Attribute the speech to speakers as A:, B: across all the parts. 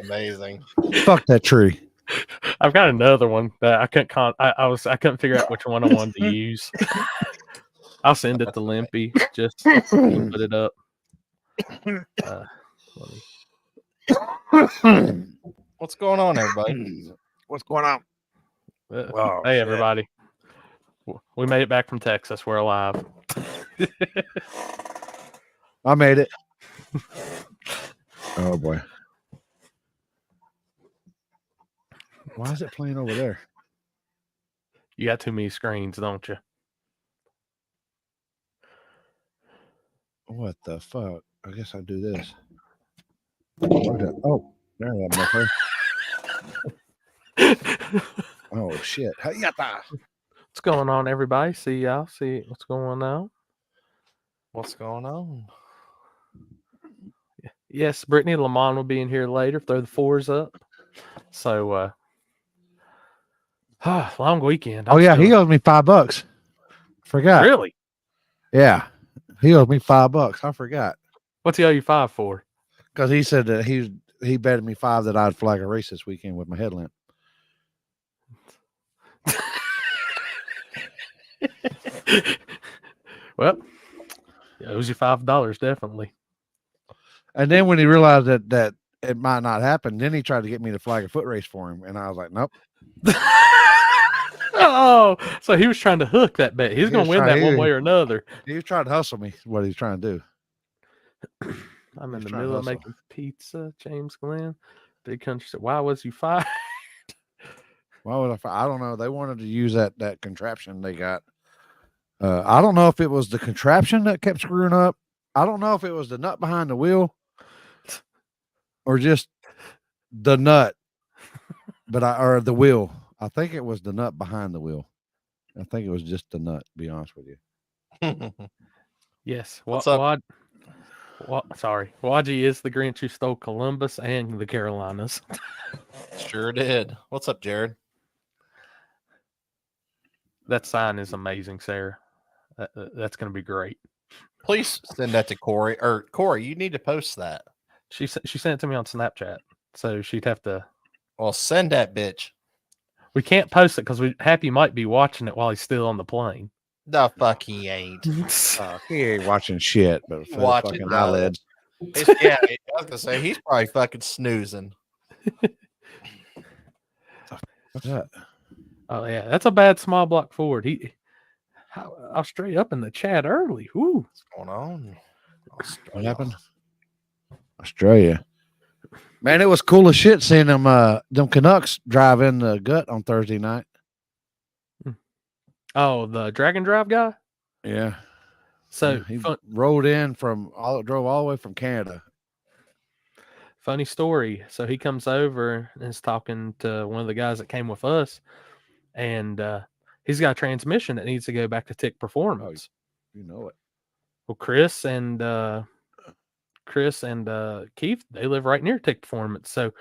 A: Amazing.
B: Fuck that tree.
C: I've got another one that I couldn't. I couldn't figure out which one I wanted to use. I'll send it to Limpy. Just put it up.
A: What's going on, everybody?
B: What's going on? Oh,
C: hey,
B: shit.
C: everybody. We made it back from Texas. We're alive.
B: I made it. Oh boy. Why is it playing over there?
C: You got too many screens, don't you?
B: What the fuck? I guess I'll do this. Oh, there that motherfucker. Oh shit.
C: What's going on, everybody? See y'all. See what's going on.
A: What's going on?
C: Yes, Brittany Lamont will be in here later. Throw the fours up. So, long weekend.
B: Oh yeah, he owes me $5. Forgot.
C: Really?
B: Yeah, he owes me $5. I forgot.
C: What's he owe you 5 for?
B: Because he said that he betted me 5 that I'd flag a race this weekend with my headlamp.
C: Well, he owes you $5 definitely.
B: And then when he realized that it might not happen, then he tried to get me to flag a foot race for him, and I was like, nope.
C: Oh, so he was trying to hook that bet. He's going to win that one way or another.
B: He was trying to hustle me. Is what he's trying to do.
C: I'm in the middle of making pizza. James Glenn, big country. Why was you fired?
B: Why would I don't know. They wanted to use that contraption they got. I don't know if it was the contraption that kept screwing up. I don't know if it was the nut behind the wheel or just the nut, or the wheel. I think it was the nut behind the wheel. I think it was just the nut, to be honest with you.
C: Yes.
A: What's up?
C: Sorry. Wadgy is the Grinch who stole Columbus and the Carolinas.
A: Sure did. What's up, Jared?
C: That sign is amazing, Sarah. That's going to be great.
A: Please send that to Corey. Or Corey, you need to post that.
C: She sent it to me on Snapchat, so she'd have to.
A: Well, send that bitch.
C: We can't post it because Happy might be watching it while he's still on the plane.
A: The fuck he ain't.
B: He ain't watching shit, but
A: watching
B: fucking eyelids.
A: Yeah, I was gonna say he's probably fucking snoozing.
B: What's that?
C: Oh yeah, that's a bad small block forward. I'll straight up in the chat early. Ooh.
A: What's going on?
B: What happened? Australia. Man, it was cool as shit seeing them Canucks drive in the gut on Thursday night.
C: Oh, the Dragon Drive guy?
B: Yeah.
C: So
B: he rode in drove all the way from Canada.
C: Funny story. So he comes over and is talking to one of the guys that came with us, and he's got a transmission that needs to go back to Tick Performance.
B: Oh, you know it.
C: Well, Chris and Keith, they live right near Tick Performance. So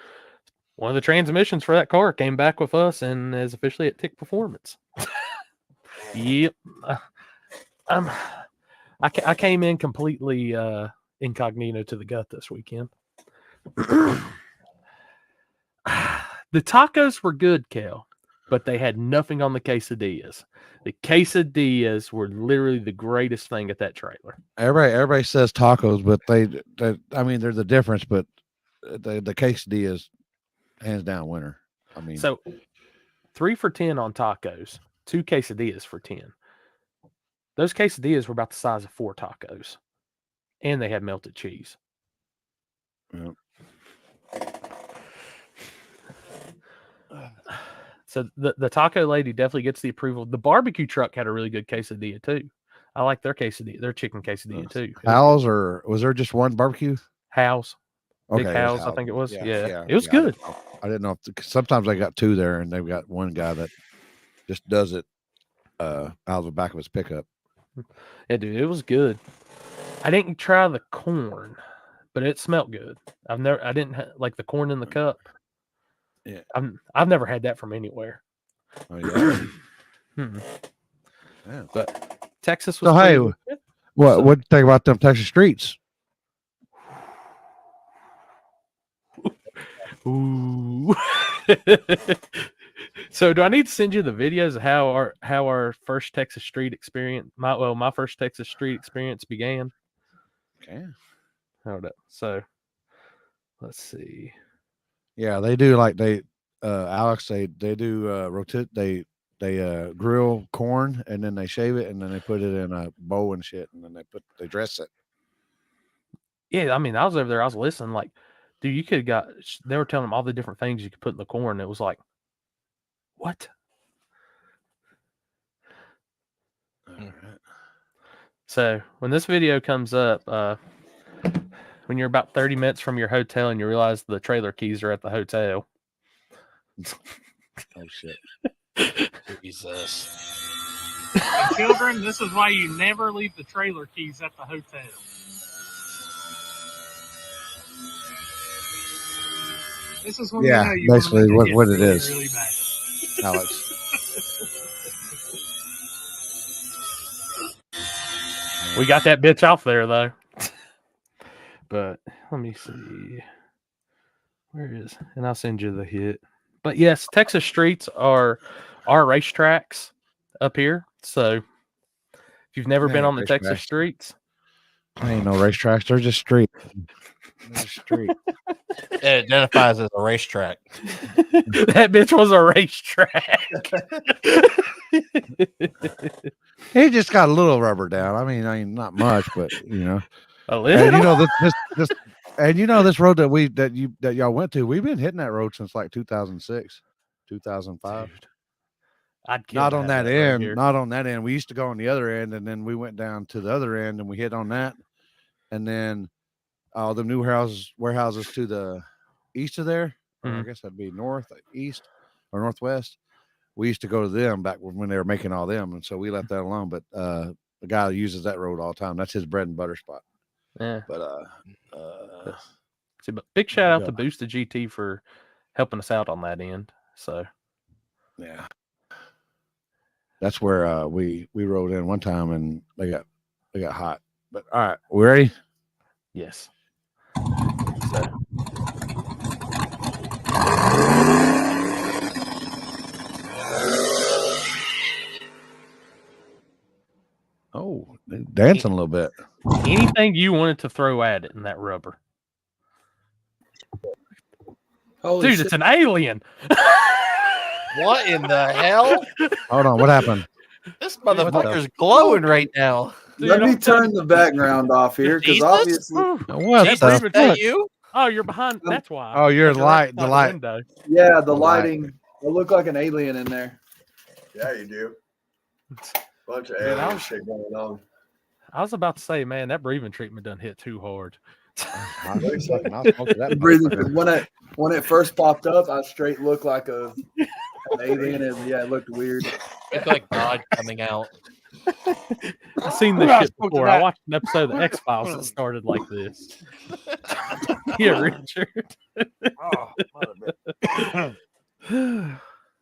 C: one of the transmissions for that car came back with us and is officially at Tick Performance. Yep. I came in completely incognito to the gut this weekend. The tacos were good, Kel, but they had nothing on the quesadillas. The quesadillas were literally the greatest thing at that trailer.
B: Everybody says tacos, but they're the difference, but the quesadillas hands down winner. I mean,
C: so 3 for $10 on tacos, 2 quesadillas for $10. Those quesadillas were about the size of 4 tacos, and they had melted cheese.
B: Yep.
C: So the taco lady definitely gets the approval. The barbecue truck had a really good quesadilla too. I like their quesadilla, their chicken quesadilla too.
B: How's, or was there just one barbecue?
C: House.
B: Okay,
C: Big House, I think it was. Yeah. It was
B: yeah,
C: good.
B: I didn't know if sometimes they got 2 there, and they've got one guy that just does it out of the back of his pickup.
C: Yeah, dude, it was good. I didn't try the corn, but it smelled good. I didn't like the corn in the cup.
B: Yeah,
C: I've never had that from anywhere.
B: Oh yeah.
C: Hmm.
B: Yeah.
C: But Texas was.
B: So hey, What
C: So-
B: what you think about them Texas streets?
C: Ooh. So do I need to send you the videos of how our first Texas street experience my first Texas street experience began?
B: Okay.
C: Hold up. So let's see.
B: Yeah, they do like Alex, they do rotate they grill corn and then they shave it and then they put it in a bowl and shit and then they dress it.
C: Yeah, I mean, I was over there, I was listening, like, dude, you could have they were telling them all the different things you could put in the corn. It was like, what?
B: All right.
C: So when this video comes up, when you're about 30 minutes from your hotel and you realize the trailer keys are at the hotel.
B: Oh shit.
A: Jesus.
D: And children, this is why you never leave the trailer keys at the hotel. This is when
B: Yeah,
D: you know you wanna
B: basically
D: make a
B: what-
D: hit
B: what it
D: really,
B: is.
D: really bad.
B: Alex.
C: We got that bitch off there though. But let me see. Where is? And I'll send you the hit. But yes, Texas streets are our racetracks up here. So if you've never been
B: Yeah,
C: on the Texas
B: racetracks.
C: streets,
B: Ain't no racetracks, they're just street. They're just street.
A: It identifies as a racetrack.
C: that bitch was a racetrack.
B: He just got a little rubber down. I mean not much, but you know.
C: A
B: And you
C: little.
B: know this and you know this road that y'all went to, we've been hitting that road since like 2006, 2005.
C: Dude, I'd kill
B: Not
C: to
B: on
C: have
B: that
C: right
B: end,
C: here.
B: not on that end. We used to go on the other end, and then we went down to the other end, and we hit on that, and then the new warehouses to the east of there. Or I
C: Mhm.
B: guess that'd be northeast or northwest. We used to go to them back when they were making all them, and so we left that alone. But the guy uses that road all the time. That's his bread and butter spot.
C: Yeah.
B: But
C: See, but big shout out to
B: Yeah.
C: Boost the GT for helping us out on that end. So
B: yeah, that's where we rode in one time, and they got hot. But all right, we ready?
C: yes. So
B: Oh, they're dancing a little bit.
C: anything you wanted to throw at it in that rubber.
E: Holy
C: Dude,
E: shit.
C: it's an alien.
A: What in the hell?
B: Hold on, what happened?
A: This
B: What the-
A: motherfucker's glowing right now.
C: Dude,
E: Let me
C: I'm telling
E: turn the background off here because
A: Jesus?
E: obviously,
B: What
C: That's
B: the
C: David
A: Is that
B: fuck?
A: you?
C: Oh, you're behind. That's why.
B: Oh, you're
C: Because right
B: the
C: outside
B: light.
C: window.
E: yeah, the
B: The light.
E: lighting. I look like an alien in there.
F: Yeah, you do. Bunch of
C: Dude, I
F: alien
C: was-
F: shit going on.
C: I was about to say, man, that breathing treatment done hit too hard.
B: I'll smoke that
E: Breathing.
B: motherfucker.
E: When it first popped up, I straight looked like an alien, and yeah, it looked weird.
A: It's like God coming out.
C: I've seen this
A: I
C: shit
A: spoke to
C: before. I
A: that.
C: watched an episode of the X Files that started like this. Yeah, Richard.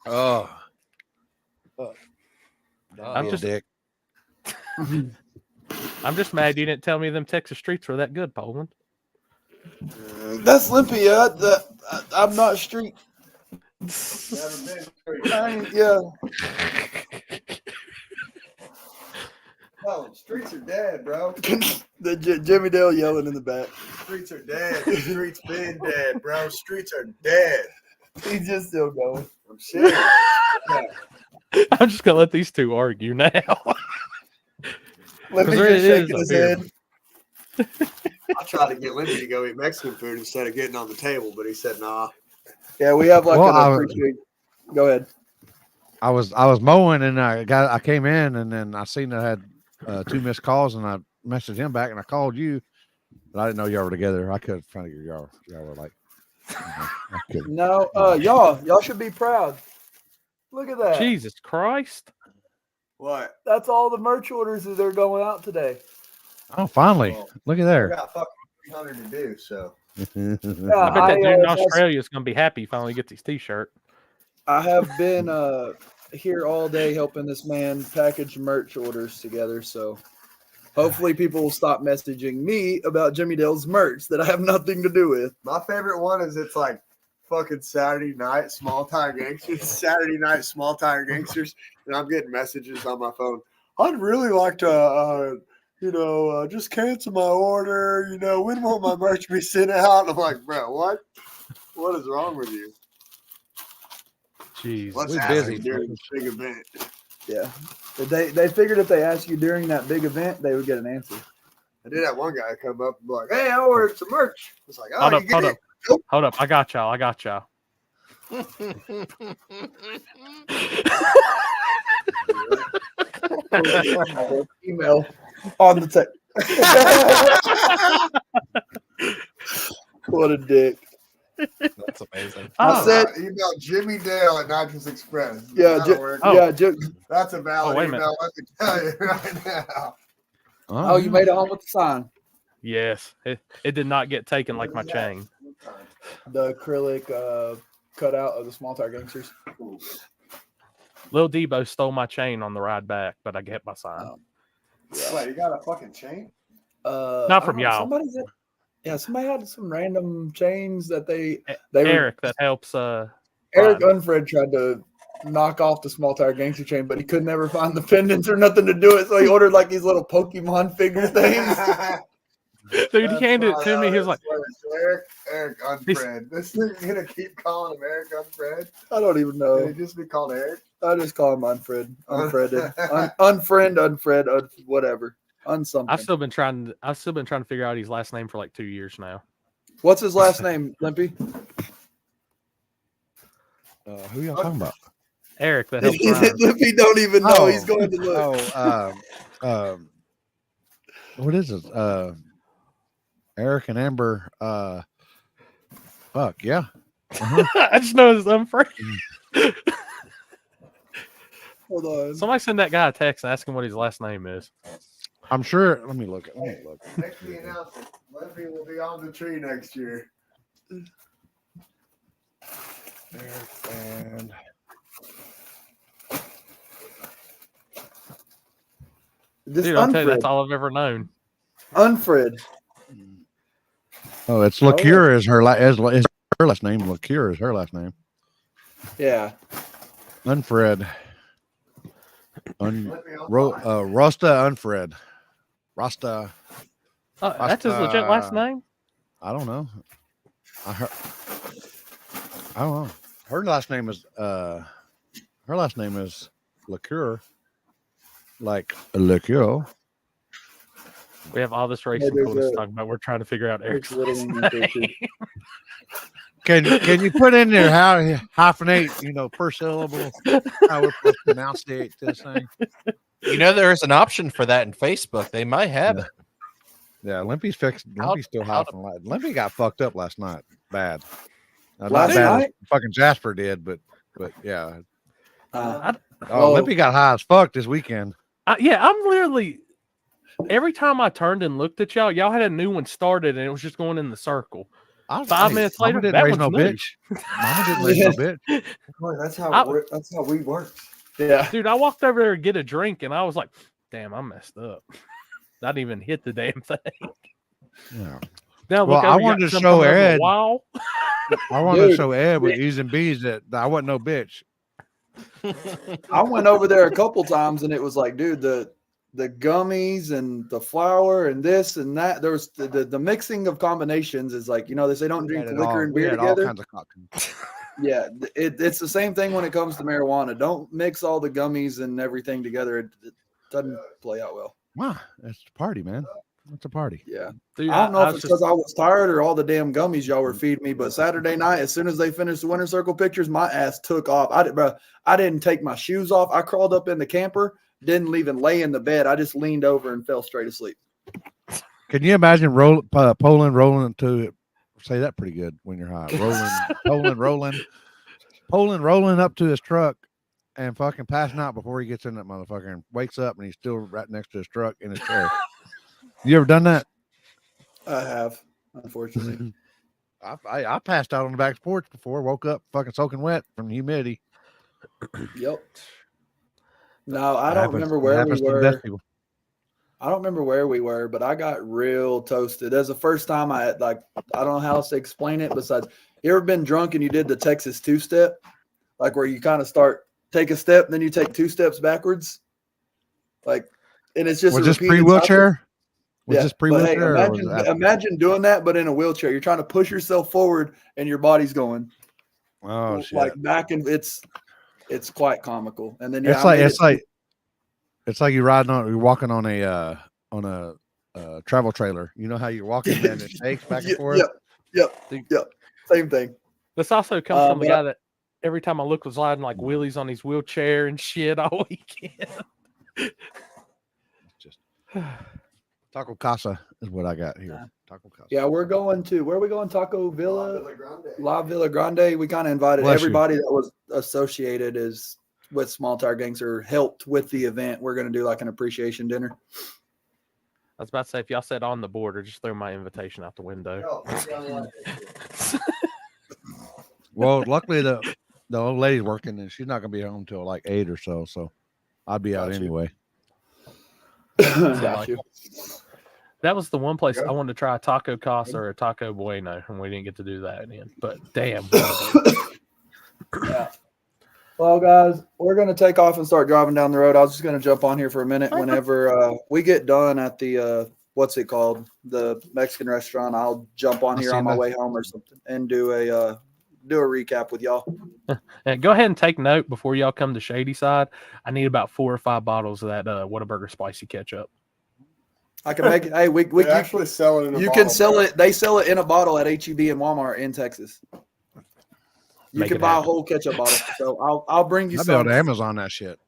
B: Oh,
C: I'm
B: be a
C: just-
B: dick.
C: I'm just mad you didn't tell me them Texas streets were that good, Poland.
E: That's limpy. I'm not street. Yeah.
F: No, streets are dead, bro.
E: Jimmy Dale yelling in the back.
F: Streets are dead. Streets been dead, bro. Streets are dead.
E: He's just still going.
F: I'm serious.
C: I'm just gonna let these two argue now.
E: Limpy
C: there
E: just
C: it is
E: shaking
C: up
E: his
C: here.
E: head.
F: I tried to get Limpy to go eat Mexican food instead of getting on the table, but he said, nah.
E: Yeah, we have like
B: Well,
E: an
B: I-
E: appreciate. Go ahead.
B: I was mowing and I came in and then I seen I had 2 missed calls and I messaged him back and I called you, but I didn't know y'all were together. I couldn't find y'all were like, I couldn't.
E: No, y'all should be proud. Look at that.
C: Jesus Christ.
F: What?
E: That's all the merch orders that are going out today.
B: Oh, finally,
F: Well,
B: look at
F: I
B: there.
F: got fucking 300 to do, so.
C: I bet that dude in Australia is gonna be happy he finally gets his t-shirt.
E: I have been here all day helping this man package merch orders together. So Hopefully, people will stop messaging me about Jimmy Dale's merch that I have nothing to do with.
F: My favorite one is it's like fucking Saturday night small tire gangsters. Saturday night small tire gangsters, and I'm getting messages on my phone. I'd really like to, just cancel my order. When will my merch be sent out? I'm like, bro, what? What is wrong with you?
C: Jeez.
F: Let's
B: we're
F: ask
B: busy,
F: you during this big event.
E: Yeah. They figured if they asked you during that big event, they would get an answer.
F: I did have one guy come up and be like, hey, I ordered some merch. It's like, oh,
C: Hold
F: you
C: up,
F: get
C: hold
F: it?
C: up. Hold up. I got y'all.
E: Email on the text. What a dick.
A: That's amazing.
E: I said-
F: email Jimmy Dale at Nitrous Express.
E: Yeah,
F: That'll work. That's a valid
C: wait a minute.
F: email. Let me tell you right now.
E: Oh, you made it home with the sign.
C: Yes. It did not get taken like my chain.
E: The acrylic cutout of the small tire gangsters.
C: Lil Debo stole my chain on the ride back, but I get my sign.
F: Wait, you got a fucking chain?
C: Not from y'all.
E: Somebody had some random chains that they
C: Eric that helps
E: Eric
C: ride.
E: Unfred tried to knock off the small tire gangster chain, but he could never find the pendants or nothing to do it. So he ordered like these little Pokemon figure things.
C: Dude, he handed it to me. He was like,
F: Eric Unfred. This thing's gonna keep calling him Eric Unfred.
E: I don't even know.
F: Can he just be called Eric?
E: I just call him Unfred. Unfriend, whatever. Unsomething.
C: I've still been trying to figure out his last name for like 2 years now.
E: What's his last name, Limpy?
B: Who y'all talking about?
C: Eric that helps ride.
E: Limpy don't even know.
B: Oh.
E: He's going to look.
B: What is it? Eric and Amber. Fuck yeah.
C: I just know it's Unfriend.
E: Hold on.
C: Somebody send that guy a text and ask him what his last name is.
B: I'm sure. Let me look.
F: Next the announcement. Leffy will be on the tree next year.
B: And
E: This
C: Dude, I'll tell you,
E: Unfred.
C: that's all I've ever known.
E: Unfred.
B: oh, it's Lacure is her is her last name. Lacure is her last name.
E: Yeah.
B: Unfred. Rasta Unfred. Rasta.
C: That's his legit last name?
B: I don't know. I don't know. Her last name is Lacure. Like a liqueur.
C: We have all this racing
E: there's
C: cool to
E: a-
C: talk about. We're trying to figure out Eric's
E: There's little one right there, too.
B: Can you put in there how hyphenate, per syllable, how we're supposed to pronounce this thing?
A: There's an option for that in Facebook. They might have it.
B: Yeah, Limpy's fixed. Limpy's still
A: how
B: hyphen. Limpy got fucked up last night. Bad. Not
E: Last
B: bad as
E: night?
B: fucking Jasper did, but yeah.
E: Uh,
B: Oh,
E: Oh.
B: Limpy got high as fuck this weekend.
C: I'm literally every time I turned and looked at y'all had a new one started and it was just going in the circle. 5 minutes
B: Mama
C: later,
B: didn't
C: that
B: raise
C: one's
B: no
C: new.
B: bitch. Mama didn't raise no bitch.
F: Boy, that's how
C: I-
F: that's how we work.
E: yeah.
C: Dude, I walked over there to get a drink and I was like, damn, I messed up. I didn't even hit the damn thing.
B: Yeah.
C: Now,
B: Well,
C: look
B: I
C: over, you
B: wanted
C: got
B: to
C: some
B: show
C: coming over the
B: Ed.
C: wall.
B: I wanted to
E: Dude.
B: show Ed with E's and B's that I wasn't no bitch.
E: I went over there a couple times and it was like, dude, the gummies and the flour and this and that. There was the mixing of combinations is like, they say don't drink liquor and
B: We
E: beer
B: had all
E: together.
B: kinds of cocktails.
E: Yeah, it's the same thing when it comes to marijuana. Don't mix all the gummies and everything together. It doesn't play out well.
B: Wow, it's a party, man. It's a party.
E: Yeah.
C: Dude,
E: I don't know if
C: was
E: it's because I was tired or all the damn gummies y'all were feeding me, but Saturday night, as soon as they finished the winter circle pictures, my ass took off. I didn't take my shoes off. I crawled up in the camper, didn't even lay in the bed. I just leaned over and fell straight asleep.
B: Can you imagine Poland rolling to it? Say that pretty good when you're high. Poland rolling up to his truck and fucking passing out before he gets in that motherfucker and wakes up and he's still right next to his truck in his chair. You ever done that?
E: I have, unfortunately.
B: I passed out on the back porch before, woke up fucking soaking wet from the humidity.
E: Yep. No, I
B: It
E: don't
B: happens-
E: remember
B: it
E: where we
B: happens to the best
E: were.
B: people.
E: I don't remember where we were, but I got real toasted. That's the first time I had, like, I don't know how else to explain it. Besides, you ever been drunk and you did the Texas 2-step, like where you kind of take a step, then you take 2 steps backwards, like, and it's just
B: Was
E: a
B: this
E: repeated
B: pre-wheelchair? Was
E: Yeah,
B: this
E: but hey,
B: pre-wheelchair? or was it after?
E: imagine doing that, but in a wheelchair. You're trying to push yourself forward, and your body's going
B: Oh shit!
E: like back, and it's quite comical. And then
B: it's like you're walking on a travel trailer. You know how you're walking and it shakes back and forth.
E: Yep. Same thing.
C: This also comes from the
E: but
C: guy that every time I look was riding like wheelies on his wheelchair and shit all weekend.
B: Just Taco Casa is what I got here. Taco Casa.
E: Yeah, we're going to where are we going? Taco Villa,
F: Grande.
E: La Villa Grande. We kind of invited
B: Bless you.
E: everybody that was associated with Small Tire Gangster, helped with the event. We're going to do like an appreciation dinner.
C: I was about to say, if y'all said on the board, or just throw my invitation out the window.
B: Well, luckily the old lady's working and she's not gonna be home until like 8 or so. So I'd be out
E: Gotcha.
B: anyway.
E: Got you.
C: That was the one place I wanted to try a Taco Casa or a Taco Bueno, and we didn't get to do that in. But damn.
E: Yeah. Well, guys, we're going to take off and start driving down the road. I was just going to jump on here for a minute. Whenever we get done at the, what's it called? The Mexican restaurant, I'll jump on here on my way home or something and do a recap with y'all.
C: And go ahead and take note before y'all come to Shady Side. I need about 4 or 5 bottles of that Whataburger spicy ketchup.
E: I can make it. Hey, we
F: They actually sell it in a
E: you
F: bottle,
E: can sell
F: bro.
E: it. They sell it in a bottle at HEB and Walmart in Texas. You
C: Make
E: can
C: it
E: buy
C: happen.
E: a whole ketchup bottle. So I'll bring you
B: I'll be able
E: some.
B: to Amazon that shit.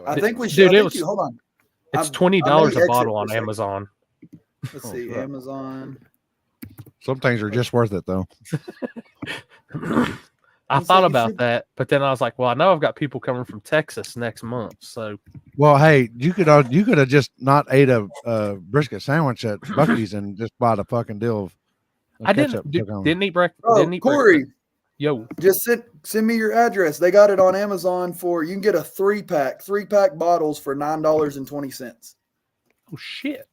E: I think we
C: Dude,
E: should.
C: it was-
E: Hold on.
C: It's
E: I
C: $20
E: may
C: a
E: exit
C: bottle
E: for
C: on
E: a second.
C: Amazon.
E: Let's see.
B: crap.
E: Amazon.
B: Some things are just worth it though.
C: I
E: It's
C: thought
E: like,
C: about that, but then I was like, well, I know I've got people coming from Texas next month. So
B: Well, hey, you could have just not ate a brisket sandwich at Bucky's and just bought a fucking deal of
C: I
B: ketchup.
C: didn't eat breakfast.
E: Oh,
C: Didn't eat
E: Corey,
C: breakfast. Yo,
E: just send me your address. They got it on Amazon you can get a 3-pack bottles for $9.20.
C: oh shit.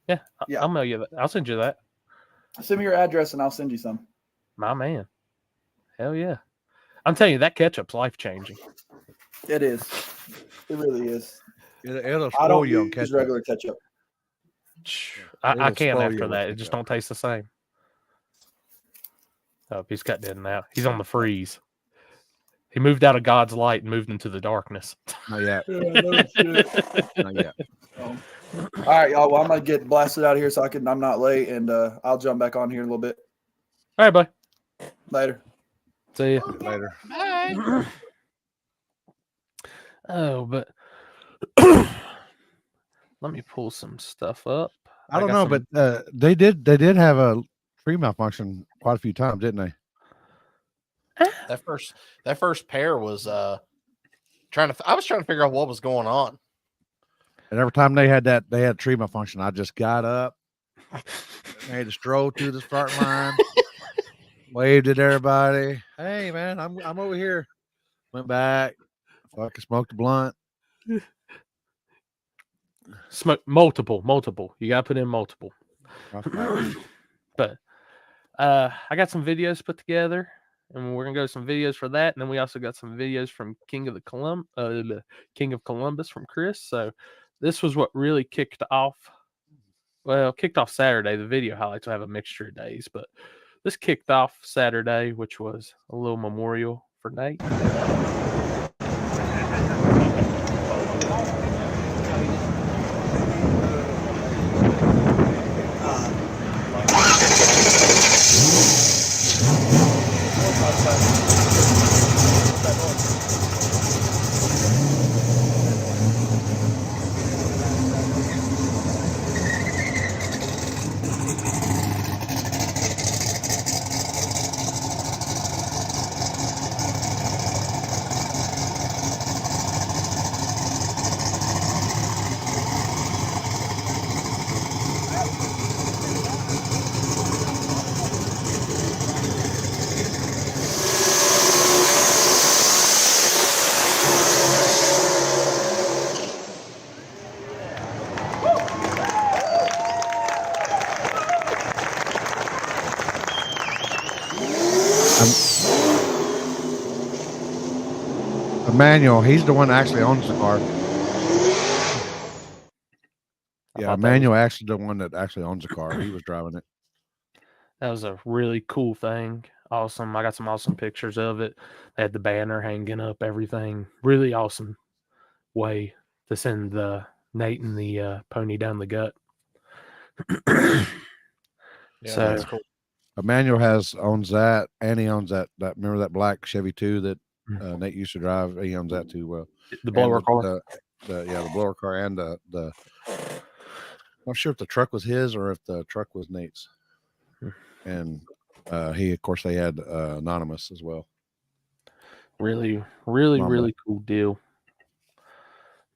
C: Yeah,
E: Yeah.
C: I'll mail you that. I'll send you that.
E: Send me your address and I'll send you some.
C: My man. Hell yeah. I'm telling you, that ketchup's life changing.
E: It is. It really is.
B: It'll
E: I
B: spoil
E: don't
B: you on
E: use
B: ketchup.
E: regular ketchup.
C: I
B: It'll
C: can't
B: spoil
C: after
B: you
C: that.
B: with
C: It just
B: ketchup.
C: don't taste the same. Oh, he's cut dead now. He's on the freeze. He moved out of God's light and moved into the darkness.
B: Not yet. Not yet.
E: All right, y'all. Well, I'm gonna get blasted out of here so I'm not late, and I'll jump back on here in a little bit
C: All right, bye.
E: later.
C: See ya.
B: Later.
C: Oh, but let me pull some stuff up.
B: I don't
C: got
B: know,
C: some-
B: but they did have a tree malfunction quite a few times, didn't they?
A: That first pair was I was trying to figure out what was going on.
B: And every time they had tree malfunction, I just got up, made a stroll through the start line, waved at everybody. Hey man, I'm over here. Went back, fucking smoked a blunt.
C: Smoke multiple. You gotta put in multiple. But I got some videos put together, and we're gonna go to some videos for that. And then we also got some videos from King of Columbus from Chris. So this was what really kicked off Saturday. The video highlights will have a mixture of days, but this kicked off Saturday, which was a little memorial for Nate.
B: Emmanuel, he's the one that actually owns the car.
C: I
B: Yeah,
C: thought
B: Emmanuel actually the one that actually owns the car. He was driving it.
C: that was a really cool thing. Awesome. I got some awesome pictures of it. They had the banner hanging up, everything. Really awesome way to send the Nate and the pony down the gut.
A: Yeah,
C: So-
A: that's cool.
B: Emmanuel owns that, and he owns that. Remember that black Chevy 2 that Nate used to drive? He owns that too.
C: The blower car.
B: The blower car, and the. I'm not sure if the truck was his or if the truck was Nate's. And of course, they had Anonymous as well.
C: Really
B: Mamba.
C: cool deal.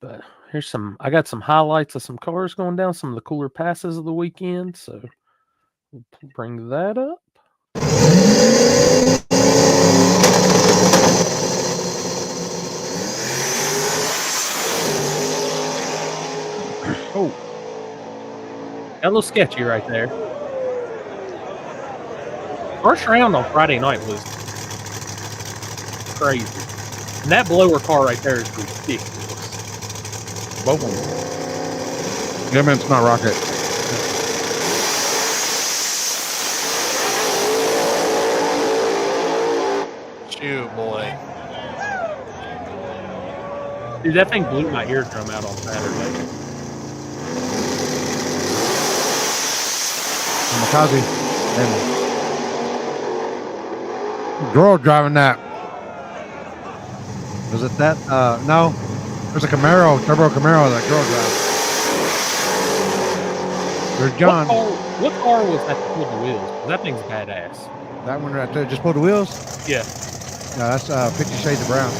C: But I got some highlights of some cars going down, some of the cooler passes of the weekend. So we'll bring that up. Oh, got a little sketchy right there. First round on Friday night was crazy. And that blower car right there is ridiculous.
B: Both of them. Yeah, man, it's not rocket.
A: Shoot, boy.
C: Dude, that thing blew my eardrum out on Saturday.
B: Makazi and girl driving that. Was it that? No, there's a Camaro, turbo Camaro that girl drives. There's John.
C: What car was that that pulled the wheels? 'Cause that thing's badass.
B: That one right there. Just pulled the wheels.
C: Yeah.
B: No, that's 50 Shades of Brown.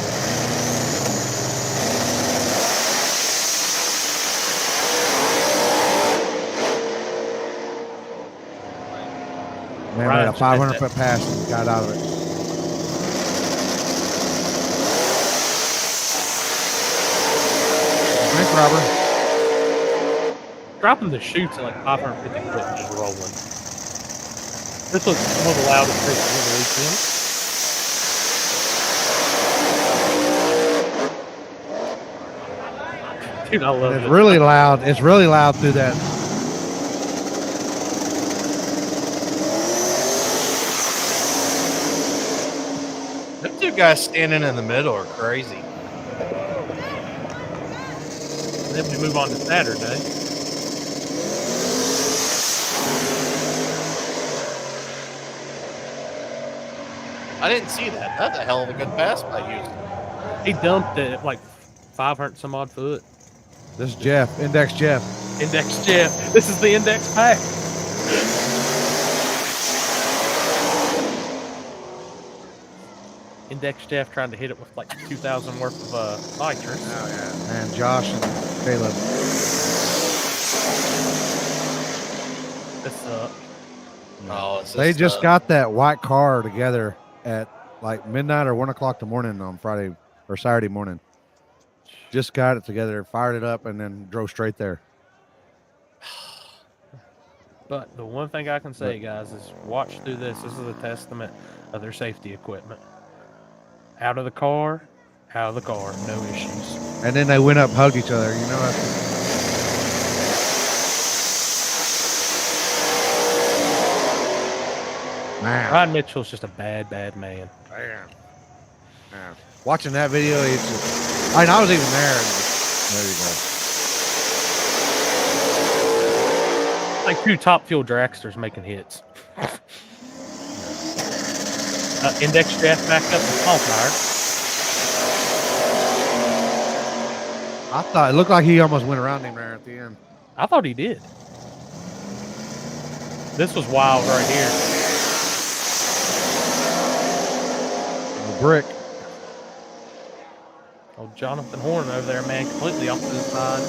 B: Man,
C: Ryan
B: made a 500
C: said
B: foot pass and got out of it. Thanks, Robert.
C: Dropping the chutes at like 550 foot and just rolling. This was one of the loudest races of the weekend. Dude, I love
B: It's
C: it.
B: really loud. It's really loud through that.
A: Them two guys standing in the middle are crazy.
C: Then we move on to Saturday.
A: I didn't see that. That's a hell of a good pass by Houston.
C: He dumped it at like 500 some odd foot.
B: This is Jeff, Index Jeff.
C: Index Jeff. This is the Index pack. Index Jeff trying to hit it with like 2,000 worth of nitrous.
B: Oh yeah. And Josh and Caleb.
C: This
A: Oh, it's
B: They just got that white car together at like midnight or 1 o'clock in the morning on Friday or Saturday morning. Just got it together, fired it up, and then drove straight there.
C: But the one thing I can say, guys, is watch through this. This is a testament of their safety equipment. Out of the car, no issues.
B: And then they went up, hugged each other. You know, man.
C: Ryan Mitchell's just a bad, bad man.
B: Man. Watching that video, it's just, I was even there. There you go.
C: Like two top fuel dragsters making hits. Index Jeff back up to Paulfire.
B: I thought it looked like he almost went around him there at the end.
C: I thought he did. This was wild right here.
B: The brick.
C: Oh, Jonathan Horn over there, man, completely off to the side.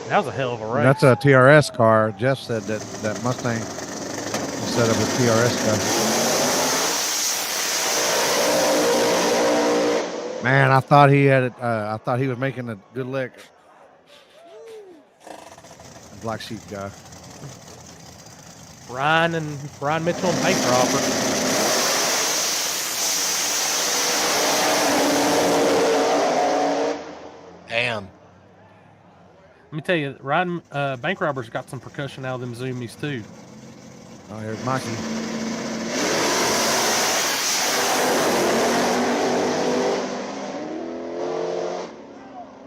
C: That was a hell of a race.
B: That's a TRS car. Jeff said that Mustang set up a TRS car. Man, I thought he had it. I thought he was making a good lick. Black Sheep guy.
C: Ryan Mitchell and Bank Robber.
A: Damn.
C: Let me tell you, Ryan Bank Robber's got some percussion out of them zoomies too.
B: Oh, here's Mikey.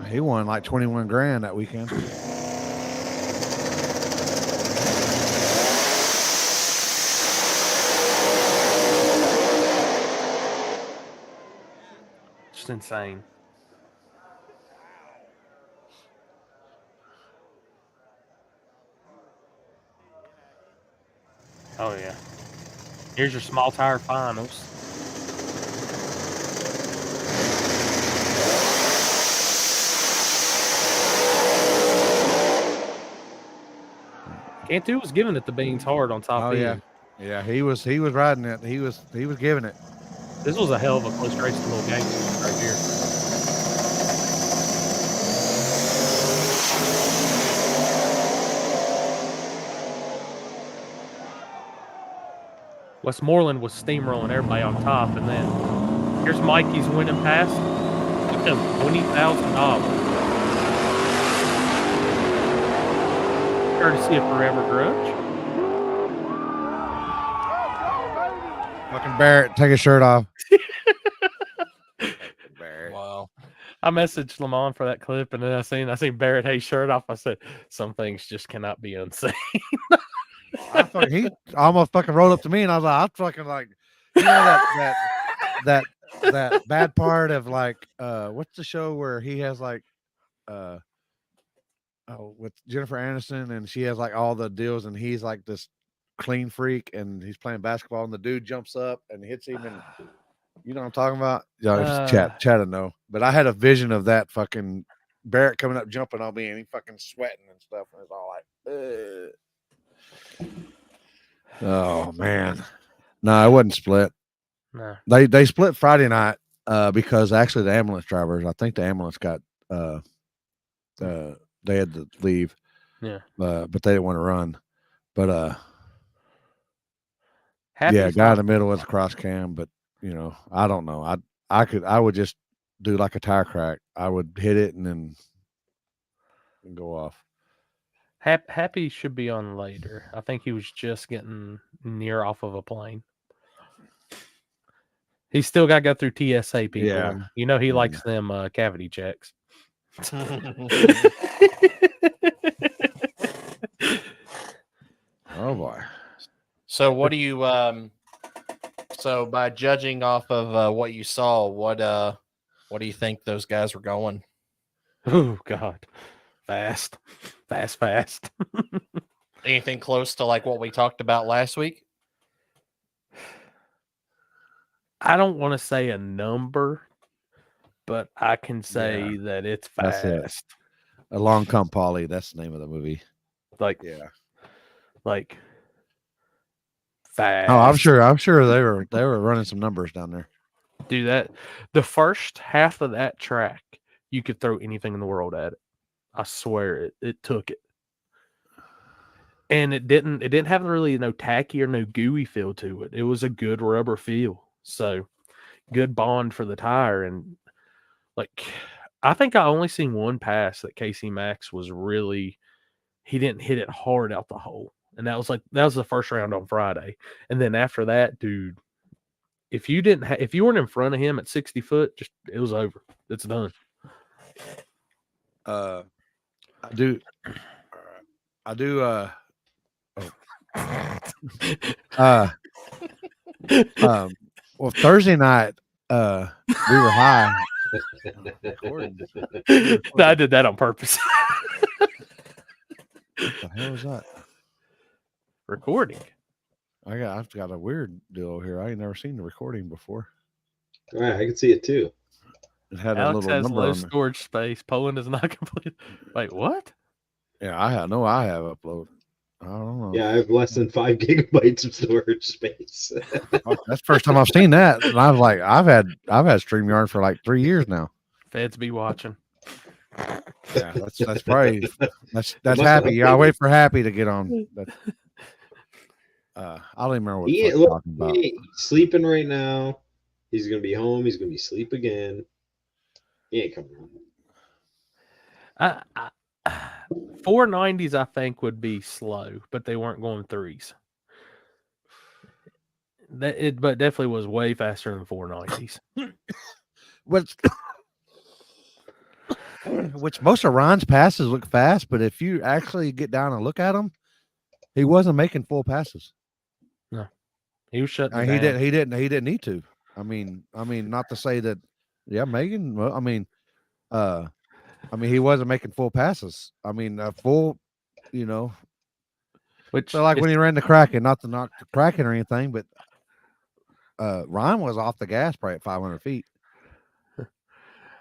B: He won like 21 grand that weekend.
C: Just insane. Oh yeah. Here's your small tire finals. Cantu was giving it the beans hard on top
B: Oh
C: end.
B: yeah, he was riding it. He was giving it.
C: This was a hell of a close race to little gangster right here. Westmoreland was steamrolling everybody on top, and then here's Mikey's winning pass. Took him $20,000. Courtesy of Forever Grudge.
B: Fucking Barrett, take his shirt off. Barrett.
A: Wow.
C: I messaged Lamont for that clip, and then I seen Barrett Hayes' shirt off. I said, some things just cannot be unseen.
B: He almost fucking rolled up to me, and I was like, I fucking like, you know that bad part of like, what's the show where he has like, with Jennifer Aniston, and she has like all the deals, and he's like this clean freak, and he's playing basketball, and the dude jumps up and hits him, and you know what I'm talking about? Yeah, chat to know. But I had a vision of that fucking Barrett coming up, jumping on me, and he fucking sweating and stuff, and it's all like, ugh. Oh man, no, it wasn't split.
C: No.
B: They split Friday night because actually the ambulance drivers, I think the ambulance got they had to leave.
C: Yeah.
B: But they didn't want to run. But
C: Happy's
B: yeah, guy in the
C: not-
B: middle was cross cam, but you know, I don't know. I would just do like a tire crack. I would hit it and then go off.
C: Happy should be on later. I think he was just getting near off of a plane. He's still got to go through TSA people.
B: Yeah.
C: And you know he likes them cavity checks.
B: Oh boy.
A: So what do you so by judging off of what you saw, what do you think those guys were going?
C: Oh God. Fast.
A: Anything close to like what we talked about last week?
C: I don't want to say a number, but I can say that it's
B: That's
C: fast.
B: it. Along Come Polly, that's the name of the movie.
C: Like fast.
B: Oh, I'm sure they were running some numbers down there.
C: Do that. The first half of that track, you could throw anything in the world at it. I swear it took it. And it didn't have really no tacky or no gooey feel to it. It was a good rubber feel. So good bond for the tire. And like I think I only seen one pass that Casey Max was really he didn't hit it hard out the hole. And that was the first round on Friday. And then after that, dude, if you weren't in front of him at 60 foot, just it was over. It's done.
B: I do well, Thursday night we were high.
C: No, I did that on purpose.
B: What the hell was that?
C: Recording.
B: I've got a weird deal over here. I ain't never seen the recording before.
G: All right, I can see it too.
B: It had
C: Alex
B: a little
C: has
B: number
C: low
B: on there.
C: storage space. Poland is not complete. Wait, what?
B: Yeah, I have uploaded. I don't know.
G: Yeah, I have less than 5 gigabytes of storage space.
B: Oh, that's the first time I've seen that. And I was like, I've had StreamYard for like 3 years now.
C: Feds be watching.
B: Yeah, that's probably that's
G: must have
B: Happy. Yeah, I
G: updated.
B: wait for Happy to get on. I don't even remember what
G: He
B: the
G: ain't,
B: fuck
G: look,
B: talking about.
G: he ain't sleeping right now. He's gonna be home. He's gonna be asleep again. He ain't coming home.
C: 490s, I think, would be slow, but they weren't going threes. But definitely was way faster than 490s.
B: Which most of Ron's passes look fast, but if you actually get down and look at him, he wasn't making full passes.
C: He was shutting
B: He
C: down.
B: didn't need to. I mean, not to say that. Yeah, Megan. Well, he wasn't making full passes. I mean, full.
C: Which
B: So like
C: is-
B: when he ran the Kraken, not to knock the Kraken or anything, but Ron was off the gas probably at 500 feet.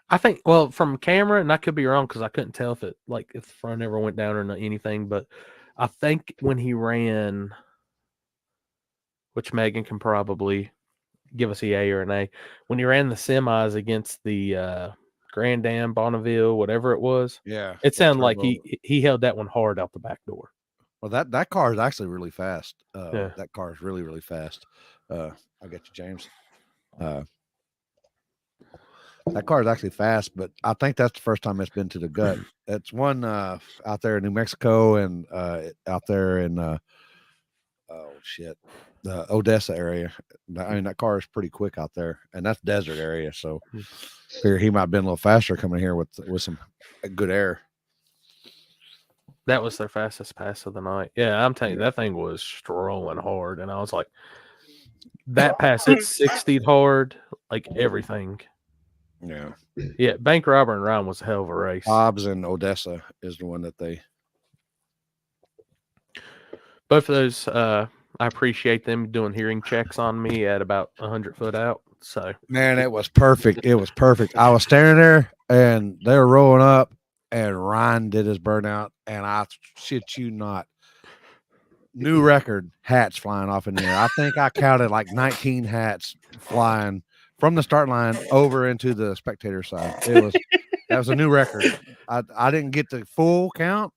C: I think, well, from camera, and I could be wrong because I couldn't tell if the front ever went down or not anything, but I think when he ran, which Megan can probably give us a yay or an A, when he ran the semis against the Grand Dam, Bonneville, whatever it was,
B: Yeah,
C: it sounded like he held that one hard out the back door.
B: Well, that car is actually really fast.
C: Yeah.
B: That car is really, really fast. I'll get you, James. That car is actually fast, but I think that's the first time it's been to the gut. It's one out there in New Mexico and out there in the Odessa area. I mean, that car is pretty quick out there, and that's desert area. So, figure he might have been a little faster coming here with some good air.
C: That was their fastest pass of the night. Yeah, I'm telling you, that thing was strolling hard, and I was like, that pass hit 60 hard, like everything. Yeah, Bank Robber and Ryan was a hell of a race.
B: Hobbs and Odessa is the one that they.
C: Both of those, I appreciate them doing hearing checks on me at about 100 foot out. So,
B: Man, it was perfect. It was perfect. I was standing there, and they were rolling up, and Ryan did his burnout, and I shit you not, new record hats flying off in the air. I think I counted like 19 hats flying from the start line over into the spectator side. That was a new record. I didn't get the full count,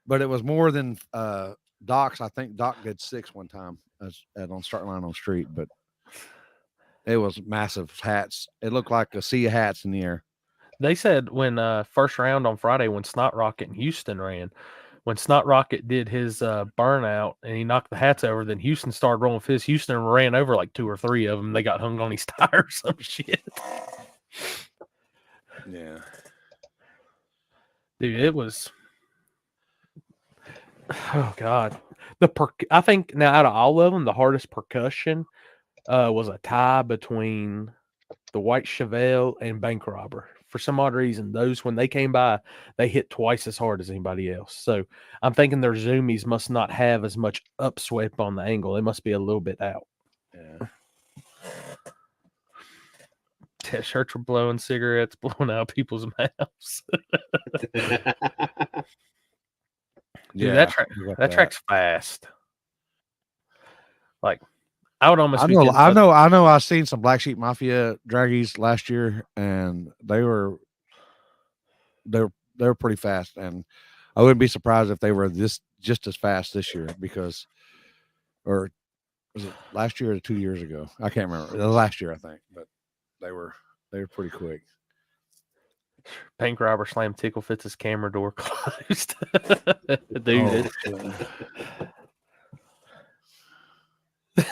B: but it was more than Doc's. I think Doc did 6 one time on start line on street, but it was massive hats. It looked like a sea of hats in the air.
C: they said when first round on Friday, when Snot Rocket and Houston ran, when Snot Rocket did his burnout and he knocked the hats over, then Houston started rolling with his. Houston ran over like 2 or 3 of them. They got hung on his tire or some shit.
B: Yeah.
C: Dude, it was. Oh God, I think now out of all of them, the hardest percussion was a tie between the White Chevelle and Bank Robber. For some odd reason, those when they came by, they hit twice as hard as anybody else. So I'm thinking their zoomies must not have as much upsweep on the angle. They must be a little bit out.
B: Yeah.
C: Test shirts were blowing, cigarettes blowing out people's mouths. Dude, that track's fast. Like, I would almost.
B: I know. I've seen some Black Sheep Mafia draggies last year, and they were pretty fast. And I wouldn't be surprised if they were just as fast this year or was it last year or 2 years ago? I can't remember. Last year, I think, but they were pretty quick.
C: Bank Robber slammed Tickle Fitz's camera door closed. Dude,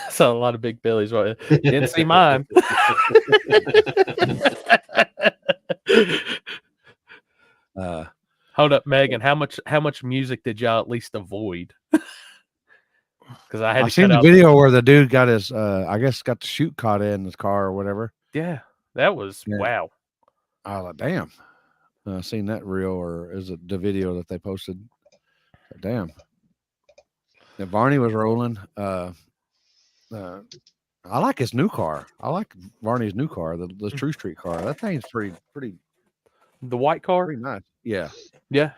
C: saw a lot of big billies. Right? Didn't see mine. Hold up, Megan. How much music did y'all at least avoid? Because I
B: seen the video where the dude got his I guess got the chute caught in his car or whatever.
C: Yeah, that was wow.
B: I was like, damn. Seen that reel, or is it the video that they posted? Damn. Yeah, Varney was rolling. I like his new car. I like Varney's new car, the True Street car. That thing's pretty.
C: The white car?
B: Pretty nice. Yeah.
C: Yeah.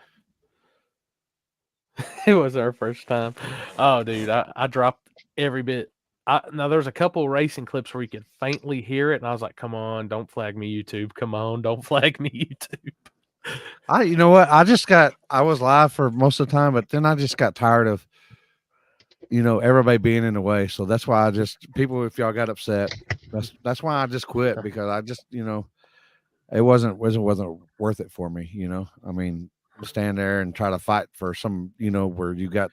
C: It was our first time. Oh, dude, I dropped every bit. Now there's a couple racing clips where you could faintly hear it, and I was like, "Come on, don't flag me, YouTube! Come on, don't flag me, YouTube!"
B: You know what? I was live for most of the time, but then I just got tired of, everybody being in the way. So that's why people, if y'all got upset, that's why I just quit, because I just, it wasn't worth it for me. I mean, stand there and try to fight for some, where you got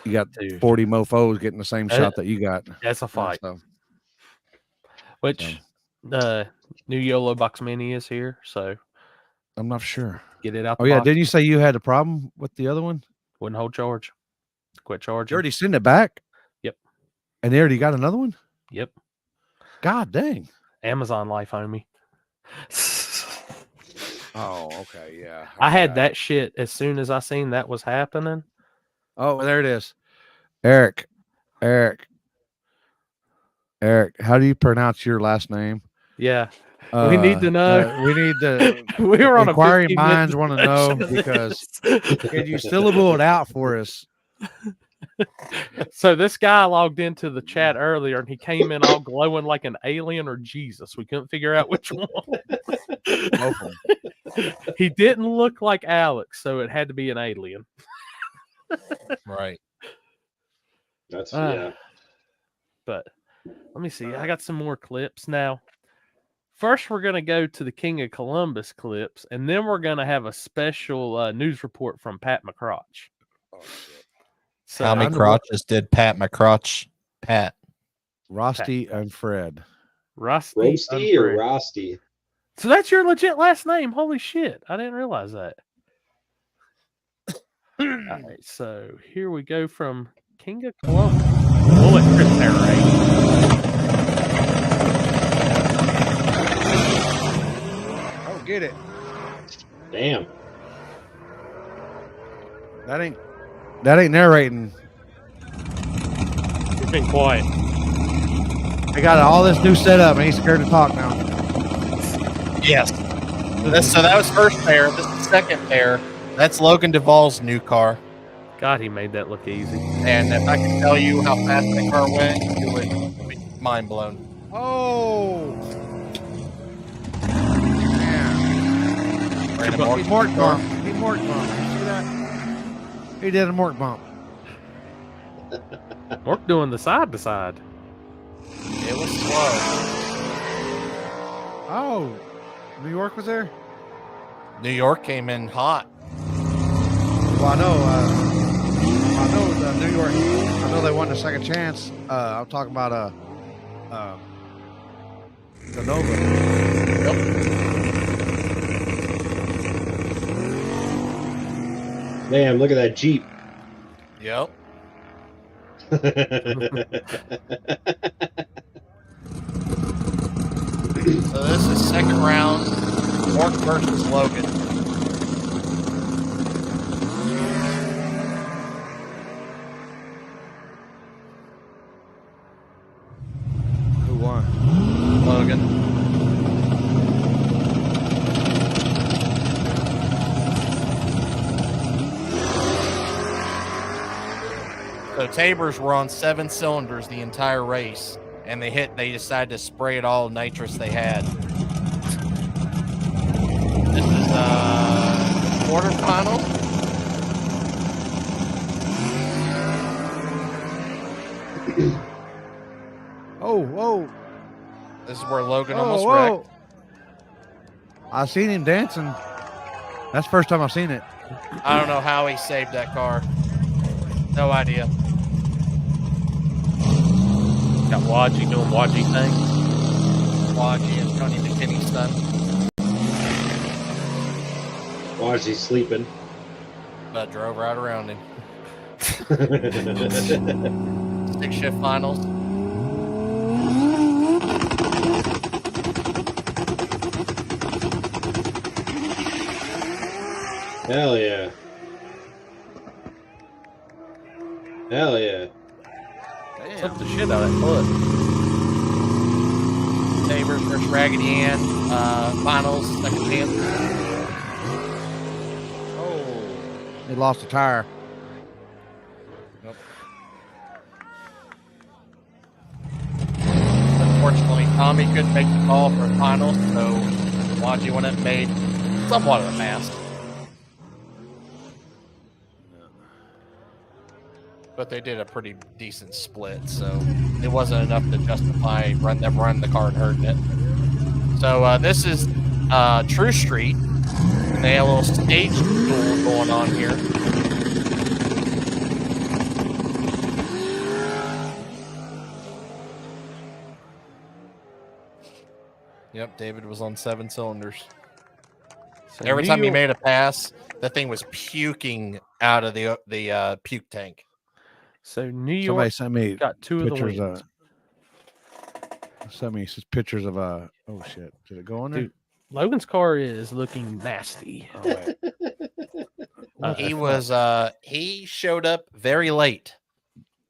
C: Dude.
B: 40 mofos getting the same shot that you got.
C: That's a fight.
B: So,
C: Which new YOLO Box Mini is here, so
B: I'm not sure.
C: get it out.
B: Oh yeah, didn't you say you had a problem with the other one?
C: Wouldn't hold charge. Quit charging.
B: You already sent it back?
C: Yep.
B: And they already got another one?
C: Yep.
B: God dang.
C: Amazon life, homie.
B: Oh, okay, yeah.
C: I had that shit as soon as I seen that was happening.
B: Oh, there it is. Eric, how do you pronounce your last name?
C: Yeah. We need to know.
B: We need to.
C: We were on
B: inquiring
C: a
B: minds want to know, because can you syllable it out for us?
C: So this guy logged into the chat earlier and he came in all glowing like an alien or Jesus. We couldn't figure out which one. He didn't look like Alex, so it had to be an alien.
A: Right.
G: That's yeah.
C: But let me see. I got some more clips now. First, we're going to go to the King of Columbus clips, and then we're going to have a special news report from Pat McCrotch. So,
A: How many crotches did Pat McCrotch? Pat.
B: Rusty and Fred.
C: Rusty
G: Roasty or
C: Unfred.
G: Rosty?
C: So that's your legit last name. Holy shit. I didn't realize that. All right, so here we go from King of Columbus. We'll let Chris narrate.
B: Oh, get it.
G: Damn.
B: That ain't narrating.
C: He's been quiet.
B: I got all this new setup and he's scared to talk now.
A: Yes. So that was first pair. This is second pair. That's Logan Duvall's new car.
C: God, he made that look easy.
A: And if I could tell you how fast that car went, you would be mind blown.
B: Oh.
A: Ran a
B: He
A: Morton
B: mork
A: car.
B: bump. He mork bump. You see that? He did a mork bump.
C: Mark doing the side to side.
A: It was slow.
B: Oh. New York was there?
A: New York came in hot.
B: Well, I know the New York. I know they won the second chance. I'm talking about the Nova.
G: Damn, look at that Jeep.
A: Yep. So this is second round. Mork versus Logan.
B: Who won?
A: Logan. So Tabors were on 7 cylinders the entire race, and they decided to spray it all nitrous they had. This is quarterfinal.
B: Oh, whoa.
A: This is where Logan
B: Oh,
A: almost
B: whoa.
A: wrecked.
B: I seen him dancing. That's the first time I've seen it.
A: I don't know how he saved that car. No idea.
C: Got Wadgy doing Wadgy things.
A: Wadgy and Tony McKinney's son.
G: Watch, he's sleeping.
A: But drove right around him. 6-shift finals.
G: Hell yeah. Hell yeah.
C: Took the shit out of that foot.
A: Tabors versus Raggedy Ann. Finals, second chance.
B: Oh. He lost a tire.
A: Unfortunately, Tommy couldn't make the call for finals, so Wadgy went and made somewhat of a pass. but they did a pretty decent split, so it wasn't enough to justify them running the car and hurting it. So this is True Street, and they have a little stage duel going on here. Yep, David was on 7 cylinders.
C: So
A: Every
C: New
A: time he
C: York-
A: made a pass, that thing was puking out of the puke tank.
C: So New
B: Somebody
C: York
B: sent me
C: got 2 of the
B: pictures
C: wins.
B: sent me pictures of oh shit. Did it go on there?
C: Dude. Logan's car is looking nasty.
B: Oh, wait.
A: He was he showed up very late.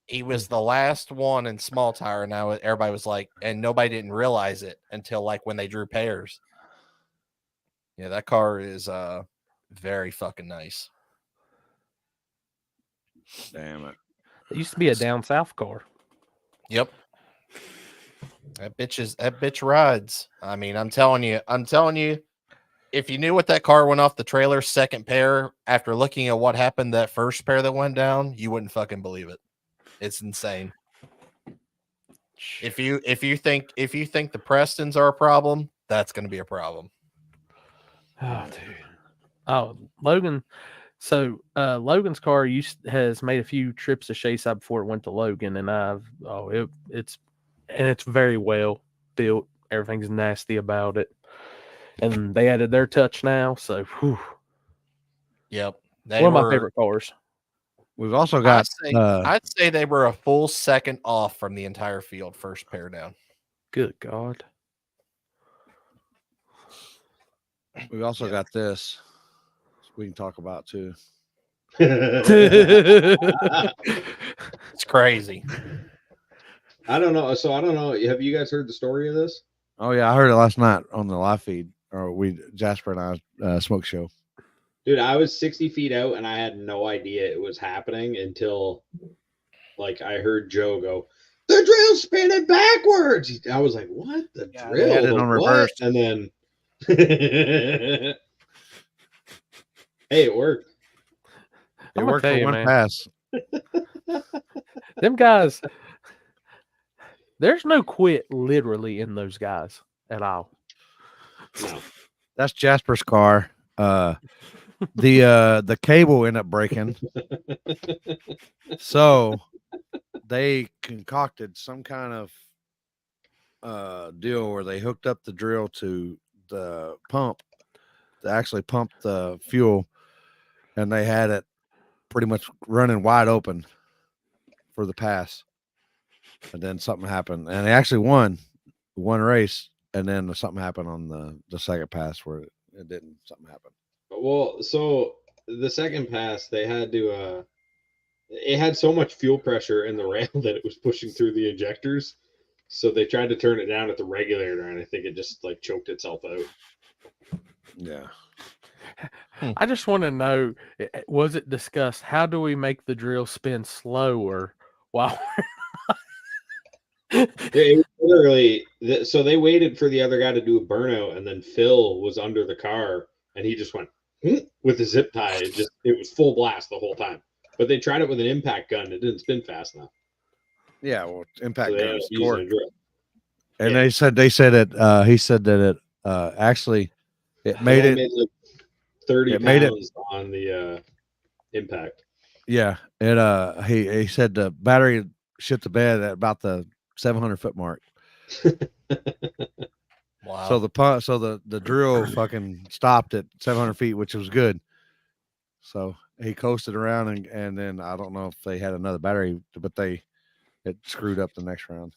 A: He was the last one in small tire. Now everybody was like, and nobody didn't realize it until like when they drew pairs. Yeah, that car is very fucking nice.
B: Damn it.
C: It used to be a down south car.
A: Yep. That bitch rides. I mean, I'm telling you, if you knew what that car went off the trailer second pair after looking at what happened that first pair that went down, you wouldn't fucking believe it. It's insane. If you think the Prestons are a problem, that's going to be a problem.
C: Oh, dude. Oh, Logan. So Logan's car has made a few trips to Shayside before it went to Logan, and it's very well built. Everything's nasty about it, and they added their touch now. So, whew,
A: Yep,
C: one of my favorite cars.
B: We've also got
A: I'd say they were a full second off from the entire field first pair down.
C: Good God.
B: we've also got this we can talk about too.
A: It's crazy.
G: I don't know. So I don't know. Have you guys heard the story of this?
B: Oh yeah, I heard it last night on the live feed, or Jasper and I smoke show.
G: Dude, I was 60 feet out and I had no idea it was happening until like I heard Joe go, "The drill's spinning backwards." I was like, "What? The
B: Yeah,
G: drill?
B: they had it
G: The
B: on
G: what?"
B: reverse.
G: And then hey, it worked.
B: It
C: I'm gonna
B: worked
C: tell
B: for
C: you,
B: one
C: man.
B: pass.
C: Them guys, there's no quit literally in those guys at all.
G: No.
B: That's Jasper's car. The cable ended up breaking, so they concocted some kind of deal where they hooked up the drill to the pump to actually pump the fuel, and they had it pretty much running wide open for the pass. And then something happened, and they actually won one race, and then something happened on the second pass where it didn't. Something happened.
G: Well, so the second pass, they had to it had so much fuel pressure in the rail that it was pushing through the injectors. So they tried to turn it down at the regulator, and I think it just like choked itself out.
B: Yeah.
C: I just want to know, was it discussed? How do we make the drill spin slower while
G: It was literally, so they waited for the other guy to do a burnout, and then Phil was under the car, and he just went with the zip tie. It was full blast the whole time. But they tried it with an impact gun. It didn't spin fast enough.
B: Yeah, well, impact
G: So they
B: gun
G: ended up using
B: scored.
G: a drill.
B: And
G: Yeah.
B: they said it. He said that it actually it made
G: They
B: it.
G: made like 30
B: it made it-
G: pounds on the impact.
B: Yeah, it. He said the battery shit the bed at about the 700-foot mark.
A: Wow.
B: So the drill fucking stopped at 700 feet, which was good. So he coasted around, and then I don't know if they had another battery, but it screwed up the next round.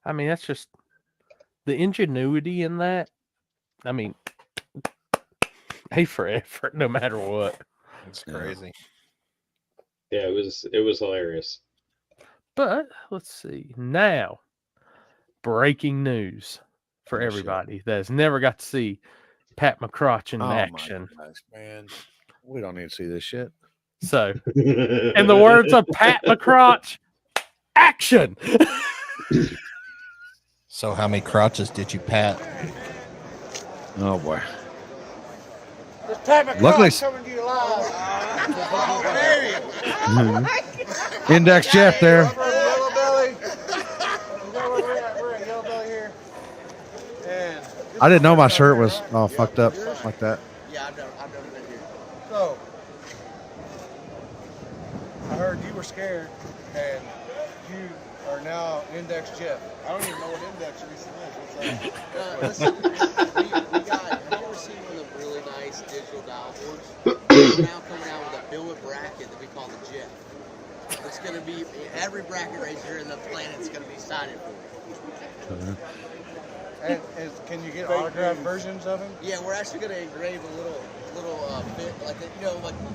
C: I mean, that's just the ingenuity in that. I mean, hey for effort, no matter what.
A: It's crazy.
G: Yeah, it was hilarious.
C: But let's see. Now, breaking news for
B: Oh, shit.
C: everybody that has never got to see Pat McCrotch in action.
B: My gosh, man, we don't need to see this shit.
C: So, in the words of Pat McCrotch, action.
A: So how many crotches did you pat?
B: Oh boy. Luckily, Index Jeff there. I didn't know my shirt was all fucked up like that.
H: Yeah, I've never been here.
I: So, I heard you were scared, and you are now Index Jeff.
H: I don't even know what index racing is. What's that? Listen, we got. Have you ever seen one of the really nice digital dial boards? We're now coming out with a billet bracket that we call the Jeff. It's going to be every bracket racer in the planet's going to be signed for it.
I: And can you get autographed versions of him?
H: Yeah, we're actually going to engrave a little bit, like a,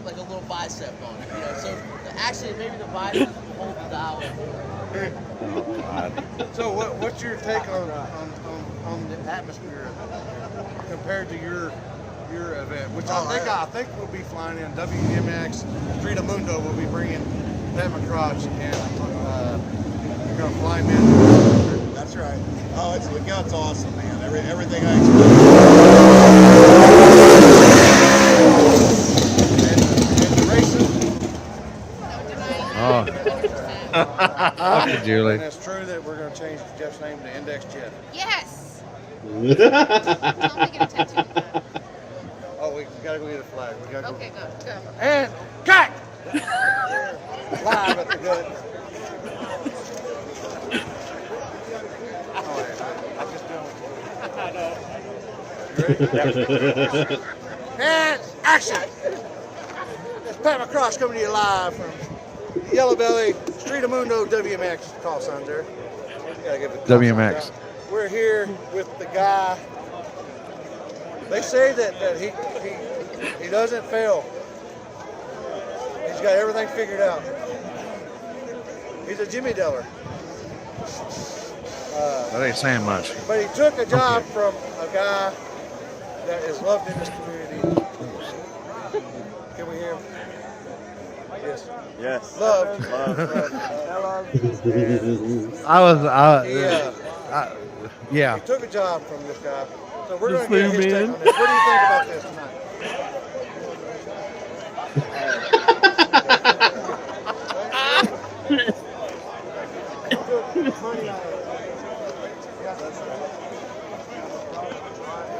H: like a little bicep on it. So actually maybe the bicep will hold the dial.
I: So what's your take on the atmosphere compared to your event, which I think we'll be flying in WMX. Frida Mundo will be bringing Pat McCrotch, and you're gonna fly him in.
H: That's right. Oh, it's awesome, man. Everything I
I: And the racing.
B: Fuck you, Julie.
I: And it's true that we're gonna change Jeff's name to Index Jeff.
J: Yes.
I: Oh, we gotta go get a flag. We gotta
J: Okay, go.
I: And cut! Live at the good. And action! It's Pat McCross coming to you live from Yellow Belly, Street of Mundo, WMX. Call signs there. You gotta give it
B: WMX.
I: We're here with the guy. They say that he doesn't fail. He's got everything figured out. He's a Jimmy Deller.
B: That ain't saying much.
I: But he took a job from a guy that is loved in this community. Can we hear him? Yes.
F: Yes.
I: Loved.
B: Yeah.
I: He took a job from this guy. So we're
C: Just
I: going to get his
C: zoom
I: take on this. What do you think about this tonight?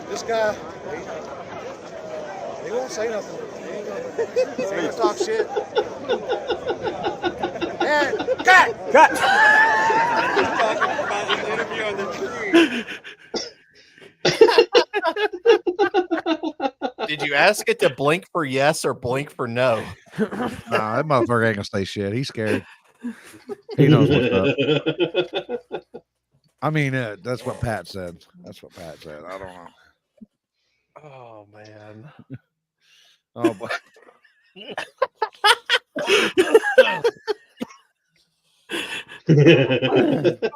I: This guy, he won't say nothing. He ain't gonna talk shit. And cut!
F: Talking about his interview on the tree.
A: Did you ask it to blink for yes or blink for no?
B: Nah, that motherfucker ain't gonna stay shit. He's scared. He knows what's up. I mean, that's what Pat said. That's what Pat said. I don't know.
A: Oh man.
B: Oh boy.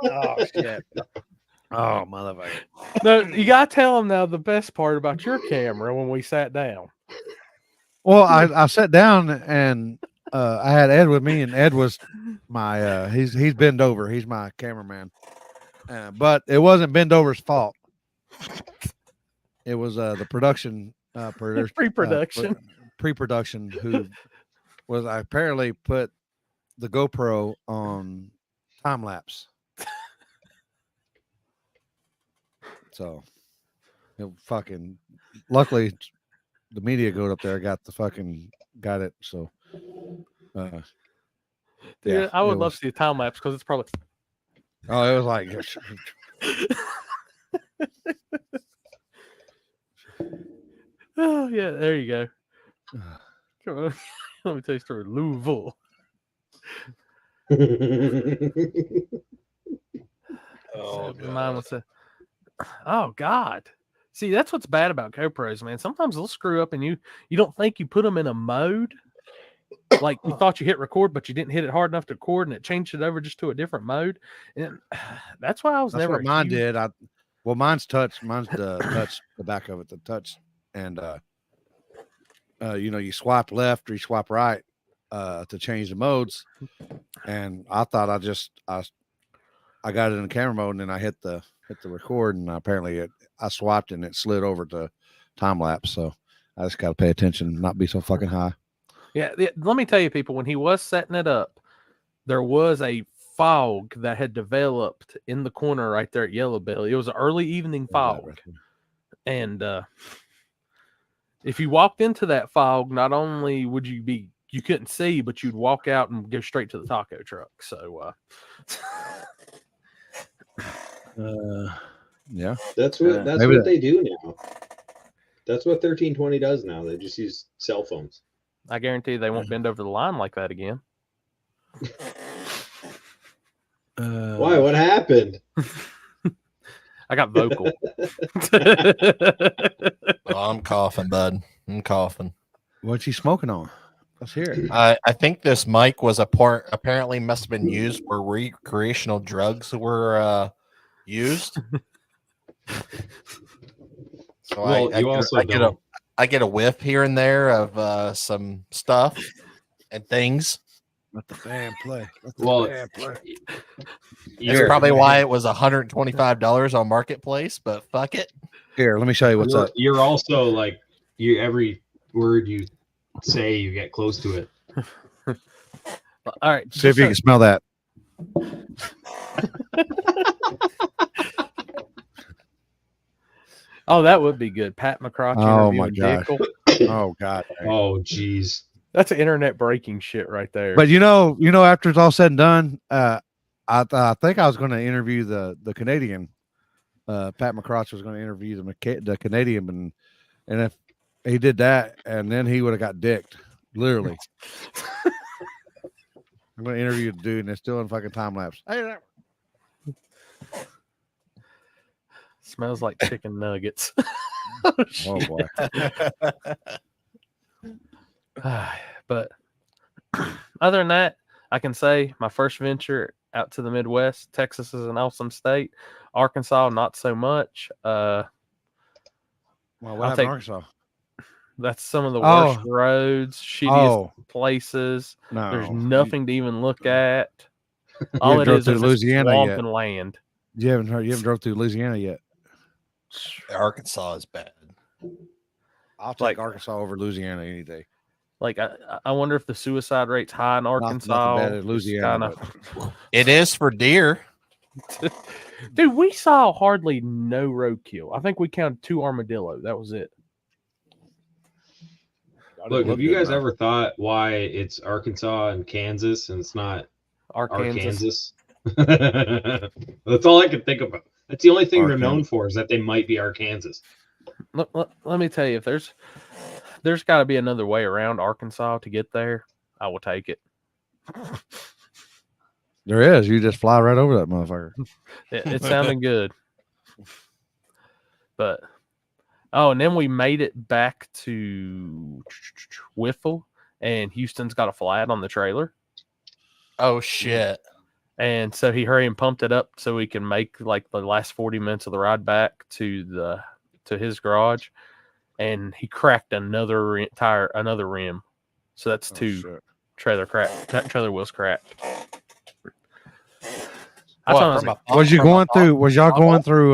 B: Oh shit. Oh motherfucker.
C: No, you gotta tell them now the best part about your camera when we sat down.
B: Well, I sat down and I had Ed with me, and Ed was my he's bent over. He's my cameraman. But it wasn't bend over's fault. It was the production
C: Pre-production.
B: pre-production who was apparently put the GoPro on time lapse. So it fucking luckily the media goat up there got it. So
C: Dude,
B: yeah,
C: I would
B: it
C: love
B: was-
C: to see a time lapse because it's probably
B: Oh, it was like
C: oh yeah, there you go. Come on. Let me tell you a story. Louisville.
A: Oh
C: Mine was oh God. See, that's what's bad about GoPros, man. Sometimes they'll screw up and you don't think you put them in a mode. Like you thought you hit record, but you didn't hit it hard enough to record, and it changed it over just to a different mode. And that's why I was
B: that's
C: never
B: what
C: a
B: mine
C: huge-
B: did. Mine's touch. Mine's the touch, the back of it, the touch, and you swipe left or you swipe right to change the modes. And I thought I got it in the camera mode, and then I hit the record, and apparently I swiped and it slid over to time lapse. So I just got to pay attention, not be so fucking high.
C: Yeah, let me tell you, people, when he was setting it up, there was a fog that had developed in the corner right there at Yellow Belly. It was an early evening fog. And if you walked into that fog, not only would you couldn't see, but you'd walk out and go straight to the taco truck. So,
B: yeah,
G: That's what they do now. That's what 1320 does now. They just use cell phones.
C: I guarantee they won't bend over the line like that again.
G: Why? What happened?
C: I got vocal.
A: Oh, I'm coughing, bud. I'm coughing.
B: What's he smoking on? Let's hear it.
A: I think this mic was apparently must have been used where recreational drugs were used. So
G: Well,
A: I get a whiff here and there of some stuff and things.
B: Let the band play.
A: That's probably why it was $125 on Marketplace, but fuck it.
B: Here, let me show you what's up.
G: You're also like every word you say, you get close to it.
C: All right.
B: See if you can smell that.
C: Oh, that would be good. Pat McCrotch.
B: Oh my
C: god.
B: Oh god.
G: Oh jeez.
C: That's internet breaking shit right there.
B: But you know, after it's all said and done, I think I was going to interview the Canadian. Pat McCrotch was going to interview the Canadian, and if he did that, and then he would have got dicked, literally. I'm going to interview the dude, and it's still in fucking time lapse. Hey,
C: smells like chicken nuggets.
B: oh boy.
C: But other than that, I can say my first venture out to the Midwest. Texas is an awesome state. Arkansas, not so much.
B: Well, what happened in Arkansas?
C: That's some of the worst roads, shittiest places.
B: No,
C: there's nothing to even look at. All it is
B: Louisiana
C: swamp
B: yet.
C: and land.
B: You haven't drove through Louisiana yet.
A: Arkansas is bad.
B: I'll take Arkansas over Louisiana any day.
C: Like I wonder if the suicide rate's high in Arkansas.
B: Not bad at Louisiana.
A: It is for deer.
C: Dude, we saw hardly no roadkill. I think we counted 2 armadillo. That was it.
G: Look, have you guys ever thought why it's Arkansas and Kansas and it's not
C: Arkansas?
G: That's all I can think about. That's the only thing they're known for, is that they might be Arkansas.
C: Let me tell you, if there's got to be another way around Arkansas to get there, I will take it.
B: There is. You just fly right over that motherfucker.
C: It's sounding good. But and then we made it back to Whiffle, and Houston's got a flat on the trailer.
A: Oh shit.
C: And so he hurried and pumped it up so we can make like the last 40 minutes of the ride back to his garage, and he cracked another rim. So that's 2 trailer wheels cracked.
B: Was y'all going through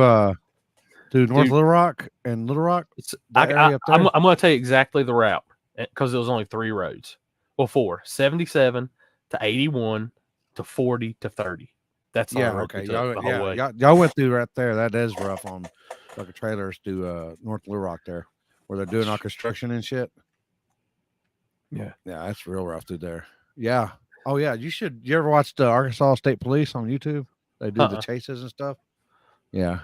B: North Little Rock and Little Rock?
C: I'm going to tell you exactly the route, because there was only 3 roads. Well, 4: 77 to 81 to 40 to 30. That's
B: okay. Y'all went through right there. That is rough on fucking trailers to North Little Rock there, where they're doing all construction and shit.
C: Yeah,
B: that's real rough through there. Yeah. Oh yeah, you ever watch the Arkansas State Police on YouTube? They do the chases and stuff. Yeah,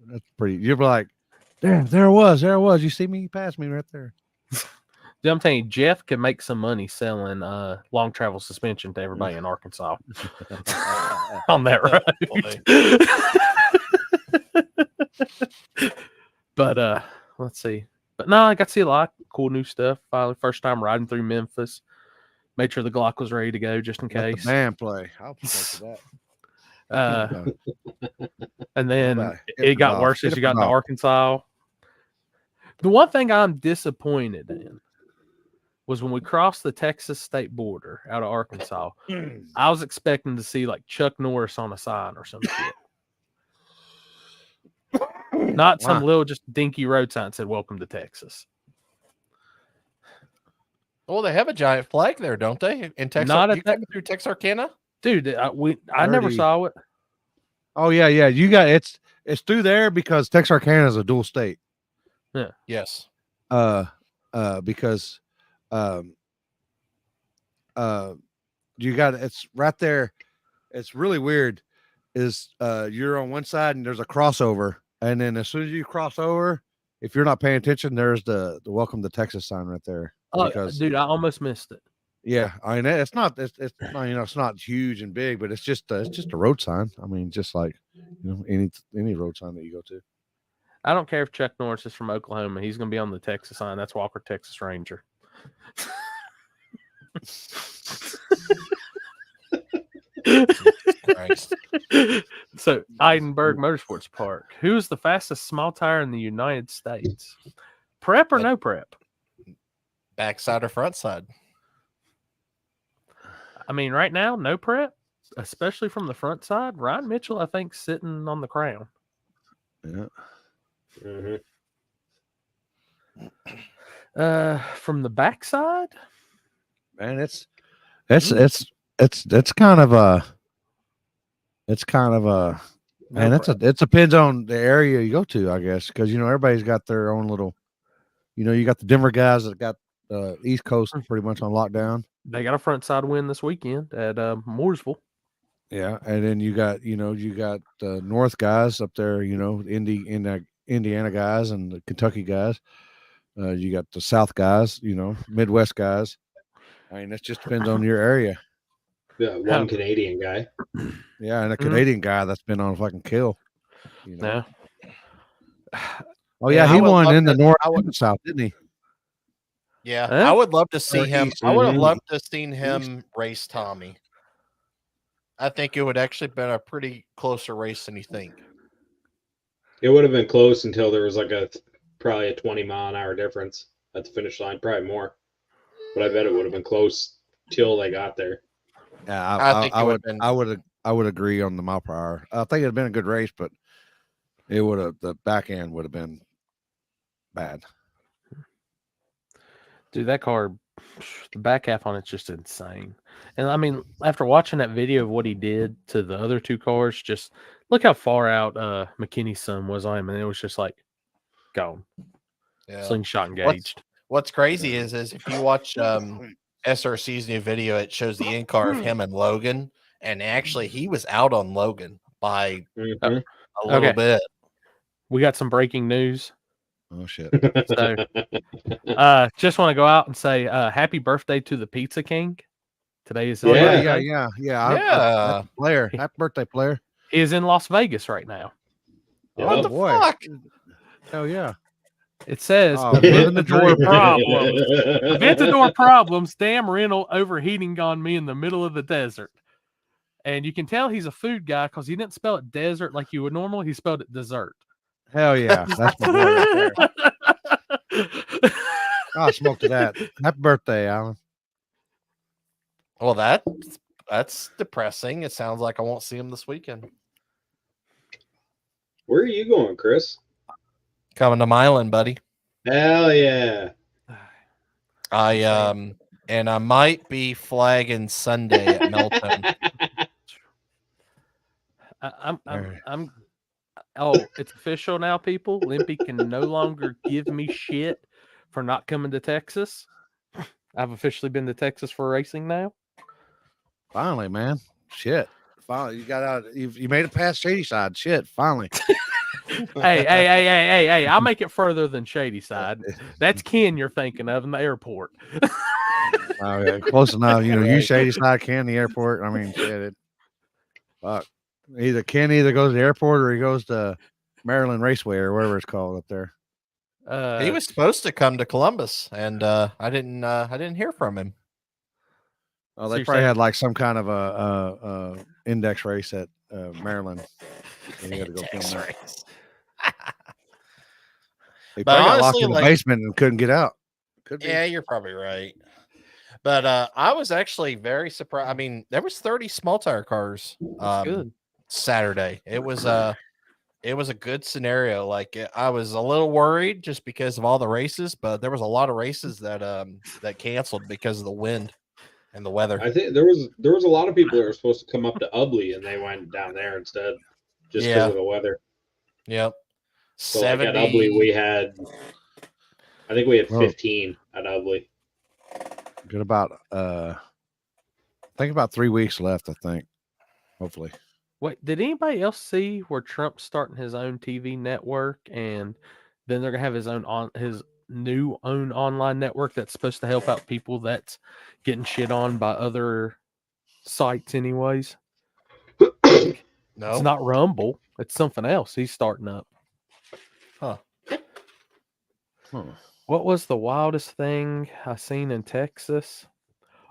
B: that's pretty. You're like, damn, there it was. You see me? You passed me right there.
C: Dude, I'm telling you, Jeff can make some money selling long travel suspension to everybody in Arkansas on that road. But let's see. But no, I got to see a lot of cool new stuff. Finally, first time riding through Memphis. Made sure the Glock was ready to go just in case.
B: Man, play. I'll play for
C: that. And then it got worse as you got into Arkansas. The one thing I'm disappointed in was when we crossed the Texas state border out of Arkansas. I was expecting to see like Chuck Norris on a sign or some shit. Not some little just dinky road sign that said "Welcome to Texas."
A: Well, they have a giant flag there, don't they? In Texas,
C: Not at
A: you
C: that-
A: coming through Texarkana?
C: Dude, I never
B: 30.
C: saw it.
B: Oh yeah, yeah. You got it's through there because Texarkana is a dual state.
A: Yes.
B: Because you got it's right there. It's really weird. Is you're on one side and there's a crossover, and then as soon as you cross over, if you're not paying attention, there's the welcome to Texas sign right there.
C: Oh,
B: Because
C: dude, I almost missed it.
B: yeah, I mean it's not not, it's not huge and big, but it's just a road sign. I mean, just like any road sign that you go to.
C: I don't care if Chuck Norris is from Oklahoma. He's going to be on the Texas sign. That's Walker, Texas Ranger.
A: Christ.
C: So, Eidenberg Motorsports Park. Who is the fastest small tire in the United States? Prep or no prep?
A: Backside or front side?
C: I mean, right now, no prep, especially from the front side. Ryan Mitchell, I think, sitting on the crown.
B: Yeah.
C: From the backside,
B: Man, it's kind of a man. It depends on the area you go to, I guess, because everybody's got their own little. You got the Denver guys that got the East Coast pretty much on lockdown.
C: they got a front side win this weekend at Mooresville.
B: Yeah, and then you got the North guys up there. Indiana guys and the Kentucky guys. You got the South guys. Midwest guys. I mean, it just depends on your area.
G: Yeah, one Canadian guy.
B: Yeah, and a Canadian guy that's been on a fucking kill.
C: Yeah.
B: Oh yeah,
A: I
B: he
A: would
B: won
A: love
B: in the
A: to-
B: North
A: I would-
B: and the South, didn't he?
A: Yeah,
C: Huh?
A: I would love to see him.
B: East.
A: I would have
B: Mhm.
A: loved to seen him race Tommy. I think it would actually been a pretty closer race than you think.
G: It would have been close until there was probably a 20-mile-an-hour difference at the finish line, probably more. But I bet it would have been close till they got there.
B: Yeah,
A: I think it would've been-
B: I would agree on the mile per hour. I think it'd been a good race, but the back end would have been bad.
C: Dude, that car, the back half on it's just insane. And I mean, after watching that video of what he did to the other two cars, just look how far out McKinney's son was on him, and it was just like gone,
A: Yeah.
C: slingshot engaged.
A: What's crazy is if you watch SRC's new video, it shows the in car of him and Logan, and actually he was out on Logan by
G: Mhm.
A: a little
C: Okay.
A: bit.
C: We got some breaking news.
B: Oh shit!
C: So, just want to go out and say happy birthday to the Pizza King. Today is his
B: Oh, yeah,
C: birthday.
B: yeah.
A: Yeah.
B: Happy player. Happy birthday, player.
C: He is in Las Vegas right now.
A: What
G: Oh,
A: the
B: boy.
A: fuck?
B: Hell yeah!
C: It says
B: Oh,
C: Aventador
B: the dream.
C: problems. Aventador problems. Damn rental overheating on me in the middle of the desert. And you can tell he's a food guy because he didn't spell it desert like you would normally. He spelled it dessert.
B: Hell yeah! That's my boy right there. Oh, smoke to that. Happy birthday, Alan.
A: Well, that's depressing. It sounds like I won't see him this weekend.
G: Where are you going, Chris?
A: Coming to Milan, buddy.
G: Hell yeah.
A: And I might be flagging Sunday at Melton.
C: I'm oh, it's official now, people. Limpy can no longer give me shit for not coming to Texas. I've officially been to Texas for racing now.
B: Finally, man. Shit. Finally, you got out. You made it past Shady Side. Shit. Finally.
C: Hey! I'll make it further than Shady Side. That's Ken you're thinking of in the airport.
B: Oh yeah, close enough. You Shady Side, Ken, the airport. I mean, shit. Fuck. Ken goes to the airport or he goes to Maryland Raceway or wherever it's called up there.
A: He was supposed to come to Columbus, and I didn't hear from him.
B: Oh,
C: So
B: they
C: you're
B: probably
C: saying-
B: had like some kind of a index race at Maryland. And he had to go film that. He
A: But
B: probably got locked
A: honestly,
B: in the
A: like-
B: basement and couldn't get out. Could be.
A: Yeah, you're probably right. But I was actually very surprised. I mean, there was 30 small tire cars
C: That's good.
A: Saturday. It was it was a good scenario. Like I was a little worried just because of all the races, but there was a lot of races that canceled because of the wind and the weather.
G: I think there was a lot of people that were supposed to come up to Ubley and they went down there instead, just because
A: Yeah.
G: of the weather.
A: Yep.
G: So like at Ubley, I think we had 15 at Ubley.
B: Good about I think about 3 weeks left. I think, hopefully.
C: Wait, did anybody else see where Trump's starting his own TV network, and then they're gonna have his new online network that's supposed to help out people that's getting shit on by other sites, anyways?
A: No,
C: It's not Rumble. It's something else he's starting up.
A: Huh.
C: What was the wildest thing I seen in Texas?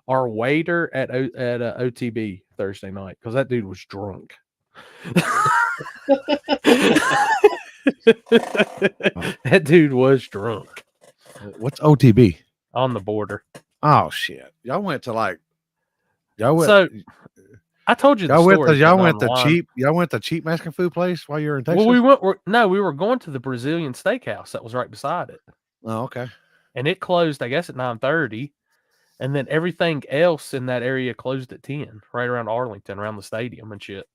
C: Our waiter at OTB Thursday night, because that dude was drunk. That dude was drunk
B: What's OTB?
C: on the border.
B: Oh shit! Y'all went to y'all went.
C: So I told you the
B: Y'all went
C: story.
B: to y'all
C: but
B: went to
C: online.
B: cheap. Y'all went to cheap Mexican food place while you were in Texas.
C: Well, we were going to the Brazilian steakhouse that was right beside it,
B: Oh, okay.
C: and it closed, I guess, at 9:30, and then everything else in that area closed at 10, right around Arlington, around the stadium and shit.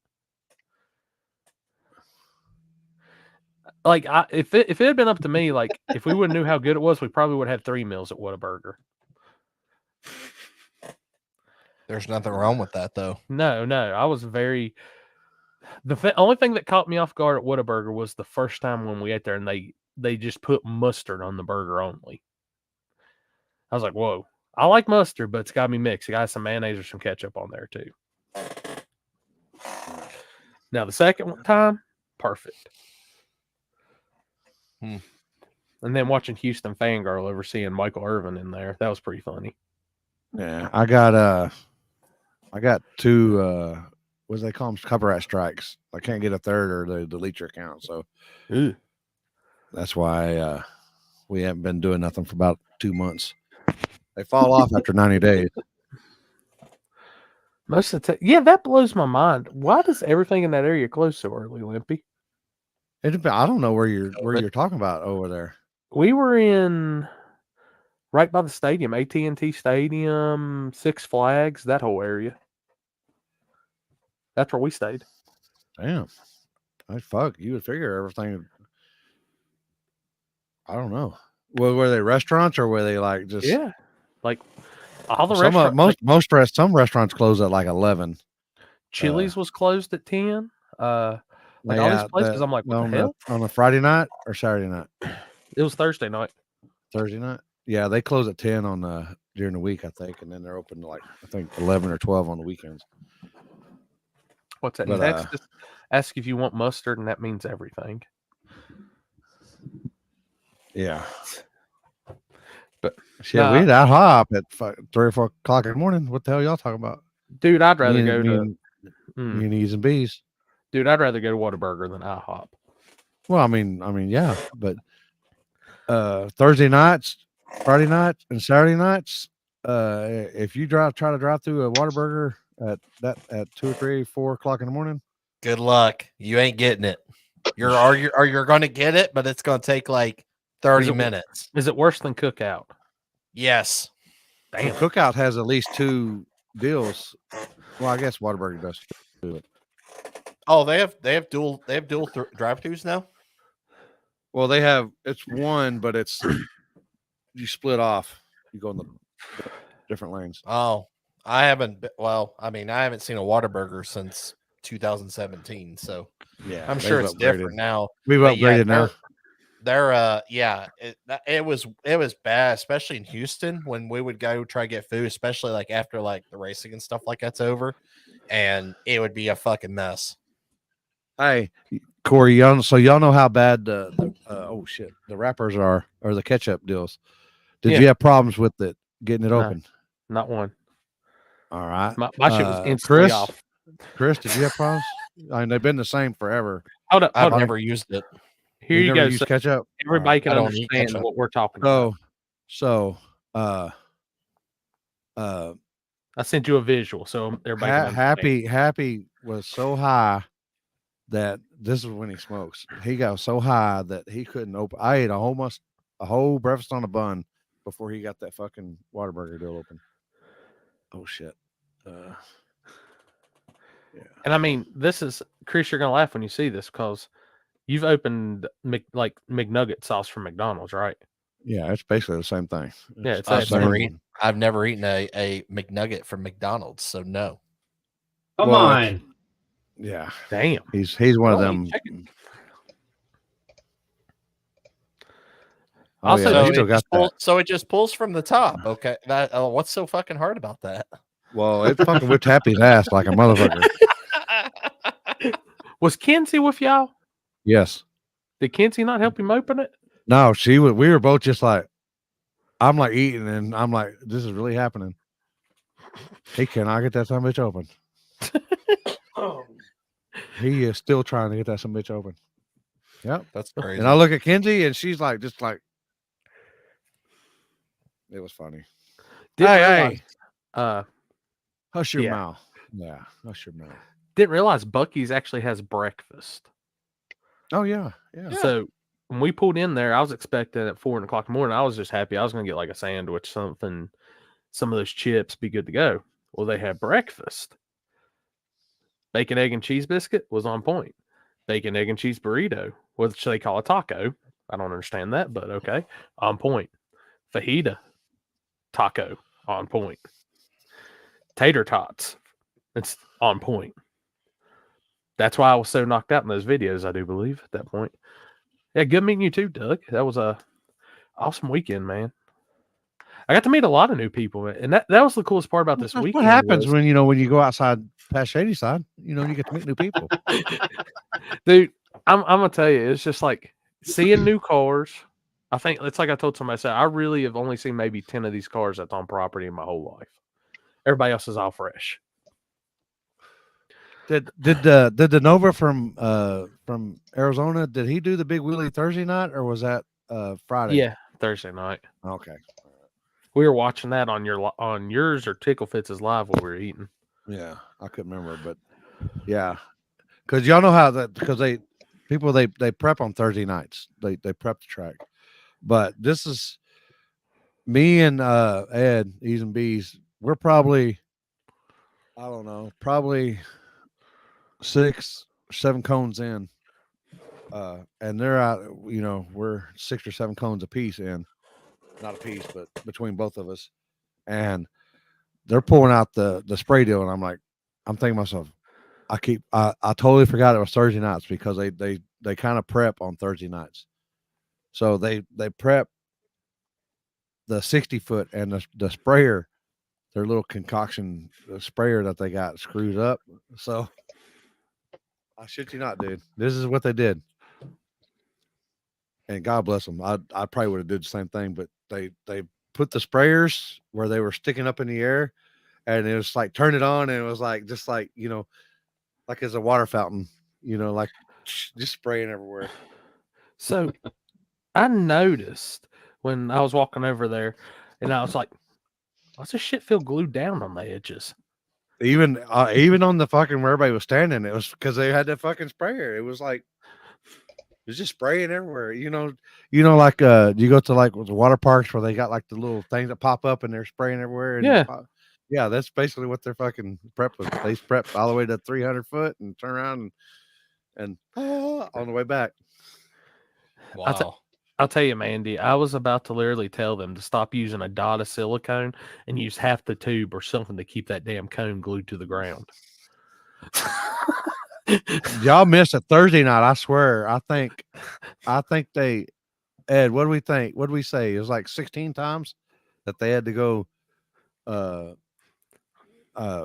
C: Like, if it had been up to me, like if we would have knew how good it was, we probably would have had 3 meals at Whataburger.
A: there's nothing wrong with that though.
C: No, I was very. Only thing that caught me off guard at Whataburger was the first time when we ate there, and they just put mustard on the burger only. I was like, whoa. I like mustard, but it's got to be mixed. It got some mayonnaise or some ketchup on there too. Now the second time, perfect. And then watching Houston Fangirl overseeing Michael Irvin in there, that was pretty funny.
B: Yeah, I got 2 what do they call them? Copyright strikes. I can't get a third, or they delete your account. So that's why we haven't been doing nothing for about 2 months. They fall off after 90 days.
C: Most of the yeah, that blows my mind. Why does everything in that area close so early, Limpy?
B: I don't know where you're talking about over there.
C: We were in right by the stadium, AT&T Stadium, Six Flags, that whole area. That's where we stayed.
B: Damn. Fuck. You would figure everything. I don't know. Well, were they restaurants or were they like just
C: like all the
B: some
C: restaurants?
B: some restaurants close at like 11.
C: Chili's was closed at 10. Like all these places, I'm like, what the hell?
B: On a Friday night or Saturday night?
C: It was Thursday night.
B: Thursday night? Yeah, they close at 10 on during the week, I think, and then they're open to like I think 11 or 12 on the weekends.
C: What's that?
B: But,
C: Texas, ask if you want mustard, and that means everything.
B: Yeah.
C: But
B: shit, we had IHOP at 3 or 4 o'clock in the morning. What the hell y'all talking about?
C: Dude, I'd rather go to
B: E's and B's.
C: Dude, I'd rather go to Whataburger than IHOP.
B: Well, I mean, yeah, but Thursday nights, Friday nights, and Saturday nights, if you try to drive through a Whataburger at 2 or 3, 4 o'clock in the morning,
A: good luck. You ain't getting it. You're going to get it, but it's going to take like 30 minutes.
C: Is it worse than Cookout?
A: Yes.
C: Damn.
B: Cookout has at least 2 deals. Well, I guess Whataburger does do it.
A: Oh, they have dual drive-throughs now.
B: Well, it's one, but it's you split off. You go in the different lanes.
A: Oh, I haven't. Well, I mean, I haven't seen a Whataburger since 2017, so
B: yeah,
A: I'm sure it's different now.
B: We've upgraded now.
A: It was bad, especially in Houston when we would go try to get food, especially like after like the racing and stuff like that's over, and it would be a fucking mess.
B: Hey, Corey, y'all know how bad the wrappers are, or the ketchup deals. Did you have problems with it getting it open?
C: Not one.
B: All right.
C: My shit was instantly off.
B: Chris, did you have problems? I mean, they've been the same forever.
A: I've never used it.
C: Here you go.
B: Use ketchup.
C: Everybody can understand what we're talking about.
B: So,
C: I sent you a visual, so everybody can understand.
B: Happy was so high that this is when he smokes. He got so high that he couldn't open. I ate a whole breakfast on a bun before he got that fucking Whataburger deal open. Oh shit. Yeah.
C: And I mean, this is Chris. You're gonna laugh when you see this because you've opened McNugget sauce from McDonald's, right?
B: Yeah, it's basically the same thing.
C: Yeah, it's
B: the
A: I've
C: same
A: never,
B: same
A: eaten,
B: one.
A: I've never eaten a McNugget from McDonald's, so no.
G: Come
B: Well,
G: on.
B: Yeah,
C: Damn.
B: he's one of
C: Well,
B: them.
C: check it.
B: Oh,
C: Also,
B: yeah,
A: so,
B: they
A: it
B: still got
A: just
B: that.
A: so it just pulls from the top. Okay, that what's so fucking hard about that?
B: Well, it fucking whipped Happy's ass like a motherfucker.
C: Was Kenzie with y'all?
B: Yes.
C: Did Kenzie not help him open it?
B: No, she was. We were both just like, I'm like eating, and I'm like, this is really happening. He cannot get that son of a bitch open. He is still trying to get that son of a bitch open. Yep.
A: That's crazy.
B: And I look at Kenzie, and she's like, just like, it was funny.
C: Didn't
B: Hey,
C: realize,
B: hush your
C: Yeah.
B: mouth. Yeah, hush your mouth.
C: didn't realize Bucky's actually has breakfast.
B: Oh yeah, yeah.
C: So when we pulled in there, I was expecting at 4 o'clock in the morning. I was just happy I was gonna get like a sandwich, something, some of those chips, be good to go. Well, they had breakfast. Bacon, egg, and cheese biscuit was on point. Bacon, egg, and cheese burrito, which they call a taco. I don't understand that, but okay, on point. Fajita taco, on point. Tater tots, it's on point. That's why I was so knocked out in those videos, I do believe, at that point. Yeah, good meeting you too, Doug. That was a awesome weekend, man. I got to meet a lot of new people, and that was the coolest part about this
B: That's
C: weekend.
B: what happens
C: was-
B: when you go outside past Shady Side. You get to meet new people.
C: Dude, I'm gonna tell you, it's just like seeing new cars. I think it's like I told somebody, I said, I really have only seen maybe 10 of these cars that's on property in my whole life. Everybody else is all fresh.
B: Did the Nova from Arizona? Did he do the big wheelie Thursday night, or was that Friday?
C: Yeah, Thursday night.
B: Okay.
C: We were watching that on yours or Tickle Fitz's live while we were eating.
B: Yeah, I couldn't remember, but yeah, because y'all know how that because they prep on Thursday nights. They prep the track, but this is me and Ed E's and B's. We're probably, I don't know, probably 6 or 7 cones in, and they're out. We're 6 or 7 cones a piece in, not a piece, but between both of us, and they're pulling out the spray deal, and I'm thinking to myself, I totally forgot it was Thursday nights because they kind of prep on Thursday nights, so they prep the 60-foot and the sprayer, their little concoction sprayer that they got screws up. So I shit you not, dude, this is what they did, and God bless them. I probably would have did the same thing, but they put the sprayers where they were sticking up in the air, and it was like turn it on, and it was like just like like as a water fountain, like just spraying everywhere.
C: So I noticed when I was walking over there, and I was like, what's this shit feel glued down on the edges?
B: Even on the fucking where everybody was standing, it was because they had that fucking sprayer. It was like it was just spraying everywhere. Like you go to like the water parks where they got like the little things that pop up and they're spraying everywhere. And
C: Yeah.
B: Yeah, that's basically what their fucking prep was. They prep all the way to 300 foot and turn around and on the way back.
A: Wow.
C: I'll tell you, Mandy, I was about to literally tell them to stop using a dot of silicone and use half the tube or something to keep that damn cone glued to the ground.
B: Y'all missed it Thursday night. I swear. I think they, Ed, what do we think? What do we say? It was like 16 times that they had to go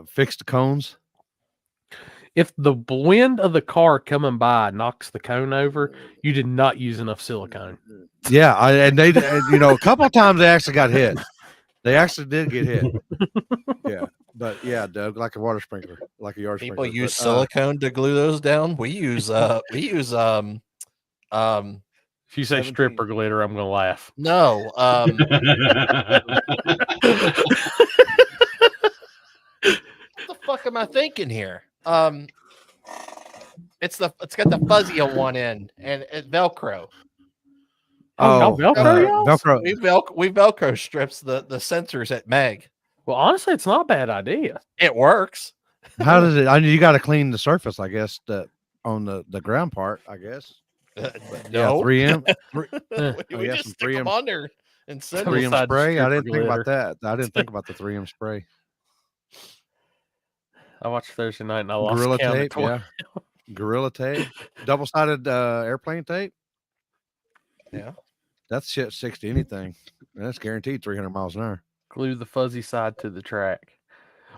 B: fix the cones.
C: If the wind of the car coming by knocks the cone over, you did not use enough silicone.
B: Yeah, and they, a couple of times they actually got hit. They actually did get hit. Yeah, but yeah, Doug, like a water sprinkler, like a yard
A: People
B: sprinkler.
A: use
B: But,
A: silicone to glue those down. We use
C: If you say
B: 17.
C: stripper glitter, I'm gonna laugh.
A: no what the fuck am I thinking here? It's got the fuzzy on one end and it Velcro.
C: Oh, y'all Velcro y'all?
B: Velcro.
A: We Velcro strips the sensors at Meg.
C: Well, honestly, it's not a bad idea.
A: It works.
B: How does it? I mean, you got to clean the surface, I guess, on the ground part, I guess.
A: No,
B: Yeah, 3M.
A: we
B: yeah,
A: just
B: some
A: stick them
B: 3M
A: on there and send them.
B: 3M
C: Side
B: spray. I
C: stripper
B: didn't think about
C: glitter.
B: that. I didn't think about the 3M spray.
C: I watched Thursday night and I lost
B: Gorilla
C: count at
B: tape.
C: 20.
B: Yeah. Gorilla tape. Double-sided airplane tape.
A: Yeah.
B: That's shit 60 anything. That's guaranteed 300 miles an hour.
C: Glue the fuzzy side to the track.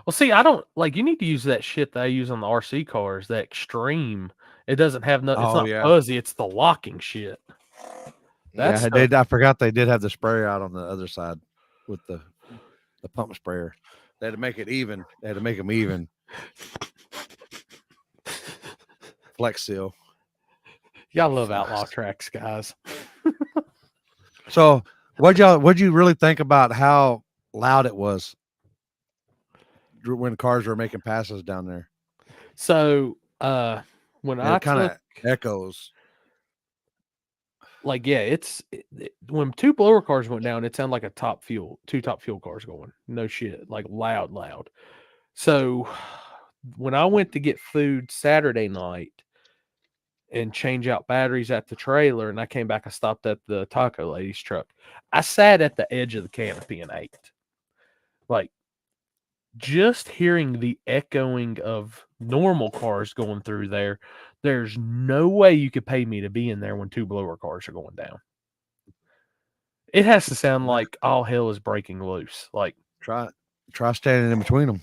C: Well, see, I don't like. You need to use that shit that I use on the RC cars. That extreme. It doesn't have no. It's
B: Oh,
C: not
B: yeah.
C: fuzzy. It's the locking shit. That's
B: Yeah, I forgot they did have the sprayer out on the other side with the pump sprayer. They had to make it even. They had to make them even. Flex seal.
C: y'all love outlaw tracks, guys.
B: So what'd you really think about how loud it was when cars were making passes down there?
C: So when I
B: It kind of
C: took
B: echoes.
C: like when two blower cars went down, it sounded like two top fuel cars going. No shit, like loud. So when I went to get food Saturday night and change out batteries at the trailer, and I came back, I stopped at the taco lady's truck. I sat at the edge of the canopy and ate. Like just hearing the echoing of normal cars going through there, there's no way you could pay me to be in there when two blower cars are going down. It has to sound like all hell is breaking loose. Like
B: Try standing in between them.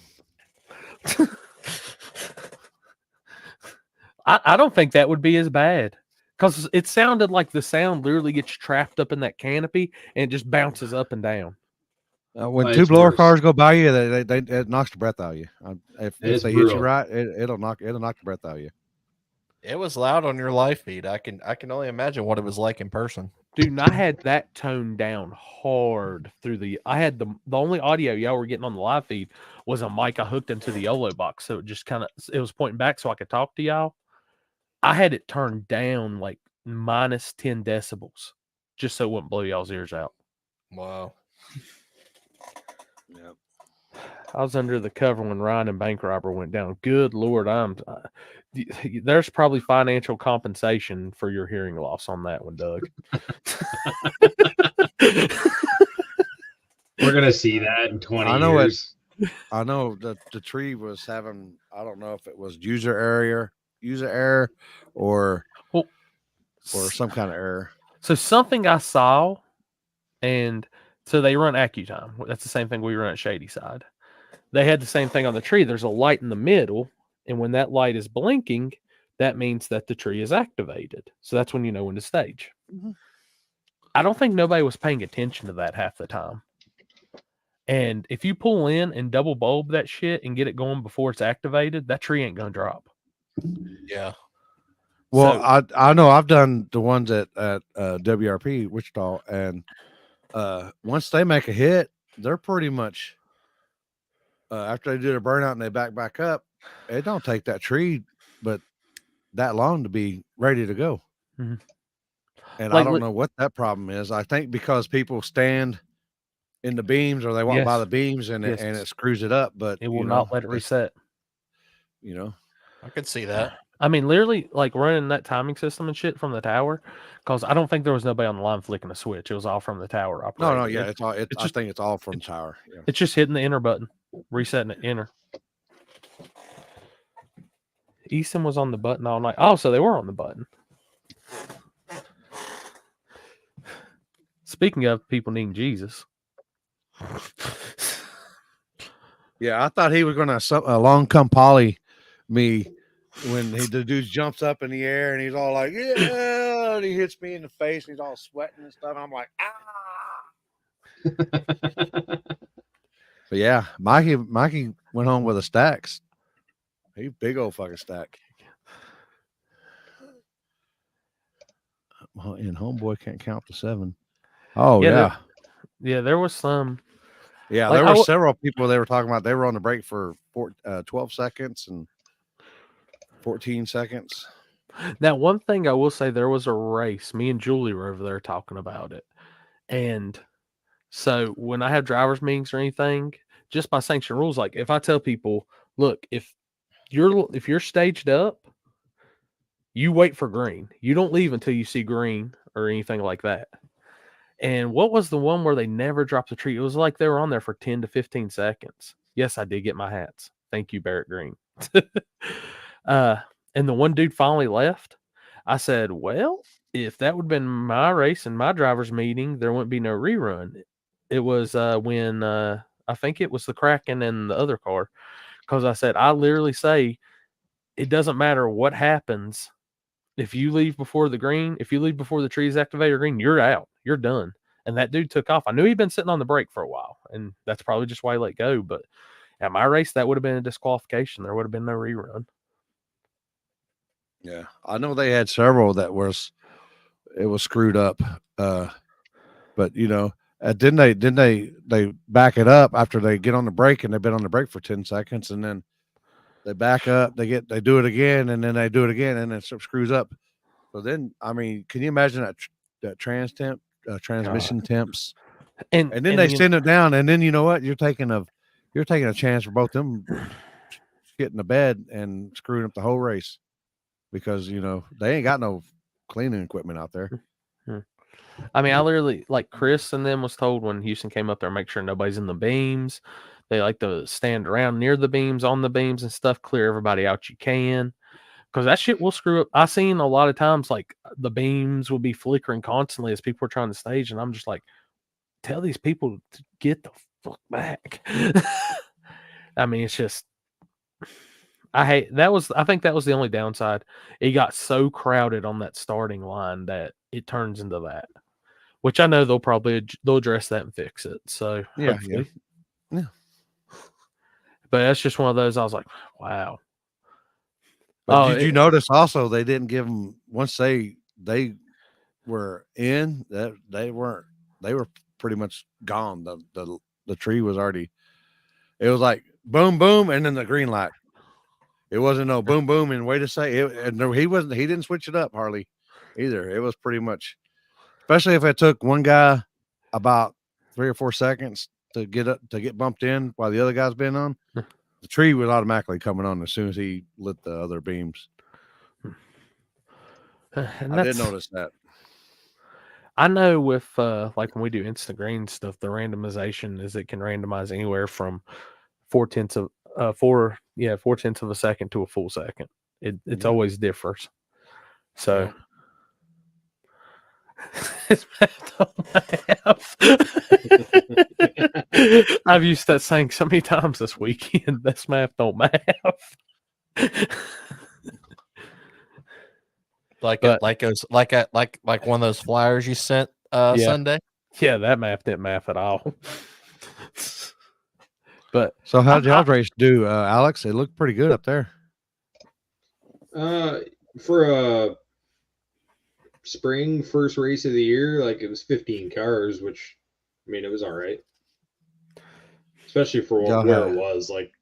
C: I don't think that would be as bad because it sounded like the sound literally gets trapped up in that canopy and it just bounces up and down.
B: When
G: Well,
B: two
G: it's
B: blower
G: worse.
B: cars go by you, it knocks the breath out of you. If
G: It's
B: they hit you
G: brutal.
B: right, it'll knock the breath out of you.
A: It was loud on your live feed. I can only imagine what it was like in person.
C: Dude, and I had that toned down hard through I had the only audio y'all were getting on the live feed was a mic I hooked into the YOLO box. So it just it was pointing back so I could talk to y'all. I had it turned down like minus 10 decibels just so it wouldn't blow y'all's ears out.
A: Wow.
B: Yep.
C: I was under the cover when Ryan and Bank Robber went down. Good Lord, there's probably financial compensation for your hearing loss on that one, Doug.
G: We're gonna see that in 20
B: I know it.
G: years.
B: I know that the tree was having, I don't know if it was user error or some kind of error.
C: So something I saw, and so they run AccuTime. That's the same thing we run at Shady Side. They had the same thing on the tree. There's a light in the middle, and when that light is blinking, that means that the tree is activated. So that's when you know when to stage.
B: Mhm.
C: I don't think nobody was paying attention to that half the time. And if you pull in and double bulb that shit and get it going before it's activated, that tree ain't gonna drop.
A: Yeah.
B: Well,
C: So-
B: I know I've done the ones at WRP Wichita, and once they make a hit, they're pretty much after they do their burnout and they back up, it don't take that tree but that long to be ready to go.
C: Mhm.
B: And
C: Like,
B: I don't know what that problem is. I think because people stand in the beams or they walk by
C: Yes.
B: the beams and
C: Yes.
B: it screws it up, but
C: It will not let it reset.
B: You know,
A: I could see that.
C: I mean, literally, like running that timing system and shit from the tower, because I don't think there was nobody on the line flicking a switch. It was all from the tower operator.
B: no, yeah, it's all. I
C: just-
B: think it's all from the tower. Yeah.
C: It's just hitting the enter button, resetting it, enter. Easton was on the button all night. Oh, so they were on the button. Speaking of people needing Jesus,
B: Yeah, I thought he was gonna long come poly me when the dude jumps up in the air and he's all like, yeah, and he hits me in the face and he's all sweating and stuff. And I'm like, ah. But yeah, Mikey went home with a stacks. He big old fucking stack. And homeboy can't count to 7. Oh
C: Yeah,
B: yeah.
C: there was some.
B: Yeah,
C: Like,
B: there were several people they were talking about. They were on the break for 12 seconds and 14 seconds.
C: Now, one thing I will say, there was a race. Me and Julie were over there talking about it. And so when I have drivers meetings or anything, just by sanction rules, like if I tell people, look, if you're staged up, you wait for green. You don't leave until you see green or anything like that. And what was the one where they never dropped the tree? It was like they were on there for 10 to 15 seconds. Yes, I did get my hats. Thank you, Barrett Green. And the one dude finally left. I said, well, if that would have been my race and my driver's meeting, there wouldn't be no rerun. It was when I think it was the Kraken and the other car. Because I said, I literally say, it doesn't matter what happens. If you leave before the green, if you leave before the trees activated green, you're out. You're done. And that dude took off. I knew he'd been sitting on the brake for a while, and that's probably just why he let go. But at my race, that would have been a disqualification. There would have been no rerun.
B: Yeah, I know they had several that it was screwed up. But you know, didn't they back it up after they get on the brake, and they've been on the brake for 10 seconds, and then they back up, they do it again, and then they do it again, and it screws up. So then, I mean, can you imagine that transmission temps? And then they send it down, and then you know what? You're taking a chance for both them getting to bed and screwing up the whole race, because you know they ain't got no cleaning equipment out there.
C: I mean, I literally, like Chris and them was told when Houston came up there, make sure nobody's in the beams. They like to stand around near the beams, on the beams and stuff, clear everybody out you can. Because that shit will screw up. I've seen a lot of times, like, the beams will be flickering constantly as people are trying to stage, and I'm just like, tell these people to get the fuck back. I mean, it's just, I think that was the only downside. It got so crowded on that starting line that it turns into that, which I know they'll address that and fix it. So hopefully.
B: Yeah.
C: But that's just one of those. I was like, wow.
B: But did you notice also they didn't give them, once they were in, that they were pretty much gone. The tree was already, it was like boom boom and then the green light. It wasn't no boom boom and wait a second. And he didn't switch it up hardly either. It was pretty much, especially if it took one guy about 3 or 4 seconds to get bumped in while the other guy's been on. The tree was automatically coming on as soon as he lit the other beams.
C: And
B: I did notice that.
C: I know with like when we do instant green stuff, the randomization is it can randomize anywhere from 4/10 of a second to a full second. It's always differs. So it's math on math. I've used that saying so many times this weekend. This math don't math.
A: Like one of those flyers you sent Sunday.
C: Yeah, that math didn't math at all. But
B: so how did y'all race do, Alex? It looked pretty good up there.
G: For a spring first race of the year, like it was 15 cars, which I mean it was all right, especially for where it was. Like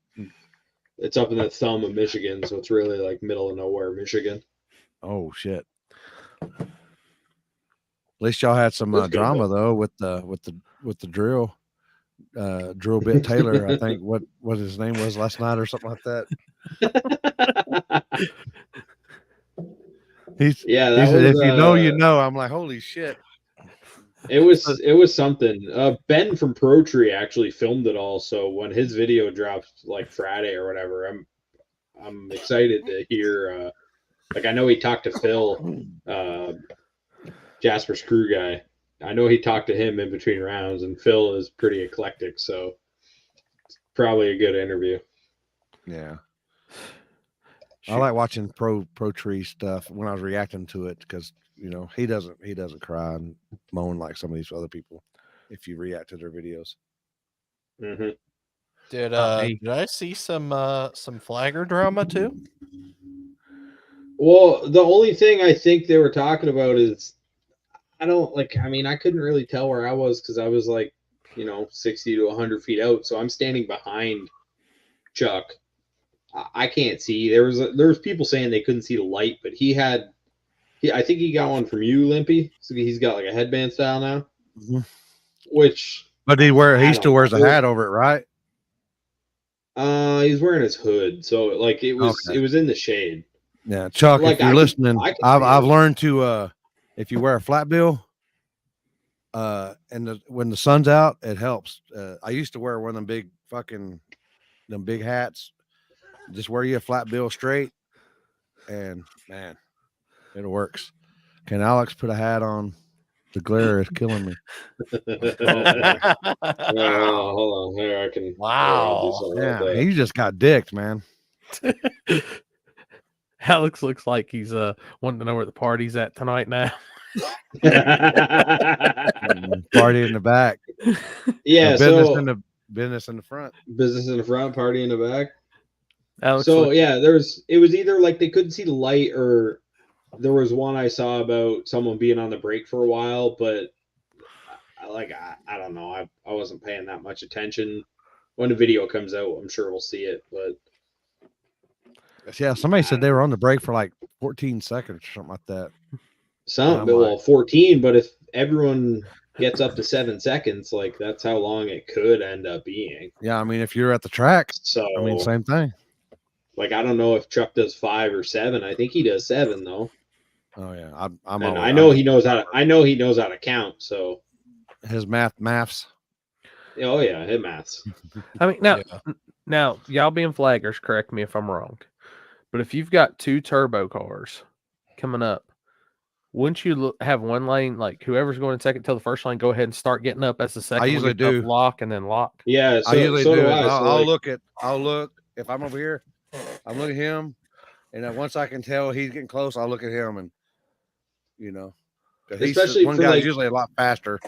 G: it's up in the thumb of Michigan, so it's really like middle of nowhere, Michigan.
B: Oh shit! At least y'all had some drama though with the drill bit Taylor. I think what his name was last night or something like that. He said, if you know, you know. I'm like, holy shit.
G: It was something. Ben from Pro Tree actually filmed it all, so when his video drops like Friday or whatever, I'm excited to hear. Like I know he talked to Phil, Jasper's crew guy. I know he talked to him in between rounds, and Phil is pretty eclectic, so it's probably a good interview.
B: Yeah. I like watching Pro Tree stuff when I was reacting to it, because you know he doesn't cry and moan like some of these other people if you react to their videos.
G: Mm-hmm.
A: Did I see some flagger drama too?
G: Well, the only thing I think they were talking about is I couldn't really tell where I was because I was like, 60 to 100 feet out. So I'm standing behind Chuck. I can't see. There was people saying they couldn't see the light, but I think he got one from you, Limpy. So he's got like a headband style now,
B: Mhm.
G: which
B: But he still wears a
G: know.
B: hat over it, right?
G: He's wearing his hood, so like it was in the shade.
B: Yeah, Chuck,
G: Like,
B: if you're listening,
G: I can
B: I've
G: see it.
B: learned to if you wear a flat bill, and when the sun's out, it helps. I used to wear one of them big hats. Just wear you a flat bill straight, and man, it works. Can Alex put a hat on? The glare is killing me.
G: Well, hold on here. I can.
A: Wow.
B: Yeah, he just got dicked, man.
C: Alex looks like he's wanting to know where the party's at tonight now.
B: Party in the back.
G: Yeah,
B: business
G: so
B: in the business in the front.
G: Business in the front, party in the back.
C: Alex
G: So yeah, it was either like they couldn't see the light, or there was one I saw about someone being on the brake for a while, but I don't know. I wasn't paying that much attention. When the video comes out, I'm sure we'll see it, but
B: yeah, somebody said they were on the brake for like 14 seconds or something like that.
G: Well, 14, but if everyone gets up to 7 seconds, like that's how long it could end up being.
B: Yeah, I mean, if you're at the track,
G: So
B: I mean, same thing.
G: Like, I don't know if Chuck does 5 or 7. I think he does 7 though.
B: Oh yeah,
G: I know he knows how to count. So
B: his maths.
G: Oh yeah, his maths.
C: I mean, now y'all being flaggers, correct me if I'm wrong, but if you've got 2 turbo cars coming up, wouldn't you have one lane, like whoever's going in second till the first lane, go ahead and start getting up as the second?
B: I usually do
C: lock and then lock.
G: Yeah,
B: I usually do. I'll
G: like,
B: look if I'm over here. I'm looking at him, and then once I can tell he's getting close, I'll look at him, and
G: especially
B: one
G: for
B: guy's
G: like,
B: usually a lot faster.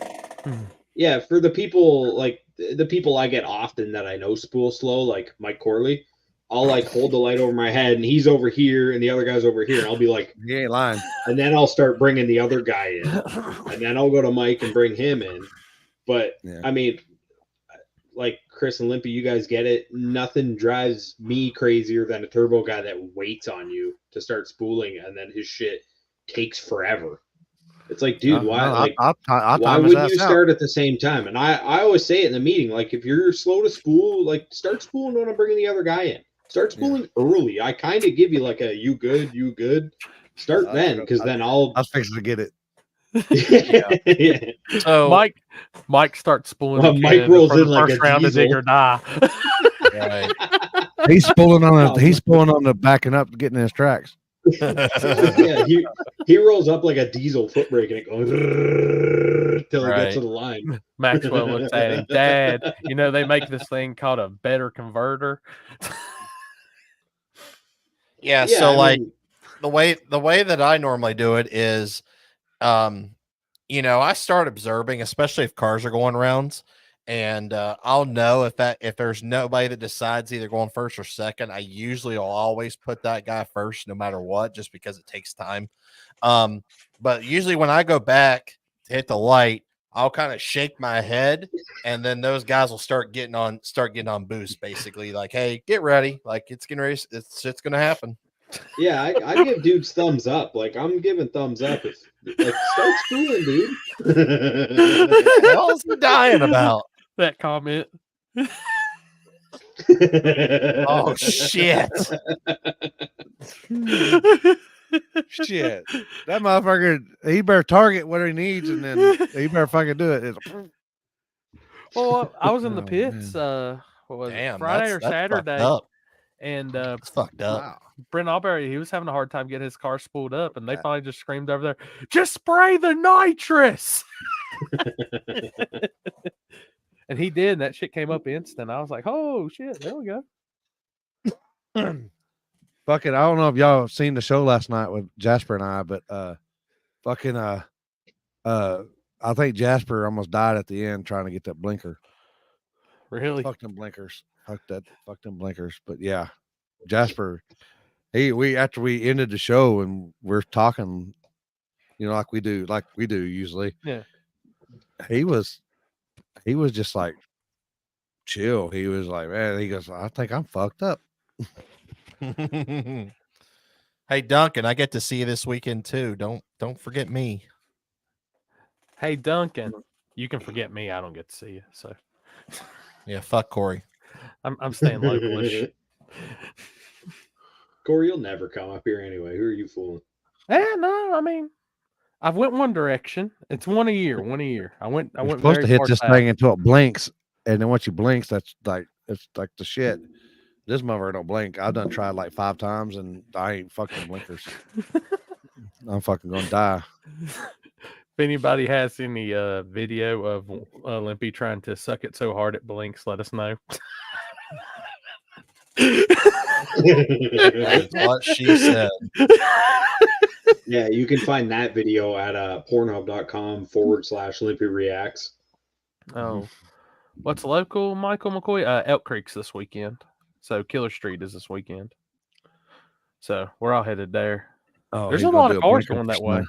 G: Yeah, for the people like the people I get often that I know spool slow, like Mike Corley, I'll like hold the light over my head, and he's over here, and the other guy's over here, and I'll be like,
B: he ain't lying.
G: And then I'll start bringing the other guy in, and then I'll go to Mike and bring him in. But I mean, like Chris and Limpy, you guys get it. Nothing drives me crazier than a turbo guy that waits on you to start spooling, and then his shit takes forever. It's like, dude, why? Why wouldn't you start at the same time? And I always say it in the meeting, like if you're slow to spool, like start spooling when I'm bringing the other guy in. Start spooling early. I kind of give you like a you good. Start then, because then I was
B: fixing to get it.
G: Yeah.
C: So Mike starts spooling.
G: Well, Mike rolls in like
C: first
G: a
C: round
G: diesel.
C: to dig or die.
A: Right.
B: He's spooling on the backing up, getting in his tracks.
G: Yeah, he rolls up like a diesel foot brake, and it goes till it gets to the line.
C: Maxwell looks at him, Dad. You know they make this thing called a better converter.
A: Yeah, so like the way that I normally do it is, I start observing, especially if cars are going rounds, and I'll know if there's nobody that decides either going first or second. I usually will always put that guy first, no matter what, just because it takes time. But usually when I go back to hit the light, I'll kind of shake my head, and then those guys will start getting on boost, basically like, hey, get ready, like it's getting ready, it's gonna happen.
G: Yeah, I give dudes thumbs up. Like I'm giving thumbs up. If like start spooling, dude.
A: What the hell is he dying about?
C: That comment.
A: Oh shit.
B: Shit. That motherfucker, he better target what he needs, and then he better fucking do it.
C: Well, I was in the pits what was it, Friday or Saturday, and
A: it's fucked up.
B: Wow.
C: Brent Alberry, he was having a hard time getting his car spooled up, and they finally just screamed over there, just spray the nitrous. And he did, and that shit came up instant. I was like, oh shit, there we go.
B: Fuck it. I don't know if y'all have seen the show last night with Jasper and I, but I think Jasper almost died at the end trying to get that blinker.
C: Really?
B: Fuck them blinkers. Fuck them blinkers. But yeah, Jasper, we after we ended the show and we're talking, like we do usually.
C: Yeah.
B: He was just like chill. He was like, man, he goes, I think I'm fucked up.
A: Hey Duncan, I get to see you this weekend too. Don't forget me.
C: Hey Duncan, you can forget me. I don't get to see you, so
A: Yeah, fuck Corey.
C: I'm staying localish.
G: Corey, you'll never come up here anyway. Who are you fooling?
C: No, I mean, I've went one direction. It's one a year. I went
B: You're supposed
C: very
B: to hit
C: far
B: this
C: south.
B: thing until it blinks, and then once you blinks, that's like it's like the shit. This mother don't blink. I've done tried like 5 times, and I ain't fucking blinkers. I'm fucking gonna die.
C: If anybody has any video of Limpy trying to suck it so hard it blinks, let us know.
A: That's what she said.
G: Yeah, you can find that video at pornhub.com/Limpy Reacts.
C: Oh, what's local, Michael McCoy? Elk Creek's this weekend. So Killer Street is this weekend. So we're all headed there.
B: Oh,
C: There's
B: he's
C: a
B: gonna
C: lot
B: do
C: of
B: a
C: cars
B: blinker
C: going
B: for
C: that way.
B: snow.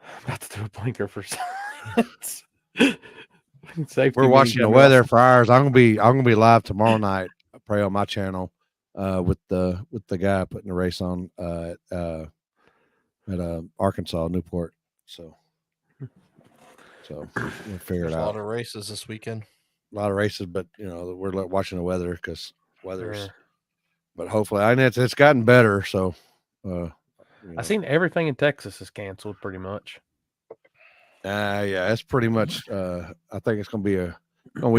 C: I'm about to do a blinker for science. Safety
B: We're
C: means
B: watching the
C: I'm
B: weather for ours. I'm gonna be live tomorrow night. I pray on my channel, with the guy putting the race on at Arkansas Newport. So we'll figure
A: There's
B: it
A: a lot
B: out.
A: of races this weekend.
B: A lot of races, but we're watching the weather because weather's.
C: Yeah.
B: But hopefully, I know it's gotten better. So,
C: I seen everything in Texas is canceled pretty much.
B: yeah, it's pretty much. I think it's gonna be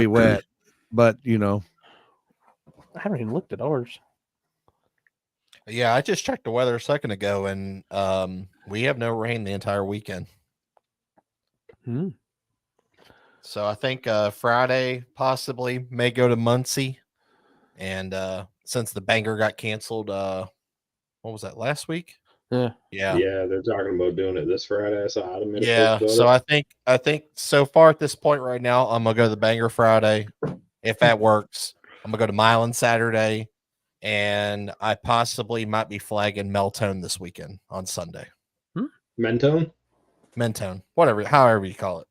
B: wet, but
C: I haven't even looked at ours.
A: Yeah, I just checked the weather a second ago, and we have no rain the entire weekend. So I think Friday possibly may go to Muncie, and since the banger got canceled, what was that, last week?
C: Yeah.
G: Yeah, they're talking about doing it this Friday. I saw Adam made a
A: Yeah,
G: post
A: so
G: about
A: I think so far at this point right now, I'm gonna go to the banger Friday. If that works, I'm gonna go to Milan Saturday, and I possibly might be flagging Meltone this weekend on Sunday.
G: Mentone.
A: Whatever, however you call it.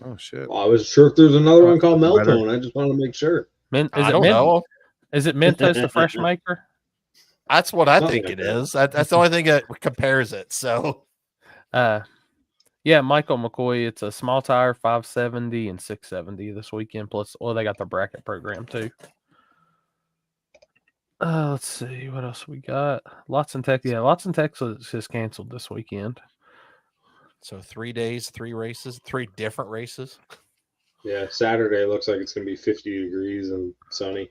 B: Oh shit!
G: Oh, I was sure if there's another one called
B: Better.
G: Meltone. I just want to make sure.
A: I don't know.
C: Is it Mentos the fresh maker?
A: That's what I
G: Something
A: think
G: like
A: it
G: that.
A: is. That's the only thing that compares it. So
C: Yeah, Michael McCoy. It's a small tire 570 and 670 this weekend. Plus, they got the bracket program too. Let's see what else we got. Lots in Texas is canceled this weekend.
A: So 3 days, 3 races, 3 different races.
G: Yeah, Saturday looks like it's going to be 50 degrees and sunny.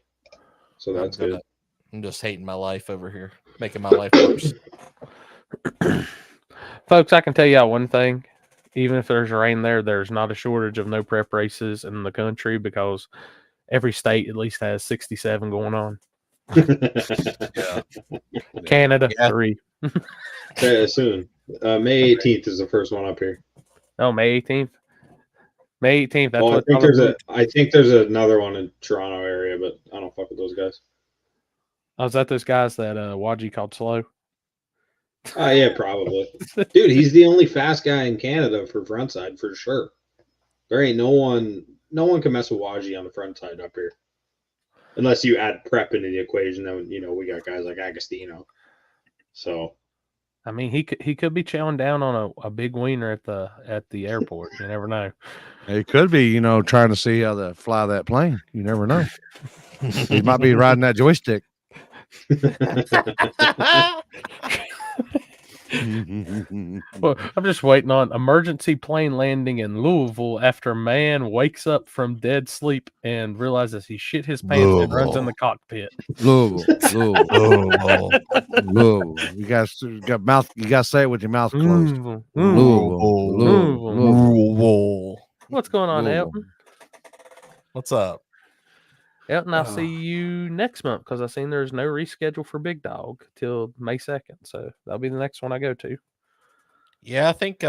G: So that's good.
A: I'm just hating my life over here, making my life worse.
C: Folks, I can tell you one thing. Even if there's rain there's not a shortage of no prep races in the country because every state at least has 67 going on.
A: Yeah.
C: Canada,
A: Yeah.
C: 3.
G: Yeah, soon. May 18th is the first one up here.
C: Oh, May 18th. May 18th. That's
G: Oh,
C: what
G: I think there's another one in Toronto area, but I don't fuck with those guys.
C: Oh, is that those guys that Waji called slow?
G: Yeah, probably. Dude, he's the only fast guy in Canada for frontside for sure. There ain't no one can mess with Waji on the front side up here. Unless you add prep into the equation, then we got guys like Agostino. So
C: I mean, he could be chowing down on a big wiener at the airport. You never know.
B: It could be, trying to see how to fly that plane. You never know. He might be riding that joystick.
C: Well, I'm just waiting on emergency plane landing in Louisville after man wakes up from dead sleep and realizes he shit his pants and runs in the cockpit.
B: Louisville. You guys got mouth. You got to say it with your mouth closed.
C: Louisville. What's going on,
B: Louisville.
C: Elton?
A: What's up?
C: Elton, I'll see you next month because I seen there's no reschedule for Big Dog till May 2nd. So that'll be the next one I go to.
A: Yeah, I think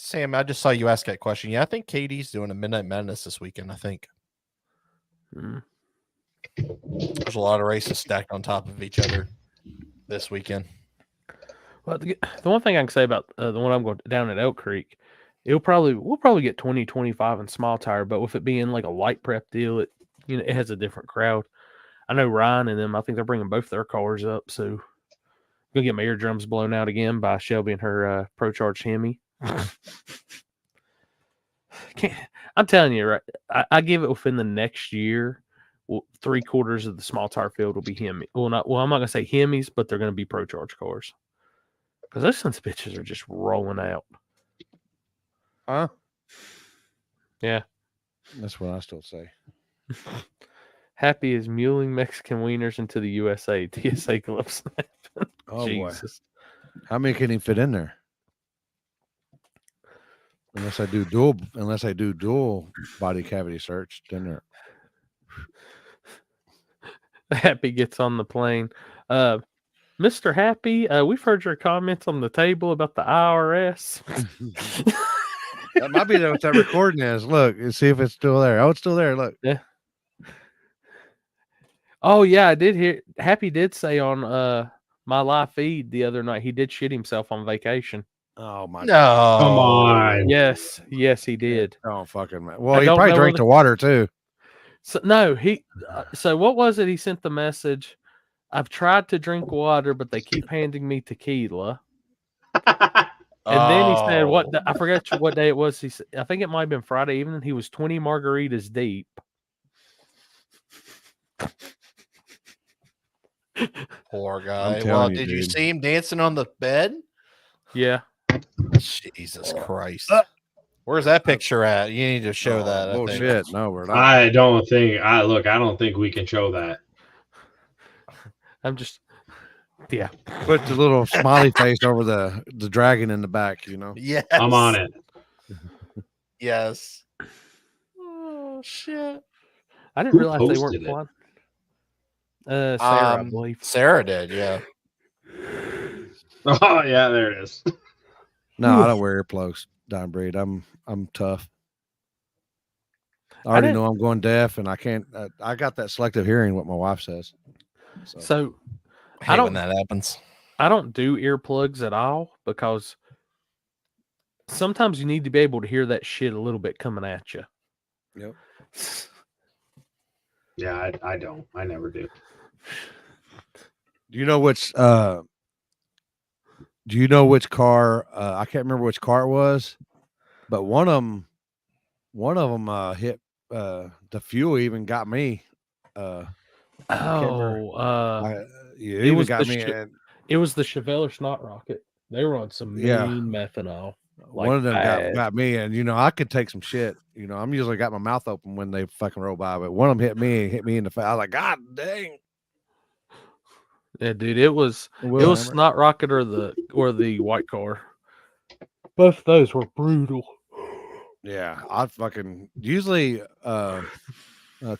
A: Sam, I just saw you ask that question. Yeah, I think Katie's doing a Midnight Madness this weekend, I think. There's a lot of races stacked on top of each other this weekend.
C: Well, the one thing I can say about the one I'm going down at Elk Creek, we'll probably get 20, 25 in small tire, but with it being like a light prep deal, it has a different crowd. I know Ryan and them. I think they're bringing both their cars up. So gonna get my eardrums blown out again by Shelby and her Pro Charge Hemi. I'm telling you, right? I give it within the next year. 3/4 of the small tire field will be Hemi. I'm not gonna say Hemis, but they're gonna be Pro Charge cars because those sons of bitches are just rolling out.
B: Huh?
C: Yeah.
B: That's what I still say.
C: Happy is muling Mexican wieners into the USA. TSA gloves.
B: Oh
C: Jesus.
B: boy. How many can he fit in there? Unless I do dual body cavity search, then they're
C: Happy gets on the plane. Mr. Happy, we've heard your comments on the table about the IRS.
B: that might be what that recording is. Look and see if it's still there. Oh, it's still there. Look.
C: Yeah. Oh yeah, I did hear. Happy did say on my live feed the other night he did shit himself on vacation.
B: Oh my!
A: No,
G: Come on.
C: Yes, he did.
B: Oh fucking man. Well,
C: I
B: he
C: don't
B: probably
C: know
B: drank
C: whether-
B: the water too.
C: So no, he. So what was it? He sent the message. I've tried to drink water, but they keep handing me tequila. And then he said, "What? I forget what day it was." He said, "I think it might have been Friday evening." He was 20 margaritas deep.
A: Poor guy.
B: telling
A: Well,
B: you,
A: did you
B: dude.
A: see him dancing on the bed?
C: Yeah.
A: Jesus Christ. Where's that picture at? You need to show that. I think.
B: Bullshit. No, we're not.
G: I don't think we can show that.
C: I'm just. Yeah.
B: Put the little smiley face over the dragon in the back. You know.
A: Yes.
G: I'm on it.
A: Yes. Oh shit.
C: I didn't
G: Who
C: realize they
G: posted
C: weren't
G: it?
C: flying. Sarah, I believe.
A: Sarah did, yeah.
G: Oh yeah, there it is.
B: No, I don't wear earplugs, Don Breed. I'm tough. I already
C: didn't-
B: know I'm going deaf, and I can't. I got that selective hearing. What my wife says.
C: So
A: I hate
C: don't-
A: when that happens.
C: I don't do earplugs at all because sometimes you need to be able to hear that shit a little bit coming at you.
B: Yep.
G: Yeah, I don't. I never do.
B: Do you know which? Do you know which car? I can't remember which car it was, but one of them hit. The fuel even got me.
C: Oh,
B: Yeah,
C: it
B: even
C: was
B: got
C: the
B: me.
C: sh-
B: And
C: it was the Chevelle Snot Rocket. They were on some mean
B: Yeah.
C: methanol. Like
B: one of them
C: bad.
B: got me, and I could take some shit. I'm usually got my mouth open when they fucking roll by, but one of them hit me in the face. I was like, God dang!
C: Yeah, dude, it was
B: Will
C: Snot Rocket or the white car. Both of those were brutal.
B: Yeah, I fucking usually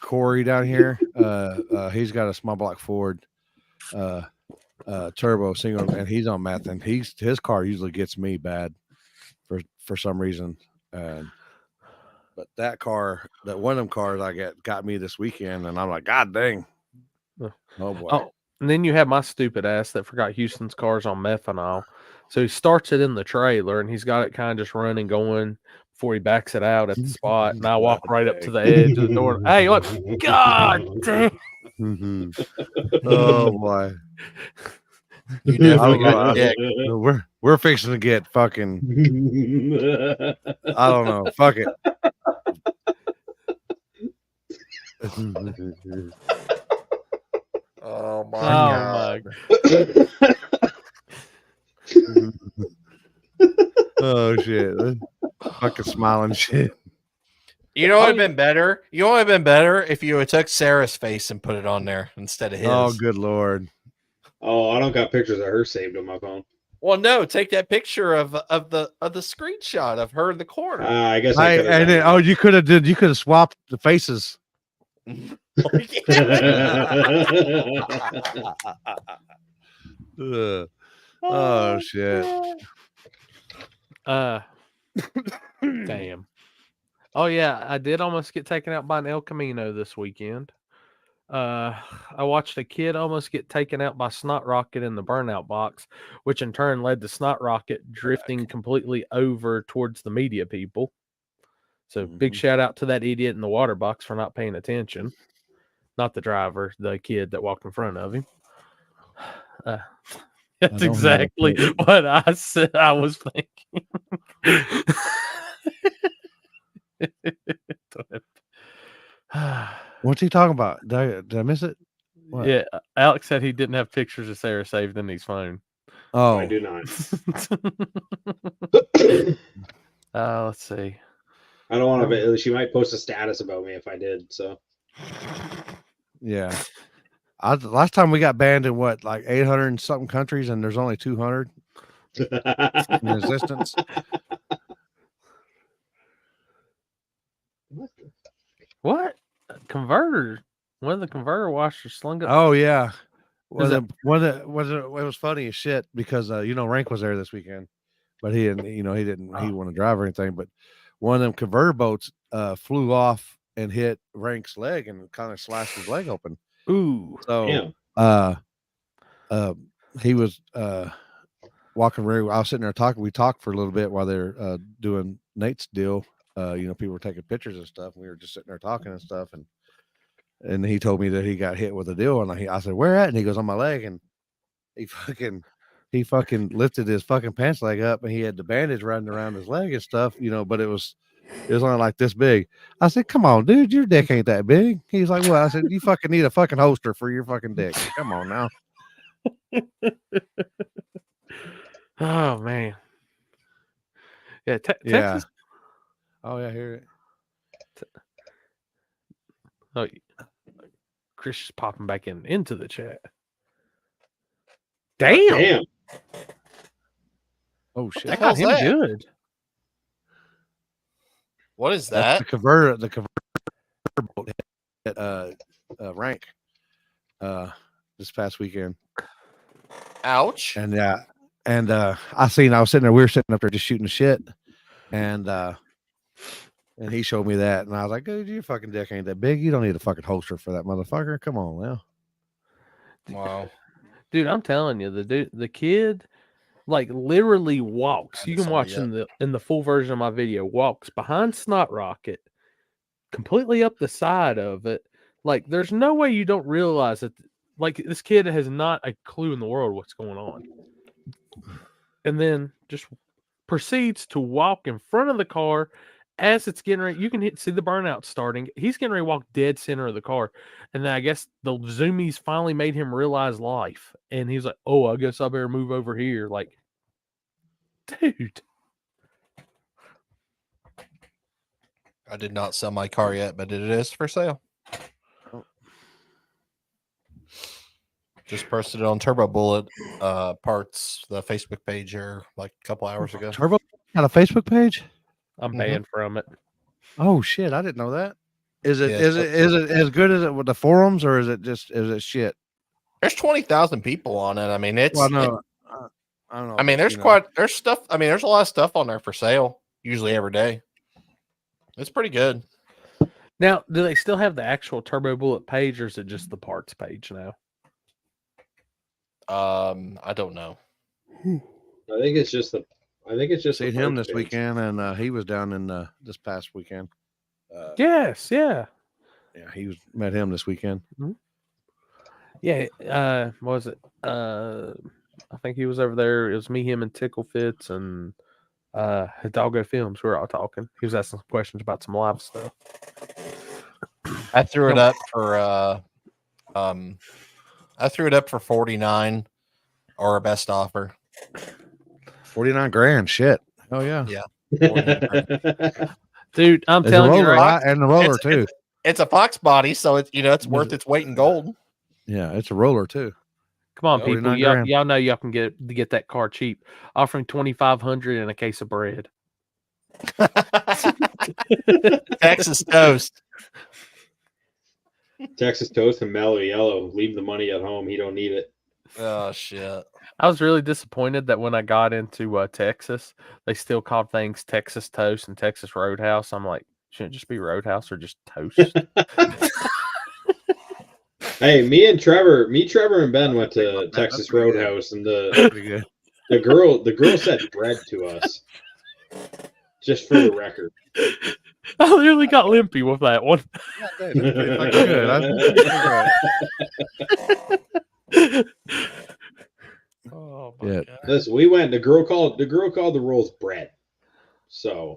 B: Corey down here. He's got a small block Ford turbo single, and he's on meth, and his car usually gets me bad for some reason. But that one of them cars I got me this weekend, and I'm like, God dang! Oh boy!
C: Oh, and then you have my stupid ass that forgot Houston's car's on methanol. So he starts it in the trailer, and he's got it kind of just running, going before he backs it out at the spot. And I walk right up to the edge of the door. Hey, look! God damn!
B: Oh boy!
A: You definitely
B: I
A: got dick.
B: We're fixing to get fucking. I don't know. Fuck it.
A: Oh my
C: Oh
A: god.
C: my!
B: Oh shit! Fucking smiling shit.
A: You know what would have been better? You know what would have been better if you had took Sarah's face and put it on there instead of his.
B: Oh, good lord!
G: Oh, I don't got pictures of her saved on my phone.
A: Well, no, take that picture of the screenshot of her in the corner.
G: I guess I could've
B: And
G: done
B: then, you could have swapped the faces. Ugh. Oh shit!
C: Damn. Oh yeah, I did almost get taken out by an El Camino this weekend. I watched a kid almost get taken out by Snot Rocket in the burnout box, which in turn led to Snot Rocket drifting completely over towards the media people. So big shout out to that idiot in the water box for not paying attention. not the driver, the kid that walked in front of him.
B: I
C: That's
B: don't have
C: exactly
B: it.
C: what I said. I was thinking.
B: What's he talking about? Did I miss it? What?
C: Yeah, Alex said he didn't have pictures of Sarah saved in his phone.
B: Oh,
G: I do not.
C: Let's see.
G: I don't want to. She might post a status about me if I did. So
B: yeah. Last time we got banned in what, like 800 and something countries, and there's only 200 in existence.
C: What? Converter? One of the converter washers slung up.
B: Oh yeah.
C: Is
B: It was funny as shit because Rank was there this weekend, but he didn't want to drive or anything. But one of them converter boats flew off and hit Rank's leg and kind of slashed his leg open.
C: Ooh.
B: So he was walking around. I was sitting there talking. We talked for a little bit while they're doing Nate's deal. People were taking pictures and stuff. We were just sitting there talking and stuff, and he told me that he got hit with a deal, and I said, "Where at?" And he goes, "On my leg." And he fucking lifted his fucking pants leg up, and he had the bandage running around his leg and stuff, but it was only like this big. I said, "Come on, dude, your dick ain't that big." He's like, "Well," I said, "You fucking need a fucking holster for your fucking dick. Come on now."
C: Oh man. Yeah,
B: Yeah.
C: Texas.
B: Oh yeah, hear it.
C: Oh, Chris is popping back into the chat. Damn.
B: Oh shit.
C: That got him
A: that?
C: good.
A: What is
B: That's
A: that?
B: the converter boat hit Rank this past weekend.
A: Ouch.
B: And I was sitting there, we were sitting up there just shooting the shit. And he showed me that, and I was like, "Dude, your fucking dick ain't that big. You don't need a fucking holster for that motherfucker. Come on now."
A: Wow.
C: Dude, I'm telling you, the kid like literally walks. You can
A: somebody
C: watch in the full version of my video, walks behind Snot Rocket, completely up the side of it. Like, there's no way you don't realize that. Like, this kid has not a clue in the world what's going on, and then just proceeds to walk in front of the car as it's getting ready. You can see the burnout starting. He's getting ready to walk dead center of the car, and then I guess the zoomies finally made him realize life, and he's like, "Oh, I guess I better move over here." Like, dude,
A: I did not sell my car yet, but it is for sale. Just posted it on Turbo Bullet Parts, the Facebook page here, like a couple hours ago.
B: Turbo got a Facebook page?
C: I'm banned from it.
B: Oh shit, I didn't know that. Is it
A: Yeah,
B: is it as good as it with the forums, or is it shit?
A: There's 20,000 people on it. I mean, it's.
B: Well, no, I don't know.
A: I mean, there's there's stuff. I mean, there's a lot of stuff on there for sale. Usually every day. It's pretty good.
C: Now, do they still have the actual Turbo Bullet page, or is it just the parts page now?
A: I don't know.
G: I think it's just
B: Seen him this weekend, and he was down in this past weekend.
C: Yes, yeah.
B: Yeah, met him this weekend.
C: Yeah, what was it? I think he was over there. It was me, him, and Tickle Fits, and Hidalgo Films. We were all talking. He was asking some questions about some live stuff.
A: I threw it up for 49 or a best offer.
B: 49 grand. Shit. Oh yeah.
A: Yeah.
C: Dude, I'm
B: There's
C: telling you,
B: right? And the roller too.
A: It's a Fox body, so it's it's worth its weight in gold.
B: Yeah, it's a roller too.
C: Come on, people.
B: 49
C: Y'all,
B: grand.
C: y'all know y'all can get that car cheap. Offering $2,500 and a case of bread.
A: Texas toast.
G: Texas toast and mellow yellow. Leave the money at home. He don't need it.
A: Oh shit.
C: I was really disappointed that when I got into Texas, they still called things Texas Toast and Texas Roadhouse. I'm like, shouldn't it just be Roadhouse or just Toast?
G: Hey, Trevor and Ben went to Texas Roadhouse, and the girl said bread to us. Just for the record.
C: I literally got limpy with that one.
B: That's pretty fucking good.
A: Oh my
B: Yeah.
A: god.
G: Listen, we went. The girl called the rolls bread. So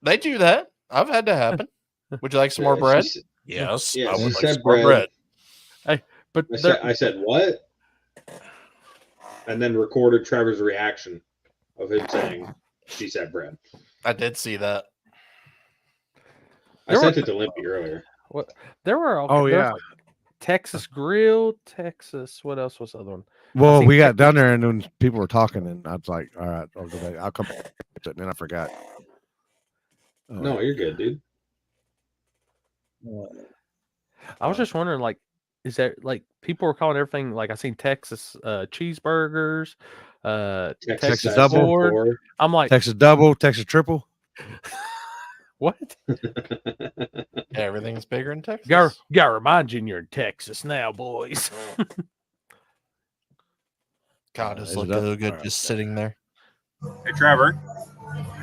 A: They do that. I've had that happen. Would you like some more
G: she
A: bread?
G: s-
A: Yes.
G: yeah,
A: I
G: she
A: would like
G: said
A: some more bread.
C: But
G: I said what? And then recorded Trevor's reaction of him saying she said bread.
A: I did see that.
G: I sent it to Limpy earlier.
C: there were
B: Oh,
C: there was,
B: yeah.
C: like, Texas Grill, Texas. What else was the other one?
B: Well,
C: seen
B: we got
C: Texas-
B: down there and then people were talking, and I was like, "All right, I'll go back. I'll come back." And then I forgot.
G: No, you're good, dude.
C: I was just wondering, like, is there like people were calling everything like I seen Texas cheeseburgers, Texas
B: double.
C: Ford. I'm like,
B: Texas double, Texas triple.
C: what?
A: Everything's bigger in Texas.
C: Gotta remind you, you're in Texas now, boys.
A: God, does
B: Is
A: look
B: it up?
A: so good
B: Alright.
A: just sitting there.
J: Hey, Trevor,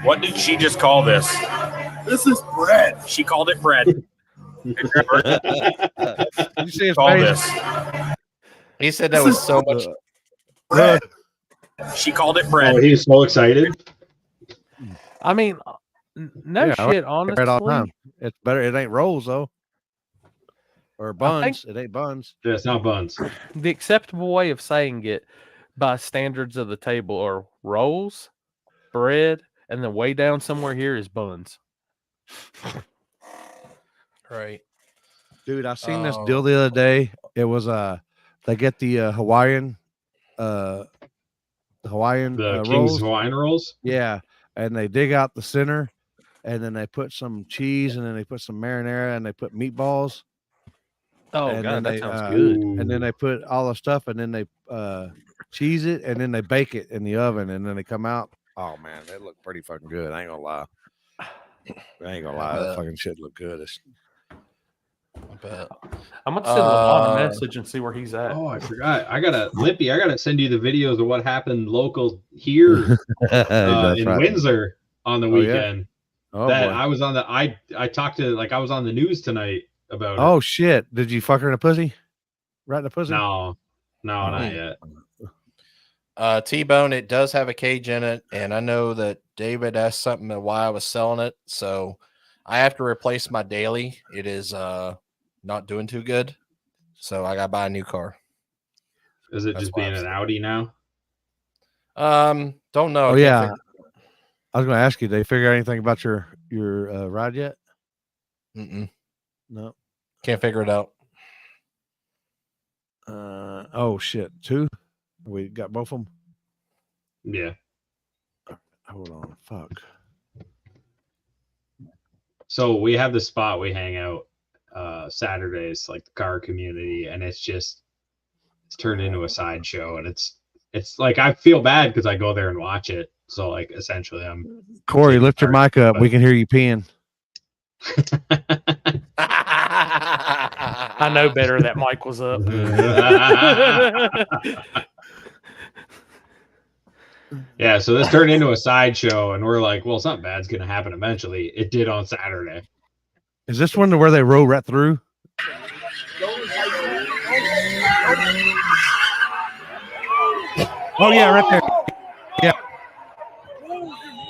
J: what did she just call this?
F: This is bread.
J: She called it bread. Hey, Trevor,
B: You see his
J: call
B: face?
J: this.
A: He said that was so much.
F: Bread.
J: She called it bread.
G: Oh, he's so excited.
C: I mean, no
B: Yeah, I
C: shit, honestly.
B: Bread all the time. It's better. It ain't rolls though, or buns. It ain't buns.
G: Yeah, it's not buns.
C: The acceptable way of saying it by standards of the table are rolls, bread, and then way down somewhere here is buns.
A: Right.
B: Dude, I seen this
A: Oh.
B: deal the other day. It was they get the Hawaiian
G: The King's
B: rolls.
G: Hawaiian rolls.
B: Yeah, and they dig out the center, and then they put some cheese, and then they put some marinara, and they put meatballs,
C: Oh
B: and
C: god,
B: then
C: that
B: they,
C: sounds good.
B: and then they put all the stuff, and then they cheese it, and then they bake it in the oven, and then they come out. Oh man, they look pretty fucking good. I ain't gonna lie. I ain't gonna lie. That fucking shit look good.
A: I bet.
C: I'm gonna send Lamont a
A: Uh,
C: message and see where he's at.
G: Oh, I forgot. Limpy. I gotta send you the videos of what happened local here
B: That's
G: in
B: right.
G: Windsor on the
B: Oh, yeah?
G: weekend.
B: Oh,
G: that
B: boy.
G: I was on the I talked to I was on the news tonight about
B: Oh shit! Did you fuck her in the pussy? Right in the
G: it.
B: pussy?
G: No, not
A: Mm.
G: yet.
A: T-Bone, it does have a cage in it, and I know that David asked something of why I was selling it, so I have to replace my daily. It is not doing too good, so I gotta buy a new car.
G: Is it
A: That's
G: just
A: why
G: being
A: I'm
G: an
A: saying.
G: Audi now?
A: Don't know.
B: Oh
A: Can't
B: yeah.
A: figure-
B: I was going to ask you. Did they figure out anything about your ride yet?
A: Mm-mm.
B: No.
A: Can't figure it out.
B: Oh shit! Two. We got both of them.
G: Yeah.
B: Hold on. Fuck.
G: So we have the spot we hang out Saturdays, like the car community, and it's turned into a sideshow, and it's like I feel bad because I go there and watch it. So like essentially I'm
B: Corey, lift your mic up. We can hear you peeing.
C: I know better. That mic was up.
G: Yeah, so this turned into a sideshow, and we're like, well, something bad's gonna happen eventually. It did on Saturday.
B: Is this one where they roll right through? Oh yeah, right there. Yeah.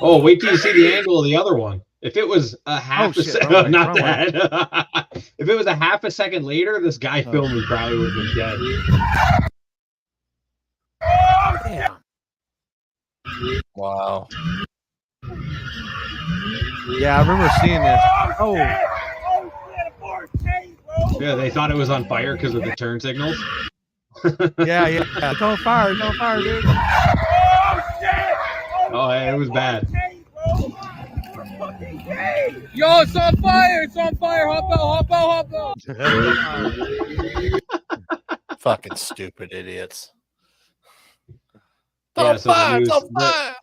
G: Oh, wait till you see the angle of the other one. If it was a half a
B: shit,
G: second,
B: wrong way,
G: not
B: wrong way.
G: that. If it was a half a second later, this guy
B: Oh.
G: filming probably would have been dead.
B: Damn.
A: Wow.
B: Yeah, I remember seeing this. Oh,
G: Yeah, they thought it was on fire because of the turn signals.
B: yeah. It's on fire. It's on fire, dude.
G: Oh, yeah, it was bad.
H: Yo, it's on fire! It's on fire! Hop out!
A: Fucking stupid idiots.
G: Yeah,
A: On
G: so the
A: fire, it's
G: news,
A: on fire.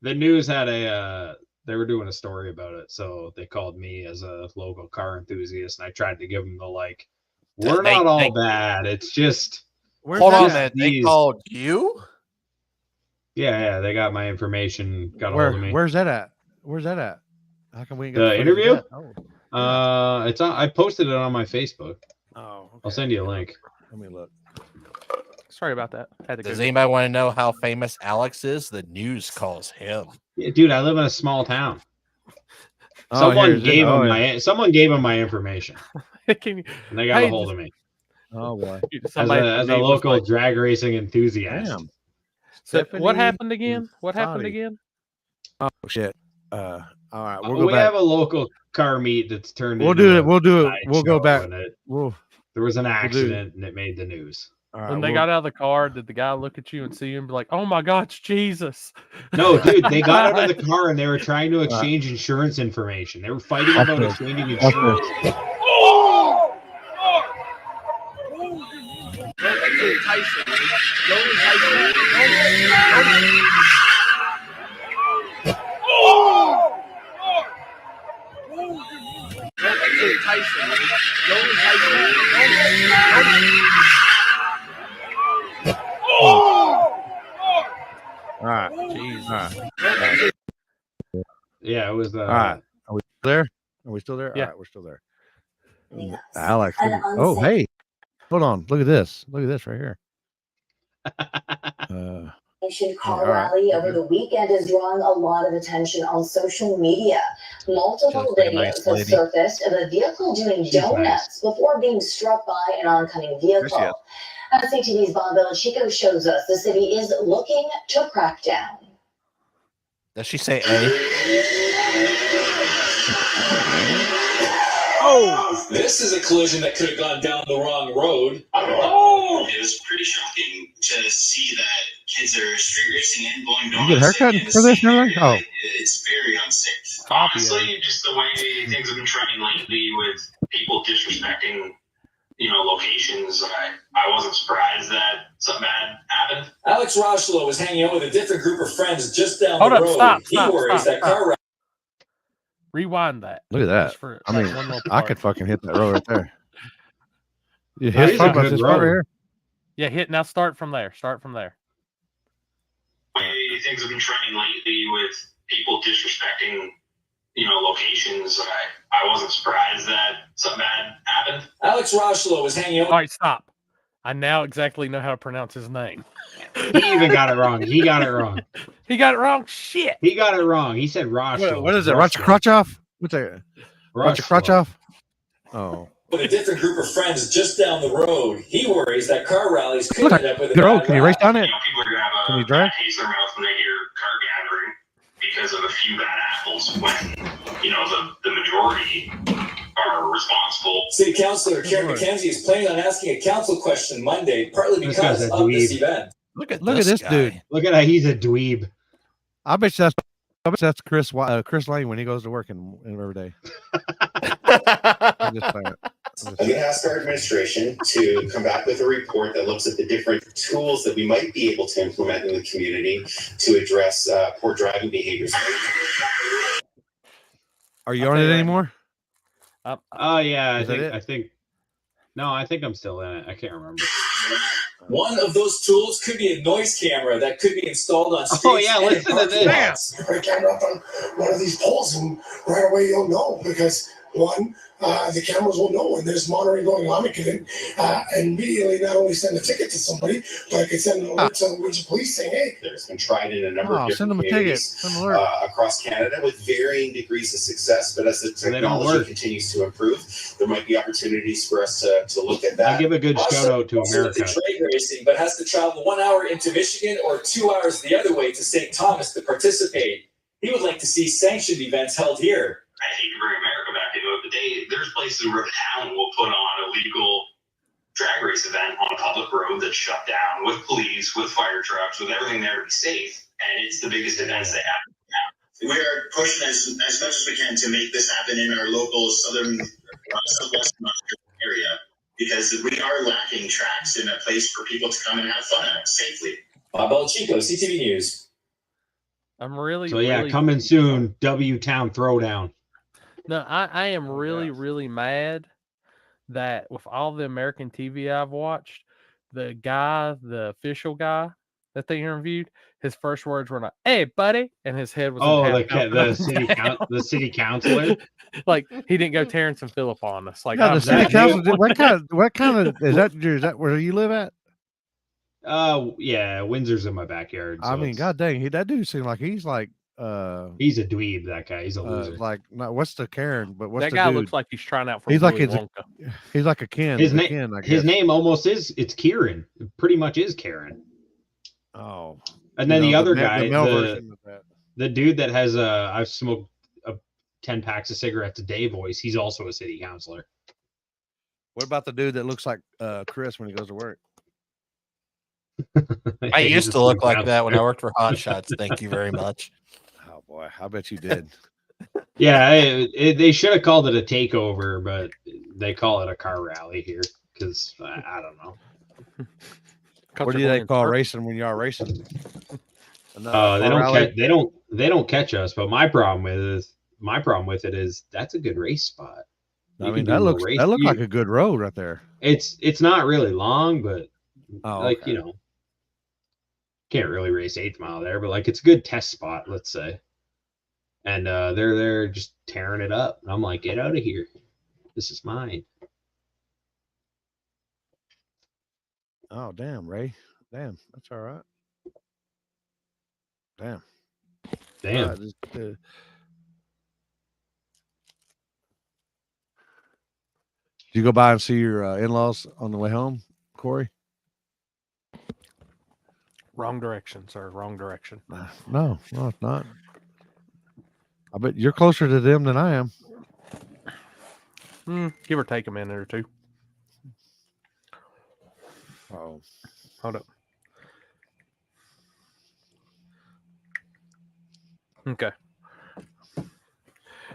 G: the news had they were doing a story about it, so they called me as a local car enthusiast, and I tried to give them the like, we're
A: They-
G: not all
A: they-
G: bad. It's just
A: Hold on,
G: just
A: man. They
G: these-
A: called you?
G: yeah, they got my information, got a hold of me.
B: Where's that at? Where's that at? How come we ain't
G: The
B: got footage of
G: interview?
B: that? Oh,
G: It's on. I posted it on my Facebook.
B: oh, okay.
G: I'll send you a link.
B: Let me look.
C: Sorry about that. Had to
A: Does
C: go.
A: anybody want to know how famous Alex is? The news calls him.
G: Yeah, dude, I live in a small town.
B: Oh,
G: Someone
B: here's it.
G: gave
B: Oh,
G: him
B: yeah.
G: my information,
C: Can you,
G: and they got
C: Hey,
G: a hold of me
B: Oh boy.
C: somebody
G: as a
C: name was
G: local
C: like,
G: drag racing enthusiast.
B: Damn.
C: so what
B: Stephanie
C: happened again? What happened
B: Foddy.
C: again?
B: Oh shit. All right, we'll go
G: We
B: back.
G: have a local car meet that's turned.
B: We'll
G: into
B: do it.
G: a
B: We'll do it.
G: night
B: We'll go
G: show,
B: back.
G: and
B: We'll.
G: there was an
B: do-
G: accident, and it made the news.
B: All right.
C: When they got out of the car, did the guy look at you and see you and be like, "Oh my God, it's Jesus"?
G: No, dude, they got out of the car and they were trying to exchange insurance information. They were fighting about
B: this.
G: exchanging
B: Watch
G: insurance.
B: All right.
C: Jesus.
B: All right.
G: Yeah, it was.
B: All right. Are we there? Are we still there?
C: Yeah.
B: All right, we're still there. Alex. Oh, hey. Hold on. Look at this. Look at this right here.
K: Car
B: all right.
K: rally over the weekend is drawing a lot of attention on social media. Multiple
A: Looks like a
K: videos
A: nice
K: have
A: lady.
K: surfaced of a vehicle doing
G: She's
K: donuts
G: nice.
K: before being struck by an oncoming vehicle. As CTV's Bob Belichico shows us, the city is looking to crack down.
A: Does she say A?
L: Oh, this is a collision that could have gone down the wrong road. Oh, it was pretty shocking to see that kids are street racing and blowing
B: You get a
L: donuts.
B: haircut for this and everything? Oh.
L: It's very unsafe.
D: Honestly, just the way things have been trending lately with people disrespecting, locations, I wasn't surprised that something bad happened.
L: Alex Rochlo was hanging out with a different group of friends just down
C: Hold
L: the
C: up,
L: road.
C: stop,
L: He
C: stop,
L: worries
C: stop,
L: that car rally.
C: Rewind that.
B: Look at that.
C: Just for
B: I
C: that
B: mean,
C: one little
B: I
C: part.
B: could fucking hit that road right there. You
G: That
B: hit
G: is a
B: about
G: good
B: this part right
G: road.
B: here?
C: Yeah, hit now. Start from there. Start from there.
D: The way things have been trending lately with people disrespecting, locations, I wasn't surprised that something bad happened.
L: Alex Rochlo was hanging out.
C: All right, stop. I now exactly know how to pronounce his name.
G: He even got it wrong. He got it wrong.
C: He got it wrong. Shit.
G: He got it wrong. He said Rosh.
B: What is it? Roger Crutchoff? What's that? Roger Crutchoff? Oh.
L: With a different group of friends just down the road. He worries that car rallies could
B: Look,
L: end up with a
B: good road.
L: bad
B: Can you race
L: rap.
B: down it?
D: People are going to have
B: Can
D: a
B: you drive?
D: bad taste in their mouth when they hear car gathering because of a few bad apples when, the majority are responsible.
L: City Councilor Karen McKenzie is planning on asking a council question Monday, partly
G: This guy's
L: because
G: a
L: of this
G: dweeb.
L: event.
A: Look at
B: Look at this
A: guy.
B: dude.
G: Look at that. He's a dweeb.
B: I bet that's Chris Lane when he goes to work in every day. I'm just saying.
M: I'm going to ask our administration to come back with a report that looks at the different tools that we might be able to implement in the community to address poor driving behaviors.
B: Are you on it anymore?
G: Oh yeah,
B: Is that it?
G: I think. No, I think I'm still in it. I can't remember.
L: One of those tools could be a noise camera that could be installed on streets.
G: Oh yeah,
L: and
G: listen to
L: parking
G: this.
L: lots.
F: You put a camera up on one of these poles, and right away you'll know because one, the cameras will know when there's monitoring going on. It can immediately not only send a ticket to somebody, but it can send an alert to the regional police saying, "Hey,
M: There's been tried in a number of
B: Send
M: different
B: them a ticket.
M: communities
B: Send them an alert.
M: across Canada with varying degrees of success. But as the
G: they don't
M: technology
G: work.
M: continues to improve, there might be opportunities for us to look at
G: I
M: that.
G: give a good shout out to
L: Also with
G: America.
L: the drag racing, but has to travel 1 hour into Michigan or 2 hours the other way to St. Thomas to participate. He would like to see sanctioned events held here.
D: I hate to bring America back into it, but there's places where the town will put on a legal drag race event on a public road that's shut down with police, with fire trucks, with everything there to be safe. And it's the biggest events they have.
M: We are pushing as much as we can to make this happen in our local southwestern area because we are lacking tracks in a place for people to come and have fun at safely.
L: Bob Belichico, CTV News.
C: I'm really.
G: So yeah,
C: really,
G: coming soon. W Town Throwdown.
C: No, I am really, really mad that with all the American TV I've watched, the official guy that they interviewed, his first words were not "Hey, buddy," and his head was
G: Oh,
C: in half
G: the city councilor.
C: Like he didn't go Terrence and Phillip on us. Like
B: Yeah, the
C: I'm
B: city
C: not-
B: council. What kind of is that where you live at?
G: Yeah, Windsor's in my backyard.
B: I
G: so
B: mean,
G: it's-
B: god dang, that dude seemed like he's like
G: he's a dweeb. That guy, he's a loser.
B: like no, what's the Karen? But what's
C: that
B: the
C: guy
B: dude?
C: looks like he's trying out for
B: He's like
C: Willy
B: his-
C: Wonka.
B: He's like a Ken.
G: His
B: a
G: name,
B: Ken, I guess.
G: his name almost it's Kieran. It pretty much is Karen.
B: Oh,
G: And then the other guy,
B: male version of that.
G: the dude that has I've smoked 10 packs of cigarettes a day voice. He's also a city councilor.
B: What about the dude that looks like Chris when he goes to work?
A: I
G: He's
A: used
G: a
A: to look
G: city
A: like that when I
G: councilor.
A: worked for Hot Shots. Thank you very much.
B: Oh boy, I bet you did.
G: Yeah, they should have called it a takeover, but they call it a car rally here because I don't know.
B: What do they call racing when you are racing?
G: They don't catch us. But my problem with it is that's a good race spot.
B: I
G: You
B: mean,
G: can do
B: that
G: a
B: looks
G: race-
B: that looked
G: you-
B: like a good road right there.
G: It's not really long, but
B: Oh,
G: like
B: okay.
G: you know, can't really race 8th mile there, but like it's a good test spot, let's say. And they're just tearing it up. And I'm like, get out of here. This is mine.
B: Oh damn, Ray. Damn, that's all right. Damn.
G: Damn.
B: All right, did you go by and see your in-laws on the way home, Corey?
C: Wrong direction, sir. Wrong direction.
B: No, it's not. I bet you're closer to them than I am.
C: Give or take a minute or two.
B: Oh,
C: hold up. Okay.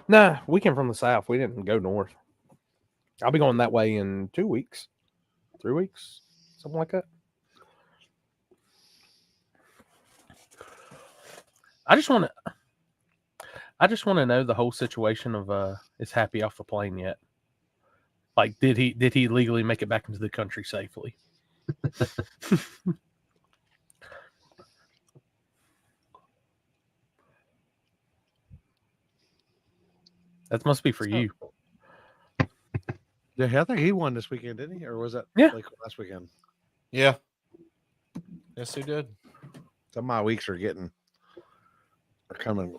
C: Nah, we came from the south. We didn't go north. I'll be going that way in 2 weeks, 3 weeks, something like that. I just want to know the whole situation of is Happy off the plane yet? Like, did he legally make it back into the country safely? That must be for you.
B: yeah, I think he won this weekend, didn't he? Or was that
C: Yeah.
B: like last weekend?
A: Yeah. Yes, he did.
B: Some of my weeks are coming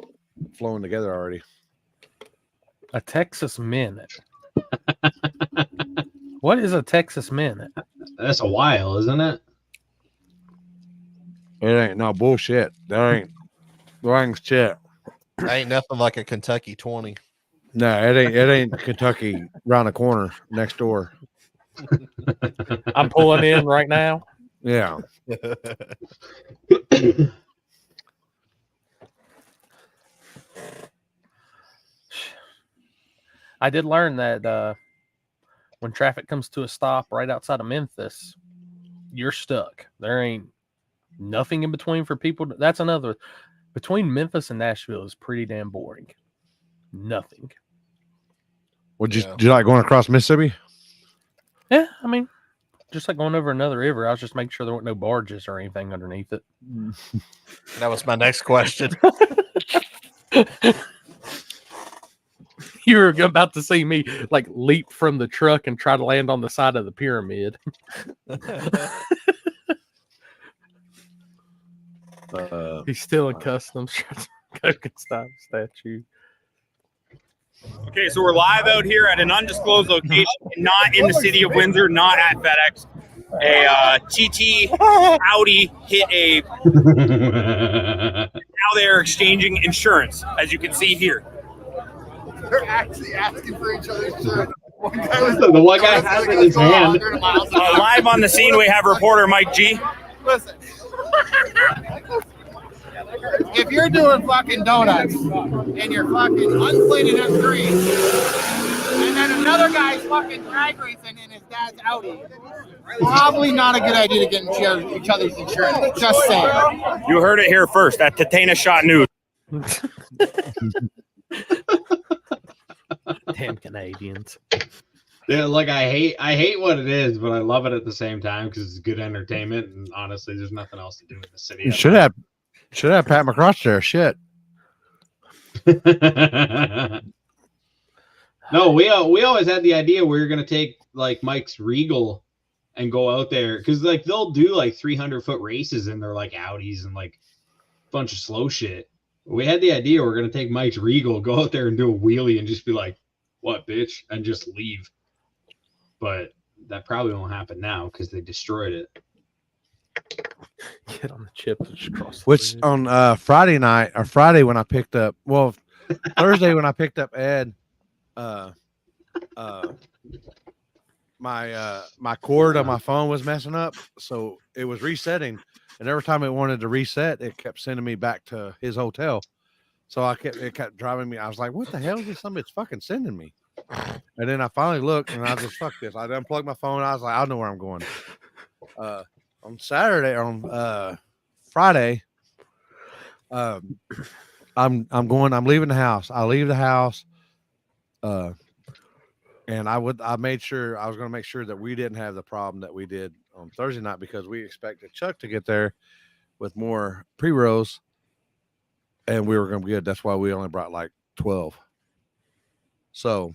B: flowing together already.
C: A Texas minute. What is a Texas minute?
G: That's a while, isn't it?
B: It ain't no bullshit. There ain't shit.
A: Ain't nothing like a Kentucky 20.
B: No, it ain't Kentucky around the corner next door.
C: I'm pulling in right now.
B: Yeah.
C: I did learn that when traffic comes to a stop right outside of Memphis, you're stuck. There ain't nothing in between for people. That's another. Between Memphis and Nashville is pretty damn boring. Nothing.
B: Would you do you like going across Mississippi?
C: Yeah, I mean, just like going over another river. I was just making sure there weren't no barges or anything underneath it.
A: That was my next question.
C: You were about to see me like leap from the truck and try to land on the side of the pyramid. He's still in customs. Coke stop statue.
J: Okay, so we're live out here at an undisclosed location, not in the city of Windsor, not at FedEx. A TT Audi hit a. Now they're exchanging insurance, as you can see here.
F: They're actually asking for each other's shirt.
G: The one guy has it in his hand.
J: Live on the scene, we have reporter Mike G.
I: Listen. If you're doing fucking donuts and you're fucking unplated M3, and then another guy's fucking drag racing in his dad's Audi, probably not a good idea to get in each other's insurance. Just saying.
J: You heard it here first at Tatena Shot News.
C: Damn Canadians.
G: Yeah, like I hate what it is, but I love it at the same time because it's good entertainment. And honestly, there's nothing else to do in the city.
B: You should have Should have Pat McCross there. Shit.
G: No, we always had the idea we were gonna take like Mike's Regal and go out there because like they'll do like 300-foot races and they're like Audis and like a bunch of slow shit. We had the idea we're gonna take Mike's Regal, go out there and do a wheelie and just be like, "What, bitch?" and just leave. But that probably won't happen now because they destroyed it.
C: Get on the chip and just cross.
B: Which on Friday night or Friday when I picked up, well, Thursday when I picked up Ed, my cord on my phone was messing up, so it was resetting, and every time it wanted to reset, it kept sending me back to his hotel. So it kept driving me. I was like, "What the hell is this? Somebody's fucking sending me." And then I finally looked, and I just fuck this. I unplugged my phone. I was like, "I know where I'm going." On Saturday, on Friday, I'm leaving the house. I leave the house, and I made sure I was going to make sure that we didn't have the problem that we did on Thursday night because we expected Chuck to get there with more pre-rolls, and we were going to be good. That's why we only brought like 12. So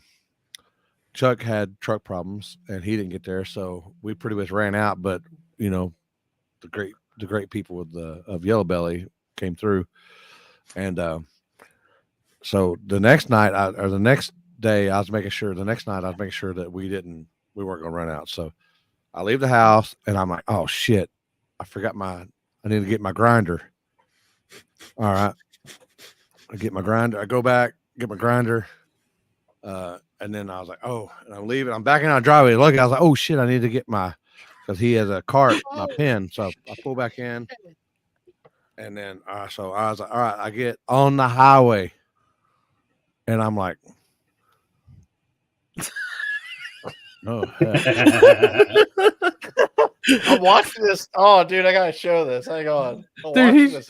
B: Chuck had truck problems, and he didn't get there, so we pretty much ran out. But you know, the great people of Yellow Belly came through, and so the next night the next day I was making sure that we weren't gonna run out. So I leave the house and I'm like, oh shit, I need to get my grinder. All right, I get my grinder. I go back, get my grinder, and then I was like, oh, and I'm leaving. I'm backing out of the driveway. Look, I was like, oh shit, I need to get because he has a cart, my pen. So I pull back in, and then so I was like, all right, I get on the highway, and I'm like, oh,
A: I'm watching this. Oh, dude, I gotta show this. Hang on.
C: Dude,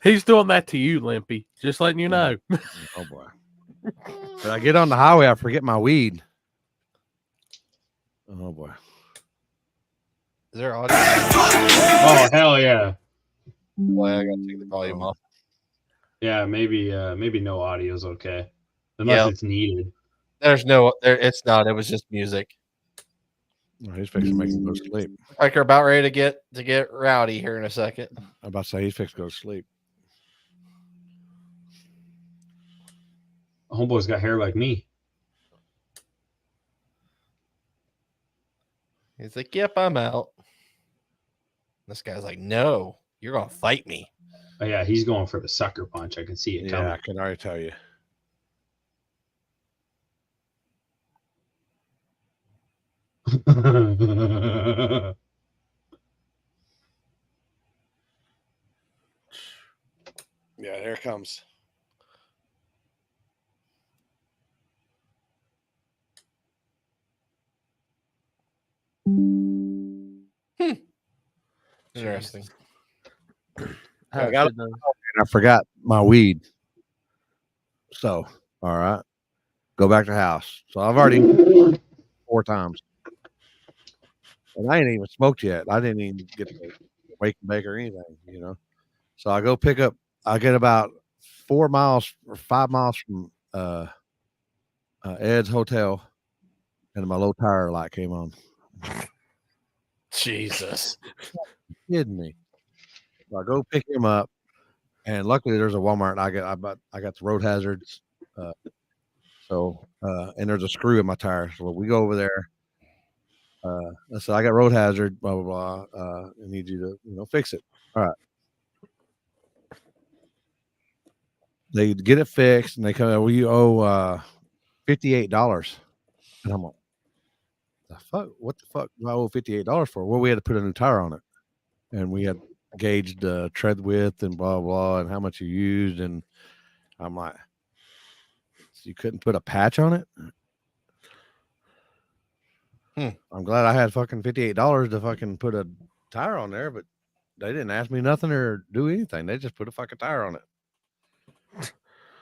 C: he's doing that to you, Limpy. Just letting you know.
B: Oh boy. But I get on the highway, I forget my weed. Oh boy.
A: Is there audio?
G: Oh hell yeah!
A: Boy, I gotta take the volume off.
G: Yeah, maybe no audio is okay, unless it's needed.
A: It's not. It was just music.
B: Oh, he's fixing to make him go to sleep.
A: Like you're about ready to get rowdy here in a second.
B: I'm about to say he's fixing to go to sleep.
G: Homeboy's got hair like me.
A: He's like, "Yep, I'm out." This guy's like, "No, you're gonna fight me."
G: Oh yeah, he's going for the sucker punch. I can see it coming.
B: Yeah, I can already tell you. Yeah, here it comes.
A: Interesting.
B: I forgot my weed. So, all right, go back to the house. So I've already 4 times, and I ain't even smoked yet. I didn't even get to wake and bake or anything, you know. So I go pick up. I get about 4 miles or 5 miles from Ed's hotel, and my low tire light came on.
A: Jesus,
B: kidding me? So I go pick him up, and luckily there's a Walmart. And I got the road hazards, and there's a screw in my tire. So we go over there. I said I got road hazard. Blah blah blah. I need you to fix it. All right. They get it fixed, and they come out. Well, you owe $58, and I'm like, the fuck? What the fuck do I owe $58 for? Well, we had to put a new tire on it, and we had gauged tread width and blah blah and how much you used, and I'm like, you couldn't put a patch on it? I'm glad I had fucking $58 to fucking put a tire on there, but they didn't ask me nothing or do anything. They just put a fucking tire on it.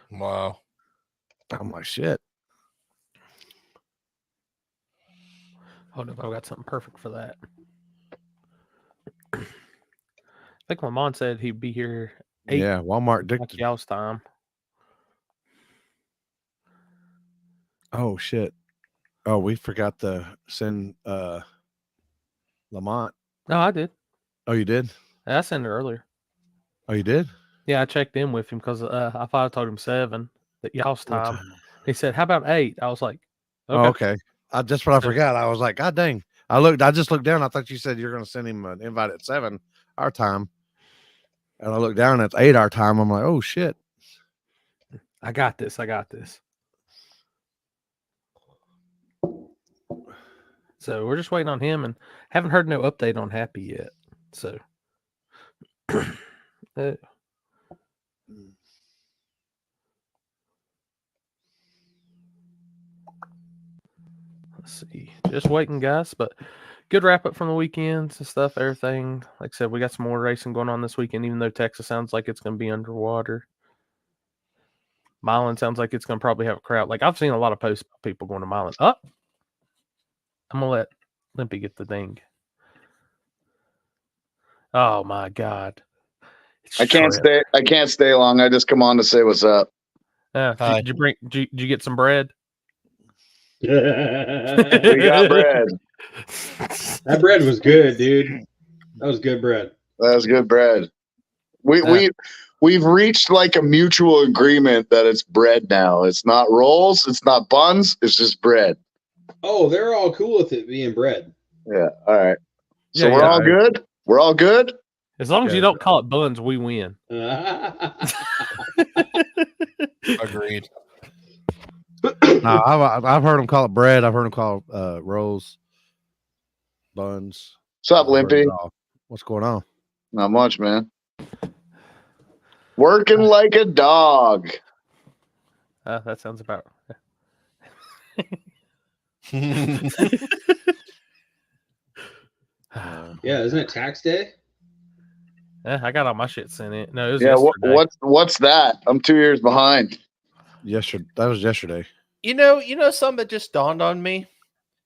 A: Wow.
B: I'm like, shit.
C: Hold up, I've got something perfect for that. I think my mom said he'd be here 8
B: Yeah, Walmart
C: like
B: dictated.
C: y'all's time.
B: Oh shit. Oh, we forgot to send Lamont.
C: No, I did.
B: Oh, you did?
C: I sent it earlier.
B: Oh, you did?
C: Yeah, I checked in with him because I thought I told him 7 at y'all's
B: What
C: time.
B: time?
C: He said, "How about 8?" I was like, "Okay."
B: Oh, okay. Just what I forgot. I was like, God dang. I just looked down. I thought you said you're gonna send him an invite at 7 our time. And I looked down, it's 8 our time. I'm like, oh shit.
C: I got this. So we're just waiting on him and haven't heard no update on Happy yet. So let's see. Just waiting, guys. But good wrap up from the weekends and stuff. Everything. Like I said, we got some more racing going on this weekend, even though Texas sounds like it's going to be underwater. Milan sounds like it's going to probably have a crowd. Like I've seen a lot of posts about people going to Milan. I'm going to let Limpy get the ding. Oh my God.
N: I can't stay long. I just come on to say what's up.
C: Did you get some bread?
N: We got bread.
G: That bread was good, dude. That was good bread.
N: That was good bread. We've reached like a mutual agreement that it's bread now. It's not rolls, it's not buns, it's just bread.
G: Oh, they're all cool with it being bread.
N: Yeah. All right. So
C: Yeah,
N: we're
C: yeah.
N: all good? We're all good?
C: As long as you don't call it buns, we win.
A: Agreed.
B: No, I've heard them call it bread. I've heard them call it rolls, buns.
N: What's up, Limpy?
B: What's going on?
N: Not much, man. Working like a dog.
C: That sounds about
G: Yeah, isn't it tax day?
C: Yeah, I got all my shit sent in. No, it was
N: Yeah,
C: yesterday.
N: what's that? I'm 2 years behind.
B: Yesterday. That was yesterday.
A: You know something that just dawned on me.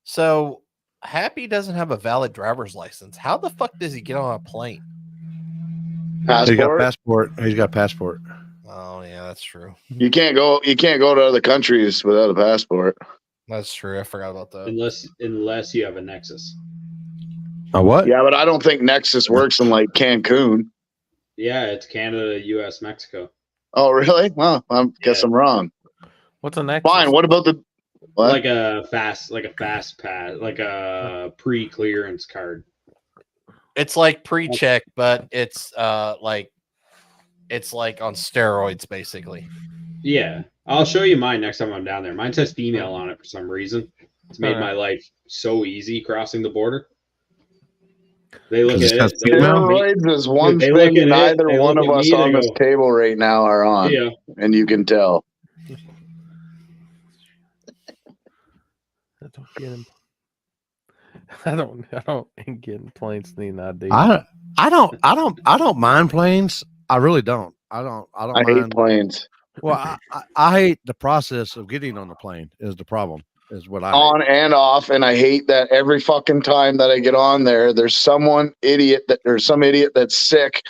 A: So Happy doesn't have a valid driver's license. How the fuck does he get on a plane?
B: He got passport. He's got passport.
A: Oh yeah, that's true.
N: You can't go to other countries without a passport.
A: That's true. I forgot about that.
G: Unless you have a Nexus.
B: A what?
N: Yeah, but I don't think Nexus works in like Cancun.
G: Yeah, it's Canada, US, Mexico.
N: Oh, really? Well, I guess I'm wrong.
C: What's a Nexus?
N: Fine. What about the what?
G: Like a fast pass, like a pre-clearance card.
A: It's like pre-check, but it's like on steroids, basically.
G: Yeah, I'll show you mine next time I'm down there. Mine says female on it for some reason. It's made my life so easy crossing the border. They look at it.
N: Steroids is one thing neither one of us on this table right now are on.
G: Yeah.
N: And you can tell.
C: I don't get planes need an ID.
B: I don't mind planes. I really don't. I don't
N: I
B: mind
N: hate planes.
B: Well, I hate the process of getting on the plane is the problem. Is what I
N: on and off, and I hate that every fucking time that I get on there, there's some idiot that's sick,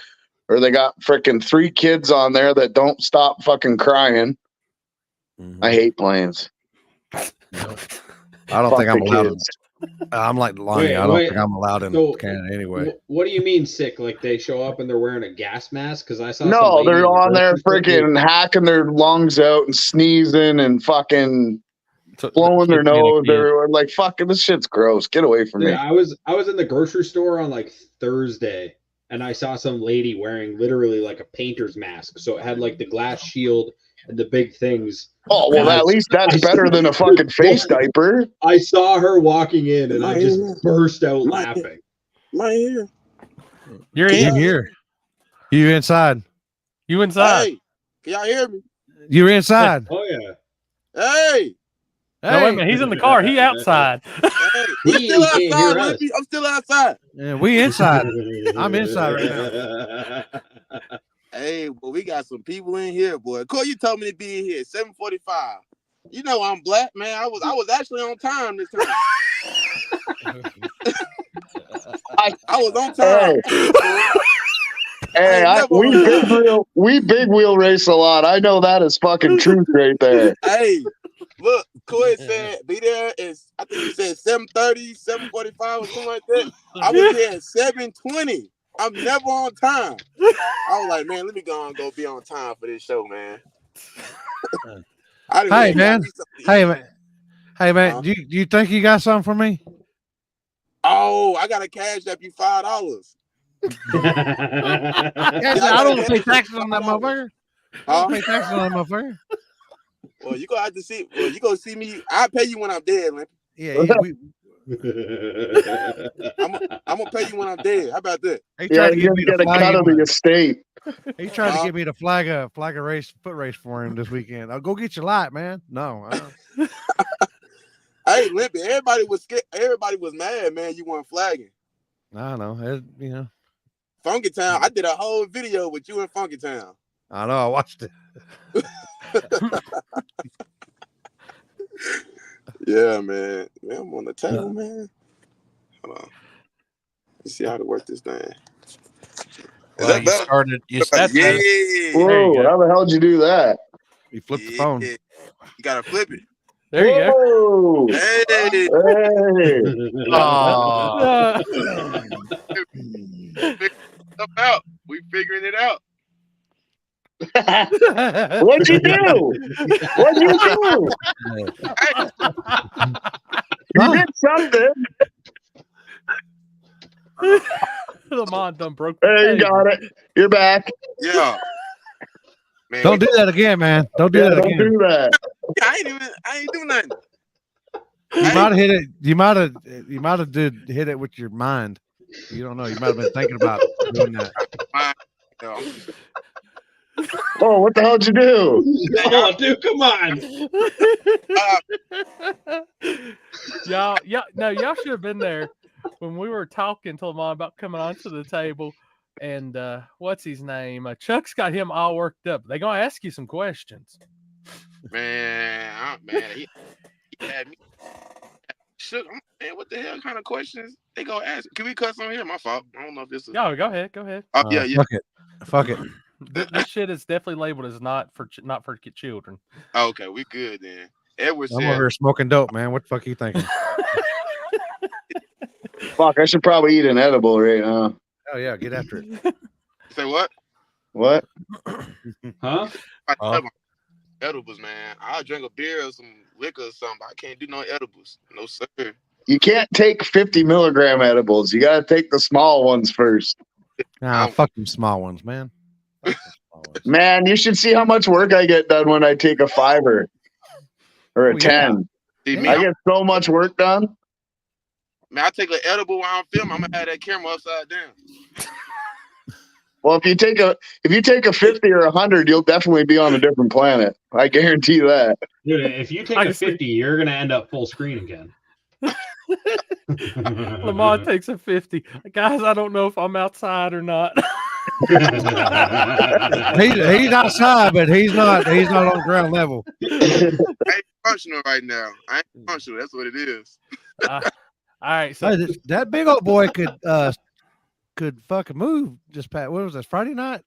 N: or they got freaking 3 kids on there that don't stop fucking crying.
B: Mm-hmm.
N: I hate planes.
B: I don't think I'm allowed. I'm like Lonnie. I don't think I'm allowed in Canada anyway.
G: What do you mean sick? Like they show up and they're wearing a gas mask? Because I saw.
N: No, they're on there freaking hacking their lungs out and sneezing and fucking blowing their nose. They're like, fucking, this shit's gross. Get away from me.
G: I was in the grocery store on like Thursday, and I saw some lady wearing literally like a painter's mask. So it had like the glass shield and the big things.
N: Oh, well, at least that's better than a fucking face diaper.
G: I saw her walking in, and I just burst out laughing.
O: My ear.
C: You're
B: in here. You inside.
C: You inside.
O: Hey, can y'all hear me?
B: You're inside.
G: Oh yeah.
O: Hey.
C: No, wait a minute. He's in the car. He outside.
O: Hey, I'm still outside. Limpy. I'm still outside.
B: Yeah, we inside. I'm inside right now.
O: Hey, well, we got some people in here, boy. Cole, you told me to be in here 7:45. You know I'm black, man. I was actually on time this time. I was on time.
N: Hey, we big wheel race a lot. I know that is fucking truth right there.
O: Hey, look, Coy said be there is I think he said 7:30, 7:45 or something like that. I was here at 7:20. I'm never on time. I was like, man, let me go be on time for this show, man.
B: Hey man, do you think you got something for me?
O: Oh, I gotta cash up you $5.
B: I don't pay taxes on that motherfucker. I don't pay taxes on that motherfucker.
O: Well, you gonna have to see. Well, you gonna see me. I'll pay you when I'm dead, man.
B: Yeah,
O: I'm gonna pay you when I'm dead. How about that?
B: He tried to
N: get a cut of the estate.
B: He's trying to get me to flag a race, foot race for him this weekend. I'll go get your light, man. No.
O: Hey, Limpy, everybody was scared. Everybody was mad, man. You weren't flagging.
B: I know.
O: Funky Town. I did a whole video with you in Funky Town.
B: I know. I watched it.
O: Yeah, man. Man, I'm on the table, man. Hold on. Let's see how to work this thing.
A: Well, you started. You started.
O: Yeah.
N: Whoa! How the hell did you do that?
B: You flipped the phone.
O: You gotta flip it.
C: There you
N: go.
O: Hey. Stuff out. We figuring it out.
N: What'd you do? What'd you do? You did something.
C: Lamont done broke.
N: Hey, you got it. You're back.
O: Yeah. Man,
B: Don't do that again, man. Don't do that again.
N: Don't do that.
O: I ain't do nothing.
B: You might have hit it. You might have hit it with your mind. You don't know. You might have been thinking about doing that.
N: Oh, what the hell did you do?
G: Oh, dude, come on.
C: Y'all should have been there when we were talking to Lamont about coming onto the table. And what's his name? Chuck's got him all worked up. They're gonna ask you some questions.
O: Man, he had me shook. Man, what the hell kind of questions they gonna ask? Can we cuss on here? My fault. I don't know if this is.
C: Yo, go ahead.
O: Yeah.
B: Fuck it.
C: This shit is definitely labeled as not for children.
O: Okay, we good then. Edward
B: I'm
O: said,
B: over here smoking dope, man. What the fuck are you thinking?
N: Fuck, I should probably eat an edible right now.
B: Oh yeah, get after it.
O: Say what?
N: What?
G: Huh?
O: Edibles, man. I'll drink a beer or some liquor or something. I can't do no edibles. No, sir.
N: You can't take 50 milligram edibles. You got to take the small ones first.
B: Nah, fuck them small ones, man.
N: Man, you should see how much work I get done when I take a 5 or a 10.
O: Yeah.
N: I get so much work done.
O: Man, I take an edible while I'm filming. I'm gonna have that camera upside down.
N: Well, if you take a 50 or 100, you'll definitely be on a different planet. I guarantee that.
G: Dude, if you take a 50, you're gonna end up full screen again.
C: Lamont takes a 50. Guys, I don't know if I'm outside or not.
B: he's outside, but he's not on ground level.
O: I ain't functional right now. I ain't functional. That's what it is.
C: All right, so
B: that big old boy could fucking move. Just what was this, Friday night?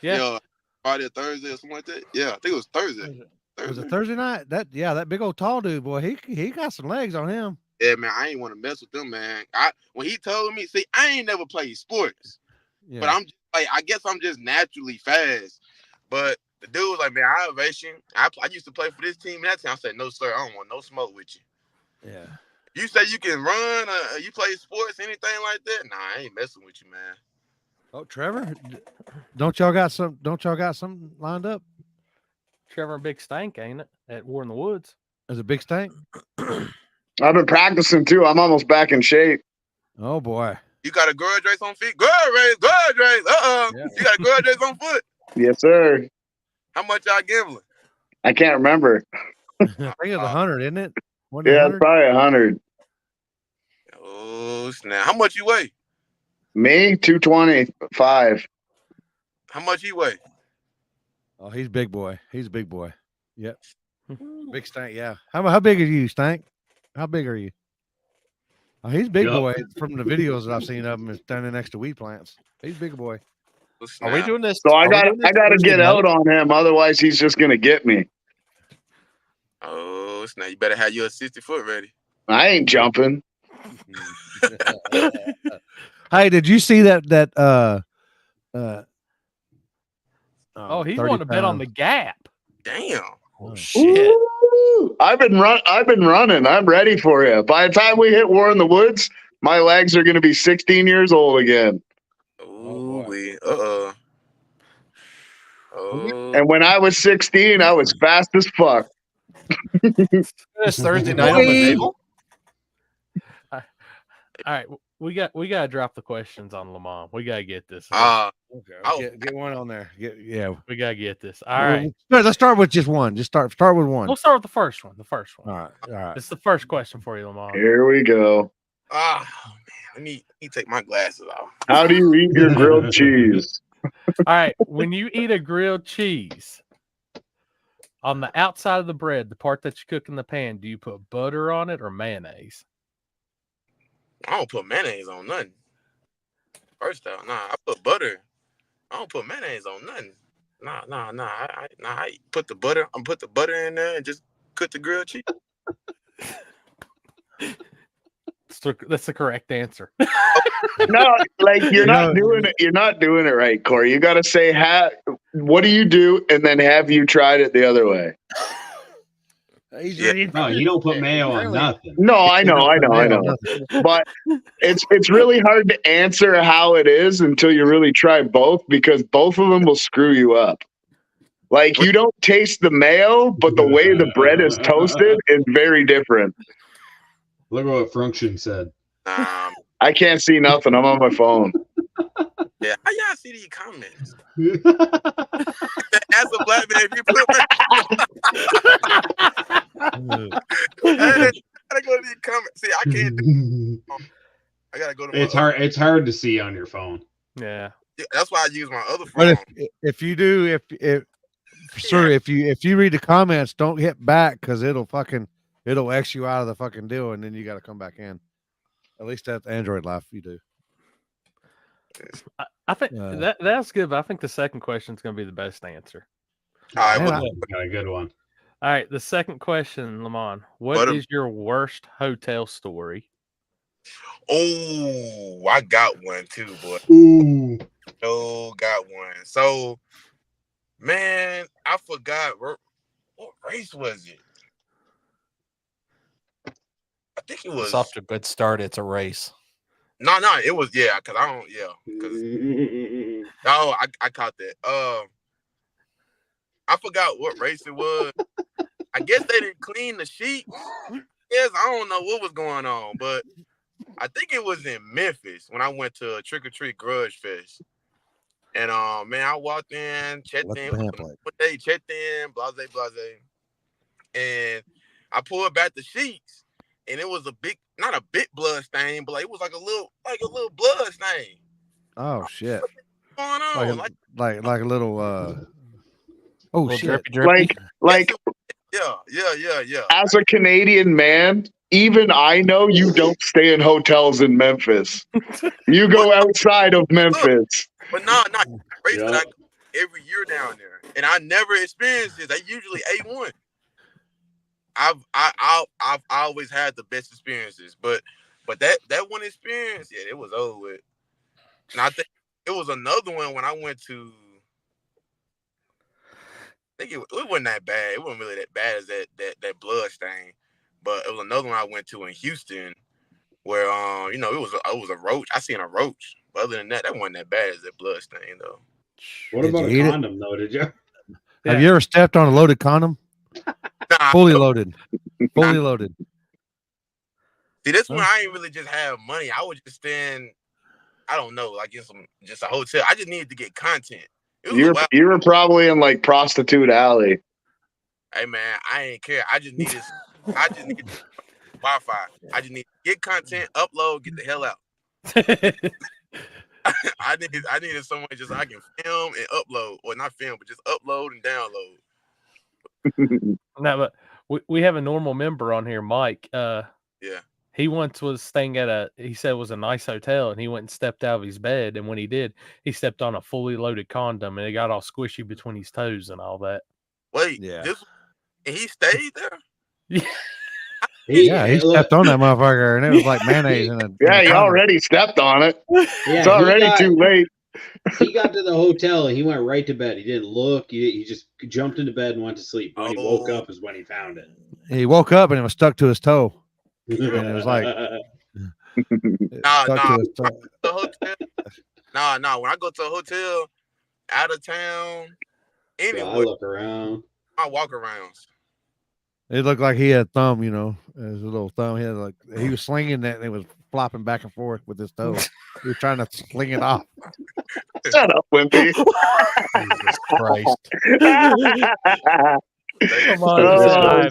C: Yeah,
O: Friday or Thursday or something like that. Yeah, I think it was Thursday.
B: Was it Thursday night? That big old tall dude, boy, he got some legs on him.
O: Yeah, man, I ain't want to mess with them, man. When he told me, see, I ain't never played sports, but I'm just, like, I guess I'm just naturally fast. But the dude was like, man, I used to play for this team and that team. I said, no, sir, I don't want no smoke with you.
B: Yeah.
O: You say you can run, you play sports, anything like that? Nah, I ain't messing with you, man.
B: Oh, Trevor, don't y'all got something lined up?
C: Trevor and Big Stank, ain't it? At War in the Woods.
B: There's a Big Stank.
N: I've been practicing too. I'm almost back in shape.
B: Oh boy.
O: You got a grudge race on feet? Grudge race. Yeah. You got a grudge race on foot?
N: Yes, sir.
O: How much y'all gambling?
N: I can't remember.
B: I think it's 100, isn't it?
N: Yeah, it's probably 100.
O: Oh snap! How much you weigh?
N: Me, 225.
O: How much he weigh?
B: Oh, he's big boy. He's a big boy. Yep. Big Stank. Yeah. How big are you, Stank? How big are you? Oh, he's big boy. From the videos that I've seen of him, is standing next to wheat plants. He's big boy.
A: Are we doing this?
N: So I
A: are we
N: got
A: doing this
N: I got to
A: Thursday
N: get
A: night?
N: out on him, otherwise he's just gonna get me.
O: Oh, snap! You better have your 60-foot ready.
N: I ain't jumping.
B: Hey, did you see that
C: Oh, he
B: 30
C: wanted to bet on
B: pound-
C: the gap.
O: Damn.
A: Oh shit!
N: Ooh, I've been running. I'm ready for you. By the time we hit War in the Woods, my legs are gonna be 16 years old again.
O: Ooh, oh.
N: And when I was 16, I was fast as fuck.
A: This Thursday night on the table.
C: All right, we got to drop the questions on Lamont. We got to get this.
B: Okay, get one on there. Yeah,
C: we got to get this. All right.
B: Let's start with just one. Just start with one.
C: We'll start with the first one.
B: All right.
C: It's the first question for you, Lamont.
N: Here we go.
O: Man, let me take my glasses off.
N: How do you eat your grilled cheese?
C: All right, when you eat a grilled cheese, on the outside of the bread, the part that you cook in the pan, do you put butter on it or mayonnaise?
O: I don't put mayonnaise on nothing. First off, I put butter. I don't put mayonnaise on nothing. I put the butter. I'm put the butter in there and just cook the grilled cheese.
C: That's the correct answer.
N: No, like you're not doing it. You're not doing it right, Corey. You got to say, what do you do, and then have you tried it the other way?
G: No, you don't put mayo on nothing.
N: No, I know. But it's really hard to answer how it is until you really try both, because both of them will screw you up. Like, you don't taste the mayo, but the way the bread is toasted is very different.
G: Look at what Function said.
N: I can't see nothing. I'm on my phone.
O: Yeah, how y'all see these comments? As a black man, if you put I gotta go to these comments. See, I can't. I gotta go to.
G: It's hard. It's hard to see on your phone.
C: Yeah.
O: That's why I use my other phone.
B: But if you do, if you read the comments, don't hit back, because it'll X you out of the fucking deal, and then you got to come back in. At least that's Android Life. You do.
C: I think that's good, but I think the second question is going to be the best answer.
O: All right,
G: got a good one.
C: All right, the second question, Lamont. What is your worst hotel story?
O: Oh, I got one too, boy.
G: Ooh.
O: Oh, got one. So, man, I forgot what race was it? I think it was.
A: It's off to a good start. It's a race.
O: No, it was because I don't no, I caught that. I forgot what race it was. I guess they didn't clean the sheet. Yes, I don't know what was going on, but I think it was in Memphis when I went to a Trick or Treat Grudge Fest. And man, I walked in, checked in, blase, and I pulled back the sheets, and it was not a big blood stain, but it was like a little blood stain.
B: Oh shit!
O: What's going on?
B: Like a little. Oh
A: little
B: shit!
A: Drippy.
N: Like.
O: Yeah.
N: As a Canadian man, even I know you don't stay in hotels in Memphis. You go outside of Memphis.
O: But no, race that I go every year down there, and I never experienced this. They usually A1. I've always had the best experiences, but that one experience, yeah, it was over with. And I think it was another one when I went to. I think it wasn't that bad. It wasn't really that bad as that blood stain, but it was another one I went to in Houston, where it was a roach. I seen a roach. But other than that, that wasn't that bad as that blood stain though.
G: What about a condom though? Did you?
B: Have you ever stepped on a loaded condom? Fully loaded. Fully loaded.
O: See, this one I ain't really just have money. I was just staying, I don't know, like in just a hotel. I just needed to get content.
N: You were probably in like Prostitute Alley.
O: Hey man, I ain't care. I just needed Wi-Fi. I just need to get content, upload, get the hell out. I needed someone just so I can film and upload, or not film, but just upload and download.
C: No, but we have a normal member on here, Mike.
O: Yeah.
C: He once was staying at he said it was a nice hotel, and he went and stepped out of his bed. And when he did, he stepped on a fully loaded condom, and it got all squishy between his toes and all that.
O: Wait,
B: Yeah.
O: And he stayed there?
B: Yeah, he stepped on that motherfucker, and it was like mayonnaise.
N: Yeah, you already stepped on it.
P: Yeah,
N: It's already too late.
P: He got to the hotel and he went right to bed. He didn't look. He just jumped into bed and went to sleep. When he woke up is when he found it.
B: He woke up and it was stuck to his toe. And it was like stuck to his toe.
O: The hotel. Nah. When I go to a hotel out of town, anywhere,
P: I look around.
O: I walk arounds.
B: It looked like he had a thumb, you know, his little thumb. He had he was slinging that and it was flopping back and forth with his toe. He was trying to sling it off.
N: Shut up, Wimpy.
A: Jesus Christ.
C: Come on,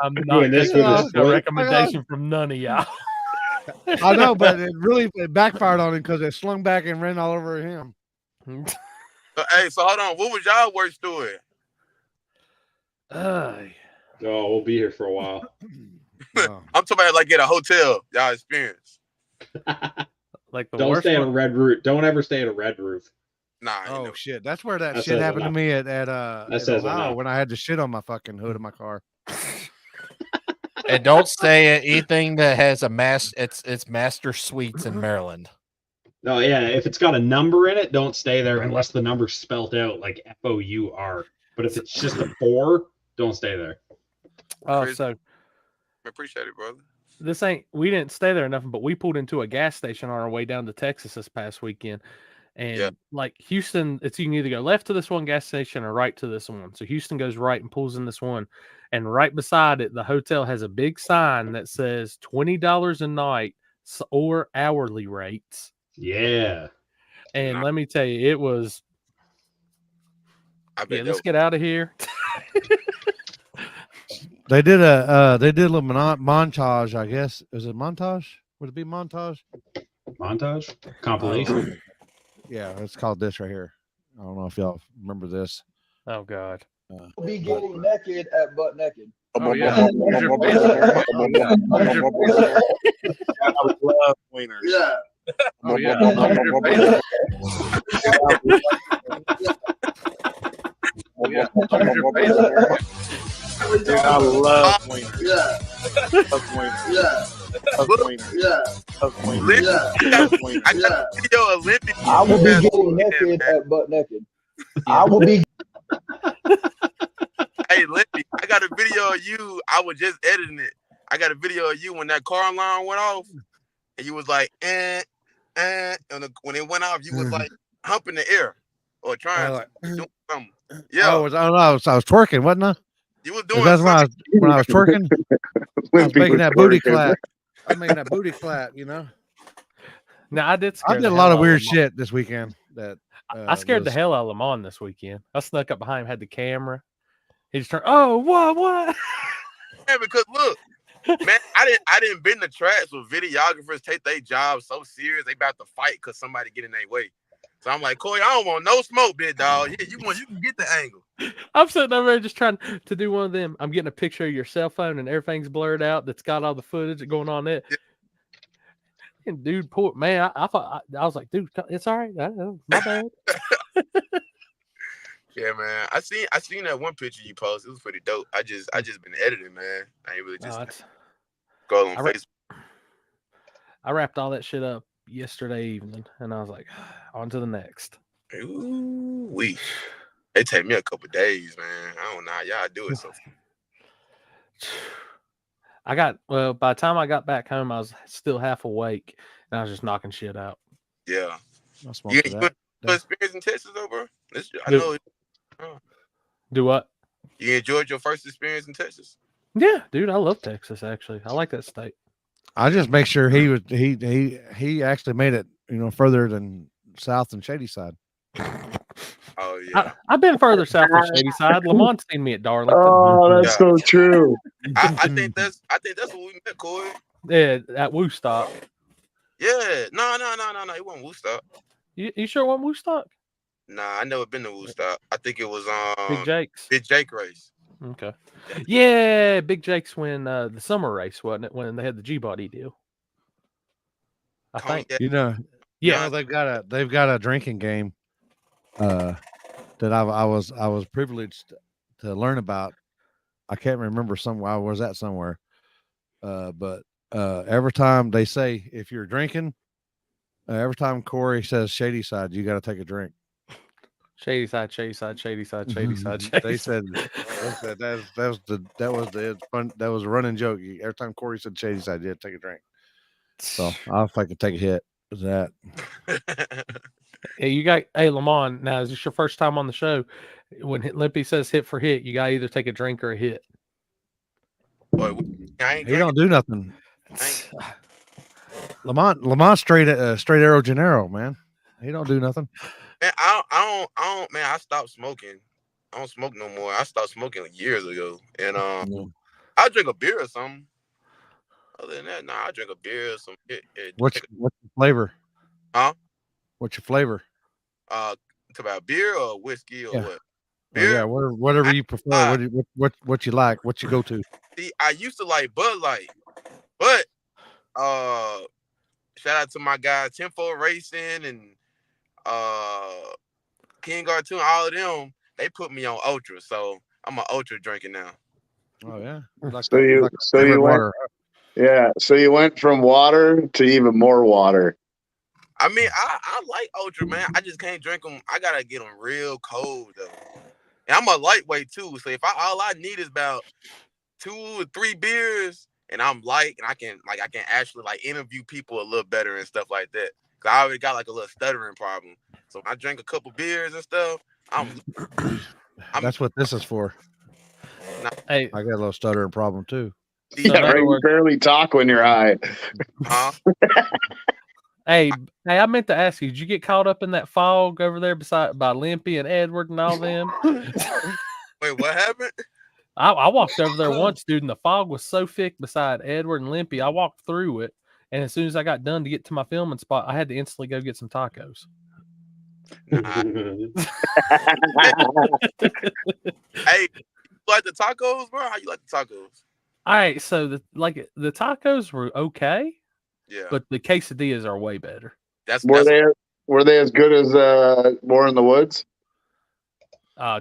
C: I'm not
P: this
C: taking
P: with
C: a recommendation from none of y'all.
B: I know, but it backfired on him because it slung back and ran all over him.
O: So hold on. What was y'all worst story?
P: Oh, we'll be here for a while.
O: I'm talking about like at a hotel, y'all experience.
C: Like the
P: Don't
C: worst
P: stay at
C: one?
P: a red roof. Don't ever stay at a red roof.
O: Nah.
B: Oh shit, that's where that
P: That
B: shit
P: says
B: happened to
P: enough.
B: me at
P: says
B: Ohio
P: enough.
B: when I had to shit on my fucking hood of my car.
A: And don't stay at anything that has it's master suites in Maryland.
P: No, yeah. If it's got a number in it, don't stay there unless the number's spelled out like FOUR. But if it's just a 4, don't stay there.
C: Oh, so
O: Appreciate it, brother.
C: we didn't stay there enough, but we pulled into a gas station on our way down to Texas this past weekend. And like Houston, you can either go left to this one gas station or right to this one. So Houston goes right and pulls in this one. And right beside it, the hotel has a big sign that says $20 a night or hourly rates.
P: Yeah.
C: And let me tell you, it was. Let's get out of here.
B: They did a little montage, I guess. Is it montage? Would it be montage?
P: Montage? Compilation?
B: Yeah, it's called this right here. I don't know if y'all remember this.
C: Oh God.
Q: Be getting naked at butt naked.
C: Oh yeah.
Q: I
N: love wieners.
Q: Yeah.
C: Oh yeah.
N: Dude, I love wieners.
Q: Yeah.
N: Love wieners.
Q: Yeah.
N: Love wieners.
Q: Yeah.
N: Love wieners.
Q: Yeah.
O: I got a video of Limpy.
Q: I will be getting naked at butt naked. I will be.
O: Hey, Limpy, I got a video of you. I was just editing it. I got a video of you when that car alarm went off, and you was like, and when it went off, you was like humping the air or trying to do something. Yeah,
B: I was twerking, wasn't I?
O: you was doing
B: That's
O: something.
B: when I was twerking. I was
N: Wimpy
B: making
N: was
B: that booty
N: twerking.
B: clap. I was making that booty clap, you know.
C: Now I did.
B: I did a lot of weird shit this weekend. That
C: I scared the hell out of Lamont this weekend. I snuck up behind him, had the camera. He just turned. Oh, what?
O: Yeah, because look, man, I didn't been the tracks with videographers take their job so serious they about to fight because somebody get in their way. So I'm like, Corey, I don't want no smoke, big dog. Yeah, you can get the angle.
C: I'm sitting over there just trying to do one of them. I'm getting a picture of your cell phone and everything's blurred out. That's got all the footage going on it. Yeah. And dude, poor man, I thought I was like, dude, it's all right. My bad.
O: Yeah, man. I seen that one picture you posted. It was pretty dope. I just been editing, man. I ain't really just go on Facebook.
C: I wrapped all that shit up yesterday evening, and I was like, on to the next.
O: Ooh, it take me a couple days, man. I don't know how y'all do it so.
C: By the time I got back home, I was still half awake, and I was just knocking shit out.
O: Yeah.
B: You
O: experience in Texas, though, bro? I know.
C: Do what?
O: You enjoyed your first experience in Texas?
C: Yeah, dude, I love Texas. Actually, I like that state.
B: I just make sure he actually made it, further than south and Shady Side.
O: Oh yeah,
C: I've been further south than Shady Side. Lamont's seen me at Darlington.
N: Oh, that's so true.
O: I think that's what we met, Corey.
C: Yeah, at Woodstock.
O: Yeah, no, it wasn't Woodstock.
C: You sure it wasn't Woodstock?
O: Nah, I never been to Woodstock. I think it was
C: Big Jake's.
O: Big Jake race.
C: Okay. Yeah, Big Jake's when the summer race, wasn't it? When they had the G-Body deal. I think.
B: You know,
C: Yeah.
B: they've got a drinking game that I was privileged to learn about. I can't remember somewhere. I was at somewhere. But every time they say if you're drinking, every time Corey says Shady Side, you got to take a drink.
C: Shady side, shady side, shady side, shady side, shady
B: They
C: side.
B: said that was a running joke. Every time Corey said Shady Side, you had to take a drink. So I'll fucking take a hit. Is that?
C: Hey, you got Lamont. Now, is this your first time on the show? When Limpy says hit for hit, you got to either take a drink or a hit.
B: He don't do nothing. Lamont straight Aero Gennaro, man. He don't do nothing.
O: Man, I don't. Man, I stopped smoking. I don't smoke no more. I stopped smoking years ago, and I drink a beer or something. Other than that, I drink a beer or some.
B: What's your flavor?
O: Huh?
B: What's your flavor?
O: It's about beer or whiskey or
B: Yeah.
O: what?
B: Beer? Yeah, whatever you prefer. What you like? What you go to?
O: See, I used to like Bud Light, but shout out to my guy Tenfold Racing and King Cartoon, all of them. They put me on Ultra, so I'm an Ultra drinker now.
B: Oh yeah.
N: So you went, so you went from water to even more water.
O: I mean, I like Ultra, man. I just can't drink them. I gotta get them real cold though. And I'm a lightweight too, so if all I need is about 2 or 3 beers, and I'm light, and I can actually like interview people a little better and stuff like that. Cause I already got like a little stuttering problem. So when I drink a couple beers and stuff,
B: That's what this is for.
C: Hey,
B: I got a little stuttering problem too.
N: Yeah, right. You barely talk when you're high.
C: Hey, I meant to ask you, did you get caught up in that fog over there by Limpy and Edward and all them?
O: Wait, what happened?
C: I walked over there once, dude, and the fog was so thick beside Edward and Limpy. I walked through it, and as soon as I got done to get to my filming spot, I had to instantly go get some tacos.
O: Hey, you like the tacos, bro? How you like the tacos?
C: All right, so the tacos were okay,
O: yeah,
C: but the quesadillas are way better.
N: Were they as good as More in the Woods?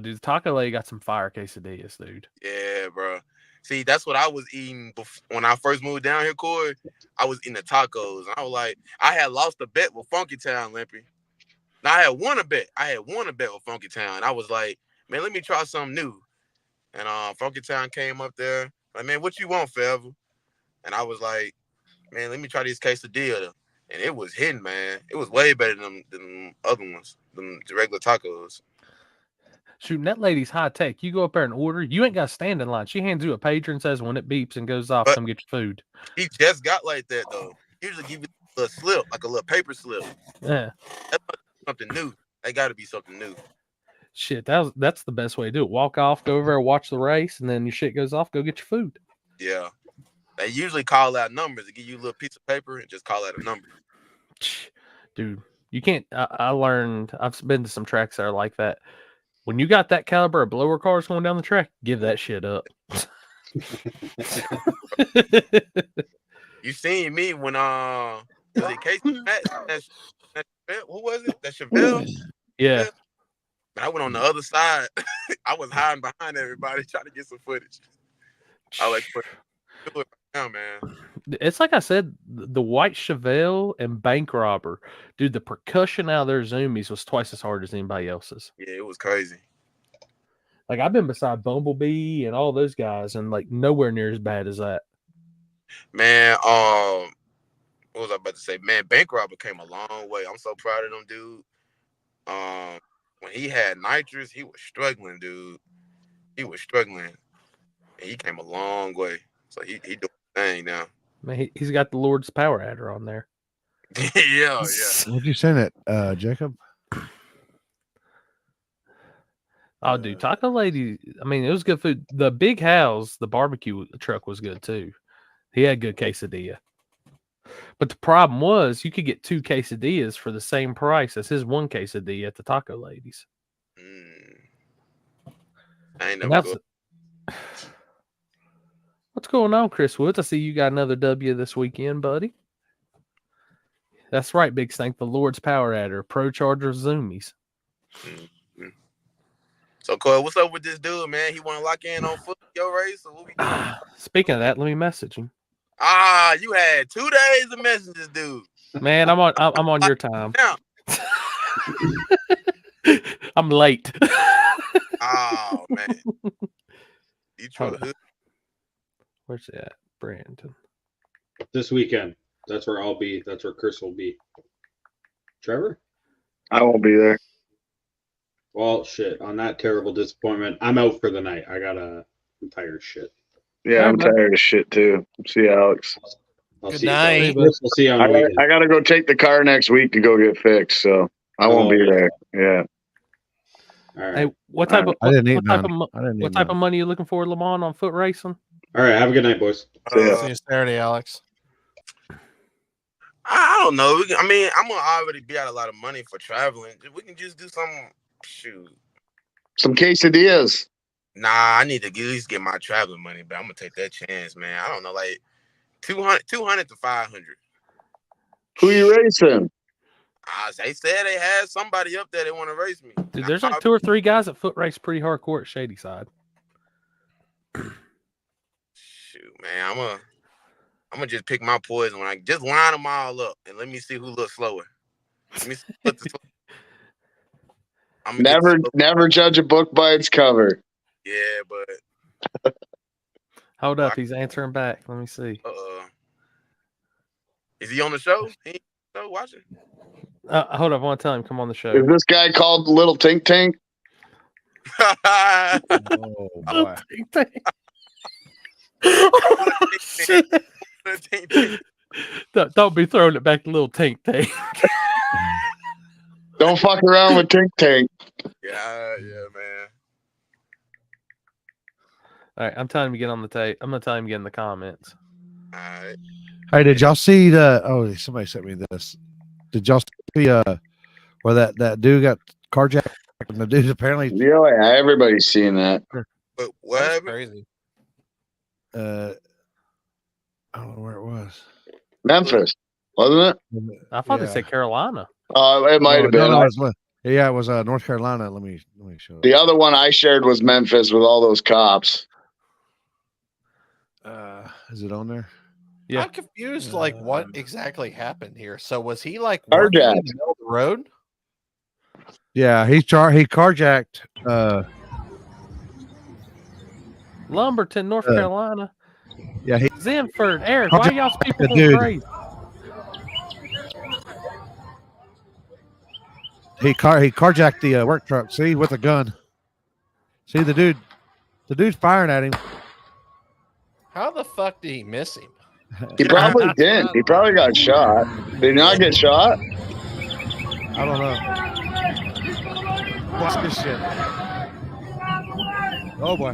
C: Dude, the Taco Lady got some fire quesadillas, dude.
O: Yeah, bro. See, that's what I was eating when I first moved down here, Corey. I was eating the tacos. And I was like, I had lost a bet with Funky Town, Limpy. Now I had won a bet. With Funky Town. I was like, man, let me try something new. And Funky Town came up there. Like, man, what you want, forever? And I was like, man, let me try these quesadillas. And it was hitting, man. It was way better than them other ones, than the regular tacos.
C: Shooting, that lady's high tech. You go up there and order. You ain't got to stand in line. She hands you a pager and says when it beeps and goes off, come get your food.
O: He just got like that, though. Usually give you a slip, like a little paper slip.
C: Yeah.
O: That's something new. That got to be something new.
C: Shit, that's the best way to do it. Walk off, go over there, watch the race, and then your shit goes off, go get your food.
O: Yeah. They usually call out numbers. They give you a little piece of paper and just call out a number.
C: Dude, you can't. I learned, I've been to some tracks that are like that. When you got that caliber of blower cars going down the track, give that shit up.
O: You seen me when was it Casey Matt? Who was it? That Chevelle?
C: Yeah.
O: I went on the other side. I was hiding behind everybody trying to get some footage. I like do it now, man.
C: It's like I said, the white Chevelle and Bank Robber, dude. The percussion out of their zoomies was twice as hard as anybody else's.
O: Yeah, it was crazy.
C: Like I've been beside Bumblebee and all those guys, and like nowhere near as bad as that.
O: Man, what was I about to say? Man, Bank Robber came a long way. I'm so proud of them, dude. When he had nitrous, he was struggling, dude. He was struggling, and he came a long way. So he doing the thing now.
C: Man, he's got the Lord's Power Adder on there.
O: yeah.
B: What'd you send it, Jacob?
C: Oh, dude, Taco Lady. I mean, it was good food. The Big House, the barbecue truck was good too. He had good quesadilla. But the problem was you could get 2 quesadillas for the same price as his 1 quesadilla at the Taco Ladies.
O: I ain't never go.
C: What's going on, Chris Woods? I see you got another W this weekend, buddy. That's right, Big Stank. The Lord's Power Adder, Pro Charger Zoomies.
O: Mm-hmm. So, Cole, what's up with this dude, man? He want to lock in on foot your race, or what we doing?
C: Speaking of that, let me message him.
O: You had 2 days of messages, dude.
C: Man, I'm on your time.
O: Now.
C: I'm late.
O: Oh man. Detroit Hood.
C: Where's that? Brandon.
P: This weekend. That's where I'll be. That's where Chris will be. Trevor?
N: I won't be there.
P: Well, shit. On that terrible disappointment, I'm out for the night. I'm tired of shit.
N: Yeah, I'm tired of shit too. See you, Alex.
A: Good night.
P: We'll see you on the weekend.
N: I gotta go take the car next week to go get fixed, so I won't be there. Yeah.
P: All right.
C: Hey, what type of
B: I didn't eat
C: what type
B: none.
C: of
B: I didn't eat
C: what type
B: none.
C: of money you looking for, Lamont, on foot racing?
P: All right. Have a good night, boys.
A: See you Saturday, Alex.
O: I don't know. I mean, I'm gonna already be out a lot of money for traveling. We can just do
N: some quesadillas.
O: Nah, I need to at least get my traveling money, but I'm gonna take that chance, man. I don't know, like 200 to 500.
N: Who you racing?
O: They said they had somebody up there that want to race me.
C: Dude, there's like 2 or 3 guys that foot race pretty hardcore at Shady Side.
O: Shoot, man, I'm gonna just pick my poison when I just line them all up and let me see who looks slower. Let me see what
N: Never judge a book by its cover.
O: Yeah, but
C: Hold up, he's answering back. Let me see.
O: Is he on the show? He ain't watching.
C: Hold up, I want to tell him come on the show.
N: Is this guy called Little Tink Tink?
B: Oh boy.
C: Don't be throwing it back to Little Tink Tink.
N: Don't fuck around with Tink Tink.
O: Yeah, man.
C: All right, I'm telling him to get on the tape. I'm gonna tell him to get in the comments.
O: All right.
B: Hey, did y'all see the? Oh, somebody sent me this. Did y'all see where that dude got carjacked? And the dude apparently.
N: Yeah, everybody's seen that.
O: But what?
A: That's crazy.
B: I don't know where it was.
N: Memphis, wasn't it?
C: I thought they said Carolina.
N: It might have been.
B: No, it was North Carolina. Let me show it.
N: The other one I shared was Memphis with all those cops.
B: Is it on there?
C: Yeah.
A: I'm confused. Like, what exactly happened here? So was he like working in the middle of the road?
B: Yeah, he carjacked.
C: Lumberton, North Carolina.
B: Yeah,
C: Zenford, Eric. Why y'all people
B: the dude.
C: crazy?
B: He carjacked the work truck. See, with a gun. See the dude's firing at him.
A: How the fuck did he miss him?
N: He probably didn't. He probably got shot. Did he not get shot?
B: I don't know. Watch this shit. Oh boy.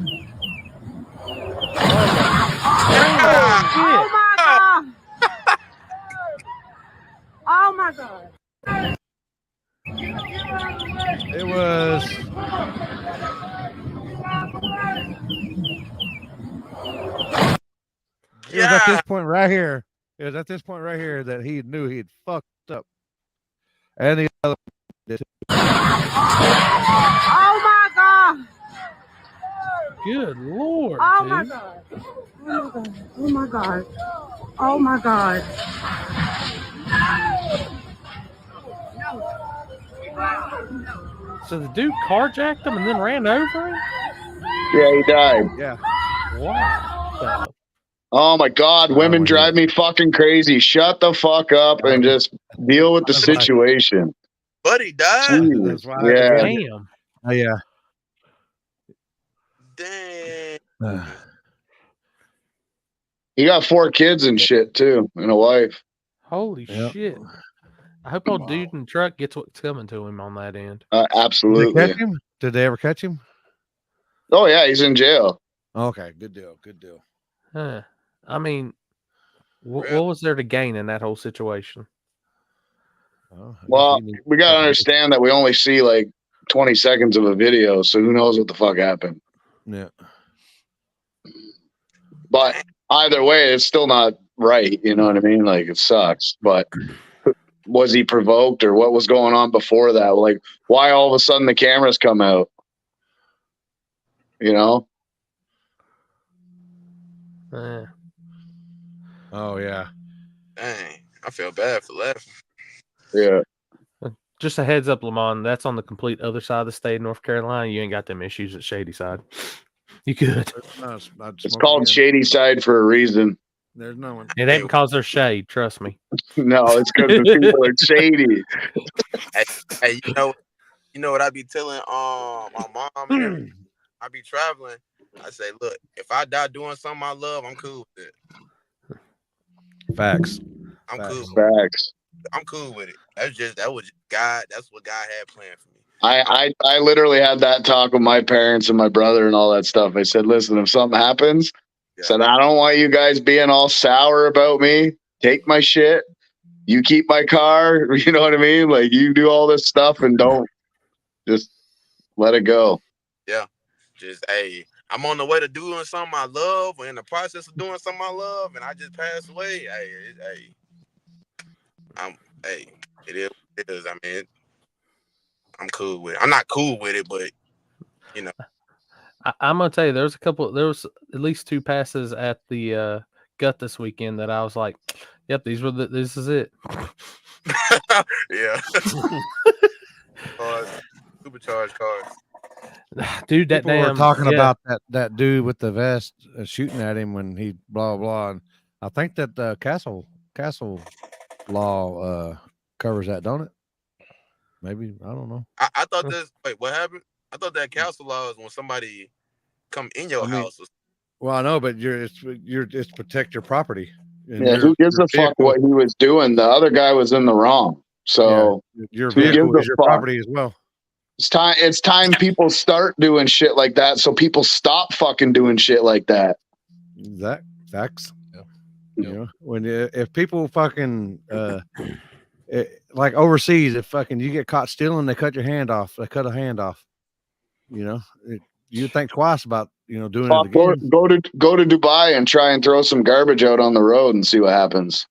R: Oh my god! Oh my god!
B: It was. It was at this point right here. It was at this point right here that he knew he'd fucked up. And the other did.
R: Oh my god!
C: Good lord!
R: Oh
C: dude.
R: my god! Oh my god! Oh my god!
C: So the dude carjacked him and then ran over him?
N: Yeah, he died.
B: Yeah.
C: Wow.
N: Oh my God, women drive me fucking crazy. Shut the fuck up and just deal with the situation.
O: Buddy died.
N: Jesus. Yeah.
C: Damn.
B: Oh yeah.
O: Dang.
N: He got 4 kids and shit too, and a wife.
C: Holy shit. I hope old dude in the truck gets what's coming to him on that end.
N: Absolutely.
B: Did they catch him? Did they ever catch him?
N: Oh yeah, he's in jail.
B: Okay, good deal. Good deal.
C: Huh. I mean, what was there to gain in that whole situation?
N: Well, we gotta understand that we only see like 20 seconds of a video, so who knows what the fuck happened.
B: Yeah.
N: But either way, it's still not right. You know what I mean? Like, it sucks. But was he provoked, or what was going on before that? Like, why all of a sudden the cameras come out? You know?
B: Oh yeah.
O: Dang, I feel bad for laughing.
N: Yeah.
C: Just a heads up, Lamont. That's on the complete other side of the state of North Carolina. You ain't got them issues at Shady Side. You could.
N: It's called Shady Side for a reason.
B: There's no one.
C: It ain't because they're shade. Trust me.
N: No, it's because the people are shady.
O: Hey, you know what I be telling my mom and everything? I be traveling. I say, look, if I die doing something I love, I'm cool with it.
B: Facts.
O: I'm cool.
N: Facts.
O: I'm cool with it. That was just God. That's what God had planned for me.
N: I literally had that talk with my parents and my brother and all that stuff. I said, listen, if something happens, said, I don't want you guys being all sour about me. Take my shit. You keep my car. You know what I mean? Like, you do all this stuff and don't just let it go.
O: Yeah. Just, hey, I'm on the way to doing something I love, or in the process of doing something I love, and I just passed away. Hey, it is what it is. I mean, I'm cool with it. I'm not cool with it, but, you know.
C: I'm gonna tell you, there was at least 2 passes at the gut this weekend that I was like, "Yep, this is it."
O: Yeah. Supercharged cars.
C: Dude, that
B: People were
C: damn
B: talking about that dude with the vest shooting at him when he blah blah. And I think that the Castle law covers that, don't it? Maybe, I don't know.
O: I thought this. Wait, what happened? I thought that castle law is when somebody come in your house.
B: Well, I know, but it's protect your property. And
N: Yeah, who gives a fuck what he was doing? The other guy was in the wrong. So
B: your
N: who
B: vehicle
N: gives
B: is
N: a
B: your
N: fuck?
B: property as well.
N: It's time people start doing shit like that, so people stop fucking doing shit like that.
B: That facts. You know, if people fucking like overseas, if fucking you get caught stealing, they cut your hand off. They cut a hand off. You know, you think twice about doing it again.
N: Go to Dubai and try and throw some garbage out on the road and see what happens.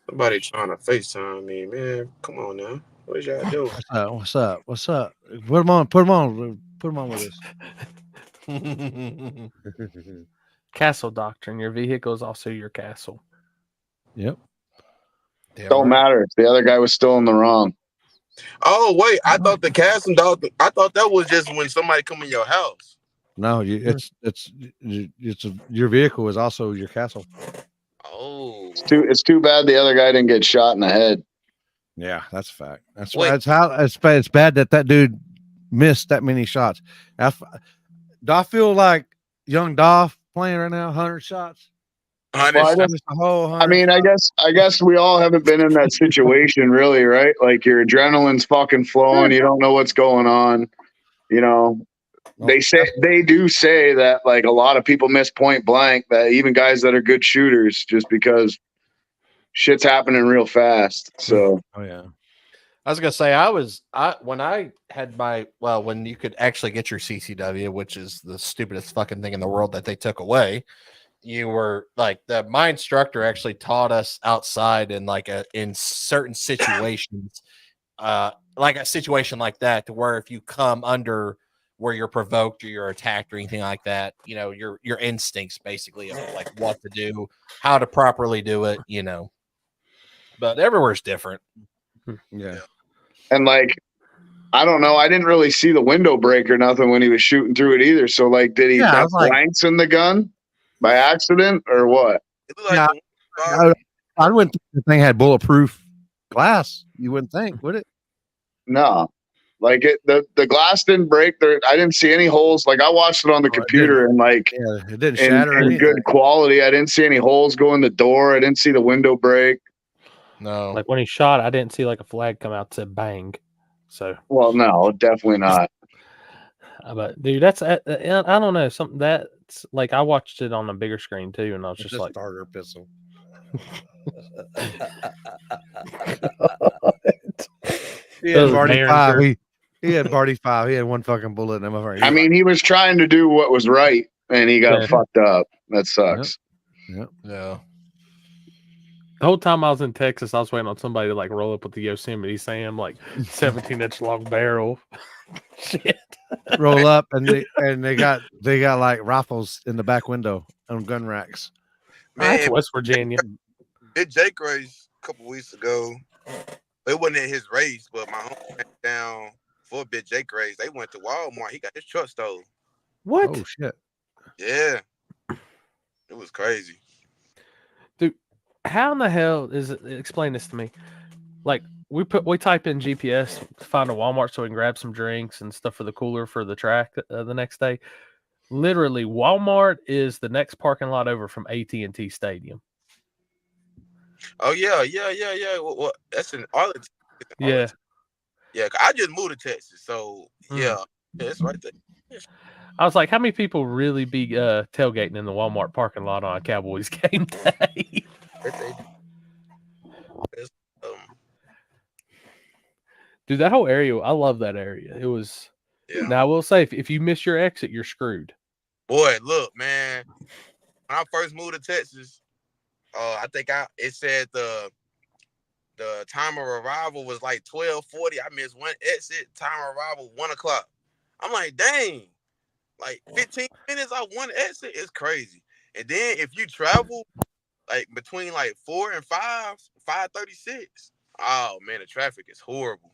O: Somebody trying to FaceTime me, man. Come on now. What y'all doing?
B: What's up? Put them on with us.
C: Castle doctrine. Your vehicle is also your castle.
B: Yep.
N: Don't matter. The other guy was still in the wrong.
O: Oh wait, I thought the castle dog. I thought that was just when somebody come in your house.
B: No, it's your vehicle is also your castle.
O: Oh,
N: it's too bad the other guy didn't get shot in the head.
B: Yeah, that's a fact. It's bad that dude missed that many shots. Do I feel like young Dolph playing right now? 100 shots.
N: Well, I mean, I guess we all haven't been in that situation, really, right? Like, your adrenaline's fucking flowing. You don't know what's going on. You know, they do say that, like, a lot of people miss point blank. That even guys that are good shooters, just because shit's happening real fast. So,
B: oh yeah.
A: I was gonna say when I had when you could actually get your CCW, which is the stupidest fucking thing in the world that they took away. You were like, my instructor actually taught us outside in certain situations, like a situation like that, to where if you come under where you're provoked or you're attacked or anything like that, your instincts basically of like what to do, how to properly do it, but everywhere's different.
B: Yeah.
N: And like, I don't know. I didn't really see the window break or nothing when he was shooting through it either. So like, did he have blanks in the gun by accident or what?
B: Yeah, I wouldn't think the thing had bulletproof glass. You wouldn't think, would it?
N: No, like the glass didn't break there. I didn't see any holes. Like, I watched it on the computer and like,
B: it didn't shatter.
N: In good quality. I didn't see any holes go in the door. I didn't see the window break.
A: No,
C: like when he shot, I didn't see like a flag come out that said bang. So,
N: well, no, definitely not.
C: But dude, that's I don't know, something that's like, I watched it on a bigger screen too, and I was just like,
B: starter pistol. He had Barty 5. He had Barty 5. He had one fucking bullet in him.
N: I mean, he was trying to do what was right, and he got fucked up. That sucks.
B: Yep.
A: Yeah.
C: The whole time I was in Texas, I was waiting on somebody to like roll up with the Yosemite Sam, like 17-inch long barrel. Shit.
B: Roll up and they got like rifles in the back window on gun racks.
C: That's
O: Man,
C: West Virginia.
O: Big Jake race a couple weeks ago. It wasn't in his race, but my home went down for a Big Jake race. They went to Walmart. He got his truck stolen.
C: What?
B: Oh shit.
O: Yeah. It was crazy.
C: Dude, how in the hell is it? Explain this to me. Like we type in GPS to find a Walmart so we can grab some drinks and stuff for the cooler for the track the next day. Literally, Walmart is the next parking lot over from AT&T Stadium.
O: Oh yeah. Well, that's in Arlington.
C: Yeah.
O: Yeah, I just moved to Texas, so yeah, it's right there. Yeah.
C: I was like, how many people really be tailgating in the Walmart parking lot on a Cowboys game day? Dude, that whole area, I love that area. It was. Yeah. Now I will say, if you miss your exit, you're screwed.
O: Boy, look, man. When I first moved to Texas, I think it said the time of arrival was like 12:40. I missed one exit. Time of arrival 1:00. I'm like, dang, like 15 minutes off one exit is crazy. And then if you travel like between like 4 and 5, 5:36, oh man, the traffic is horrible.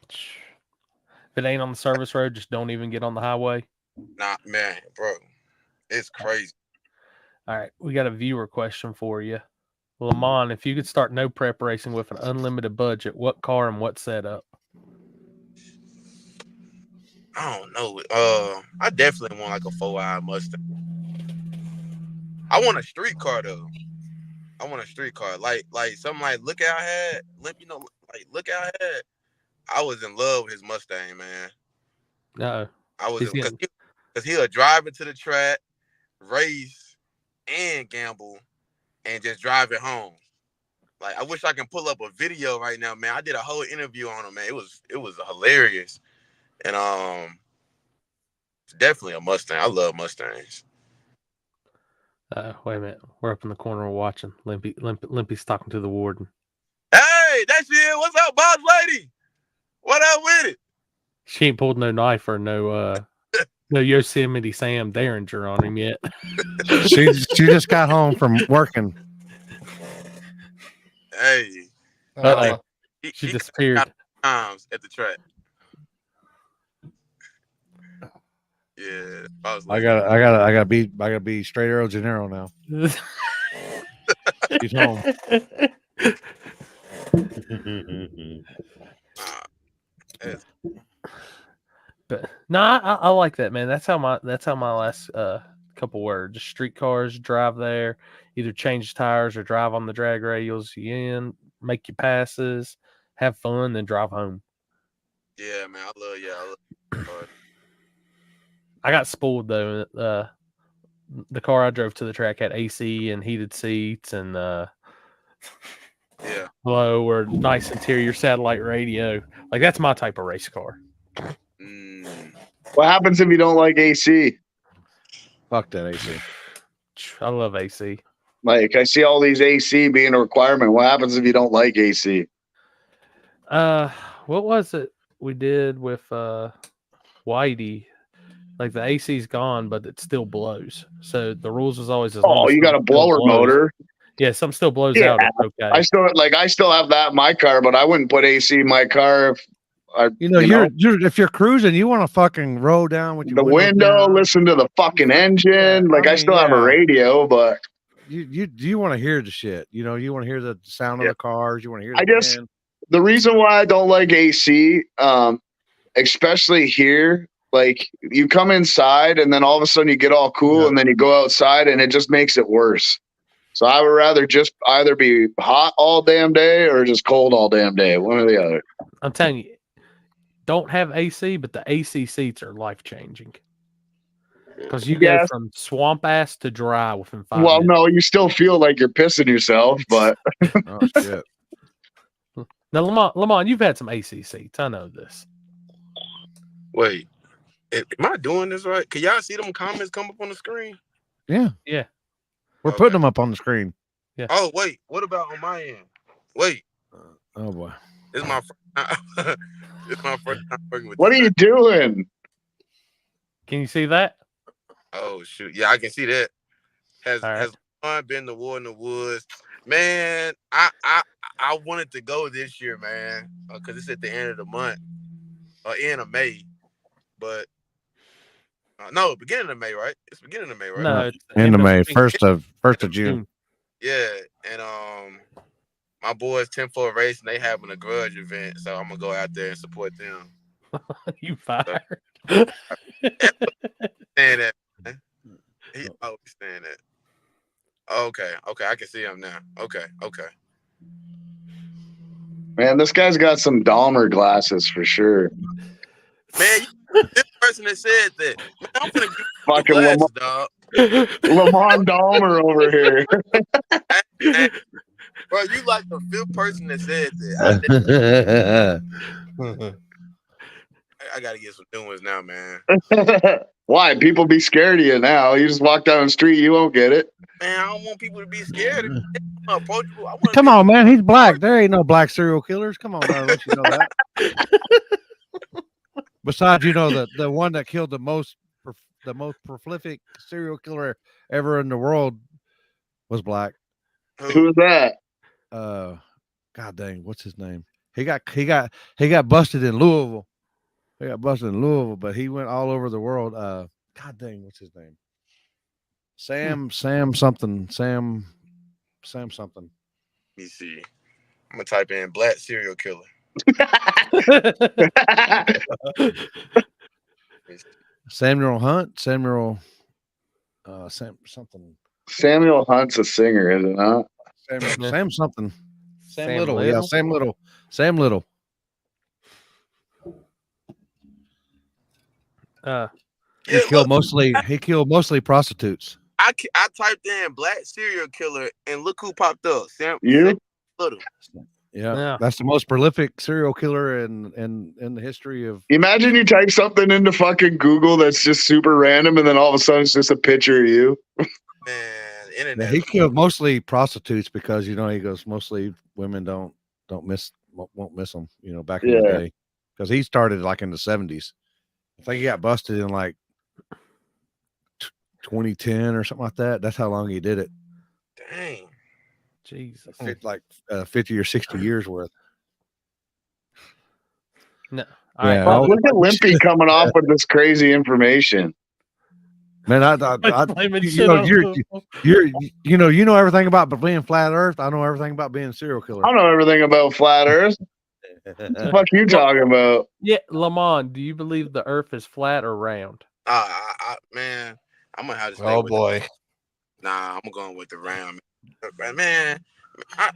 C: If it ain't on the service road, just don't even get on the highway.
O: Nah, man, bro, it's crazy.
C: All right, we got a viewer question for you. Lamont, if you could start no prep racing with an unlimited budget, what car and what setup?
O: I don't know. I definitely want like a 4i Mustang. I want a street car though. I want a street car, like something like Lookout had. Like Lookout had. I was in love with his Mustang, man.
C: No,
O: I was because he'll drive it to the track, race, and gamble, and just drive it home. Like I wish I can pull up a video right now, man. I did a whole interview on him, man. It was hilarious, and it's definitely a Mustang. I love Mustangs.
C: Wait a minute, we're up in the corner watching. Limpy's talking to the warden.
O: Hey, that's it. What's up, boss lady? What up with it?
C: She ain't pulled no knife or no Yosemite Sam Derringer on him yet.
B: She just got home from working.
O: Hey,
C: she disappeared.
O: Times at the track. Yeah,
B: I gotta be straight arrow Gennaro now. She's home.
C: But I like that, man. That's how my last couple were. Just street cars, drive there, either change tires or drive on the drag rails. You in, make your passes, have fun, then drive home.
O: Yeah, man, I love cars.
C: I got spoiled though. The car I drove to the track had AC and heated seats and low or nice interior satellite radio. Like that's my type of race car.
N: What happens if you don't like AC?
B: Fuck that AC.
C: I love AC.
N: Like I see all these AC being a requirement. What happens if you don't like AC?
C: What was it we did with Whitey? Like the AC's gone, but it still blows. So the rules was always as
N: you got a blower motor.
C: Yeah, some still blows out. It's okay.
N: I still have that in my car, but I wouldn't put AC in my car if
B: if you're cruising, you want to fucking roll down with
N: the window, listen to the fucking engine. I still have a radio, but
B: you want to hear the shit. You want to hear the sound of the cars. You want to hear.
N: The reason why I don't like AC, especially here, like you come inside and then all of a sudden you get all cool and then you go outside and it just makes it worse. So I would rather just either be hot all damn day or just cold all damn day. One or the other.
C: I'm telling you, don't have AC, but the AC seats are life changing. Because you go from swamp ass to dry within 5 minutes.
N: No, you still feel like you're pissing yourself, but
B: oh shit.
C: Now, Lamont, you've had some AC seats. I know this.
O: Wait, am I doing this right? Can y'all see them comments come up on the screen?
B: Yeah.
C: Yeah.
B: We're putting them up on the screen.
C: Yeah.
O: Oh wait, what about on my end? Wait,
B: Oh boy.
O: this is my it's my first time working with.
N: What are you doing?
C: Can you see that?
O: Oh shoot, yeah, I can see that. Has
C: All right.
O: has LeBron been the war in the woods? Man, I wanted to go this year, man, because it's at the end of the month, or end of May, but no, beginning of May, right? It's beginning of May, right?
C: No, it's
B: End of May,
C: June.
B: first of June.
O: Yeah, and my boys 10-4 Racing, they having a grudge event, so I'm gonna go out there and support them.
C: You fired.
O: Saying that, man. He always saying that. Okay, I can see him now. Okay.
N: Man, this guy's got some Dahmer glasses for sure.
O: Man, this person that said that. Man, I'm gonna get
N: Fucking
O: glasses, dog.
N: Lamont Dahmer over here.
O: Hey, bro, you like the fifth person that said that. I gotta get some new ones now, man.
N: Why? People be scared of you now. You just walk down the street, you won't get it.
O: Man, I don't want people to be scared. Approachable.
B: Come on, man. He's black. There ain't no black serial killers. Come on, I'll let you know that. Besides, you know, the one that killed the most prolific serial killer ever in the world was black.
N: Who's that?
B: God dang, what's his name? He got busted in Louisville. But he went all over the world. God dang, what's his name? Sam something. Sam something.
O: Let me see. I'm gonna type in black serial killer.
B: Samuel Hunt. Samuel something.
N: Samuel Hunt's a singer, is it not?
B: Sam something. Sam Little.
C: Little?
B: Yeah, Sam Little. Sam Little. He killed mostly prostitutes.
O: I typed in black serial killer and look who popped up. Sam Little.
B: Yeah, that's the most prolific serial killer in the history of.
N: Imagine you type something into fucking Google that's just super random, and then all of a sudden it's just a picture of you.
O: Man,
B: Yeah,
O: internet.
B: he killed mostly prostitutes because he goes mostly women won't miss them. Back in the day, because he started like in the 70s. I think he got busted in like 2010 or something like that. That's how long he did it.
O: Dang.
C: Jesus.
B: Like 50 or 60 years worth.
C: No.
B: Yeah,
N: Well, look at Limpy coming off with this crazy information.
B: Man, you know everything about being flat Earth. I know everything about being a serial killer.
N: I know everything about flat Earth. What the fuck you talking about?
C: Yeah, Lamont, do you believe the Earth is flat or round?
O: Man, I'm gonna have to.
A: Oh boy.
O: Nah, I'm going with the round. Man, I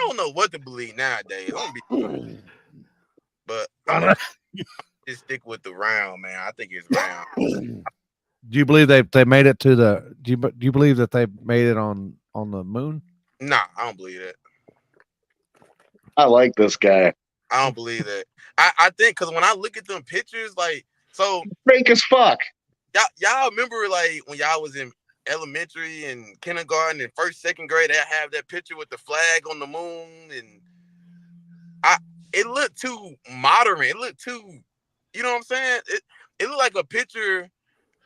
O: don't know what to believe nowadays. But I'm gonna just stick with the round, man. I think it's round.
B: Do you believe they made it to the? Do you believe that they made it on the moon?
O: Nah, I don't believe that.
N: I like this guy.
O: I don't believe that. I think because when I look at them pictures, like, so
N: fake as fuck.
O: Y'all remember like when y'all was in elementary and kindergarten and first, second grade, they have that picture with the flag on the moon, and it looked too modern. It looked too, you know what I'm saying? It looked like a picture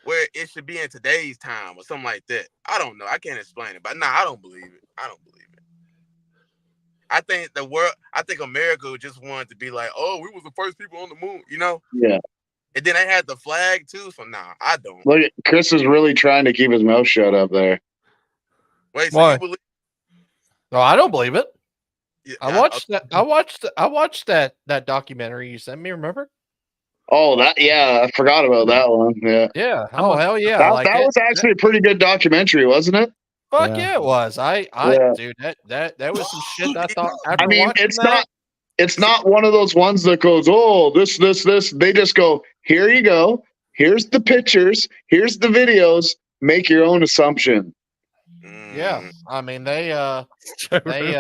O: where it should be in today's time or something like that. I don't know. I can't explain it, but nah, I don't believe it. I think America just wanted to be like, oh, we was the first people on the moon,
N: Yeah.
O: And then they had the flag too, so nah, I don't.
N: Look, Chris is really trying to keep his mouth shut up there.
O: Wait, so
A: Why?
O: you believe?
A: No, I don't believe it.
O: Yeah,
A: I watched that. I watched that documentary you sent me. Remember?
N: Oh, I forgot about that one. Yeah.
A: Yeah. Oh hell yeah!
N: That was actually a pretty good documentary, wasn't it?
A: Fuck yeah, it was. Dude, that was some shit. I thought.
N: I mean, it's not one of those ones that goes, oh, this. They just go, here you go. Here's the pictures. Here's the videos. Make your own assumption.
A: Yeah, I mean they definitely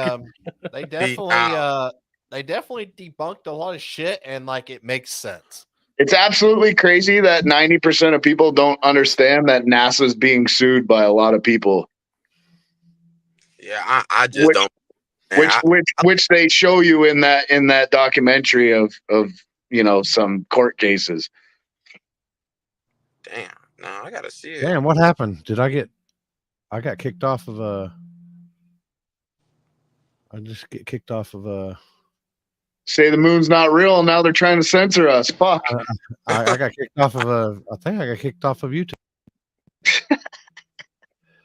A: debunked a lot of shit, and like it makes sense.
N: It's absolutely crazy that 90% of people don't understand that NASA's being sued by a lot of people.
O: Yeah, I just
N: Which-
O: don't. Man,
N: which they show you in that documentary of some court cases.
O: Damn. No, I gotta see it.
B: Damn, what happened? I got kicked off of I just get kicked off of
N: Say the moon's not real, and now they're trying to censor us. Fuck.
B: I got kicked off of I think I got kicked off of YouTube.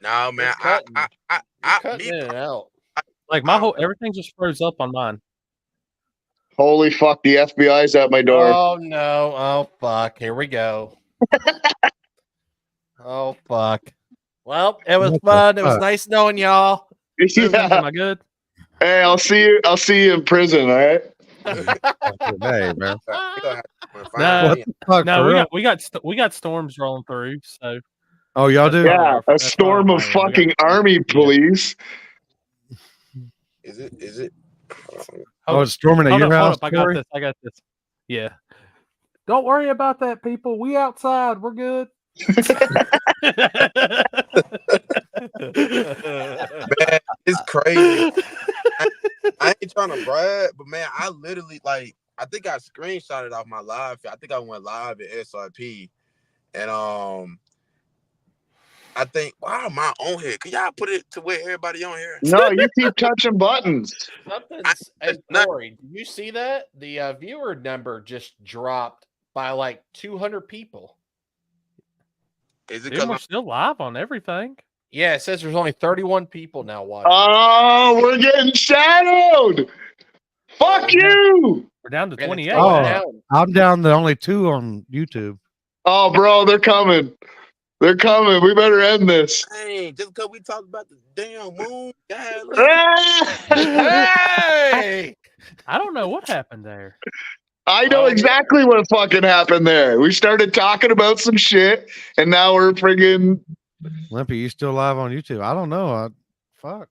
O: No, man.
A: Cutting in and out.
C: Like my whole everything just froze up on mine.
N: Holy fuck, the FBI's at my door.
A: Oh no! Oh fuck! Here we go. Oh fuck! Well, it was
B: What the
A: fun. It was
B: fuck?
A: nice knowing y'all.
C: Am
N: Yeah.
C: I good?
N: Hey, I'll see you in prison, all right?
B: Hey, man.
C: No,
B: What the fuck,
C: no,
B: for
C: we
B: real?
C: we got storms rolling through. So
B: Oh, y'all do?
N: Yeah, a
C: That's
N: storm
C: all
N: of
C: right, man. We
N: fucking army police.
O: Is it?
B: Oh, it's storming at
C: Hold
B: your
C: up, hold
B: house,
C: up. I got
B: Corey?
C: this. I got this. Yeah. Don't worry about that, people. We outside. We're good.
O: Man, it's crazy. I ain't trying to brag, but man, I literally I think I screenshotted off my live. I think I went live at SRP, and I think why am I on here? Can y'all put it to where everybody on here?
N: No, you keep touching buttons.
A: Something's. Hey, Corey, did you see that? The viewer number just dropped by like 200 people.
O: Is it
C: Dude,
O: because
C: we're still live on everything.
A: Yeah, it says there's only 31 people now watching.
N: Oh, we're getting shadowed. Fuck you.
C: We're down to
A: And it's
C: 28.
A: going
B: Oh,
A: down.
B: I'm down to only 2 on YouTube.
N: Oh, bro, they're coming. They're coming. We better end this.
O: dang, just because we talked about the damn moon? God,
A: Hey!
C: I don't know what happened there.
N: I know exactly what fucking happened there. We started talking about some shit, and now we're friggin'
B: Limpy, you still live on YouTube? I don't know. Fuck.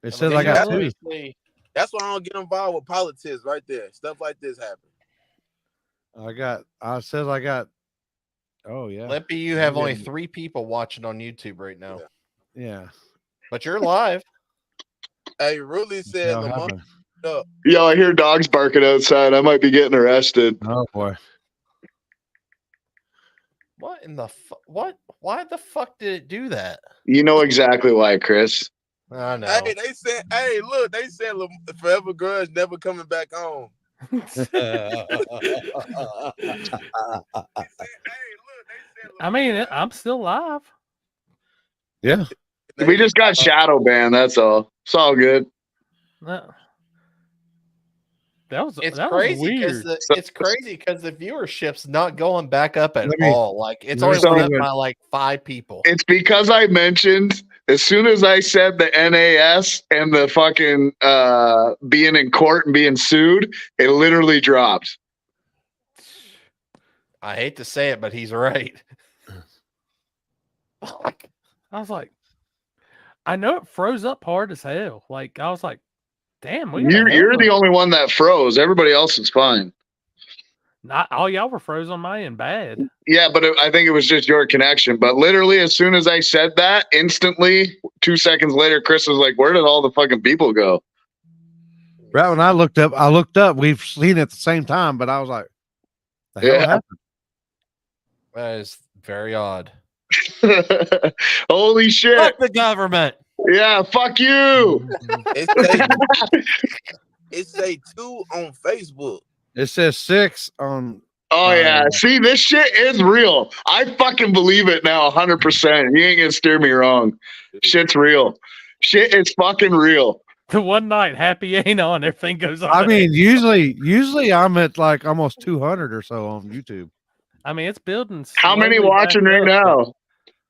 B: It
A: I
B: says
A: mean,
B: I got 2.
A: honestly,
O: that's why I don't get involved with politics right there. Stuff like this happen.
B: I said I got. Oh yeah.
A: Lippy, you have only
B: Yeah.
A: 3 people watching on YouTube right now,
B: Yeah.
A: but you're live.
O: Hey, Rudy said
B: No,
O: Lamar
B: happened.
O: up.
N: Yo, I hear dogs barking outside. I might be getting arrested.
B: Oh boy.
A: What in the what? Why the fuck did it do that?
N: You know exactly why, Chris.
A: I know.
O: Hey, they said, hey, look, they said Forever Grudge never coming back on.
C: I mean, I'm still live.
B: Yeah.
N: We just got shadow banned. That's all. It's all good.
C: No. That was
A: It's
C: that was
A: crazy because
C: weird.
A: it's crazy because the viewership's not going back up at
N: Let me-
A: all. Like it's
N: let me
A: only went
N: see
A: up
N: what-
A: by like 5 people.
N: It's because I mentioned as soon as I said the NAS and the fucking being in court and being sued, it literally dropped.
A: I hate to say it, but he's right.
C: I was like, I know it froze up hard as hell. Like I was like, damn, we got a hell
N: You're
C: of
N: the
C: a-
N: only one that froze. Everybody else is fine.
C: Not all y'all were froze on my end bad.
N: Yeah, but I think it was just your connection. But literally, as soon as I said that, instantly, 2 seconds later, Chris was like, "Where did all the fucking people go?"
B: Right when I looked up. We've seen it at the same time, but I was like, the hell
N: Yeah.
B: happened?
A: That is very odd.
N: Holy shit!
A: Fuck the government.
N: Yeah, fuck you.
O: It say 2 on Facebook.
B: It says 6 on.
N: Oh yeah, see, this shit is real. I fucking believe it now, 100%. You ain't gonna steer me wrong. Shit's real. Shit is fucking real.
C: The one night Happy ain't on, everything goes on.
B: I mean, usually I'm at like almost 200 or so on YouTube.
C: I mean, it's building.
N: How many
C: slowly
N: watching
C: back
N: right
C: up, but-
N: now?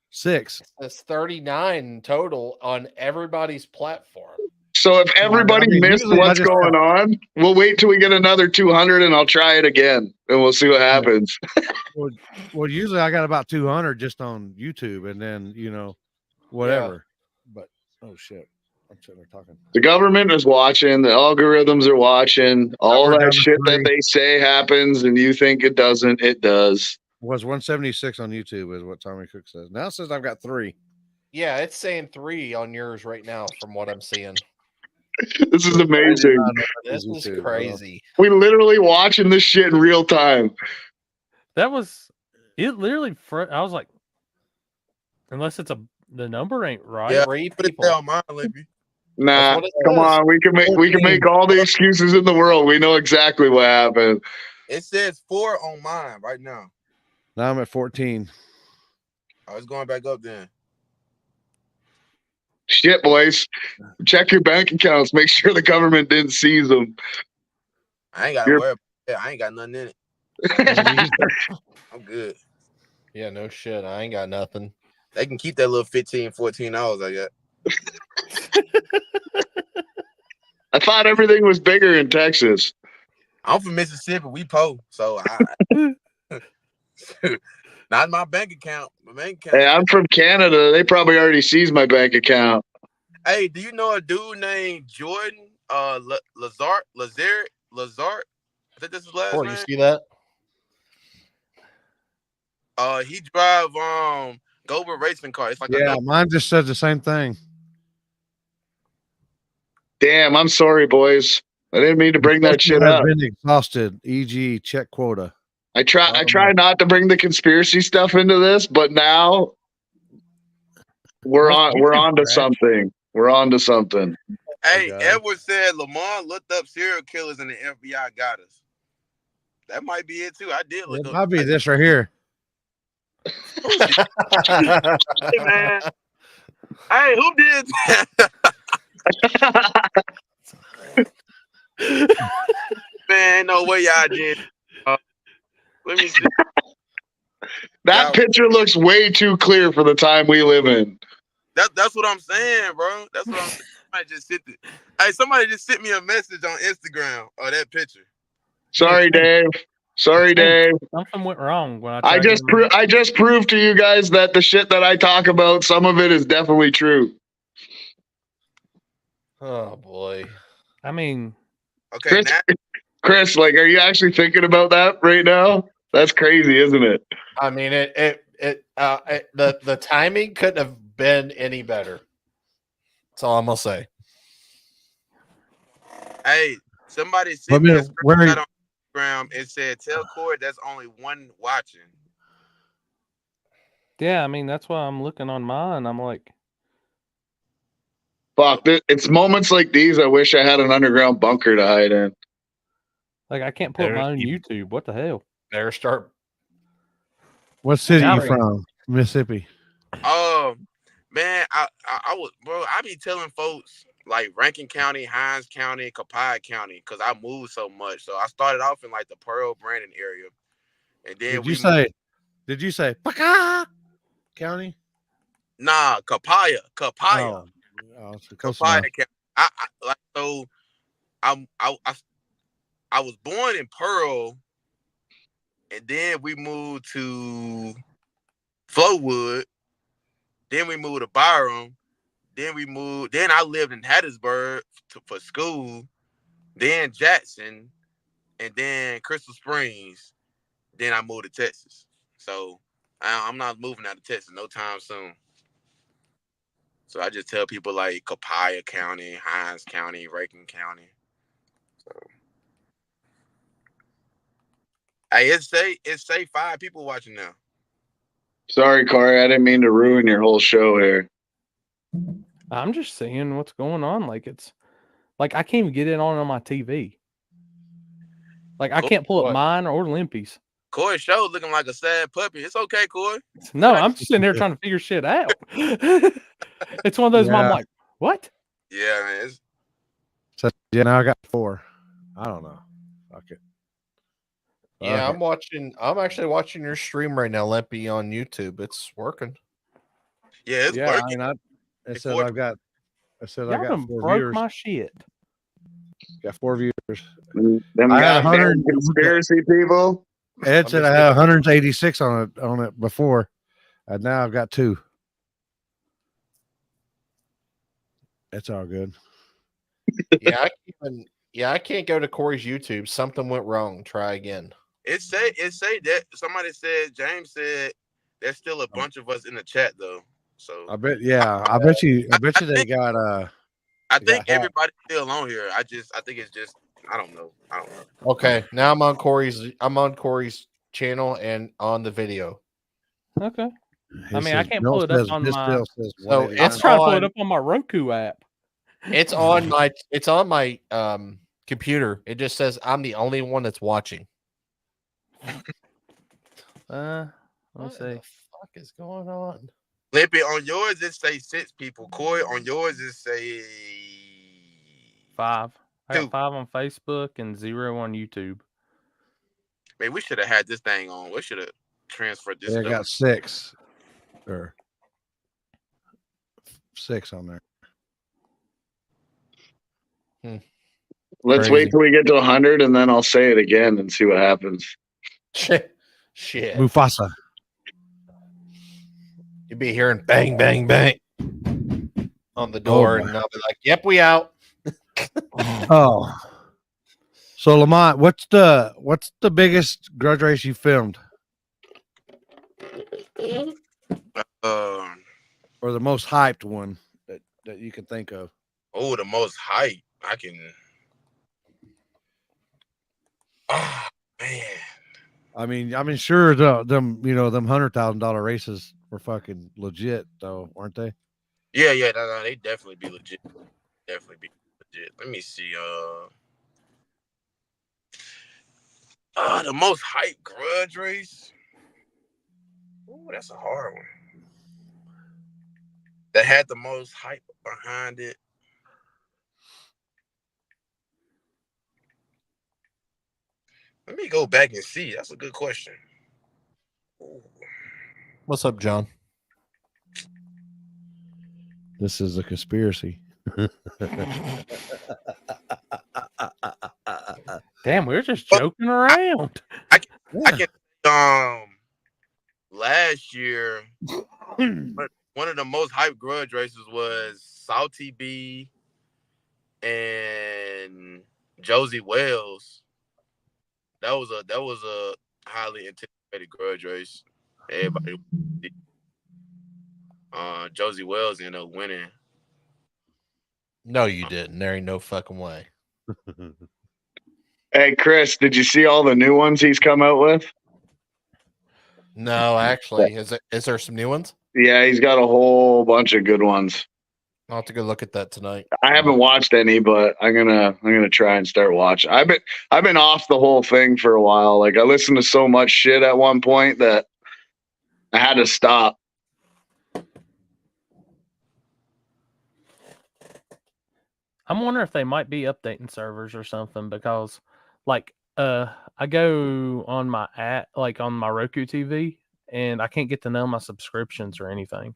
B: 6.
A: That's 39 total on everybody's platform.
N: So if everybody
B: I mean,
N: missed
B: usually I
N: what's
B: just
N: going on, we'll wait till we get another 200 and I'll try it again and we'll see what happens.
B: Well, usually I got about 200 just on YouTube, and then whatever. But oh shit, I'm sitting there talking.
N: The government is watching, the algorithms are watching, all
B: we're down
N: that
B: to
N: shit
B: 3.
N: that they say happens and you think it doesn't, it does.
B: Was 176 on YouTube is what Tommy Cook says. Now it says I've got 3.
A: Yeah, it's saying 3 on yours right now from what I'm seeing.
N: This is amazing.
A: This is crazy.
N: We literally watching this shit in real time.
C: That was it. Literally, I was like, unless it's the number ain't right.
O: Yeah,
A: 3
O: put it
A: people.
O: there on mine, Lippy.
N: Nah,
A: what it
N: come
A: says.
N: on. We can make all the excuses in the world. We know exactly what happened.
O: It says 4 on mine right now.
B: Now I'm at 14.
O: I was going back up then.
N: Shit, boys. Check your bank accounts. Make sure the government didn't seize them.
O: I ain't got to worry about that. I ain't got nothing in it. I'm good.
A: Yeah, no shit. I ain't got nothing.
O: They can keep that little $15, $14 I got.
N: I thought everything was bigger in Texas.
O: I'm from Mississippi. We po, so not my bank account. My bank account.
N: Hey, I'm from Canada. They probably already seized my bank account.
O: Hey, do you know a dude named Jordan Lazard? I think that's his last
A: Or
O: name.
A: you see that?
O: He drive Gober racing car. It's like
B: Mine just says the same thing.
N: Damn, I'm sorry, boys. I didn't mean to bring that shit
B: has
N: up.
B: been exhausted. E.g., check quota.
N: I try not to bring the conspiracy stuff into this, but now we're on to something. We're on to something.
O: Hey, Edward said Lamar looked up serial killers and the FBI got us. That might be it too. I did look
B: It
O: up.
B: might be this right here.
O: Hey, man. Hey, who did that? Man, no way y'all did. Let me see.
N: That picture looks way too clear for the time we live in.
O: That's what I'm saying, bro. That's what I'm saying. Somebody just sent me a message on Instagram of that picture.
N: Sorry, Dave. Sorry, Dave.
C: Something went wrong when
N: I just proved to you guys that the shit that I talk about, some of it is definitely true.
A: Oh boy.
C: I mean,
O: okay,
N: Chris, like, are you actually thinking about that right now? That's crazy, isn't it?
A: I mean, the timing couldn't have been any better. That's all I'm gonna say.
O: Hey, somebody sent me a screenshot on Instagram. It said, "Tell Corey that's only one watching."
C: Yeah, I mean that's why I'm looking on mine. I'm like,
N: fuck. It's moments like these. I wish I had an underground bunker to hide in.
C: Like I can't put my own YouTube. What the hell?
A: Better start.
B: What city you from? Mississippi.
O: Man, I was, bro. I be telling folks like Rankin County, Hines County, Copiah County, because I moved so much. So I started off in like the Pearl Brandon area, and then
B: Did you say Paca County?
O: Nah, Copiah.
B: Oh,
O: Copiah County. I was born in Pearl, and then we moved to Flowood. Then we moved to Byram. Then I lived in Hattiesburg for school. Then Jackson, and then Crystal Springs. Then I moved to Texas. So I'm not moving out of Texas no time soon. So I just tell people like Copiah County, Hines County, Rankin County. So hey, it say 5 people watching now.
N: Sorry, Corey. I didn't mean to ruin your whole show here.
C: I'm just seeing what's going on. Like it's like I can't even get it on my TV. Like I can't pull up mine or Limpy's.
O: Corey's show looking like a sad puppy. It's okay, Corey.
C: No, I'm just sitting there trying to figure shit out. It's one of those. I'm like, what?
O: Yeah, man.
B: So now I got 4. I don't know. Fuck it.
A: Yeah, I'm actually watching your stream right now, Limpy, on YouTube. It's working.
O: Yeah, it's working.
B: I said I got 4
C: broke
B: viewers.
C: my shit.
B: Got 4 viewers.
N: Them
B: I had
N: goddamn conspiracy people.
B: Ed said I had 186 on it before, and now I've got 2. It's all good.
A: I can't go to Corey's YouTube. Something went wrong. Try again.
O: It say that somebody said, James said there's still a bunch of us in the chat though. So
B: I bet you they got
O: I
B: they
O: think
B: got
O: everybody's still on here. I think it's just I don't know.
A: Okay, now I'm on Corey's channel and on the video.
C: Okay. I
B: It
C: mean, I
B: says
C: can't
B: Bill
C: pull it up
B: says-
C: on
B: this
C: my.
B: bill says
A: So
B: 189.
C: I'm trying to pull it up on my Roku app.
A: It's on my computer. It just says I'm the only one that's watching.
C: Let's
A: What
C: see.
A: the fuck is going on?
O: Lippy, on yours it say 6 people. Corey, on yours it say
C: 5. I
O: 2.
C: got 5 on Facebook and 0 on YouTube.
O: Man, we should have had this thing on. We should have transferred this.
B: They
O: over.
B: got 6 or 6 on there.
N: Let's wait till we get to 100, and then I'll say it again and see what happens.
A: Shit.
B: Mufasa.
A: You'd be hearing bang, bang, bang on the door, and I'll be like, "Yep, we out."
B: Oh. So Lamont, what's the biggest grudge race you filmed? Or the most hyped one that you can think of?
O: Oh, the most hype I can. Oh man.
B: I mean, sure, them $100,000 races were fucking legit, though, weren't they?
O: Yeah, no, they definitely be legit. Definitely be legit. Let me see. The most hype grudge race. Ooh, that's a hard one. That had the most hype behind it. Let me go back and see. That's a good question. Ooh.
A: What's up, John?
B: This is a conspiracy.
C: Damn, we're just joking around.
O: I can last year one of the most hyped grudge races was Salty B and Josie Wells. That was a highly anticipated grudge race. Everybody Josie Wells ended up winning.
A: No, you didn't. There ain't no fucking way.
N: Hey, Chris, did you see all the new ones he's come out with?
A: No, actually, is there some new ones?
N: Yeah, he's got a whole bunch of good ones.
A: I'll have to go look at that tonight.
N: I haven't watched any, but I'm gonna try and start watching. I've been off the whole thing for a while. Like I listened to so much shit at one point that I had to stop.
C: I'm wondering if they might be updating servers or something because, like, I go on my app, like on my Roku TV, and I can't get to know my subscriptions or anything.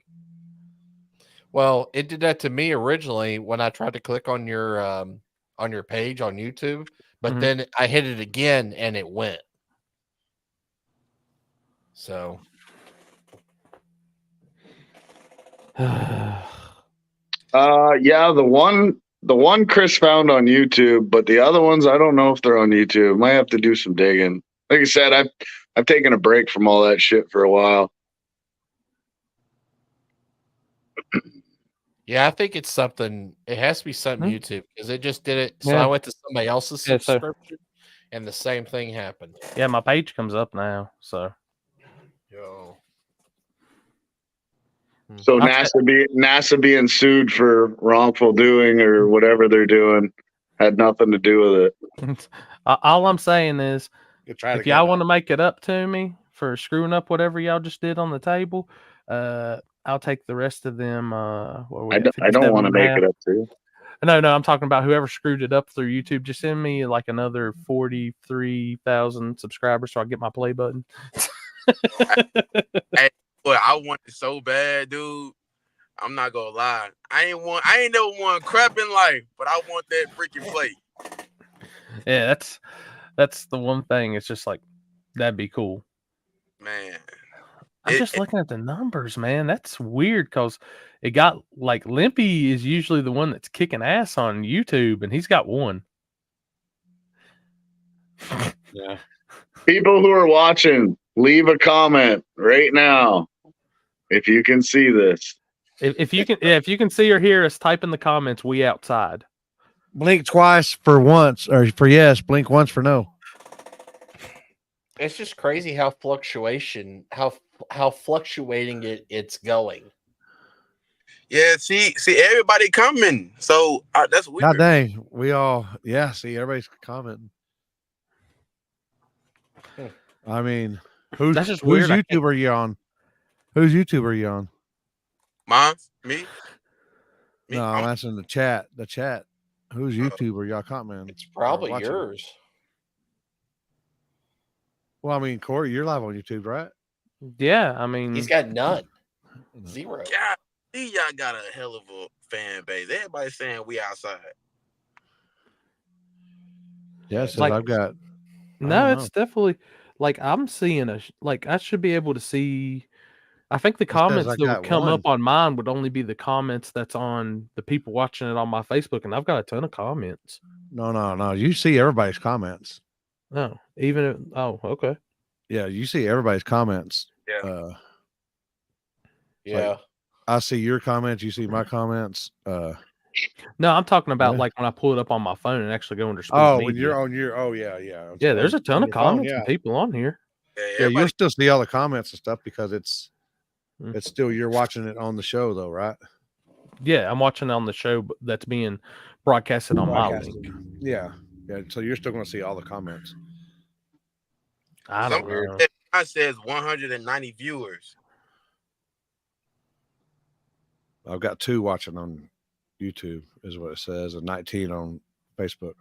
A: Well, it did that to me originally when I tried to click on your page on YouTube, but then I hit it again and it went. So
N: yeah, the one Chris found on YouTube, but the other ones I don't know if they're on YouTube. Might have to do some digging. Like I said, I've taken a break from all that shit for a while.
A: yeah, I think it's something. It has to be something YouTube because it just did it. So
C: Yeah.
A: I went to somebody else's
C: Yeah, so-
A: subscription, and the same thing happened.
C: Yeah, my page comes up now, so.
A: Yo.
N: So NASA being sued for wrongful doing or whatever they're doing had nothing to do with it.
C: All I'm saying is,
B: try to
C: if
B: get
C: y'all
B: it.
C: want to make it up to me for screwing up whatever y'all just did on the table, I'll take the rest of them. What are we
N: I
C: at,
N: don't want to
C: 57 and a
N: make
C: half?
N: it up to you.
C: No, I'm talking about whoever screwed it up through YouTube. Just send me like another 43,000 subscribers so I get my play button.
O: Hey, boy, I want it so bad, dude. I'm not gonna lie. I ain't never won crap in life, but I want that freaking plate.
C: Yeah, that's the one thing. It's just like that'd be cool.
O: Man.
C: I'm just looking at the numbers, man. That's weird because it got like Limpy is usually the one that's kicking ass on YouTube, and he's got 1.
B: Yeah.
N: People who are watching, leave a comment right now if you can see this.
C: If you can, if you can see or hear us, type in the comments. We outside.
B: Blink twice for once, or for yes. Blink once for no.
A: It's just crazy how fluctuating it's going.
O: Yeah, see, everybody coming. So that's weird.
B: God dang, we all see everybody's commenting. I mean, whose YouTube are you on? Whose YouTube are you on?
O: Mine, me.
B: No, I'm asking the chat. The chat. Whose YouTube are y'all commenting?
A: It's probably yours.
B: Well, I mean, Corey, you're live on YouTube, right?
C: Yeah, I mean,
A: he's got none. 0.
O: Yeah, y'all got a hell of a fan base. Everybody's saying we outside.
B: Yes,
C: like,
B: I've got.
C: No, it's definitely like I'm seeing I should be able to see. I think the comments that would come up on mine would only be the comments that's on the people watching it on my Facebook, and I've got a ton of comments.
B: No. You see everybody's comments.
C: No, okay.
B: Yeah, you see everybody's comments.
O: Yeah.
A: Yeah.
B: Like, I see your comments. You see my comments.
C: No, I'm talking about like when I pull it up on my phone and actually go under.
B: When you're on your. Oh yeah.
C: Yeah, there's a ton of comments from people on here.
B: Yeah, you'll still see all the comments and stuff because it's still you're watching it on the show though, right?
C: Yeah, I'm watching it on the show that's being broadcasted on my link.
B: Yeah. So you're still going to see all the comments.
C: I don't know.
O: It says 190 viewers.
B: I've got 2 watching on YouTube, is what it says, and 19 on Facebook.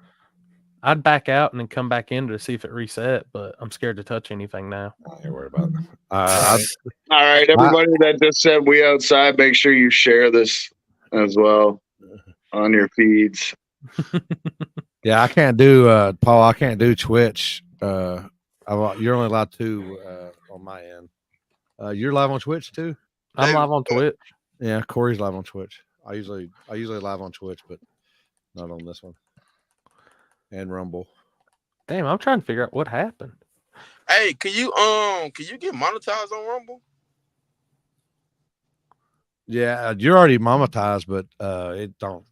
C: I'd back out and then come back in to see if it reset, but I'm scared to touch anything now.
B: I ain't worried about it.
N: All right, everybody that just said we outside, make sure you share this as well on your feeds.
B: Yeah, I can't do Paul. I can't do Twitch. You're only allowed to on my end. You're live on Twitch too.
C: I'm live on Twitch.
B: Yeah, Corey's live on Twitch. I usually live on Twitch, but not on this one. And Rumble.
C: Damn, I'm trying to figure out what happened.
O: Hey, can you get monetized on Rumble?
B: Yeah, you're already monetized, but it don't.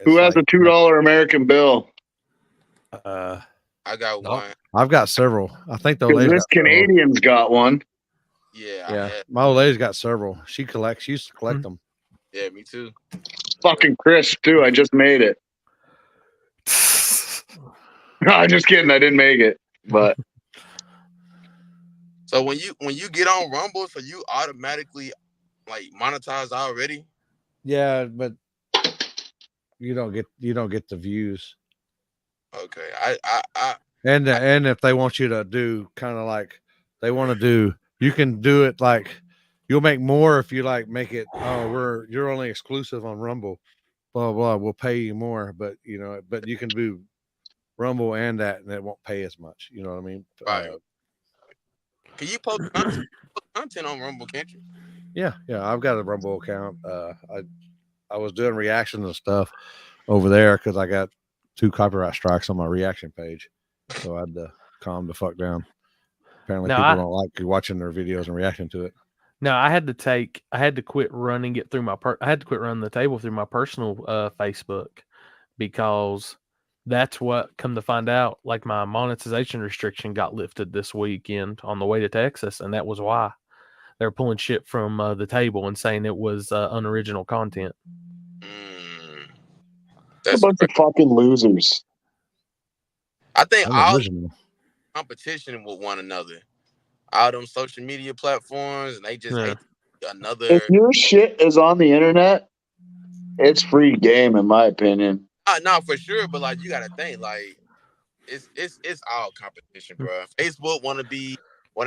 N: Who has a $2 American bill?
O: I got one.
B: I've got several. I think the
N: this Canadian's got one.
O: Yeah.
B: My old lady's got several. She used to collect them.
O: Yeah, me too.
N: Fucking Chris too. I just made it. No, I'm just kidding. I didn't make it, but.
O: So when you get on Rumble, so you automatically like monetize already?
B: Yeah, but you don't get the views.
O: Okay,
B: and if they want you to do kind of like they want to do, you can do it like you'll make more if you like make it. Oh, you're only exclusive on Rumble, blah blah. We'll pay you more, but but you can do Rumble and it won't pay as much. You know what I mean?
O: Right. Can you post content on Rumble? Can't you?
B: Yeah. I've got a Rumble account. I was doing reactions and stuff over there because I got 2 copyright strikes on my reaction page, so I had to calm the fuck down. Apparently, people don't like watching their videos and reacting to it.
C: No, I had to quit running it through I had to quit running the table through my personal Facebook because that's what, come to find out, like my monetization restriction got lifted this weekend on the way to Texas, and that was why they were pulling shit from the table and saying it was unoriginal content.
N: That's a bunch of fucking losers.
O: I think all competition with one another, all them social media platforms, and they just hate another.
N: If your shit is on the internet, it's free game, in my opinion.
O: No, for sure, but like you gotta think, like it's all competition, bro. Facebook want to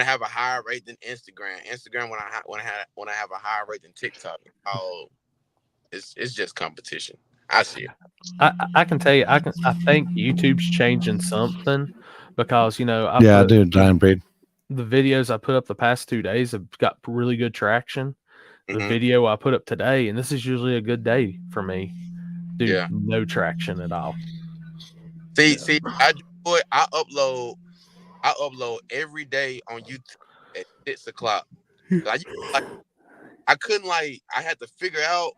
O: have a higher rate than Instagram. Instagram want to have a higher rate than TikTok. Oh, it's just competition. I see it.
C: I can tell you, I think YouTube's changing something because
B: I do Giant Breed.
C: The videos I put up the past 2 days have got really good traction. The video I put up today, and this is usually a good day for me, dude, no traction at all.
O: See, I upload every day on YouTube at 6 o'clock. I couldn't I had to figure out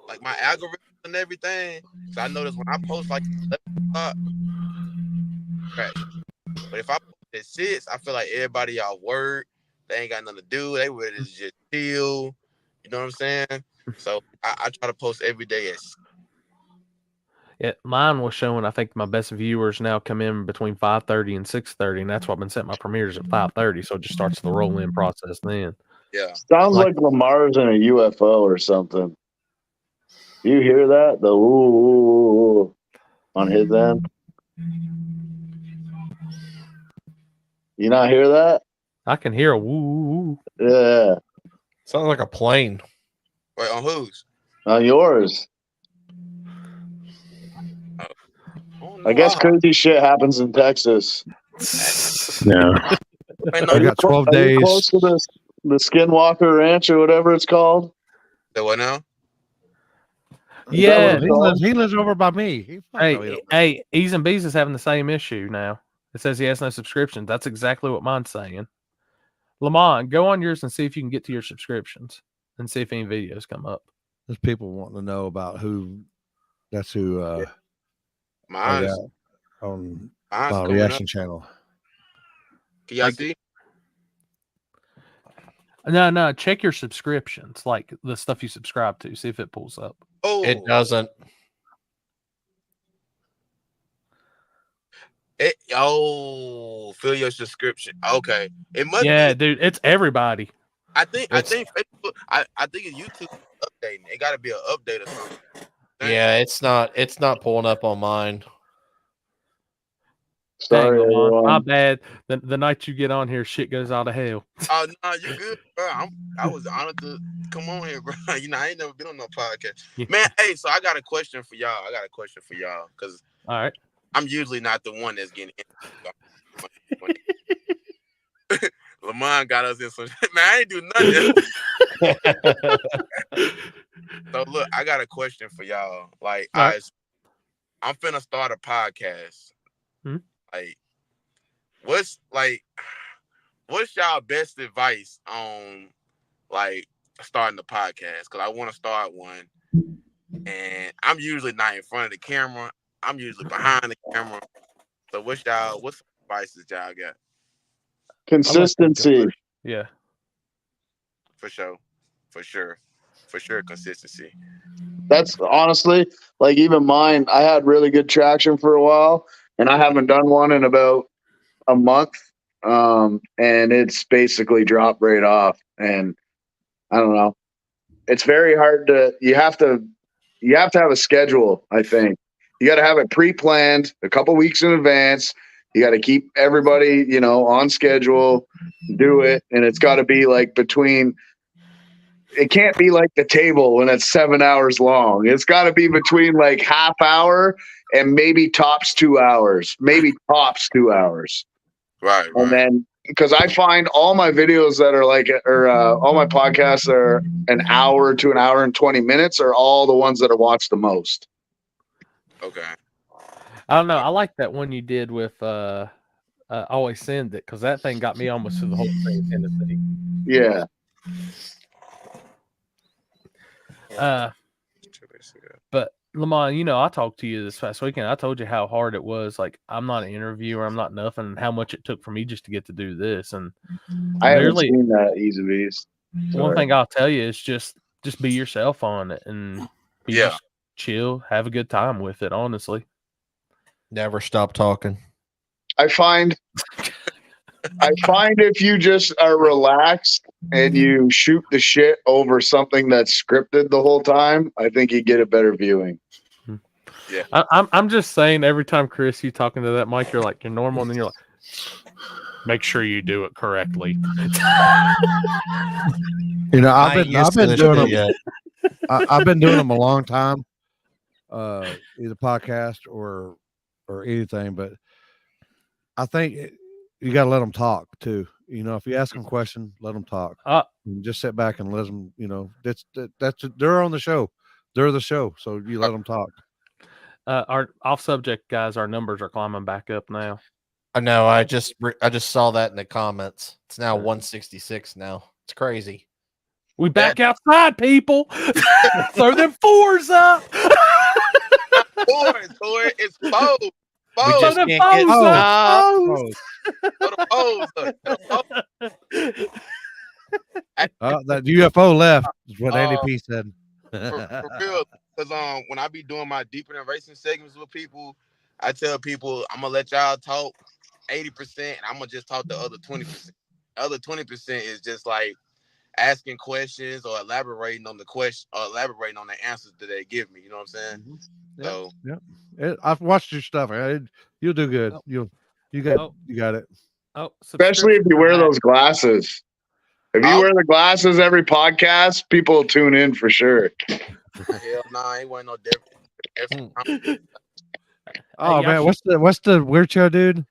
O: like my algorithm and everything. So I noticed when I post like 11 o'clock, right. But if I post at 6, I feel like everybody off work. They ain't got nothing to do. They ready to just chill. You know what I'm saying? So I try to post every day at 6.
C: Yeah, mine was showing. I think my best viewers now come in between 5:30 and 6:30, and that's why I've been setting my premieres at 5:30. So it just starts the roll-in process then.
O: Yeah.
N: Sounds like Lamar's in a UFO or something. You hear that? The ooh on his end. You not hear that?
C: I can hear a woo.
N: Yeah.
A: Sounds like a plane.
O: Wait, on whose?
N: On yours. I guess crazy shit happens in Texas.
B: Yeah.
O: I
B: got 12 days.
N: Close to the Skinwalker Ranch or whatever it's called.
O: The what now?
C: Yeah,
B: he lives over by me.
C: Hey, Ease and Bees is having the same issue now. It says he has no subscriptions. That's exactly what mine's saying. Lamont, go on yours and see if you can get to your subscriptions and see if any videos come up.
B: There's people wanting to know about who. That's who.
O: Mine's
B: on
O: coming
B: Reaction
O: up.
B: Channel.
O: Can y'all see?
C: No. Check your subscriptions, like the stuff you subscribe to. See if it pulls up.
O: Oh,
A: It doesn't.
O: Fill your subscription. Okay, it must.
C: Yeah,
O: be,
C: dude, it's everybody.
O: I think Facebook. I think it's YouTube updating. It got to be an update or something.
A: Yeah, it's not pulling up on mine.
N: Sorry,
C: Dang, Lamont, my
N: everyone.
C: bad. The night you get on here, shit goes out of hell.
O: Oh no, you good, bro. I was honored to come on here, bro. You know, I ain't never been on no podcast, man. Hey, so I got a question for y'all. Because
C: all right,
O: I'm usually not the one that's getting in. Lamont got us in some shit. Man, I ain't do nothing. So look, I got a question for y'all. Like, I'm finna start a podcast. Like, what's y'all best advice on like starting the podcast? Because I want to start one, and I'm usually not in front of the camera. I'm usually behind the camera. So what's advice that y'all got?
N: Consistency.
C: Yeah.
O: For sure. Consistency.
N: That's honestly, like, even mine, I had really good traction for a while, and I haven't done one in about a month. And it's basically dropped right off. And I don't know. It's very hard you have to have a schedule, I think. You got to have it pre-planned a couple weeks in advance. You got to keep everybody, on schedule, do it. And it's got to be like it can't be like the table when it's 7 hours long. It's got to be between like half hour and maybe tops 2 hours, Right. And then, because I find all my videos that are all my podcasts are an hour to an hour and 20 minutes are all the ones that are watched the most.
O: Okay.
C: I don't know. I like that one you did with Always Send It, because that thing got me almost through the whole thing in Tennessee.
N: Yeah.
C: But Lamont, I talked to you this past weekend. I told you how hard it was. Like, I'm not an interviewer, I'm not nothing, and how much it took for me just to get to do this. And
N: I haven't seen that Ease of Ease.
C: One thing I'll tell you is just be yourself on it and just chill, have a good time with it. Honestly,
A: never stop talking.
N: I find if you just are relaxed and you shoot the shit over something that's scripted the whole time, I think you get a better viewing.
O: Yeah,
C: I'm just saying. Every time, Chris, you talking to that mic, you're normal, and then you're like, make sure you do it correctly.
B: I've been doing them. I've been doing them a long time, either podcast or anything. But I think you got to let them talk too. If you ask them a question, let them talk. And just sit back and let them. That's they're on the show. They're the show, so you let them talk.
C: Our off subject guys, our numbers are climbing back up now.
A: I know. I just saw that in the comments. It's now 166 now. It's crazy.
C: We back outside, people. Throw them fours up.
O: Fours, Tori. It's foes.
A: We
O: Foes.
A: just
C: Throw them
A: can't get
C: foes up.
A: enough.
O: Throw the foes up. Throw the foes.
B: That UFO left is what Andy
O: Uh,
B: P said.
O: For real, because when I be doing my deeper than racing segments with people, I tell people I'm gonna let y'all talk 80%, and I'm gonna just talk the other 20%. The other 20% is just like asking questions or elaborating on the question or elaborating on the answers that they give me. You know what I'm saying? So
B: I've watched your stuff. You'll do good. You got it.
C: Oh,
N: Especially if you wear those glasses. If you wear the glasses every podcast, people will tune in for sure.
O: hell nah, ain't wasn't no different.
B: Oh man, what's the weird show dude?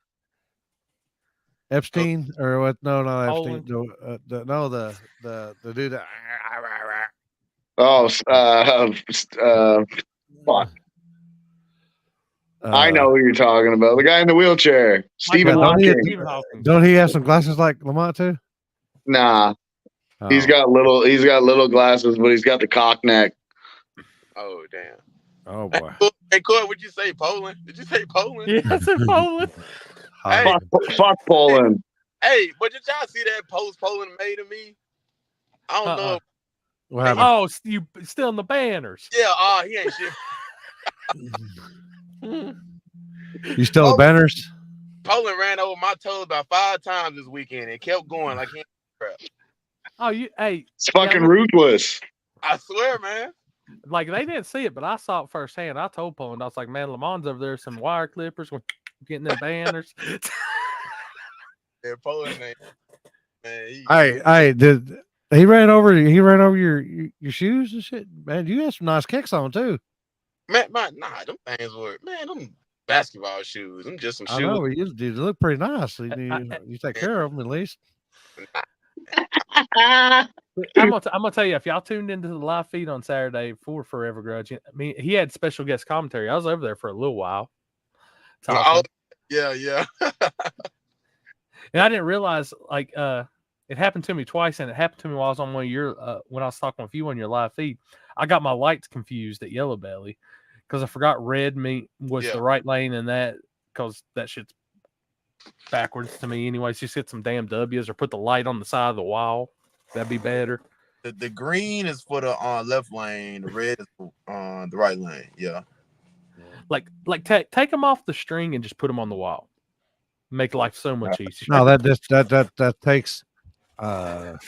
B: Epstein or what? No, not Epstein. The dude that.
N: Oh, fuck. I know who you're talking about. The guy in the wheelchair, Stephen Hawking.
B: Don't he have some glasses like Lamont too?
N: Nah, he's got little glasses, but he's got the cock neck.
O: Oh damn.
B: Oh boy.
O: Hey, Coy, what'd you say? Poland? Did you say Poland?
C: Yeah, I said Poland.
O: Hey,
N: fuck Poland.
O: hey, but did y'all see that post Poland made of me? I don't know.
B: What happened?
C: Oh, you still in the banners?
O: Yeah, he ain't shit.
B: You still the banners?
O: Poland ran over my toes about 5 times this weekend and kept going like he ain't crap.
C: Oh,
N: It's fucking ruthless.
O: I swear, man.
C: Like they didn't see it, but I saw it firsthand. I told Poland, I was like, "Man, Lamont's over there, some wire clippers, getting them banners."
O: Yeah, Poland, man.
B: Hey, did he ran over your shoes and shit? Man, you had some nice kicks on too.
O: Man, them things were them basketball shoes. Them just some shoes.
B: I know, but you look pretty nice. You take care of them at least.
C: I'm gonna tell you, if y'all tuned into the live feed on Saturday for Forever Grudge, I mean, he had special guest commentary. I was over there for a little while.
O: Oh, yeah.
C: And I didn't realize, like, it happened to me twice, and it happened to me while I was on one of your when I was talking with you on your live feed. I got my lights confused at Yellow Belly because I forgot red meat was the right lane, and that because that shit's backwards to me. Anyways, just hit some damn W's or put the light on the side of the wall. That'd be better.
O: The green is for the left lane. The red is for the right lane. Yeah.
C: Like take them off the string and just put them on the wall. Make life so much easier.
B: No, that takes. Yeah.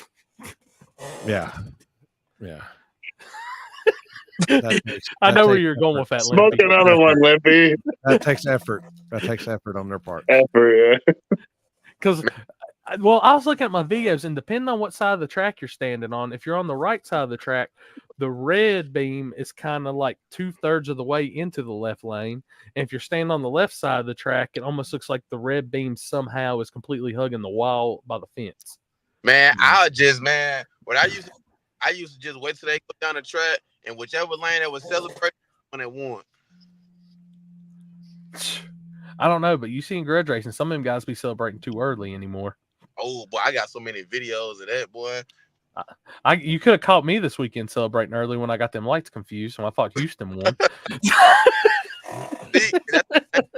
C: I know where you're going with that.
N: Smoke
C: Limpy.
N: another one, Limpy.
B: That takes effort. That takes effort on their part.
N: Effort, yeah.
C: Because, well, I was looking at my videos, and depending on what side of the track you're standing on, if you're on the right side of the track, the red beam is kind of like 2/3 of the way into the left lane. And if you're standing on the left side of the track, it almost looks like the red beam somehow is completely hugging the wall by the fence.
O: Man, what I used to just wait till they go down the track, and whichever lane that was celebrating when it won.
C: I don't know, but you see in grudge racing, some of them guys be celebrating too early anymore.
O: Oh boy, I got so many videos of that, boy.
C: You could have caught me this weekend celebrating early when I got them lights confused, and I thought Houston won.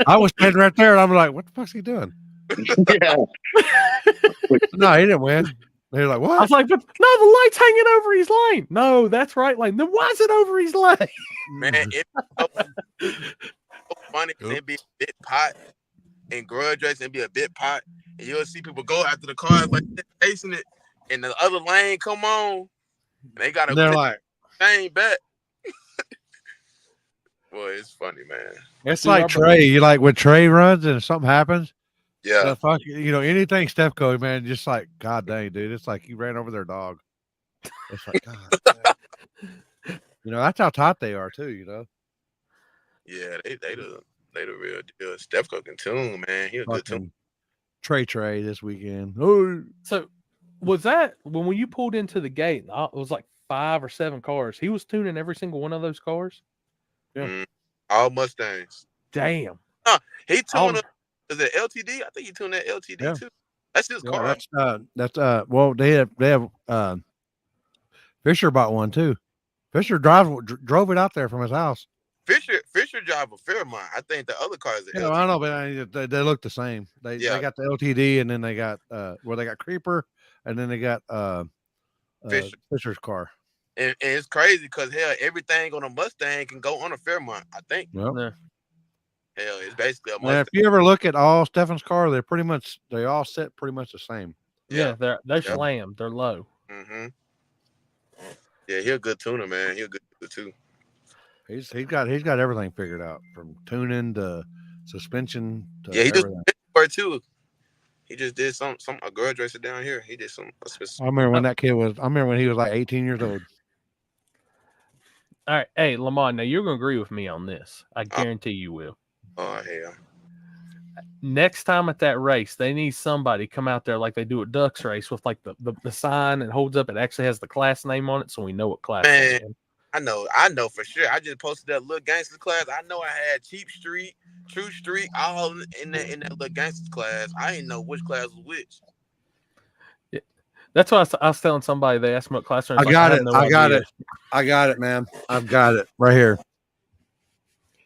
B: I was standing right there, and I'm like, "What the fuck's he doing?"
N: Yeah.
B: No, he didn't win. They're like, "What?"
C: I was like, "But no, the light's hanging over his lane." No, that's right lane. Then why is it over his lane?
O: Man, it's so funny because it'd be a bit pot and grudge racing, it'd be a bit pot, and you'll see people go after the cars like they're chasing it, and the other lane come on, and they got
B: They're like,
O: same bet. Boy, it's funny, man.
B: it's like Trey. You like when Trey runs and something happens.
O: Yeah.
B: Fuck, anything Steph Curry, man, just like, God dang, dude. It's like you ran over their dog. It's like, God. That's how tight they are, too,
O: Yeah, they the real deal. Steph Curry can tune, man. He a good tune.
B: Trey this weekend. Oh.
C: So was that when you pulled into the gate, it was like 5 or 7 cars. He was tuning every single one of those cars?
B: Yeah.
O: All Mustangs.
C: Damn.
O: He tuned up. Is it LTD? I think he tuned that LTD too. That's his car.
B: Well, they have Fisher bought one too. Fisher drove it out there from his house.
O: Fisher drive a Fairmont. I think the other cars are
B: Yeah, I know, but they look the same. They got the LTD, and then they got they got Creeper, and then they got Fisher's car.
O: And it's crazy because hell, everything on a Mustang can go on a Fairmont. I think.
B: Well,
O: hell, it's basically a
B: if
O: Mustang.
B: you ever look at all Stefan's car, they all set pretty much the same.
C: Yeah, they're slammed. They're low.
O: Mm-hmm. Yeah, he's a good tuner, man. He's a good too.
B: He's got everything figured out from tuning to suspension. To
O: Yeah, he
B: everything.
O: just too. He just did a garage racer down here. He did some.
B: I remember when that kid was. I remember when he was like 18 years old.
C: All right, hey Lamont, now you're gonna agree with me on this. I guarantee you will.
O: Oh hell.
C: Next time at that race, they need somebody come out there like they do at Ducks race with like the sign and holds up. It actually has the class name on it, so we know what class.
O: Man, I know for sure. I just posted that little gangsters class. I know I had Cheap Street, True Street, all in that little gangsters class. I didn't know which class was which.
C: Yeah. That's why I was telling somebody. They asked me what class.
B: I got it. I got it, man. I've got it right here.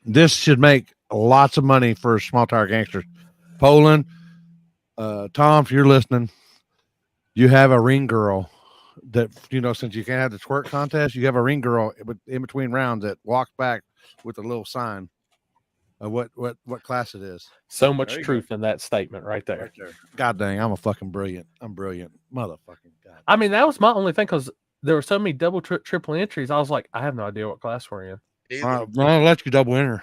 B: This should make lots of money for Small Tire Gangsters. Poland, Tom, if you're listening, you have a ring girl that, since you can't have the twerk contest, you have a ring girl in between rounds that walks back with a little sign of what class it is.
C: So much truth in that statement right there.
B: God dang, I'm brilliant. Motherfucking God.
C: I mean, that was my only thing because there were so many double, triple entries. I was like, I have no idea what class we're in.
B: I'll let you double enter.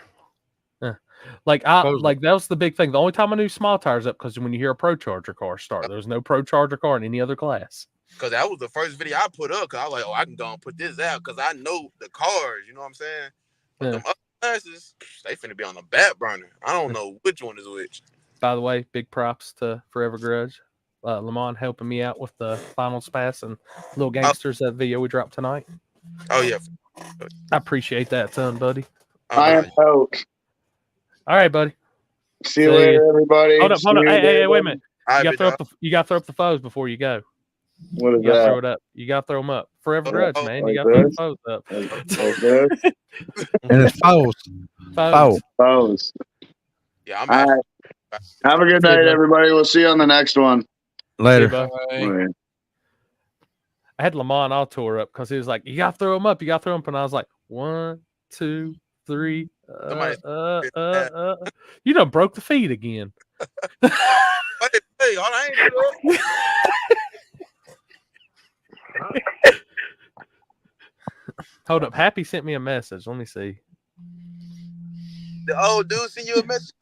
C: Like that was the big thing. The only time I knew Small Tires up because when you hear a Pro Charger car start, there was no Pro Charger car in any other class.
O: Because that was the first video I put up. Because I was like, I can go and put this out because I know the cars. You know what I'm saying? But them other classes, they finna be on the back burner. I don't know which one is which.
C: By the way, big props to Forever Grudge. Lamont helping me out with the finals pass and Little Gangsters, that video we dropped tonight.
O: Oh, yeah.
C: I appreciate that a ton, buddy.
N: I am out.
C: All right, buddy.
N: See you later, everybody.
C: Hold up. Hey, wait a minute.
N: All
C: You
N: right,
C: got to throw up the foes before you go.
N: What is
C: you gotta
N: that?
C: throw it up. You got to throw them up. Forever Grudge, man. You got to throw the foes up.
B: And it's foes.
N: Foes.
O: Yeah,
N: all right. Have a good night, everybody. We'll see you on the next one.
B: Later.
C: I had Lamont all tore up because he was like, you got to throw them up. You got to throw them up. And I was like, 1, 2, 3. You done broke the feed again.
O: Hey, all I ain't
C: Hold up. Happy sent me a message. Let me see.
O: The old dude sent you a message?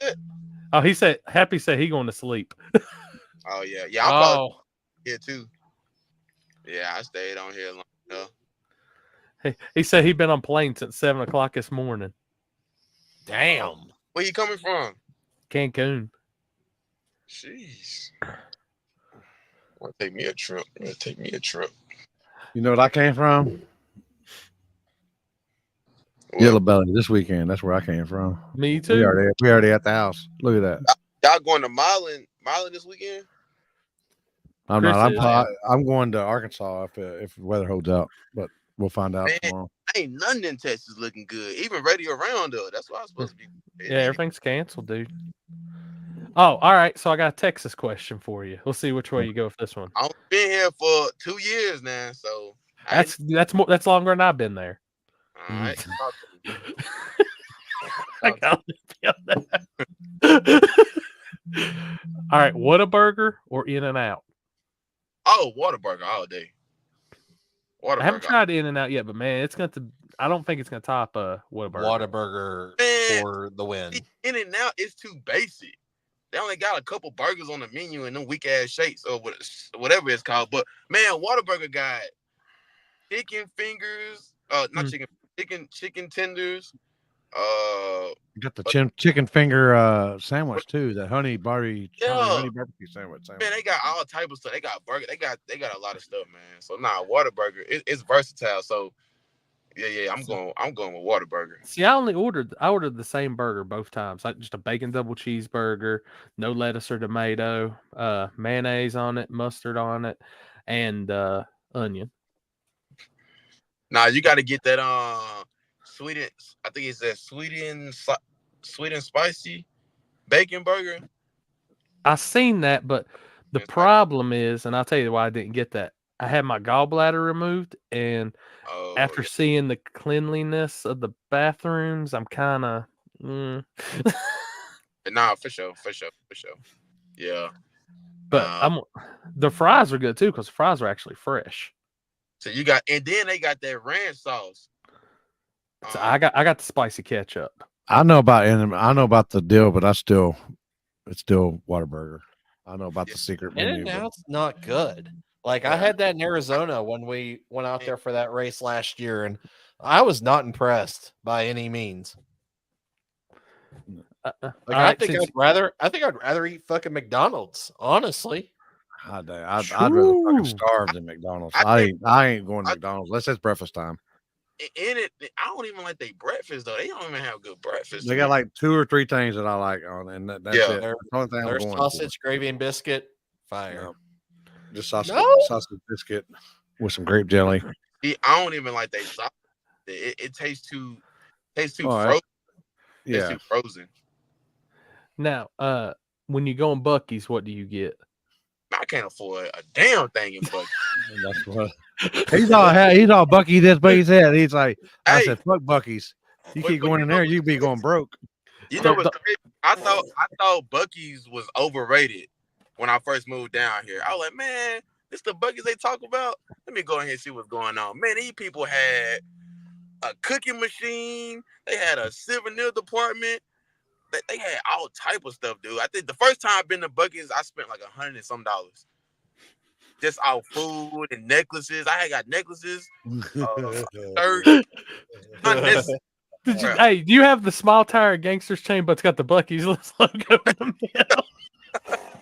C: Oh, Happy said he going to sleep.
O: Oh, yeah. Yeah, I'm probably here too. Yeah, I stayed on here long enough.
C: He said he'd been on plane since 7 o'clock this morning.
A: Damn.
O: Where you coming from?
C: Cancun.
O: Jeez. Want to take me a trip.
B: You know what I came from? Yellow Belly this weekend. That's where I came from.
C: Me too.
B: We already at the house. Look at that.
O: Y'all going to Milan this weekend?
B: I'm not. I'm going to Arkansas if the weather holds out, but we'll find out tomorrow.
O: Ain't nothing in Texas looking good. Even Radio Roundup. That's why I'm supposed to be.
C: Yeah, everything's canceled, dude. Oh, all right. So I got a Texas question for you. We'll see which way you go with this one.
O: I've been here for 2 years now, so
C: that's longer than I've been there.
O: All right.
C: I got that. All right, Whataburger or In-N-Out?
O: Oh, Whataburger all day.
C: I haven't tried In-N-Out yet, but man, I don't think it's gonna top Whataburger.
A: Whataburger for the win.
O: In-N-Out is too basic. They only got a couple burgers on the menu and them weak ass shakes or whatever it's called. But man, Whataburger got chicken fingers, chicken tenders.
B: You got the chicken finger sandwich too. The honey barbecue sandwich.
O: Man, they got all type of stuff. They got burger. They got a lot of stuff, man. So Whataburger, it's versatile. So yeah, I'm going with Whataburger.
C: See, I ordered the same burger both times. Like just a bacon double cheeseburger, no lettuce or tomato, mayonnaise on it, mustard on it, and onion.
O: Nah, you got to get that sweet and I think it's that sweet and spicy bacon burger.
C: I seen that, but the problem is, and I'll tell you why I didn't get that. I had my gallbladder removed, and after seeing the cleanliness of the bathrooms, I'm kind of.
O: Nah, for sure. Yeah,
C: but the fries are good too because the fries are actually fresh.
O: So you got, and then they got that ranch sauce.
C: So I got the spicy ketchup.
B: I know about the deal, but it's still Whataburger. I know about the secret menu.
A: In-N-Out's not good. Like I had that in Arizona when we went out there for that race last year, and I was not impressed by any means. I think I'd rather eat fucking McDonald's, honestly.
B: I'd rather fucking starve than McDonald's. I ain't going to McDonald's unless it's breakfast time.
O: I don't even like their breakfast though. They don't even have good breakfast.
B: They got like 2 or 3 things that I like on, and that's it.
A: Their sausage, gravy, and biscuit, fire.
B: Just sausage biscuit with some grape jelly.
O: I don't even like their sauce. It tastes too frozen.
B: Right.
O: Yeah, too frozen.
B: Now,
C: when you go in Buc-ee's, what do you get?
O: I can't afford a damn thing in Buc-ee's.
B: That's what he's all Bucky this, but he said he's like, I said, fuck Buc-ee's. You keep going in there, you be going broke.
O: You know what's crazy? I thought Buc-ee's was overrated when I first moved down here. I was like, man, this the Buc-ee's they talk about. Let me go in here and see what's going on. Man, these people had a cooking machine. They had a souvenir department. They had all type of stuff, dude. I think the first time I've been to Buc-ee's, I spent like $100 and some just all food and necklaces. I had got necklaces, shirts.
C: Hey, do you have the Small Tire Gangsters chain, but it's got the Buc-ee's logo in the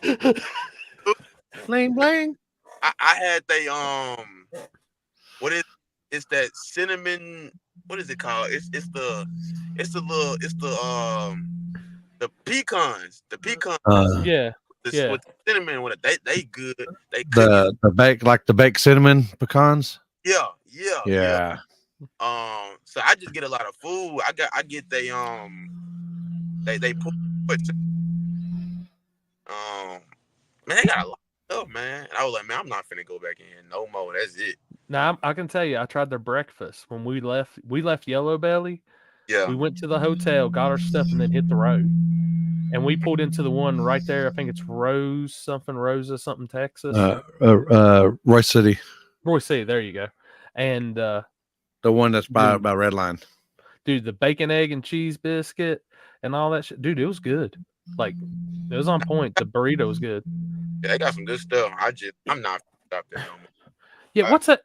C: middle?
B: Bling bling.
O: I had it's that cinnamon. What is it called? It's the pecans. The pecans. With cinnamon with it. They good. They
B: the baked cinnamon pecans.
O: Yeah. So I just get a lot of food. I get they put man, they got a lot of stuff, man. And I was like, man, I'm not finna go back in here no more. That's it.
C: Now I can tell you, I tried their breakfast when we left. We left Yellow Belly.
O: Yeah.
C: We went to the hotel, got our stuff, and then hit the road. And we pulled into the one right there. I think it's Rosa something, Texas.
B: Royce City.
C: Royce City. There you go. And
B: the one that's by Red Line.
C: Dude, the bacon, egg, and cheese biscuit and all that shit. Dude, it was good. Like, it was on point. The burrito was good.
O: Yeah, they got some good stuff. I'm not up there no more.
C: Yeah, what's that?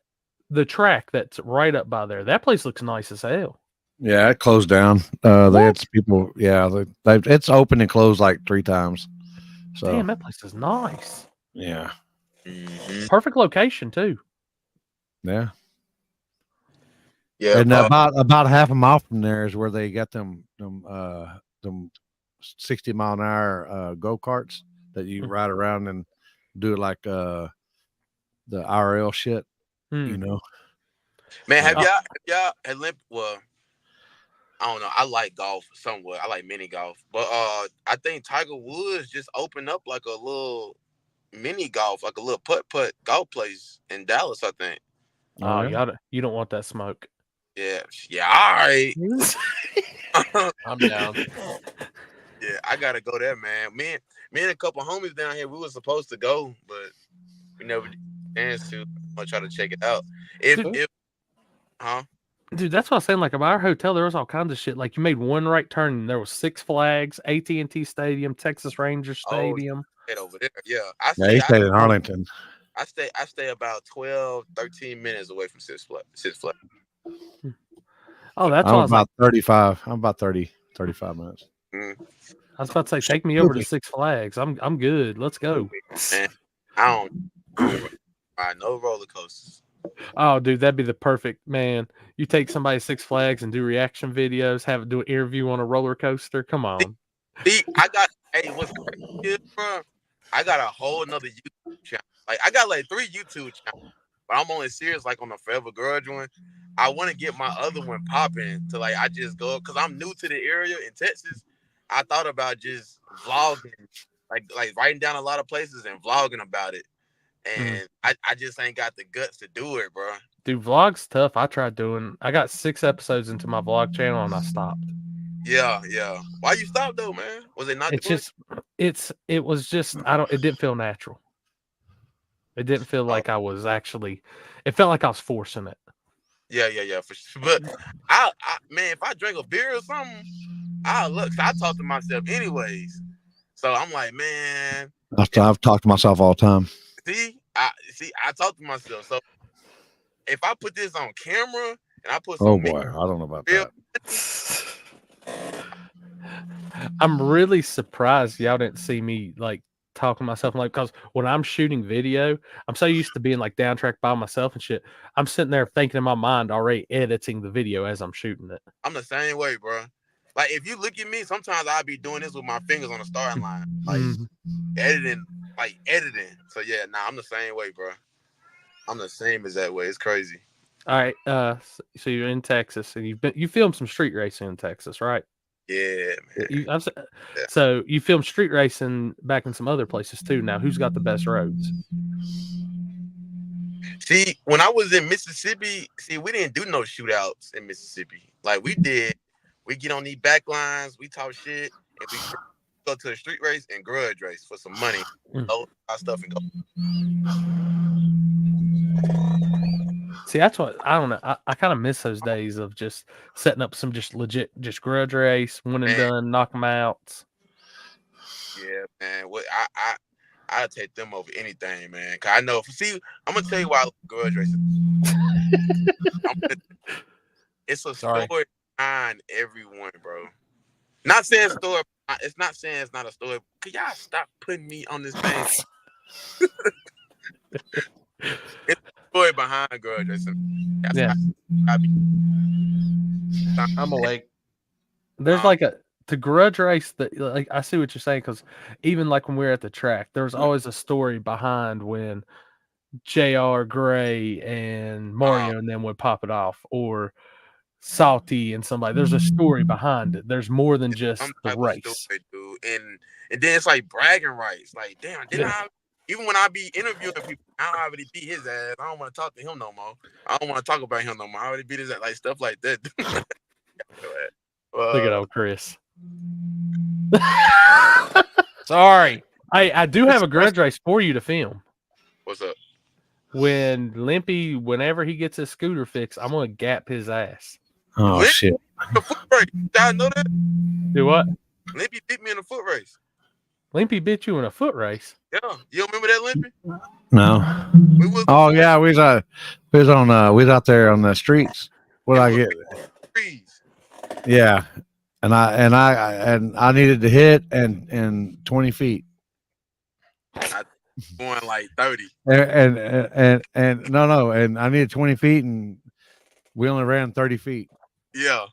C: The track that's right up by there. That place looks nice as hell.
B: Yeah, it closed down. They had people. Yeah, it's open and closed like 3 times. So
C: damn, that place is nice.
B: Yeah,
C: perfect location too.
B: Yeah.
O: Yeah,
B: and about half a mile from there is where they got them 60-mile-an-hour go karts that you ride around and do like the IRL shit. You know,
O: man, have y'all well, I don't know. I like golf somewhat. I like mini golf, but I think Tiger Woods just opened up like a little mini golf, like a little putt golf place in Dallas. I think.
C: Oh, you don't want that smoke.
O: Yeah. All right.
A: I'm down.
O: Yeah, I gotta go there, man. Me and a couple homies down here, we were supposed to go, but we never did chance to. I'm gonna try to check it out.
C: Dude, that's what I was saying. Like, at our hotel, there was all kinds of shit. Like, you made one right turn, and there was Six Flags, AT&T Stadium, Texas Rangers Stadium.
O: Over there, yeah.
B: He stayed in Arlington.
O: I stay about 12, 13 minutes away from Six Flags.
C: Oh, that's
B: I'm about 35. I'm about 35 minutes.
O: Mm.
C: I was about to say, take me over to Six Flags. I'm good. Let's go.
O: Man, I don't ride no roller coasters.
C: Oh, dude, that'd be the perfect, man. You take somebody to Six Flags and do reaction videos, have it do an interview on a roller coaster. Come on.
O: What's crazy, bro? I got a whole another YouTube channel. Like, I got like 3 YouTube channels, but I'm only serious like on the Forever Grudge one. I want to get my other one popping to like I just go because I'm new to the area in Texas. I thought about just vlogging, like writing down a lot of places and vlogging about it. And I just ain't got the guts to do it, bro.
C: Dude, vlogs tough. I got 6 episodes into my vlog channel and I stopped.
O: Yeah. Why you stopped though, man? Was it not?
C: It was just it didn't feel natural. It didn't feel like I was actually. It felt like I was forcing it.
O: Yeah, for sure. But I man, if I drink a beer or something, I talk to myself anyways. So I'm like, man.
B: I've talked to myself all the time.
O: I talk to myself. So if I put this on camera and I put
B: Oh boy, I don't know about that.
C: I'm really surprised y'all didn't see me like talking to myself, like, because when I'm shooting video, I'm so used to being like down track by myself and shit. I'm sitting there thinking in my mind already editing the video as I'm shooting it.
O: I'm the same way, bro. Like if you look at me, sometimes I'll be doing this with my fingers on the starting line, like editing. So yeah, I'm the same way, bro. I'm the same as that way. It's crazy.
C: All right, so you're in Texas and you filmed some street racing in Texas, right?
O: Yeah, man.
C: So you filmed street racing back in some other places too. Now, who's got the best roads?
O: See, when I was in Mississippi, we didn't do no shootouts in Mississippi. Like we get on these back lines, we talk shit, and we go to a street race and grudge race for some money, load our stuff and go.
C: See, that's what I don't know. I kind of miss those days of just setting up some just legit, just grudge race, one and done, knock them out.
O: Yeah, man. What I take them over anything, man. Cause I know. See, I'm gonna tell you why I love grudge racing. It's a story behind everyone, bro. Not saying story. It's not saying it's not a story. Could y'all stop putting me on this thing? It's a story behind grudge racing.
A: I'm awake.
C: There's like to grudge race that, like, I see what you're saying, because even like when we were at the track, there was always a story behind when JR, Gray, and Mario and them would pop it off, or Salty and somebody. There's a story behind it. There's more than just the race.
O: Story, dude. And then it's like bragging rights. Like, damn, even when I be interviewing people, I already beat his ass. I don't want to talk to him no more. I don't want to talk about him no more. I already beat his ass, like stuff like that.
C: Look at old Chris.
A: Sorry.
C: I do have a grudge race for you to film.
O: What's up?
C: When Limpy, whenever he gets his scooter fixed, I'm gonna gap his ass.
B: Oh shit!
O: Y'all know that?
C: Do what?
O: Limpy beat me in a foot race.
C: Limpy bit you in a foot race.
O: Yeah, you remember that, Limpy?
B: No. Oh yeah, we was out there on the streets. What I get? Yeah, and I needed to hit and 20 feet.
O: Going like 30.
B: And no, and I needed 20 feet, and we only ran 30 feet.
O: Yeah.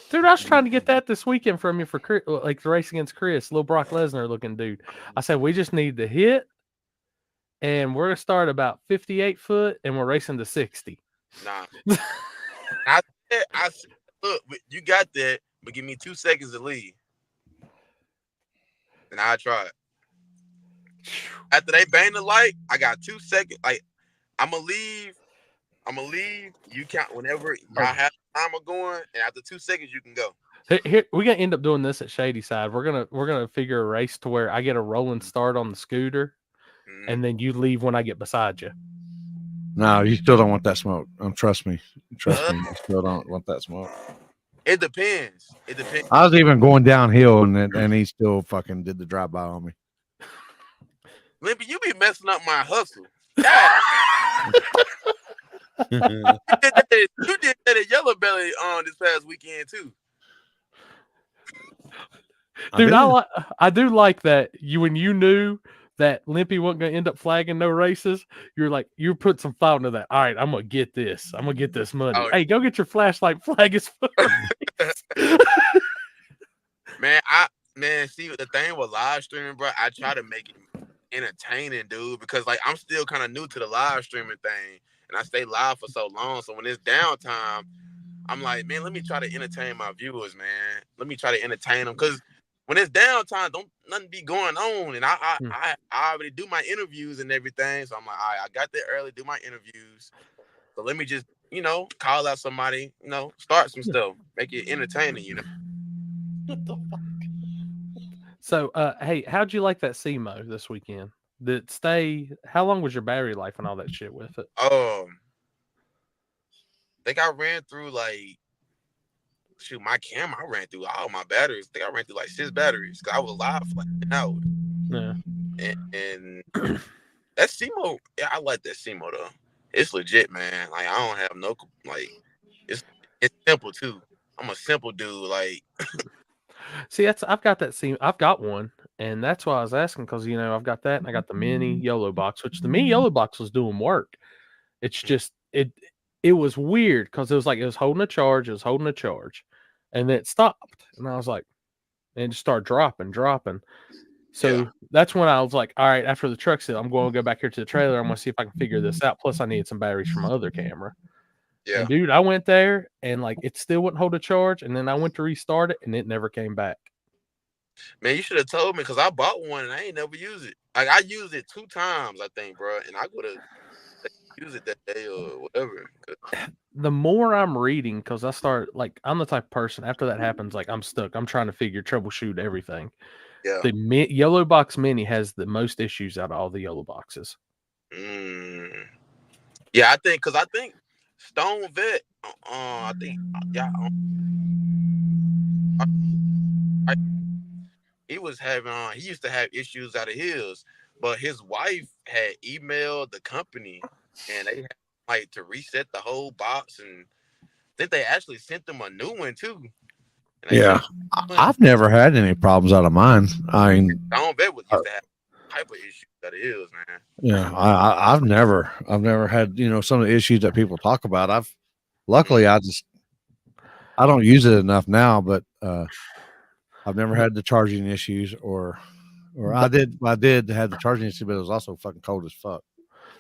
C: Dude, I was trying to get that this weekend from you for Chris, like the race against Chris, little Brock Lesnar looking dude. I said we just need to hit, and we're gonna start about 58 foot, and we're racing to 60.
O: Nah. I said, look, you got that, but give me 2 seconds to leave, and I'll try it. After they bang the light, I got 2 seconds. Like, I'm gonna leave. You count whenever y'all have time of going, and after 2 seconds, you can go.
C: Here, we're gonna end up doing this at Shady Side. We're gonna figure a race to where I get a rolling start on the scooter, and then you leave when I get beside you.
B: No, you still don't want that smoke. Trust me. You still don't want that smoke.
O: It depends.
B: I was even going downhill, and he still fucking did the drive by on me.
O: Limpy, you be messing up my hustle. You did that at Yellow Belly on this past weekend too.
C: Dude, I do like that when you knew that Limpy wasn't gonna end up flagging no races, you put some thought into that. All right, I'm gonna get this. I'm gonna get this money.
O: Oh,
C: hey, go get your flashlight, flag his foot.
O: Man, see the thing with live streaming, bro. I try to make it entertaining, dude, because like I'm still kind of new to the live streaming thing. and I stay live for so long. So when it's downtime, I'm like, man, let me try to entertain my viewers, man. Let me try to entertain them, because when it's downtime, don't nothing be going on. And I already do my interviews and everything. So I'm like, all right, I got there early, do my interviews. So let me just, call out somebody, start some stuff, make it entertaining,
A: What the fuck?
C: So, hey, how'd you like that SEMO this weekend? Did it stay? How long was your battery life and all that shit with it?
O: I think I ran through my camera. I ran through all my batteries. I think I ran through 6 batteries because I was live for an hour.
C: Yeah.
O: And that SEMO, yeah, I like that SEMO though. It's legit, man. I don't have no it's simple too. I'm a simple dude.
C: See, I've got that SEMO. I've got one, and that's why I was asking, because I've got that, and I got the mini YOLO box, which the mini YOLO box was doing work. It's just it was weird because it was holding a charge, and then it stopped, and I was like, and it just started dropping. So that's when I was like, all right, after the truck sit, I'm going to go back here to the trailer. I'm going to see if I can figure this out. Plus, I need some batteries from my other camera.
O: Yeah.
C: And dude, I went there and it still wouldn't hold a charge. And then I went to restart it and it never came back.
O: Man, you should have told me, because I bought one and I ain't never used it. I used it 2 times, I think, bro. And I could have used it that day or whatever.
C: The more I'm reading, because I start I'm the type of person, after that happens, I'm stuck. I'm trying to troubleshoot everything.
O: Yeah.
C: The YOLO box mini has the most issues out of all the YOLO boxes.
O: Yeah, I think Stone Vet, I think, he was having, he used to have issues out of his, but his wife had emailed the company and they had to reset the whole box, and I think they actually sent them a new one too.
B: Yeah, I've never had any problems out of mine. I mean,
O: Stone Vet used to have type of issues out of his, man.
B: Yeah, I've never had some of the issues that people talk about. Luckily I don't use it enough now, but I've never had the charging issues, or I did have the charging issue, but it was also fucking cold as fuck.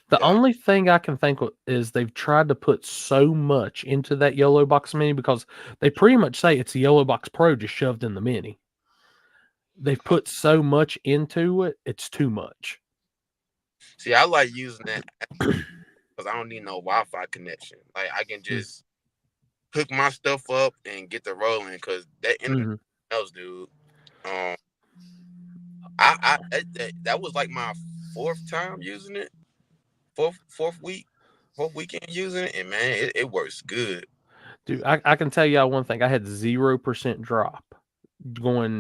C: The only thing I can think of is they've tried to put so much into that YOLO box mini, because they pretty much say it's a YOLO box Pro just shoved in the mini. They've put so much into it, it's too much.
O: See, I like using that because I don't need no Wi-Fi connection. I can just hook my stuff up and get the rolling, because that internet else, dude. That was my 4th time using it. Fourth weekend using it, and man, it works good.
C: Dude, I can tell y'all one thing. I had 0% drop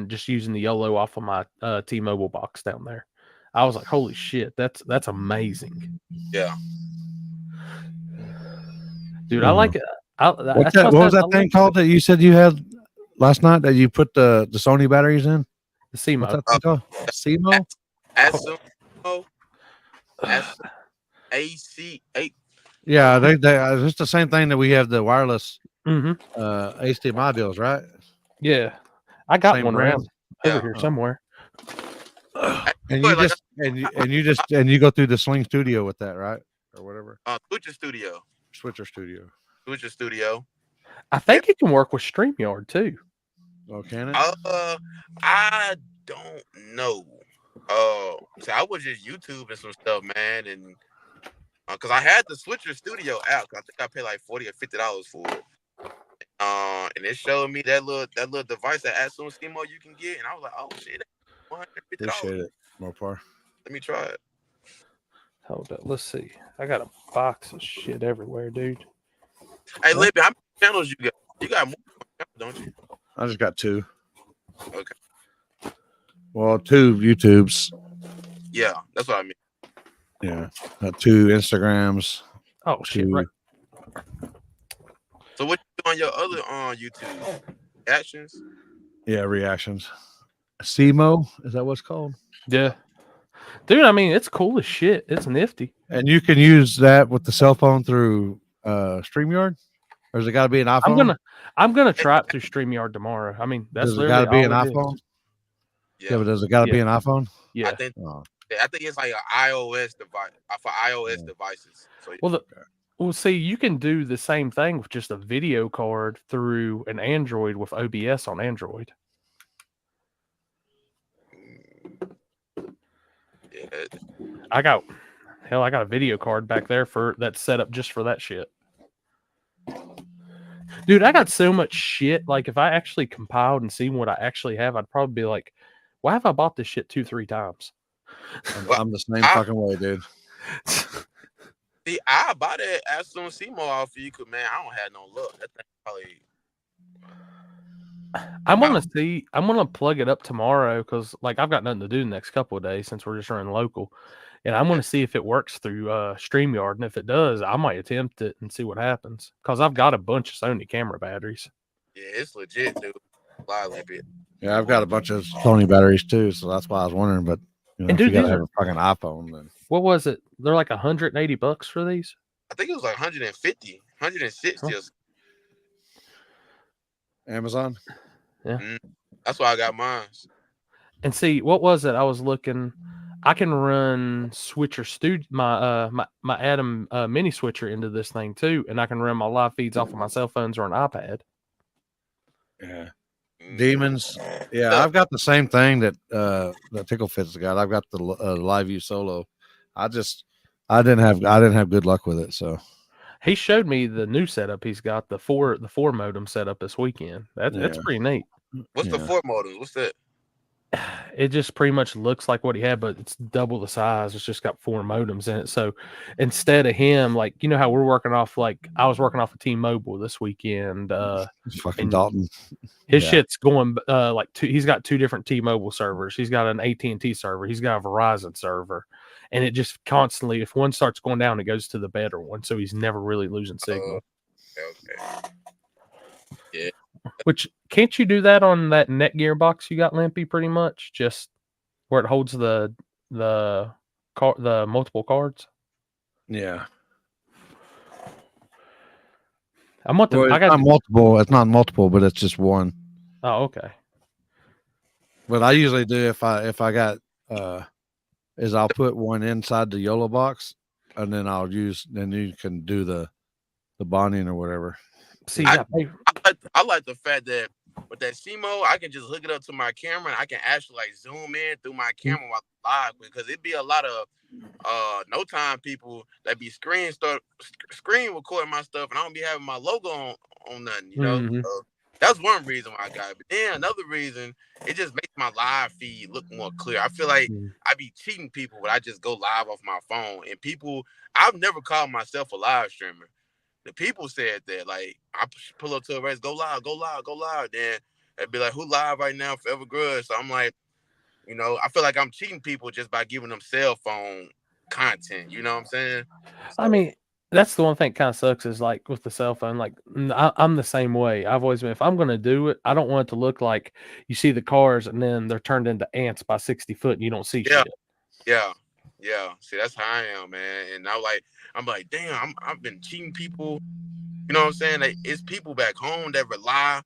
C: just using the YOLO off of my T-Mobile box down there. I was like, holy shit, that's amazing.
O: Yeah.
C: Dude, I like it.
B: What was that thing called that you said you had last night that you put the Sony batteries in?
C: The SEMO.
B: What's that thing called?
O: SEMO? AC8.
B: Yeah, they it's the same thing that we have the wireless HDMI deals, right?
C: Yeah, I got
B: Same
C: one
B: brand?
C: around over here somewhere.
B: And you go through the Sling Studio with that, right, or whatever?
O: Switcher Studio.
B: Switcher Studio.
C: I think it can work with StreamYard too.
B: Oh, can it?
O: I don't know. So I was just YouTubing some stuff, man, and because I had the Switcher Studio app, I think I paid like $40 or $50 for it. And it showed me that little device that Atom SEMO you can get, and I was like, oh shit, $150.
B: Appreciate it, Mopar.
O: Let me try it.
C: Hold up, let's see. I got a box of shit everywhere, dude.
O: Hey, Libby, how many channels you got? You got more channels, don't you?
B: I just got 2.
O: Okay.
B: Well, 2 YouTubes.
O: Yeah, that's what I mean.
B: Yeah, 2 Instagrams.
C: Oh shit! Right.
O: So what you do on your other YouTube? Reactions?
B: Yeah, reactions. SEMO, is that what's called?
C: Yeah. Dude, I mean, it's cool as shit. It's nifty.
B: And you can use that with the cell phone through StreamYard? Or has it got to be an iPhone?
C: I'm gonna try it through StreamYard tomorrow. I mean, that's
B: does it got to be an
C: all it
B: iPhone?
O: Yeah,
B: but does it got to be an iPhone?
C: Yeah.
O: I think it's like an iOS device for iOS devices. So
C: Well, see, you can do the same thing with just a video card through an Android with OBS on Android.
O: Yeah.
C: I got a video card back there that's set up just for that shit. Dude, I got so much shit. Like, if I actually compiled and seen what I actually have, I'd probably be like, why have I bought this shit 2-3 times?
B: I'm the same fucking way, dude.
O: See, I bought that Aston Simo off of you, cause man, I don't have no luck. That thing probably.
C: I'm gonna plug it up tomorrow because like I've got nothing to do the next couple of days since we're just running local. And I'm gonna see if it works through StreamYard. And if it does, I might attempt it and see what happens. Because I've got a bunch of Sony camera batteries.
O: Yeah, it's legit, dude. Lie a little bit.
B: Yeah, I've got a bunch of Sony batteries too, so that's why I was wondering. But you know,
C: And
B: if
C: dude,
B: you gotta
C: these
B: have
C: are-
B: a fucking iPhone, then
C: What was it? They're like $180 for these.
O: I think it was like 150, 160 or something.
B: Amazon.
C: Yeah.
O: That's why I got mine.
C: And see, what was it? I was looking. I can run Switcher Studio, my Atom mini switcher into this thing too, and I can run my live feeds off of my cell phones or an iPad.
B: Yeah. Demons. Yeah, I've got the same thing that Tickle Fit's got. I've got the Live View Solo. I didn't have good luck with it. So
C: He showed me the new setup he's got, the four modem setup this weekend. That's
B: Yeah.
C: pretty neat.
O: What's the
B: Yeah.
O: 4 modems? What's that?
C: It just pretty much looks like what he had, but it's double the size. It's just got 4 modems in it. So instead of him, like, you know how we're working off, like I was working off of T-Mobile this weekend.
B: fucking
C: and
B: Dalton.
C: His
B: Yeah.
C: shit's going he's got 2 different T-Mobile servers. He's got an AT&T server. He's got a Verizon server. And it just constantly, if one starts going down, it goes to the better one. So he's never really losing signal.
O: Okay. Yeah.
C: Which, can't you do that on that Netgear box you got, Limpy, pretty much? Just where it holds the multiple cards?
B: Yeah.
C: I'm what the
B: Well,
C: I
B: it's
C: got
B: not multiple. It's not multiple, but it's just one.
C: Oh, okay.
B: What I usually do if I got is I'll put one inside the YOLO box, and then then you can do the bonding or whatever.
C: See,
O: I like the fact that with that CMO, I can just hook it up to my camera and I can actually like zoom in through my camera while I'm live, because it'd be a lot of no time people that be screen recording my stuff and I don't be having my logo on nothing, you know.
C: Mhm.
O: So that's one reason why I got it. But then another reason, it just makes my live feed look more clear. I feel like I be cheating people when I just go live off my phone, and people, I've never called myself a live streamer. The people said that, like, I pull up to a race, go live. Then they'd be like, who live right now? Forever Grudge. So I'm like, you know, I feel like I'm cheating people just by giving them cell phone content. You know what I'm saying?
C: I mean, that's the one thing that kind of sucks is like with the cell phone, like I'm the same way. I've always been, if I'm going to do it, I don't want it to look like you see the cars and then they're turned into ants by 60 foot and you don't see shit.
O: Yeah. See, that's how I am, man. And I'm like, damn, I've been cheating people. You know what I'm saying? Like, it's people back home that rely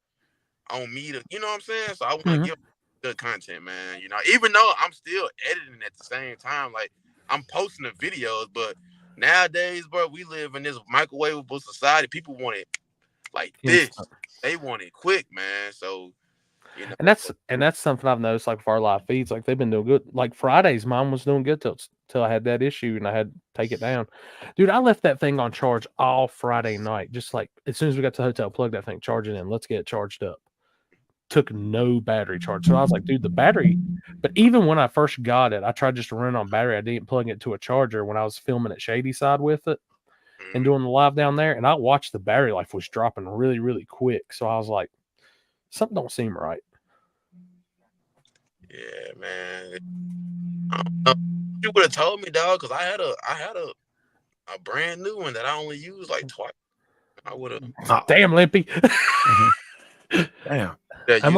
O: on me to, you know what I'm saying? So I want to give good content, man. You know, even though I'm still editing at the same time, like I'm posting the videos, but nowadays, bro, we live in this microwavable society. People want it like this. They want it quick, man. So, you know.
C: And that's something I've noticed, like for our live feeds, like they've been doing good. Like Fridays, mine was doing good till I had that issue and I had to take it down. Dude, I left that thing on charge all Friday night. Just like as soon as we got to the hotel, plug that thing, charge it in. Let's get it charged up. Took no battery charge. So I was like, dude, the battery. But even when I first got it, I tried just to run on battery. I didn't plug it to a charger when I was filming at Shady Side with it and doing the live down there. And I watched the battery life was dropping really, really quick. So I was like, something don't seem right.
O: Yeah, man. I don't know. You would have told me, dog, because I had a brand new one that I only used like twice. I would have.
C: Damn, Limpy.
B: Damn.
C: I'm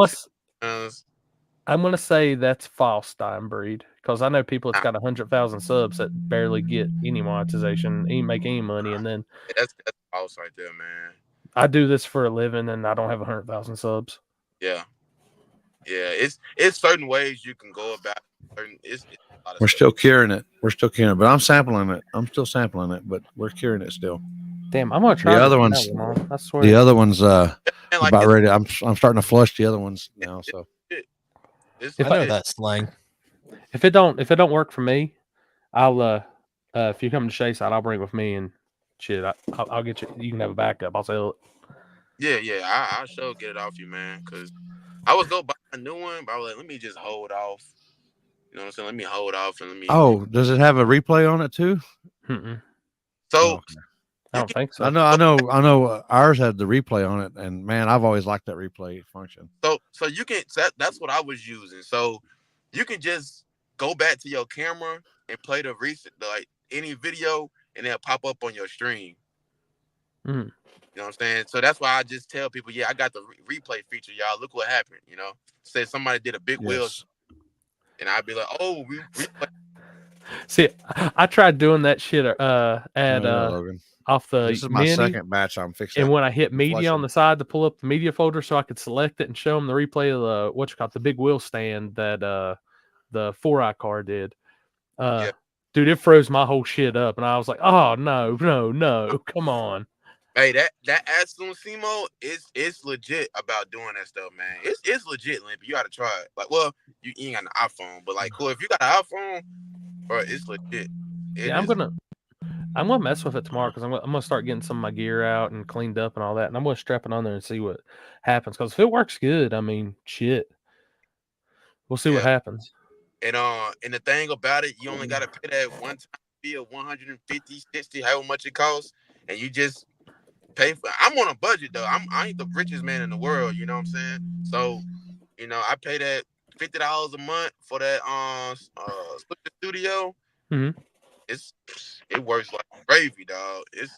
C: gonna say that's Falstein breed because I know people that's got 100,000 subs that barely get any monetization, ain't make any money, and then
O: that's false right there, man.
C: I do this for a living and I don't have 100,000 subs.
O: Yeah. It's certain ways you can go about it.
B: We're still curing it. But I'm sampling it. I'm still sampling it, but we're curing it still.
C: Damn, I'm gonna try
B: The
C: to
B: other
C: get
B: ones,
C: that one on. I swear.
B: the other ones,
O: like
B: about ready. I'm starting to flush the other ones now. So
O: It's
C: If
A: I know
C: I-
A: that slang.
C: If it don't work for me, I'll if you come to Shea side, I'll bring it with me and shit. I'll get you. You can have a backup. I'll sell it.
O: Yeah. I'll sure get it off you, man. Cause I was go buy a new one, but I was like, let me just hold off. You know what I'm saying? Let me hold off and let me.
B: oh, does it have a replay on it too?
C: Mm-mm.
O: So
C: I don't think so.
B: I know. Ours had the replay on it, and man, I've always liked that replay function.
O: So you can. That's what I was using. So you can just go back to your camera and play the recent, like any video, and it'll pop up on your stream.
C: Mm.
O: You know what I'm saying? So that's why I just tell people, yeah, I got the replay feature, y'all. Look what happened. You know, say somebody did a big wheel, and I'd be like, oh, we replay.
C: See, I tried doing that shit at
B: Logan.
C: off the
B: This is my
C: mini,
B: second batch. I'm fixing.
C: and when I hit media
B: flushing.
C: on the side to pull up the media folder so I could select it and show them the replay of the big wheel stand that the 4i car did. Dude, it froze my whole shit up, and I was like, oh no, come on.
O: Hey, that Aston Simo it's legit about doing that stuff, man. It's legit, Limpy. You gotta try it. Like, well, you ain't got an iPhone, but like, cool. If you got an iPhone, bro, it's legit.
C: I'm gonna mess with it tomorrow because I'm gonna start getting some of my gear out and cleaned up and all that, and I'm gonna strap it on there and see what happens. Because if it works good, I mean, shit, we'll see what happens.
O: And the thing about it, you only gotta pay that one time fee of 150, 60, however much it costs, and you just pay for. I'm on a budget though. I ain't the richest man in the world. You know what I'm saying? So, you know, I pay that $50 a month for that studio.
C: Mm-hmm.
O: It works like gravy, dog. It's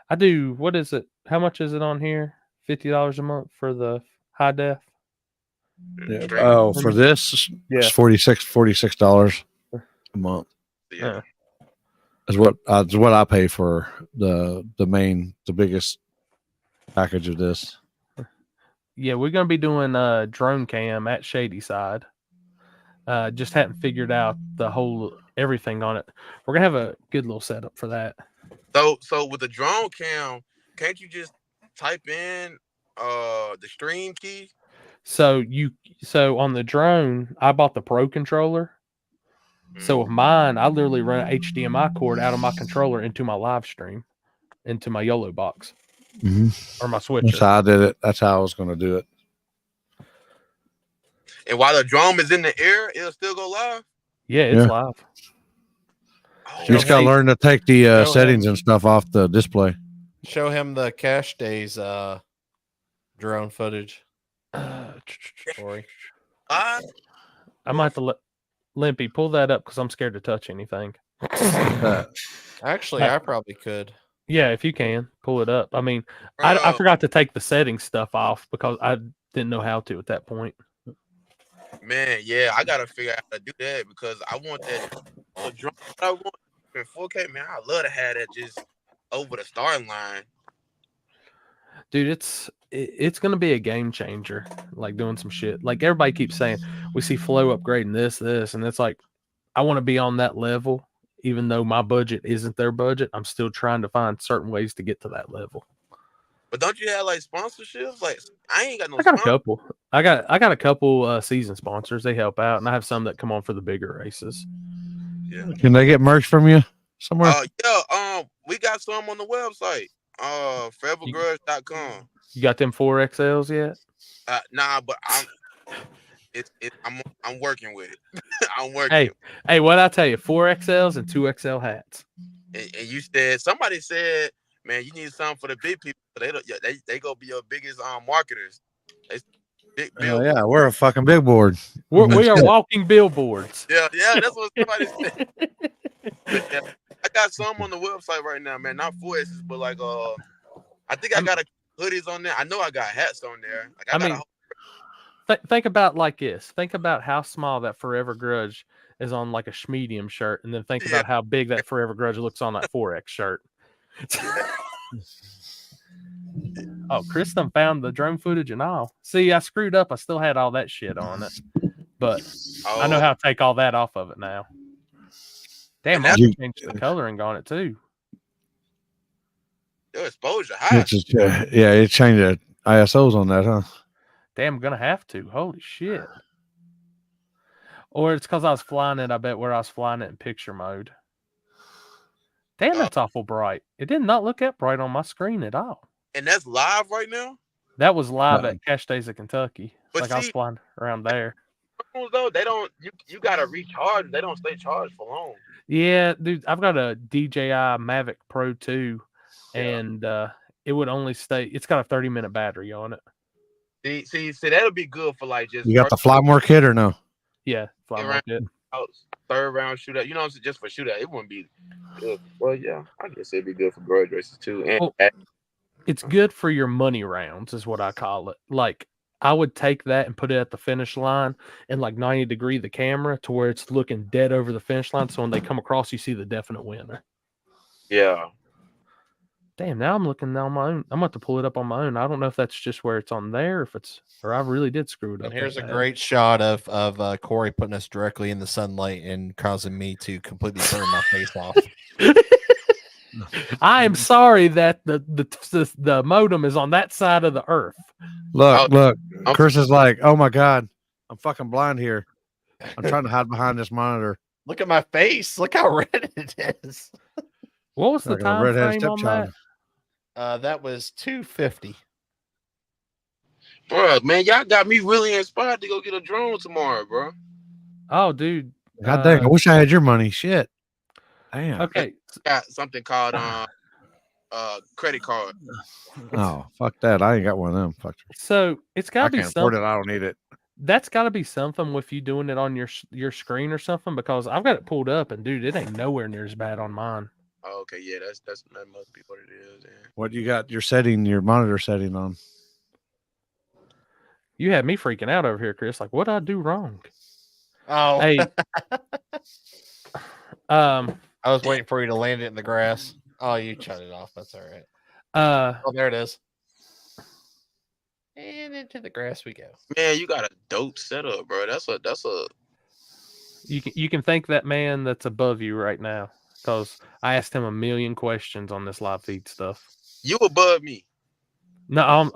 C: I do. What is it? How much is it on here? $50 a month for the high def.
B: Yeah. Oh, for this, it's $46 a month.
O: Yeah.
B: Is what I pay for the biggest package of this.
C: Yeah, we're gonna be doing drone cam at Shady Side. Just hadn't figured out the whole everything on it. We're gonna have a good little setup for that.
O: So with the drone cam, can't you just type in the stream key?
C: So on the drone, I bought the Pro controller. So with mine, I literally run an HDMI cord out of my controller into my live stream, into my YOLO box, or my switcher.
B: That's how I did it. That's how I was going to do it.
O: And while the drone is in the air, it'll still go live.
C: Yeah, it's live.
B: You just got to learn to take the settings and stuff off the display.
A: Show him the cache days drone footage. Corey.
C: I might have to let Limpy pull that up because I'm scared to touch anything.
A: Actually, I probably could.
C: Yeah, if you can pull it up. I mean, I forgot to take the settings stuff off because I didn't know how to at that point.
O: Man, yeah, I gotta figure out how to do that because I want that drone. I want in 4K, man. I love to have that just over the starting line.
C: Dude, it's gonna be a game changer. Like doing some shit. Like everybody keeps saying, we see Flow upgrading this, and it's like I want to be on that level, even though my budget isn't their budget. I'm still trying to find certain ways to get to that level.
O: But don't you have like sponsorships? Like I ain't got no.
C: I got a couple. I got a couple season sponsors. They help out, and I have some that come on for the bigger races.
O: Yeah.
B: Can they get merch from you somewhere?
O: We got some on the website. forevergrudge.com.
C: You got them 4XLs yet?
O: Nah, but I'm working with it. I'm working.
C: Hey, what I tell you, 4XLs and 2XL hats.
O: And you somebody said, man, you need something for the big people. They gonna be your biggest marketers.
B: Yeah, we're a fucking billboard.
C: We are walking billboards.
O: Yeah, that's what somebody said. Yeah, I got some on the website right now, man. Not 4X's, but like I think I got hoodies on there. I know I got hats on there. Like
C: think about like this. Think about how small that Forever Grudge is on like a medium shirt, and then think about how big that Forever Grudge looks on that 4X shirt. Oh, Chris done found the drone footage and all. See, I screwed up. I still had all that shit on it, but I know how to take all that off of it now. Damn, I changed the coloring on it too.
O: Their exposure high.
B: It's just, yeah, it changed the ISOs on that, huh?
C: Damn, I'm gonna have to. Holy shit. Or it's because I was flying it, I bet, where I was flying it in picture mode. Damn, that's awful bright. It did not look that bright on my screen at all.
O: And that's live right now?
C: That was live at Cache Days of Kentucky.
O: But
C: Like I was
O: see-
C: flying around there.
O: Though they don't, you gotta recharge. They don't stay charged for long.
C: Yeah, dude, I've got a DJI Mavic Pro 2, and it would only stay. It's got a 30-minute battery on it.
O: See, that'll be good for like just
B: You got the fly more kit or no?
C: Yeah, fly
O: around
C: market.
O: third round shootout. You know what I'm saying? Just for shootout, it wouldn't be good. Well, yeah, I guess it'd be good for grudge races too. And
C: Well, it's good for your money rounds, is what I call it. Like I would take that and put it at the finish line and like 90-degree the camera to where it's looking dead over the finish line. So when they come across, you see the definite winner.
O: yeah,
C: Damn, now I'm looking on my own. I'm about to pull it up on my own. I don't know if that's just where it's on there, if it's or I really did screw it up.
A: And here's a
C: that bad.
A: great shot of Corey putting us directly in the sunlight and causing me to completely burn my face off.
C: I am sorry that the modem is on that side of the earth.
B: Look. Chris is like, oh my God, I'm fucking blind here. I'm trying to hide behind this monitor.
A: Look at my face. Look how red it is.
C: What was the
B: Like a
C: time
B: redheaded
C: frame on that?
B: stepchild.
A: That was 250.
O: bro, man, y'all got me really inspired to go get a drone tomorrow, bro.
C: Oh, dude.
B: God dang, I wish I had your money. Shit. Damn.
C: Okay.
O: Got something called credit card.
B: Oh, fuck that. I ain't got one of them. Fuck.
C: So it's got
B: I
C: to be
B: can't afford
C: something.
B: it. I don't need it.
C: That's got to be something with you doing it on your screen or something, because I've got it pulled up and dude, it ain't nowhere near as bad on mine.
O: Oh, okay, yeah, that must be what it is. Yeah.
B: What you got your monitor setting on?
C: You had me freaking out over here, Chris. Like, what did I do wrong?
A: Oh,
C: Hey,
A: I was waiting for you to land it in the grass. Oh, you shut it off. That's all right. Oh, there it is. And into the grass we go.
O: Man, you got a dope setup, bro. That's a.
C: you can thank that man that's above you right now, because I asked him a million questions on this live feed stuff.
O: You above me.
C: No,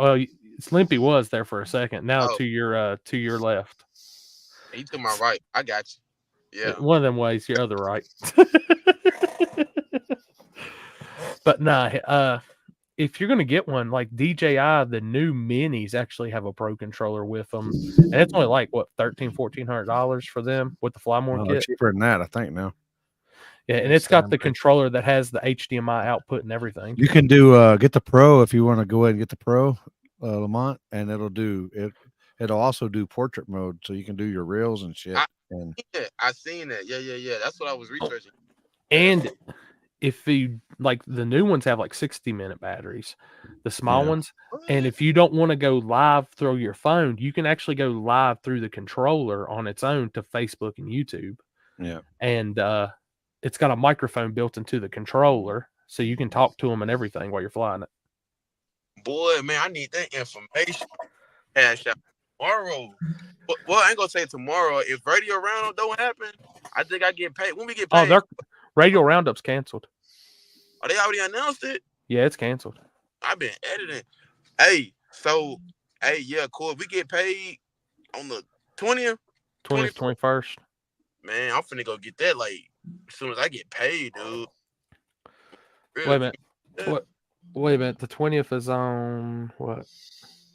C: Slimpy was there for a second. Now
O: Oh.
C: to your left.
O: You to my right. I got you. Yeah.
C: One of them ways, your other right. But nah, if you're gonna get one, like DJI, the new minis actually have a pro controller with them, and it's only like what $1,400 for them with the Flymore
B: Oh,
C: kit.
B: cheaper than that, I think now.
C: Yeah, and it's got the controller that has the HDMI output and everything.
B: You can do get the Pro if you want to go ahead and get the Pro, Lamont, and it'll do it. It'll also do portrait mode, so you can do your reels and shit.
O: I seen that. Yeah. That's what I was researching.
C: And if you like, the new ones have like 60-minute batteries, the small
B: Yeah.
C: ones. And if you don't want to go live through your phone, you can actually go live through the controller on its own to Facebook and YouTube.
B: Yeah.
C: And it's got a microphone built into the controller, so you can talk to them and everything while you're flying it.
O: Boy, man, I need that information. Cash out tomorrow. Well, I ain't gonna say tomorrow. If Radio Roundup don't happen, I think I get paid. When we get
C: Oh,
O: paid,
C: their Radio Roundup's canceled.
O: oh, they already announced it.
C: Yeah, it's canceled.
O: I've been editing. Hey, yeah, cool. If we get paid on the 20th,
C: 20th, 21st.
O: man, I'm finna go get that like as soon as I get paid, dude.
C: Wait a minute. Wait a minute. The 20th is on what?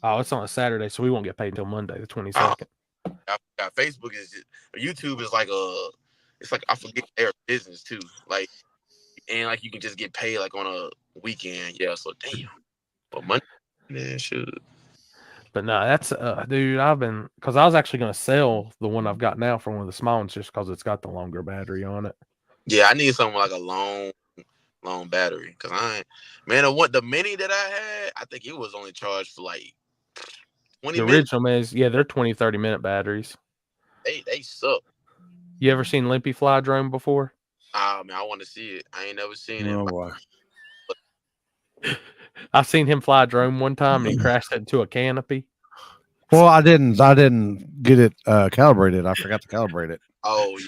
C: Oh, it's on a Saturday, so we won't get paid until Monday, the 22nd.
O: I forgot Facebook is just, YouTube is like it's like I forget their business too. Like, and like you can just get paid like on a weekend. Yeah, so damn. But Monday, man, shoot.
C: But no, that's dude. Because I was actually going to sell the one I've got now for one of the small ones, just because it's got the longer battery on it.
O: Yeah, I need something like a long battery. Cause the mini that I had, I think it was only charged for like 20
C: The
O: minutes.
C: original is, yeah, they're 20, 30-minute batteries.
O: They suck.
C: You ever seen Limpy fly drone before?
O: Ah, man, I want to see it. I ain't never seen it.
B: Oh boy.
C: I seen him fly a drone one time and he crashed into a canopy.
B: Well, I didn't get it calibrated. I forgot to calibrate it.
O: Oh,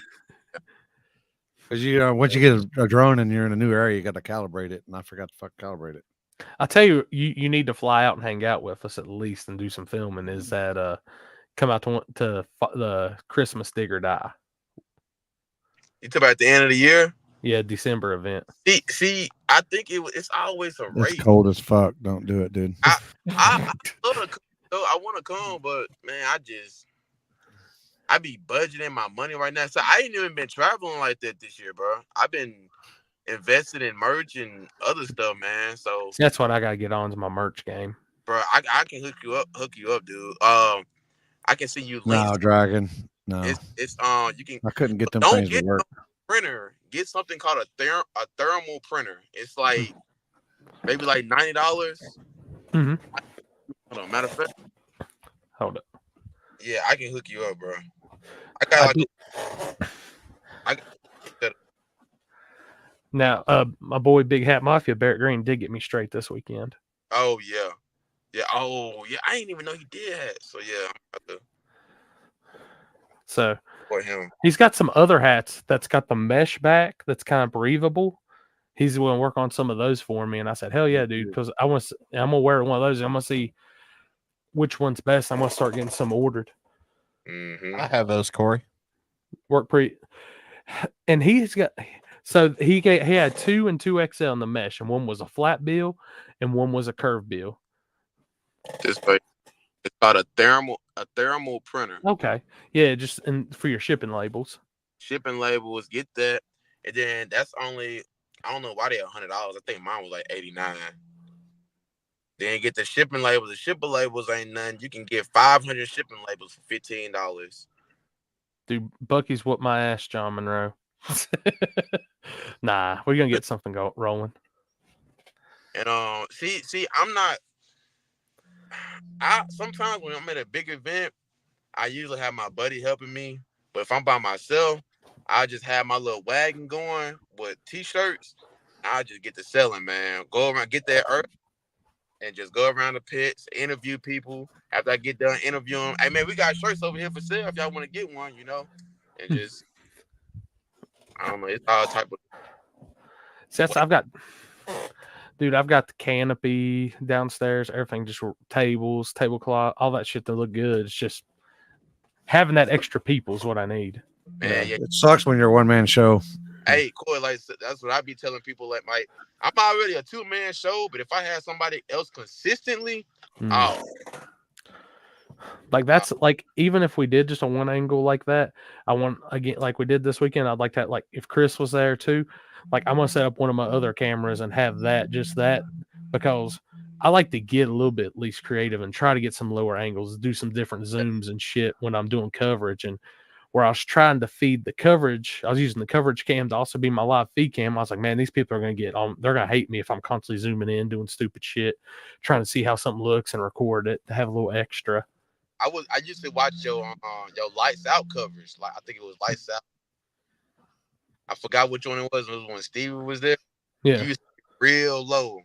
B: Because once you get a drone and you're in a new area, you got to calibrate it, and I forgot to fucking calibrate it.
C: I tell you, you need to fly out and hang out with us at least and do some filming. Is that come out to the Christmas Dig or Die?
O: You talk about the end of the year?
C: Yeah, December event.
O: See, I think it's always a race.
B: It's cold as fuck. Don't do it, dude.
O: I want to come, but man, I be budgeting my money right now. So I ain't even been traveling like that this year, bro. I've been invested in merch and other stuff, man. So
C: that's what I gotta get on to my merch game,
O: bro. I can hook you up, dude. I can send you links.
B: No, Dragon. No,
O: it's you can.
B: I couldn't get them
O: Don't
B: things to
O: get
B: work.
O: a printer. Get something called a thermal printer. It's like maybe like $90.
C: Mm-hmm.
O: Hold on, matter of fact.
C: Hold up.
O: Yeah, I can hook you up, bro. I got
C: Now, my boy Big Hat Mafia, Barrett Green, did get me straight this weekend.
O: Oh yeah. Yeah. Oh yeah. I didn't even know he did hat. So yeah, I'm about to
C: So
O: support him.
C: He's got some other hats that's got the mesh back that's kind of breathable. He's going to work on some of those for me, and I said, "Hell yeah, dude!" Because I'm gonna wear one of those. And I'm gonna see which one's best. I'm gonna start getting some ordered.
O: Mm-hmm.
A: I have those, Corey.
C: Work pretty, and he's got. So he had 2 and 2XL in the mesh, and one was a flat bill, and one was a curved bill.
O: This way, it's called a thermal printer.
C: Okay, yeah, just for your shipping labels.
O: Shipping labels, get that, and then that's only. I don't know why they're $100. I think mine was like $89. Then get the shipping labels. The shipping labels ain't nothing. You can get 500 shipping labels for $15.
C: Dude, Bucky's whooped my ass, John Monroe. Nah, we're gonna get something rolling.
O: And see, I'm not. Sometimes when I'm at a big event, I usually have my buddy helping me. But if I'm by myself, I just have my little wagon going with t-shirts. I just get to selling, man. Go around, get that earth, and just go around the pits, interview people. After I get done interviewing, hey man, we got shirts over here for sale if y'all want to get one, and just. I don't know. It's all type of.
C: See, I've got the canopy downstairs, everything, just tables, tablecloth, all that shit to look good. It's just having that extra people is what I need.
O: Man, yeah.
B: It sucks when you're a one-man show.
O: Hey, Corey, like that's what I be telling people. Like, I'm already a 2-man show, but if I had somebody else consistently,
C: like that's like even if we did just a one angle like that, I want again like we did this weekend. I'd like that. Like if Chris was there too, like I'm gonna set up one of my other cameras and have that because I like to get a little bit at least creative and try to get some lower angles, do some different zooms and shit when I'm doing coverage. And where I was trying to feed the coverage, I was using the coverage cam to also be my live feed cam. I was like, man, these people are gonna get on. They're gonna hate me if I'm constantly zooming in, doing stupid shit, trying to see how something looks and record it to have a little extra.
O: I used to watch your Lights Out coverage. Like I think it was Lights Out. I forgot which one it was. It was when Stevie was there.
C: Yeah.
O: You used to be real low.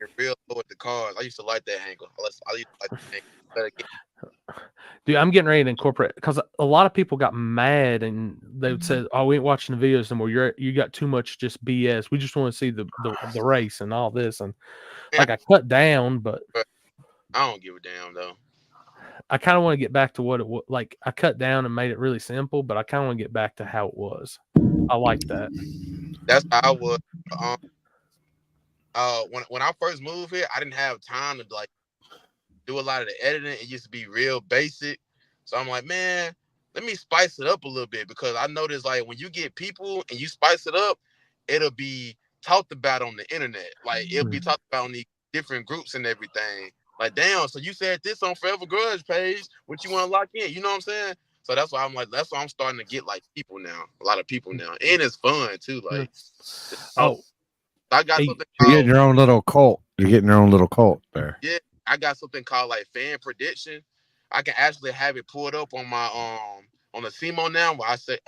O: You're real low at the cars. I used to like that angle. I used to like that angle.
C: Dude, I'm getting ready to incorporate because a lot of people got mad and they would say, "Oh, we ain't watching the videos anymore. You got too much just BS. We just want to see the race and all this." And like I cut down, but
O: I don't give a damn though.
C: I kind of want to get back to what it was. Like I cut down and made it really simple, but I kind of want to get back to how it was. I like that.
O: That's how I was. When I first moved here, I didn't have time to like do a lot of the editing. It used to be real basic. So I'm like, man, let me spice it up a little bit because I noticed like when you get people and you spice it up, it'll be talked about on the internet. Like it'll be talked about on the different groups and everything. Like, damn, so you said this on Forever Grudge page, what you want to lock in, you know what I'm saying? So that's why I'm starting to get like people now, a lot of people now. And it's fun too. Like, I got something
B: You're getting your own little cult. You're getting your own little cult there.
O: Yeah, I got something called like fan prediction. I can actually have it pulled up on my on the CMO now where I say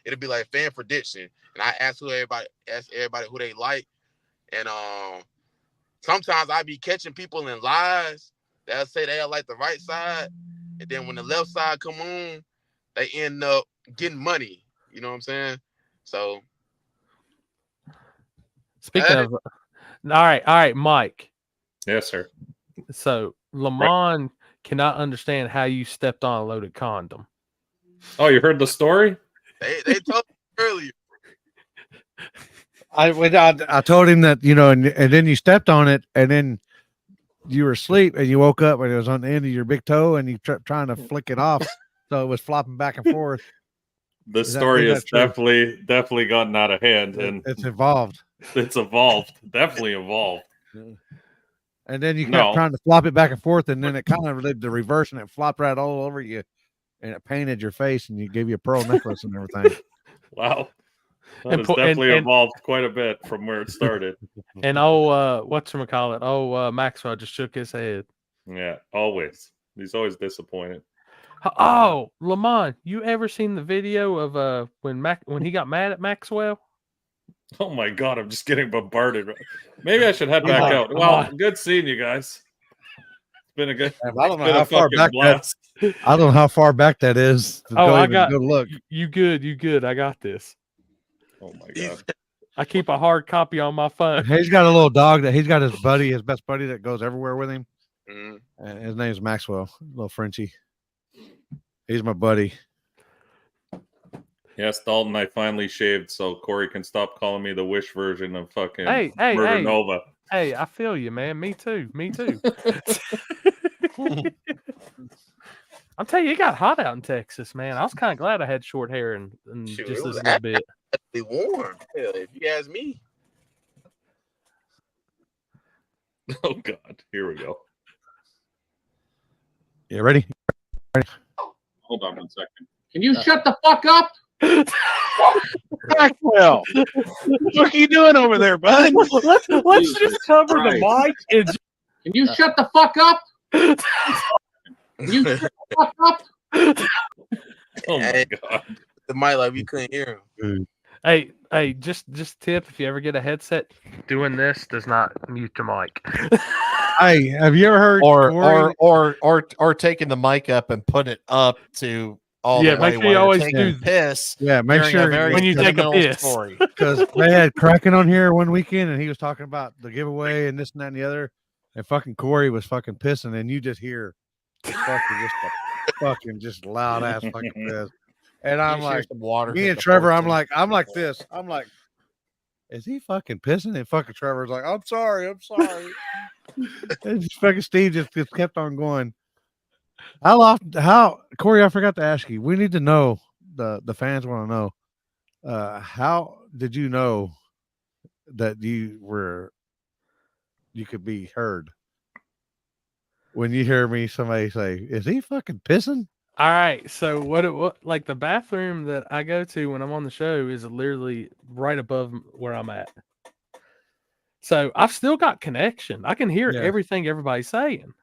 O: it'll be like fan prediction. And I ask everybody who they like. And sometimes I be catching people in lies. They'll say they like the right side, and then when the left side come on, they end up getting money. You know what I'm saying? So
C: speaking of right, Mike.
S: Yes, sir.
C: So Lamont cannot understand how you stepped on a loaded condom.
S: Oh, you heard the story?
O: They told me earlier.
B: I told him that, and then you stepped on it, and then you were asleep, and you woke up, and it was on the end of your big toe, and you trying to flick it off, so it was flopping back and forth.
S: The story is definitely gotten out of hand, and
B: it's evolved.
S: It's evolved, definitely evolved.
B: And then you kept trying to flop it back and forth, and then it kind of did the reverse, and it flopped right all over you, and it painted your face, and you gave you a pearl necklace and everything.
S: Wow. That has definitely evolved quite a bit from where it started.
C: And whatchamacallit? Maxwell just shook his head.
S: Yeah, always. He's always disappointed.
C: Oh, Lamont, you ever seen the video of when he got mad at Maxwell?
S: Oh my God, I'm just getting bombarded. Maybe I should head back out. Well, good seeing you guys. It's been a good.
B: I don't know how far back I don't know how far back that is.
C: I got
B: good look.
C: You good? I got this.
S: Oh my God.
C: I keep a hard copy on my phone.
B: He's got a little dog that he's got his best buddy that goes everywhere with him.
O: Mm-hmm.
B: And his name's Maxwell, little Frenchie. He's my buddy.
S: Yes, Dalton, I finally shaved so Corey can stop calling me the Wish version of fucking
C: Hey,
S: Murder Nova.
C: Hey, I feel you, man. Me too. I'm telling you, it got hot out in Texas, man. I was kind of glad I had short hair and
O: Shoot,
C: just
O: it was
C: this little bit.
O: actually warm. Hell, if you ask me.
S: Oh God, here we go.
B: Yeah, ready?
S: Hold on 1 second.
T: Can you shut the fuck up?
C: Maxwell,
T: what are you doing over there, bud?
C: Let's just cover the mic.
T: Can you shut the fuck up? Can you shut the fuck up?
S: Oh my God.
O: The mic like we couldn't hear him.
C: Hey, just tip, if you ever get a headset, doing this does not mute your mic.
B: Hey, have you ever heard
A: or taking the mic up and put it up to all the way
C: make sure you
A: while
C: always
A: you're taking
C: do
A: piss.
B: Yeah, make sure
C: when you take a piss.
B: Because they had Kraken on here one weekend, and he was talking about the giveaway and this and that and the other, and fucking Corey was fucking pissing, and you just hear just loud ass fucking piss. And I'm like, me and Trevor, I'm like this. I'm like, is he fucking pissing? And fucking Trevor's like, I'm sorry. And just fucking Steve just kept on going. How Corey, I forgot to ask you. We need to know, the fans want to know, how did you know that you could be heard when you hear somebody say, is he fucking pissing?
C: All right, so what like the bathroom that I go to when I'm on the show is literally right above where I'm at. So I've still got connection. I can hear everything everybody's saying.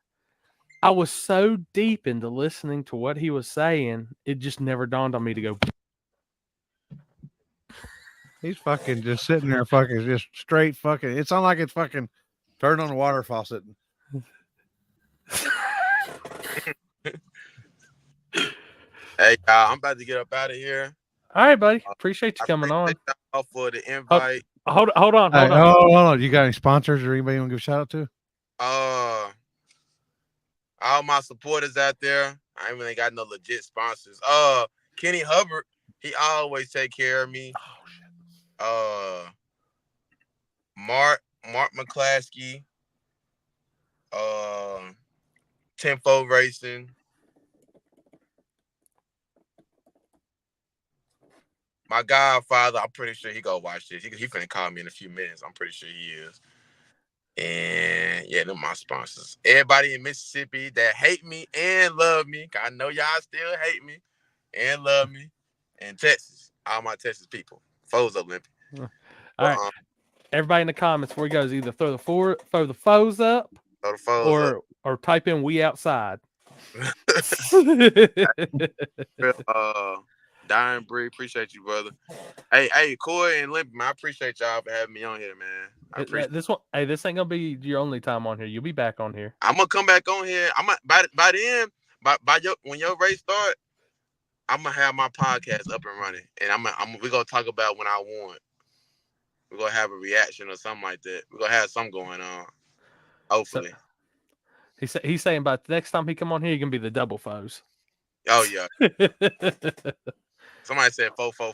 C: I was so deep into listening to what he was saying, it just never dawned on me to go.
B: He's fucking just sitting there, fucking just straight fucking. It's not like it's fucking turned on the water faucet.
O: Hey, I'm about to get up out of here.
C: All right, buddy. Appreciate you coming on.
O: Y'all for the invite.
C: Hold on.
B: Hey, hold on. You got any sponsors or anybody you want to give a shout out to?
O: All my supporters out there. I ain't really got no legit sponsors. Kenny Hubbard, he always take care of me. Oh shit. Mark McClaskey, Tenfold Racing. My godfather, I'm pretty sure he gonna watch this. He finna call me in a few minutes. I'm pretty sure he is. And yeah, they're my sponsors. Everybody in Mississippi that hate me and love me. I know y'all still hate me and love me. And Texas, all my Texas people. Foes up, Limpy.
C: All right. Everybody in the comments before he goes, either throw the foes up, or type in "we outside."
O: Dying Bree, appreciate you, brother. Hey, Corey and Limpy, man, I appreciate y'all for having me on here, man.
C: This one, this ain't gonna be your only time on here. You'll be back on here.
O: I'm gonna come back on here. By then, when your race start, I'm gonna have my podcast up and running, and we're gonna talk about when I won. we're gonna have a reaction or something like that. We're gonna have something going on. Hopefully.
C: He's saying about the next time he come on here, he can be the double foes.
O: Oh yeah. Somebody said fo.
C: Fo.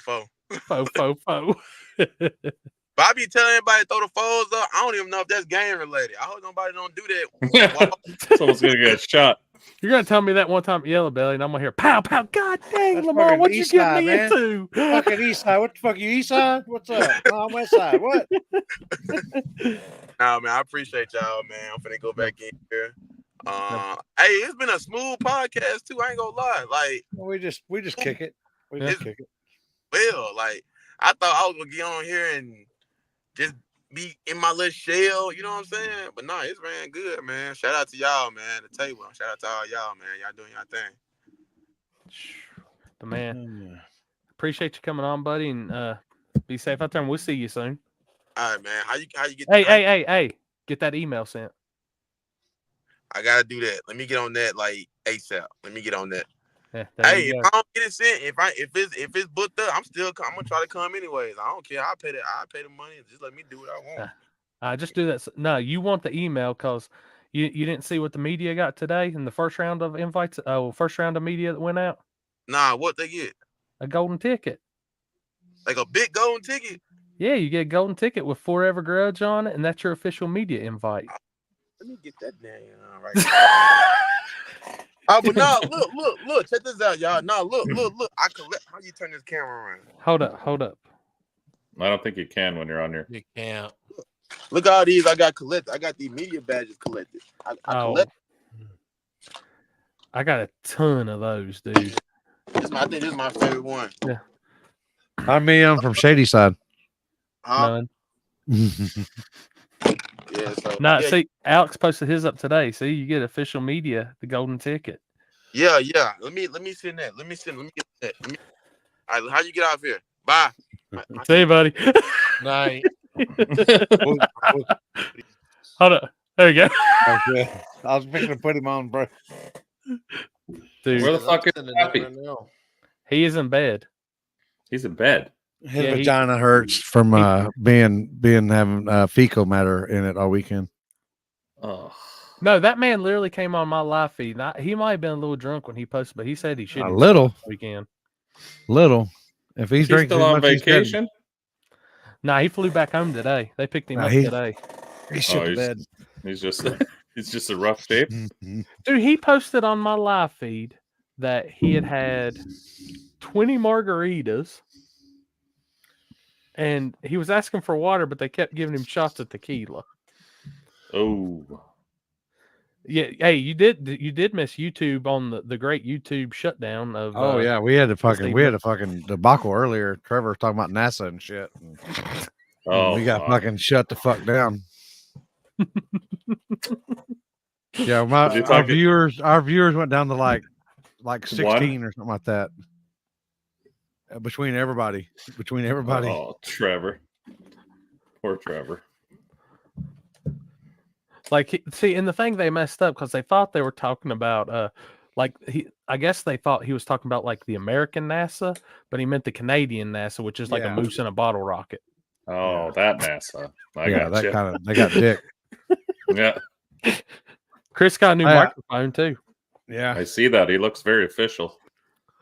O: But I be telling everybody to throw the foes up. I don't even know if that's game related. I hope nobody don't do that.
S: Someone's gonna get shot.
C: You're gonna tell me that one time at Yellow Belly, and I'm gonna hear pow pow. God dang, Lamar, what you get me into?
B: Fucking east side. What the fuck? You east side? What's up? No, I'm west side. What?
O: Nah, man, I appreciate y'all, man. I'm finna go back in here. Hey, it's been a smooth podcast too. I ain't gonna lie. Like
B: we just kick it. We just kick it.
O: Well, like I thought I was gonna get on here and just be in my little shell, you know what I'm saying? But no, it's ran good, man. Shout out to y'all, man. The table. Shout out to all y'all, man. Y'all doing your thing.
C: But man, appreciate you coming on, buddy, and be safe out there. And we'll see you soon.
O: All right, man. How you get?
C: Hey, get that email sent.
O: I gotta do that. Let me get on that like ASAP. Let me get on that.
C: Yeah,
O: hey, if I don't get it sent, if it's booked up, I'm gonna try to come anyways. I don't care. I'll pay the money. Just let me do what I want.
C: Just do that. No, you want the email because you didn't see what the media got today in the first round of invites. First round of media that went out.
O: Nah, what they get?
C: A golden ticket.
O: Like a big golden ticket.
C: Yeah, you get a golden ticket with Forever Grudge on it, and that's your official media invite.
O: Let me get that down right now. Oh, but no, look, check this out, y'all. No, look. I collect. How you turn this camera around?
C: Hold up.
S: I don't think you can when you're on here.
A: You can't.
O: Look at all these I got collected. I got these media badges collected. I collect.
C: I got a ton of those, dude.
O: I think this is my favorite one.
C: Yeah.
B: I'm from Shady Side.
C: None.
O: Yeah, so
C: See, Alex posted his up today. See, you get official media, the golden ticket.
O: Yeah. Let me send that. Let me get that. All right, how you get out of here? Bye.
C: See you, buddy.
A: Night.
C: Hold up. There you go.
B: Okay. I was fixing to put him on, bro.
C: Dude,
S: where the fuck is Happy?
C: He is in bed.
S: He's in bed.
B: His vagina hurts from having fecal matter in it all weekend.
S: Oh
C: no, that man literally came on my live feed. He might have been a little drunk when he posted, but he said he shouldn't.
B: A little
C: weekend.
B: Little. If he's drinking,
S: still on vacation.
C: Nah, he flew back home today. They picked him up today.
B: He's shit to bed.
S: He's just a rough shape.
C: Dude, he posted on my live feed that he had 20 margaritas. And he was asking for water, but they kept giving him shots of tequila.
S: Oh,
C: yeah. Hey, you did miss YouTube on the great YouTube shutdown of.
B: Oh yeah, we had a fucking debacle earlier. Trevor was talking about NASA and shit. We got fucking shut the fuck down. Yeah, our viewers went down to like 16 or something like that. Between everybody.
S: Oh, Trevor. Poor Trevor.
C: And the thing they messed up because they thought they were talking about I guess they thought he was talking about like the American NASA, but he meant the Canadian NASA, which is like a moose in a bottle rocket.
S: Oh, that NASA. They
B: got dick.
S: Yeah.
C: Chris got a new microphone too.
B: Yeah.
S: I see that. He looks very official.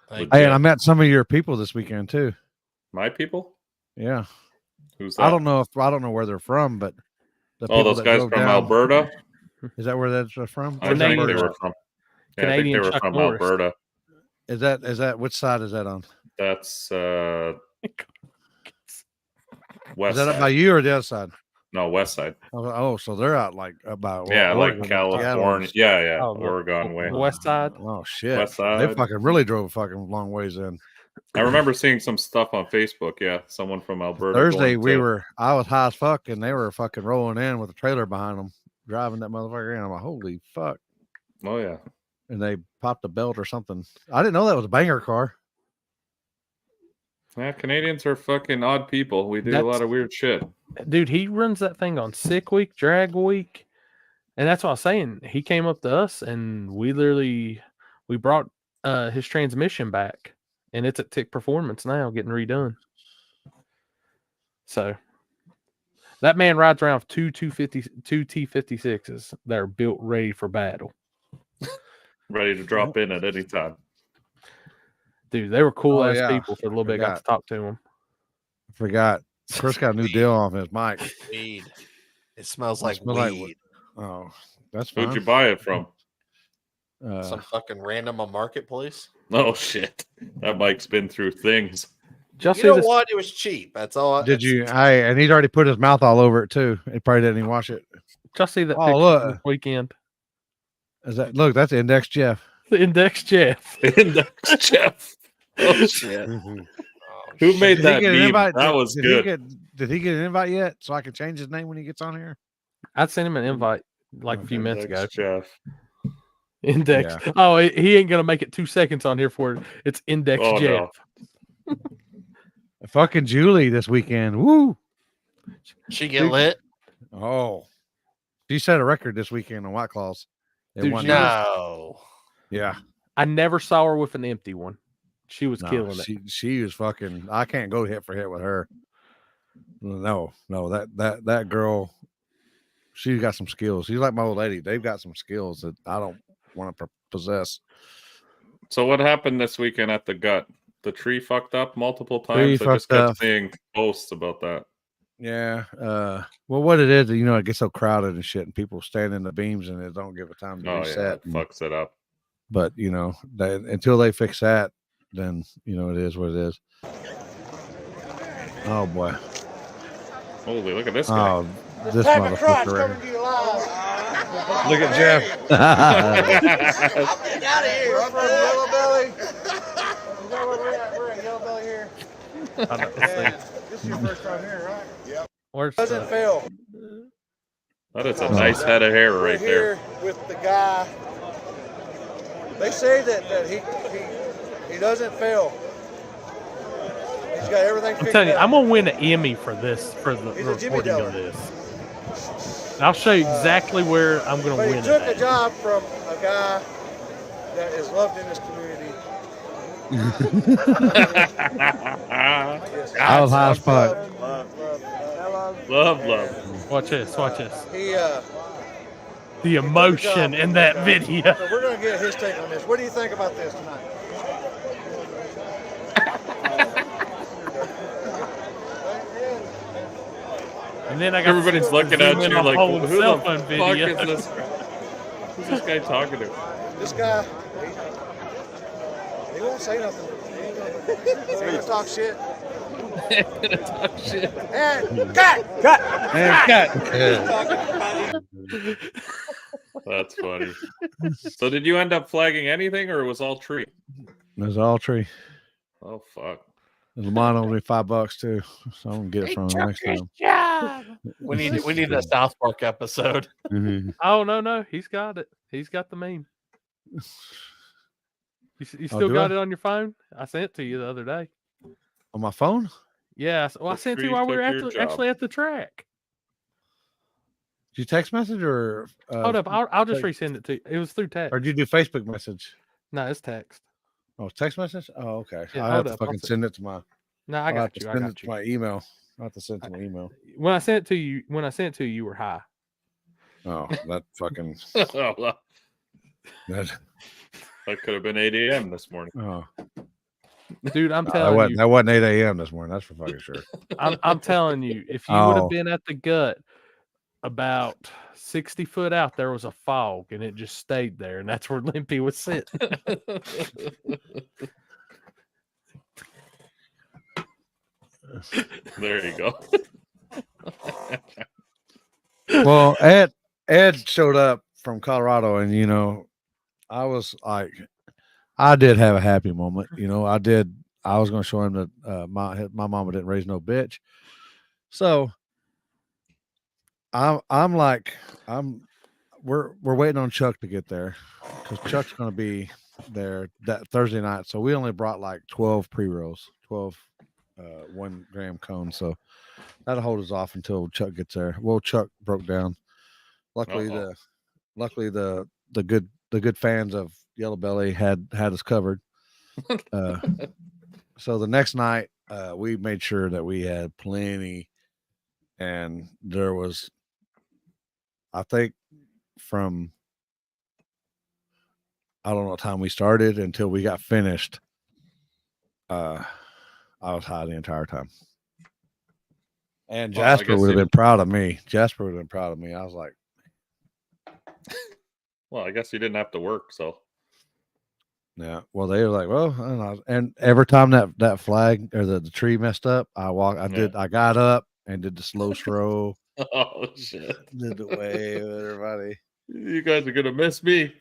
B: Hey, and I met some of your people this weekend too.
S: My people?
B: Yeah.
S: Who's that?
B: I don't know where they're from, but
S: those guys from Alberta.
B: Is that where that's from?
S: I think they were from. Yeah, I think they were from Alberta.
B: Is that which side is that on?
S: That's west.
B: Is that up
S: side.
B: by you or the other side?
S: No, west side.
B: Oh, so they're out like about
S: like California. Yeah. Oregon way.
C: West side.
B: Oh shit.
S: West side.
B: They fucking really drove a fucking long ways in.
S: I remember seeing some stuff on Facebook. Yeah, someone from Alberta.
B: Thursday I was high as fuck, and they were fucking rolling in with a trailer behind them, driving that motherfucker in. I'm like, holy fuck.
S: Oh yeah.
B: And they popped a belt or something. I didn't know that was a banger car.
S: Yeah, Canadians are fucking odd people. We do a lot of weird shit.
C: Dude, he runs that thing on sick week, drag week. And that's what I was saying. He came up to us and we brought his transmission back. And it's at Tick Performance now, getting redone. So That man rides around with two T-56s that are built ready for battle.
S: Ready to drop in at any time.
C: Dude, they were cool
B: Oh,
C: ass
B: yeah.
C: people for a little bit. Got to talk to them.
B: I forgot. Chris got a new deal off his mic.
A: Weed. It smells like
B: smells like
A: weed.
B: Oh, that's
S: Who'd
B: fine.
S: you buy it from?
A: Some fucking random marketplace.
S: Oh shit! That mic's been through things.
A: You know what? It was cheap. That's all.
B: Did you? And he'd already put his mouth all over it too. He probably didn't even watch it.
C: Just see that
B: Oh,
C: picture
B: look.
C: from this weekend.
B: Is that look? That's Index Jeff.
C: The Index Jeff.
S: Index Jeff. Oh shit! Who made
B: Did he
S: that
B: get an
S: meme?
B: invite?
S: That was
B: Did
S: good.
B: Did he get an invite yet? So I can change his name when he gets on here.
C: I'd sent him an invite like a few minutes ago.
S: Index Jeff.
C: Index.
B: Yeah.
C: Oh, he ain't gonna make it 2 seconds on here for it. It's Index
S: Oh,
C: Jeff.
S: no.
B: Fucking Julie this weekend. Woo!
A: She get lit.
B: Oh, she set a record this weekend on White Claws. They
C: Dude,
B: won
C: she
B: that.
A: No.
B: Yeah.
C: I never saw her with an empty one. She was
B: No,
C: killing it.
B: She was fucking. I can't go hit for hit with her. No, that girl. She's got some skills. She's like my old lady. They've got some skills that I don't want to possess.
S: So what happened this weekend at the gut? The tree fucked up multiple
B: Tree
S: times. I just
B: fucked
S: kept
B: up.
S: seeing posts about that.
B: Yeah. Well, what it is, it gets so crowded and shit, and people stand in the beams, and they don't give a time to
S: Oh yeah,
B: reset.
S: it fucks it up.
B: But until they fix that, then it is what it is. Oh boy.
S: Holy, look at this guy.
B: Oh, this motherfucker. Right here. Look at Jeff.
I: Get out of here. We're from Yellow Belly. You know where we're at? We're at Yellow Belly here. And this is your first time here, right? Yep.
C: Where's
I: Doesn't fail.
S: That is a nice head of hair right
I: We're
S: there.
I: here with the guy. They say that he doesn't fail. He's got everything
C: I'm
I: figured
C: telling you,
I: out.
C: I'm gonna win an Emmy for this, for the
I: He's a Jimmy
C: recording of
I: Diller.
C: this. And I'll show you exactly where I'm gonna
I: But
C: win
I: he took
C: it.
I: a job from a guy that is loved in this community.
B: I was high as fuck.
S: Love.
C: Watch this. Watch this.
I: He
C: The emotion in that video.
I: So we're gonna get his take on this. What do you think about this tonight?
C: And then I got
S: Everybody's looking at
C: zoom in
S: you
C: on
S: like,
C: whole
S: who
C: cell
S: the
C: phone
S: fuck
C: video.
S: is this? Who's this guy talking to?
I: This guy, he won't say nothing. He's gonna talk shit.
S: Gonna talk shit.
I: And cut.
S: That's funny. So did you end up flagging anything, or it was all tree?
B: There's all tree.
S: Oh fuck.
B: Lamont owed me $5 too, so I'm gonna get it from him next time.
A: We need a South Park episode.
B: Mhm.
C: Oh no, he's got it. He's got the meme. You still
B: do
C: got
B: I?
C: it on your phone? I sent it to you the other day.
B: On my phone?
C: Yeah, well, I
S: The
C: sent it to you
S: tree
C: while we were
S: took your job.
C: actually at the track.
B: Did you text message or?
C: Hold up, I'll just
B: text-
C: resend it to you. It was through text.
B: Or did you do Facebook message?
C: No, it's text.
B: Oh, text message? Oh, okay.
C: Yeah,
B: I have
C: hold
B: to
C: up, I'll
B: fucking
C: send-
B: send it to my.
C: No, I
B: I'll have
C: got
B: to
C: you. I
B: send it
C: got
B: to
C: you.
B: my email. I have to send it to my email.
C: When I sent it to you, you were high.
B: Oh, that fucking.
S: Oh, well,
B: That,
S: that could have been 8 a.m. this morning.
B: oh,
C: Dude, I'm
B: that
C: telling
B: wasn't,
C: you.
B: that wasn't 8 a.m. this morning. That's for fucking sure.
C: I'm telling you, if you would
B: Oh.
C: have been at the gut about 60 foot out, there was a fog and it just stayed there, and that's where Limpy was sitting.
S: There you go.
B: Well, Ed showed up from Colorado, and I was like, I did have a happy moment. I was going to show him that my mama didn't raise no bitch. So we're waiting on Chuck to get there because Chuck's going to be there that Thursday night. So we only brought like 12 pre-rolls, 12 1 gram cones. So that'll hold us off until Chuck gets there. Well, Chuck broke down. Luckily, the good fans of Yellow Belly had us covered. So the next night, we made sure that we had plenty and there was, I think, from I don't know what time we started until we got finished. I was high the entire time. And
S: Well, I
B: Jasper
S: guess
B: would have
S: you
B: been proud of me. Jasper would have been proud of me. I was like,
S: Well, I guess you didn't have to work, so
B: yeah. Well, they were like, well, and every time that flag or the tree messed up, I got up and did the slow stroll.
S: oh shit.
B: Did the wave with everybody.
S: You guys are gonna miss me.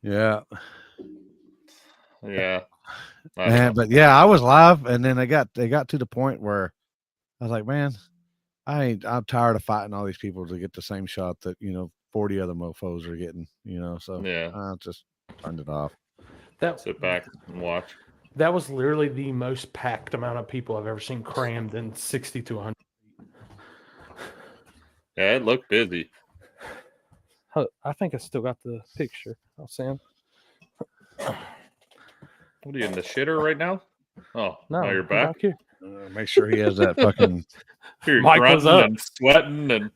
B: Yeah.
S: Yeah. I don't know.
B: But yeah, I was live, and then they got to the point where I was like, man, I'm tired of fighting all these people to get the same shot that 40 other mofos are getting. So
S: Yeah.
B: I just turned it off.
S: Sit back and watch.
C: That was literally the most packed amount of people I've ever seen crammed in 60 to 100.
S: Yeah, it looked busy.
C: I think I still got the picture. I'll send.
S: What are you in the shitter right now? Oh,
C: No,
S: you're
C: I'm
S: back.
C: here.
B: Make sure he has that fucking.
S: You're
C: Mike was
S: grunting
C: up.
S: and sweating and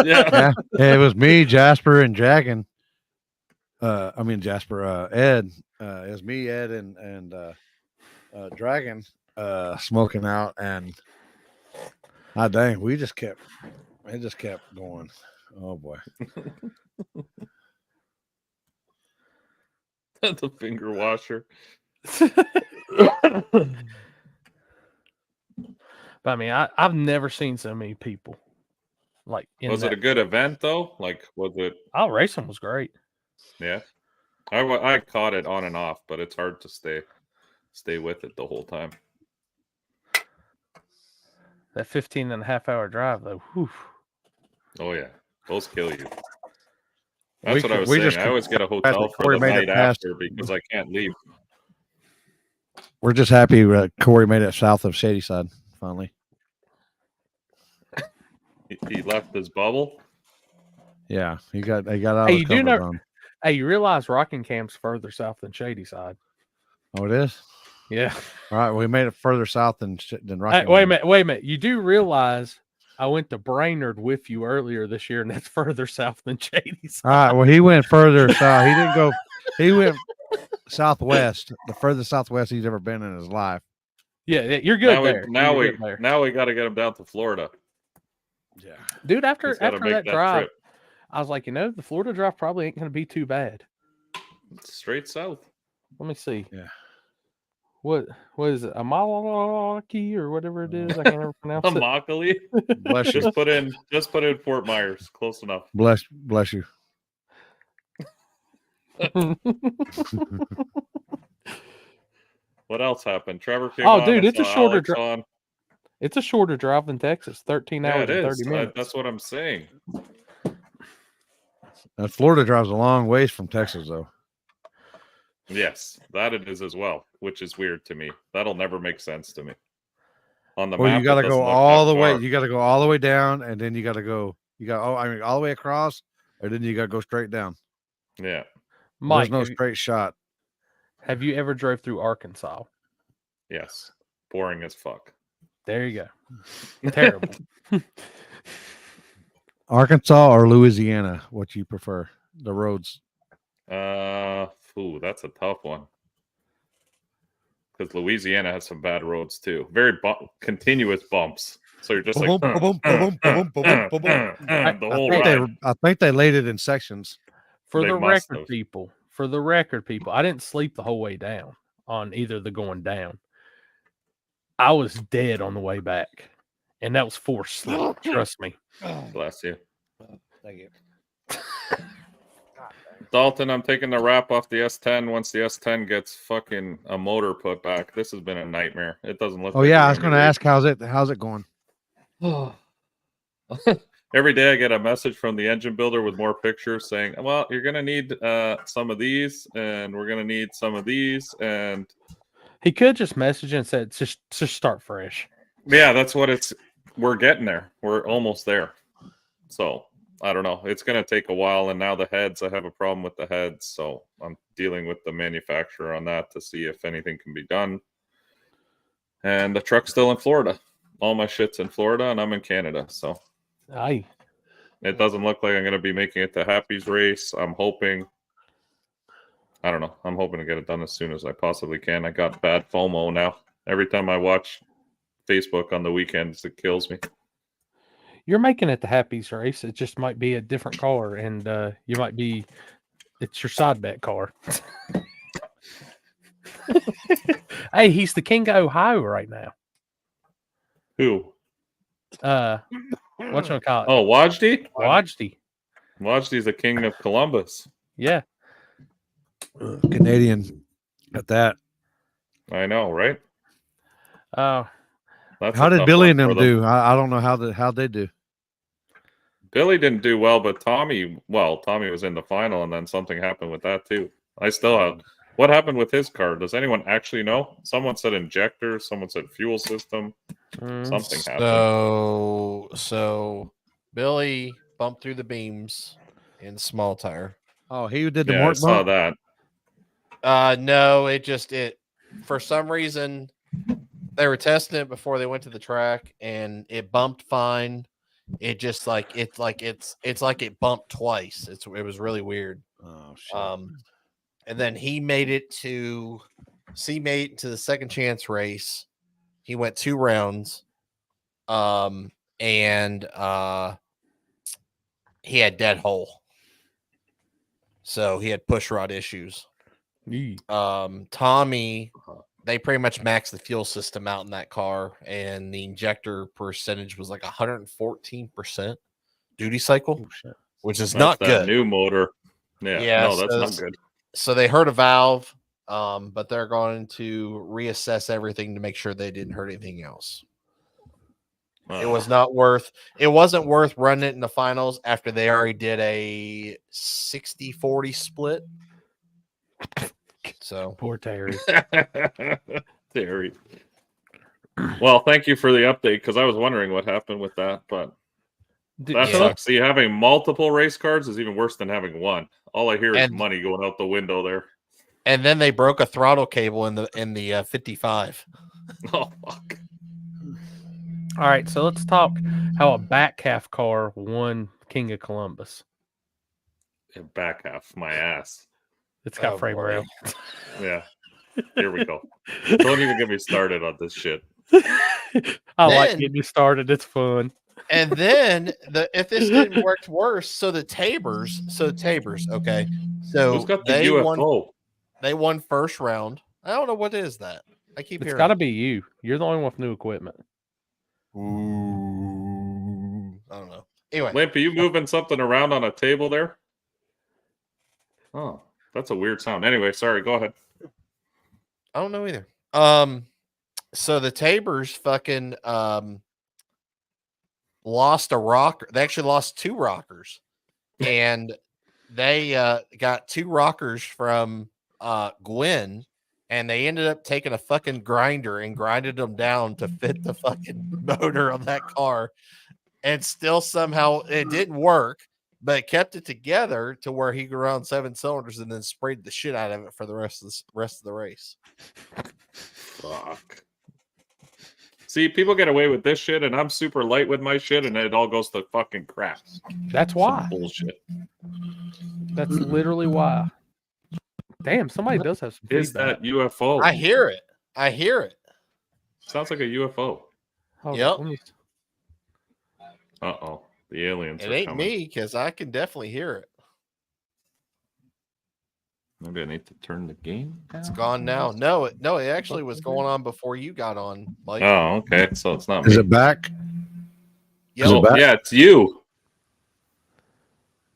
B: Yeah, it was me, Jasper, and Dragon. Jasper, Ed. It was me, Ed, and Dragon smoking out, and dang, it just kept going. Oh boy.
S: the finger washer.
C: But I mean, I've never seen so many people. Like,
S: Was it a good event though? Like, was it?
C: Oh, racing was great.
S: Yeah, I caught it on and off, but it's hard to stay with it the whole time.
C: That 15 and a half hour drive though. Whew.
S: Oh yeah, those kill you. That's what I was saying. I always get a hotel for
B: Corey
S: the
B: made
S: night
B: it past-
S: after because I can't leave.
B: We're just happy Corey made it south of Shadyside finally.
S: He left his bubble.
B: Yeah, he got out.
C: Hey,
B: of
C: you
B: his
C: do
B: comfort
C: know?
B: zone.
C: Hey, you realize Rockingham's further south than Shadyside?
B: Oh, it is.
C: Yeah.
B: All right, we made it further south than
C: Hey,
B: Rockingham.
C: wait a minute. You do realize I went to Brainerd with you earlier this year, and that's further south than Shadyside.
B: All right, well, he went further south. He didn't go. He went southwest, the furthest southwest he's ever been in his life.
C: Yeah, you're good there.
S: Now
C: You're
S: we
C: good there.
S: now we got to get him down to Florida.
B: Yeah,
C: Dude, after
S: He's gotta make
C: that
S: that
C: drive,
S: trip.
C: I was like, the Florida drive probably ain't going to be too bad.
S: Straight south.
C: Let me see.
B: Yeah.
C: What is it? Amalaki or whatever it is? I can't ever pronounce it.
S: Immokalee.
B: Bless you.
S: Just put in Fort Myers. Close enough.
B: Bless you.
S: What else happened? Trevor came
C: Oh,
S: on.
C: dude,
S: I
C: it's a
S: saw
C: shorter
S: Alex
C: drive.
S: on.
C: It's a shorter drive than Texas. 13
S: Yeah,
C: hours
S: it
C: and
S: is.
C: 30 minutes.
S: That's what I'm saying.
B: And Florida drives a long ways from Texas, though.
S: Yes, that it is as well, which is weird to me. That'll never make sense to me. On the
B: Well,
S: map,
B: you got to
S: it doesn't
B: go
S: look
B: all
S: that
B: the way.
S: far.
B: You got to go all the way down, and then you got to go. All the way across, or then you got to go straight down.
S: Yeah.
C: Mike,
B: There's no straight shot.
C: have you ever drove through Arkansas?
S: Yes. Boring as fuck.
C: There you go. Terrible.
B: Arkansas or Louisiana? What you prefer? The roads.
S: That's a tough one. Because Louisiana has some bad roads too. Very continuous bumps. So you're just like the whole ride.
B: I think they laid it in sections.
C: For
S: They
C: the
S: must
C: record,
S: have.
C: people, I didn't sleep the whole way down on either the going down. I was dead on the way back, and that was forced sleep. Trust me.
S: Bless you.
B: Thank you.
S: Dalton, I'm taking the wrap off the S10 once the S10 gets fucking a motor put back. This has been a nightmare. It doesn't look
B: Oh
S: like
B: yeah,
S: we're
B: I was going to
S: leave.
B: ask how's it going?
S: Every day I get a message from the engine builder with more pictures saying, well, you're going to need some of these, and we're going to need some of these. And
C: He could just message and said, just start fresh.
S: yeah, that's what we're getting there. We're almost there. So I don't know. It's going to take a while. And now the heads, I have a problem with the heads. So I'm dealing with the manufacturer on that to see if anything can be done. And the truck's still in Florida. all my shit's in Florida, and I'm in Canada, so
C: Aye.
S: it doesn't look like I'm going to be making it to Happy's race. I'm hoping. I don't know. I'm hoping to get it done as soon as I possibly can. I got bad FOMO now. Every time I watch Facebook on the weekends, it kills me.
C: You're making it the Happy's race. It just might be a different car, and you might be. It's your side bet car. Hey, he's the king of Ohio right now.
S: Who?
C: What's gonna call it?
S: Oh, Wajdi?
C: Wajdi.
S: Wajdi's the king of Columbus.
C: Yeah.
B: Canadian at that.
S: I know, right?
C: Oh.
S: That's
B: How
S: a
B: did
S: tough
B: Billy
S: one
B: and
S: for
B: them do? I don't know how they do.
S: Billy didn't do well, but Tommy was in the final, and then something happened with that too. I still have. What happened with his car? Does anyone actually know? Someone said injector. Someone said fuel system. Something happened.
A: So Billy bumped through the beams in small tire.
B: Oh, he did the
S: Yeah, I
B: Mark
S: saw
B: bump?
S: that.
A: No, it for some reason they were testing it before they went to the track, and it bumped fine. It just it's like it bumped twice. It was really weird.
B: Oh shit.
A: And then he made it to the second chance race. He went 2 rounds. And he had dead hole. So he had push rod issues. Tommy, they pretty much maxed the fuel system out in that car, and the injector percentage was like 114% duty cycle, which is
S: That's
A: not
S: that
A: good.
S: new motor. Yeah, no, that's not good.
A: So they hurt a valve, but they're going to reassess everything to make sure they didn't hurt anything else. It wasn't worth running it in the finals after they already did a 60-40 split. So
C: poor Terry.
S: Terry. Well, thank you for the update, because I was wondering what happened with that, but that sucks. See, having multiple race cars is even worse than having one. All I hear is money going out the window there.
A: And then they broke a throttle cable in the 55.
S: Oh fuck.
C: All right, so let's talk how a back half car won King of Columbus.
S: Back half, my ass.
C: It's got frame rail.
S: Yeah. Here we go. Don't even get me started on this shit.
C: I like getting you started. It's fun.
A: And then if this didn't work worse, so Tabers, okay. So
S: who's got the UFO?
A: They won first round. I don't know what is that. I keep
C: It's
A: hearing.
C: got to be you. You're the only one with new equipment.
A: Ooh, I don't know. Anyway,
S: Limp, are you moving something around on a table there? Oh, that's a weird sound. Anyway, sorry. Go ahead.
A: I don't know either. So the Tabers fucking lost a rocker. They actually lost 2 rockers, and they got 2 rockers from Gwen, and they ended up taking a fucking grinder and grinded them down to fit the fucking motor on that car, and still somehow it didn't work, but it kept it together to where he could run 7 cylinders and then sprayed the shit out of it for the rest of the race.
S: Fuck. See, people get away with this shit, and I'm super light with my shit, and it all goes to fucking crap.
C: That's why.
S: Some bullshit.
C: That's literally why. Damn, somebody does have some
S: Is
C: feedback.
S: that UFO?
A: I hear it.
S: Sounds like a UFO.
A: Yep.
S: Uh-oh. The aliens
A: It
S: are
A: ain't
S: coming.
A: me, because I can definitely hear it.
S: Maybe I need to turn the game down.
A: It's gone now. No, it actually was going on before you got on, Mike.
S: Oh, okay. So it's not
B: Is
S: me.
B: it back?
A: Yep.
B: Is it back?
S: Yeah, it's you.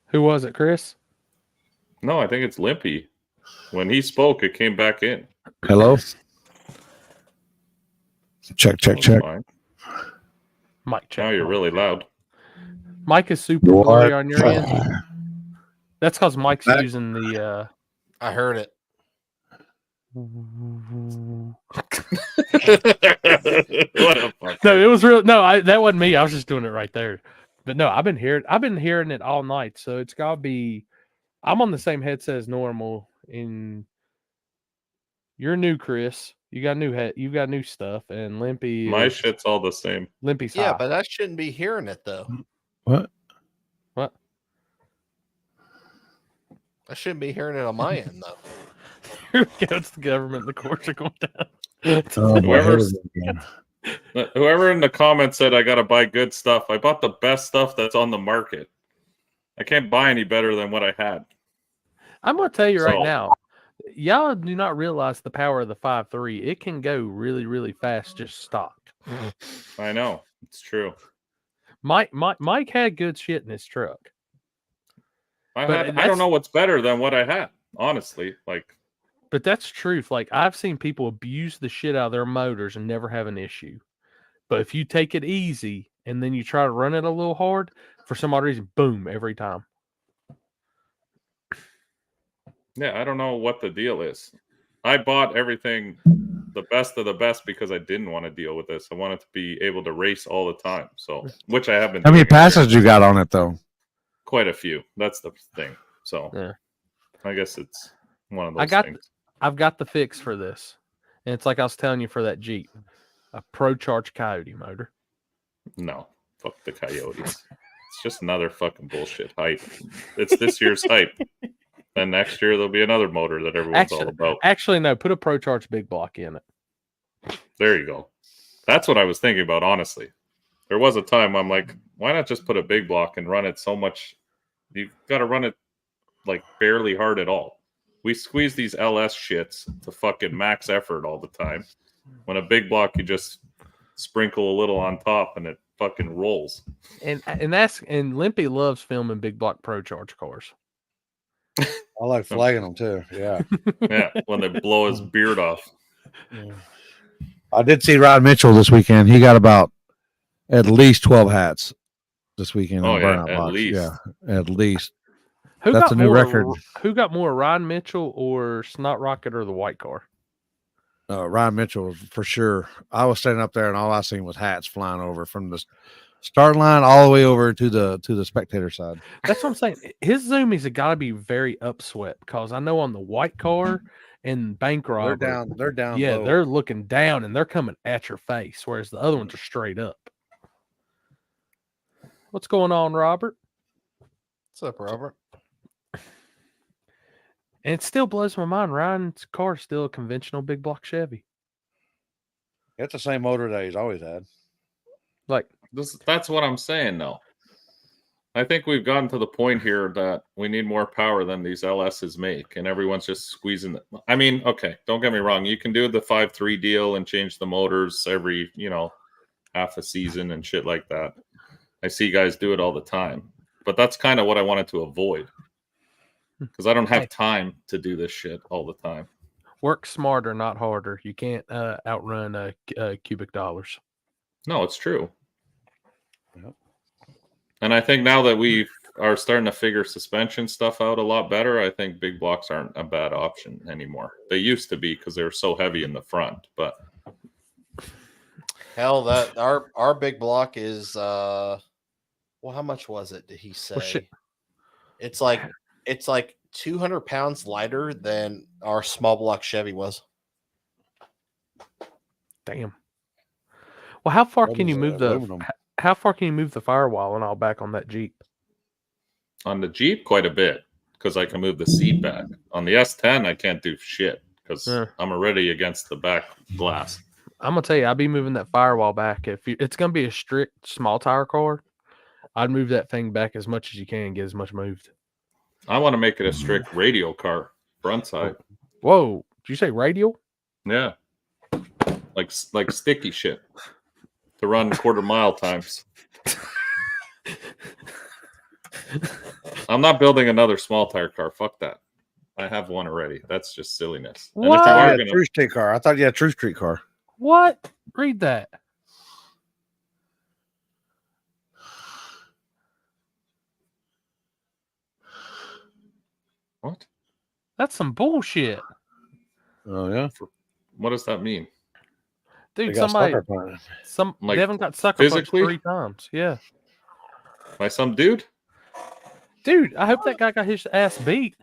C: Who was it, Chris?
S: No, I think it's Limpy. When he spoke, it came back in.
B: Hello? Check.
S: Fine.
C: Mike, check.
S: Now you're really loud.
C: Mike is super blurry on your end. That's because Mike's using the.
A: I heard it.
S: What a fuck.
C: No, it was real. No, that wasn't me. I was just doing it right there. But no, I've been hearing it all night. So it's gotta be. I'm on the same headset as normal. And you're new, Chris. You got new head. You got new stuff, and Limpy.
S: My
C: is-
S: shit's all the same.
C: Limpy's
A: Yeah,
C: high.
A: but I shouldn't be hearing it though.
B: What?
C: What?
A: I shouldn't be hearing it on my end though.
C: Here we go. It's the government. The courts are going down.
B: Oh, boy, here
S: Whoever's-
B: we go again.
S: Whoever in the comments said I gotta buy good stuff, I bought the best stuff that's on the market. I can't buy any better than what I had.
C: I'm going to tell you right
S: So-
C: now, y'all do not realize the power of the 5.3. It can go really, really fast, just stock.
S: I know it's true.
C: Mike had good shit in his truck.
S: I
C: But
S: had. I
C: that's-
S: don't know what's better than what I had. Honestly, like
C: But that's truth. Like, I've seen people abuse the shit out of their motors and never have an issue. But if you take it easy and then you try to run it a little hard, for some odd reason, boom, every time.
S: yeah, I don't know what the deal is. I bought everything the best of the best because I didn't want to deal with this. I wanted to be able to race all the time. So, which I have been.
B: How many
S: doing every
B: passes you got on it though?
S: Quite a few. That's the thing. So,
C: Yeah.
S: I guess it's one of those
C: I got
S: things.
C: I've got the fix for this. And it's like I was telling you for that Jeep. A Pro Charge Coyote motor.
S: No, fuck the Coyotes. It's just another fucking bullshit hype. It's this year's hype. Then next year there'll be another motor that everyone's all about.
C: Actually, no, put a Pro Charge big block in it.
S: There you go. That's what I was thinking about, honestly. There was a time I'm like, why not just put a big block and run it so much? You've got to run it like barely hard at all. We squeeze these LS shits to fucking max effort all the time. When a big block, you just sprinkle a little on top and it fucking rolls.
C: And Limpy loves filming big block Pro Charge cars.
B: I like flagging them too. Yeah.
S: Yeah, when they blow his beard off.
B: I did see Rod Mitchell this weekend. He got about at least 12 hats this weekend.
S: Oh,
B: in
S: yeah,
B: Burnout
S: at
B: Box.
S: least.
B: Yeah, at least.
C: Who
B: That's
C: got
B: a new
C: more,
B: record.
C: Who got more, Ryan Mitchell or Snot Rocket or the white car?
B: Ryan Mitchell for sure. I was standing up there and all I seen was hats flying over from the start line all the way over to the spectator side.
C: That's what I'm saying. His zoomies have got to be very upswept because I know on the white car and bank robber,
B: They're down.
C: Yeah,
B: low.
C: they're looking down and they're coming at your face, whereas the other ones are straight up. What's going on, Robert?
A: What's up, Robert?
C: And it still blows my mind. Ryan's car is still a conventional big block Chevy.
B: It's the same motor that he's always had.
C: Like
S: That's what I'm saying, though. I think we've gotten to the point here that we need more power than these LSs make, and everyone's just squeezing it. I mean, okay, don't get me wrong. You can do the 5.3 deal and change the motors every, half a season and shit like that. I see guys do it all the time, but that's kind of what I wanted to avoid because I don't have time to do this shit all the time.
C: Work smarter, not harder. You can't outrun cubic dollars.
S: No, it's true. And I think now that we are starting to figure suspension stuff out a lot better, I think big blocks aren't a bad option anymore. They used to be because they were so heavy in the front, but
A: Hell, that our big block is well, how much was it? Did he say?
C: shit.
A: It's like 200 pounds lighter than our small block Chevy was.
C: Damn. Well, how far
B: What
C: can
B: is
C: you
B: that,
C: move the
B: aluminum?
C: how far can you move the firewall and all back on that Jeep?
S: on the Jeep, quite a bit because I can move the seat back. On the S10, I can't do shit because I'm already against the back glass.
C: I'm gonna tell you, I'll be moving that firewall back. If it's gonna be a strict small tire car, I'd move that thing back as much as you can, get as much moved.
S: I want to make it a strict radial car, front side.
C: Whoa, did you say radial?
S: Yeah, like sticky shit to run quarter-mile times. I'm not building another small tire car. Fuck that. I have one already. That's just silliness. And if you
B: I
S: are
B: thought you had
S: gonna-
B: a True Street car. I thought you had a True Street car.
C: What? Read that.
S: What?
C: That's some bullshit.
B: Oh yeah.
S: What does that mean?
C: Dude,
B: They got
C: somebody
B: sucker punched.
S: Like,
C: Devin got sucker punched
S: physically?
C: 3 times. Yeah.
S: By some dude?
C: Dude, I hope that guy got his ass beat.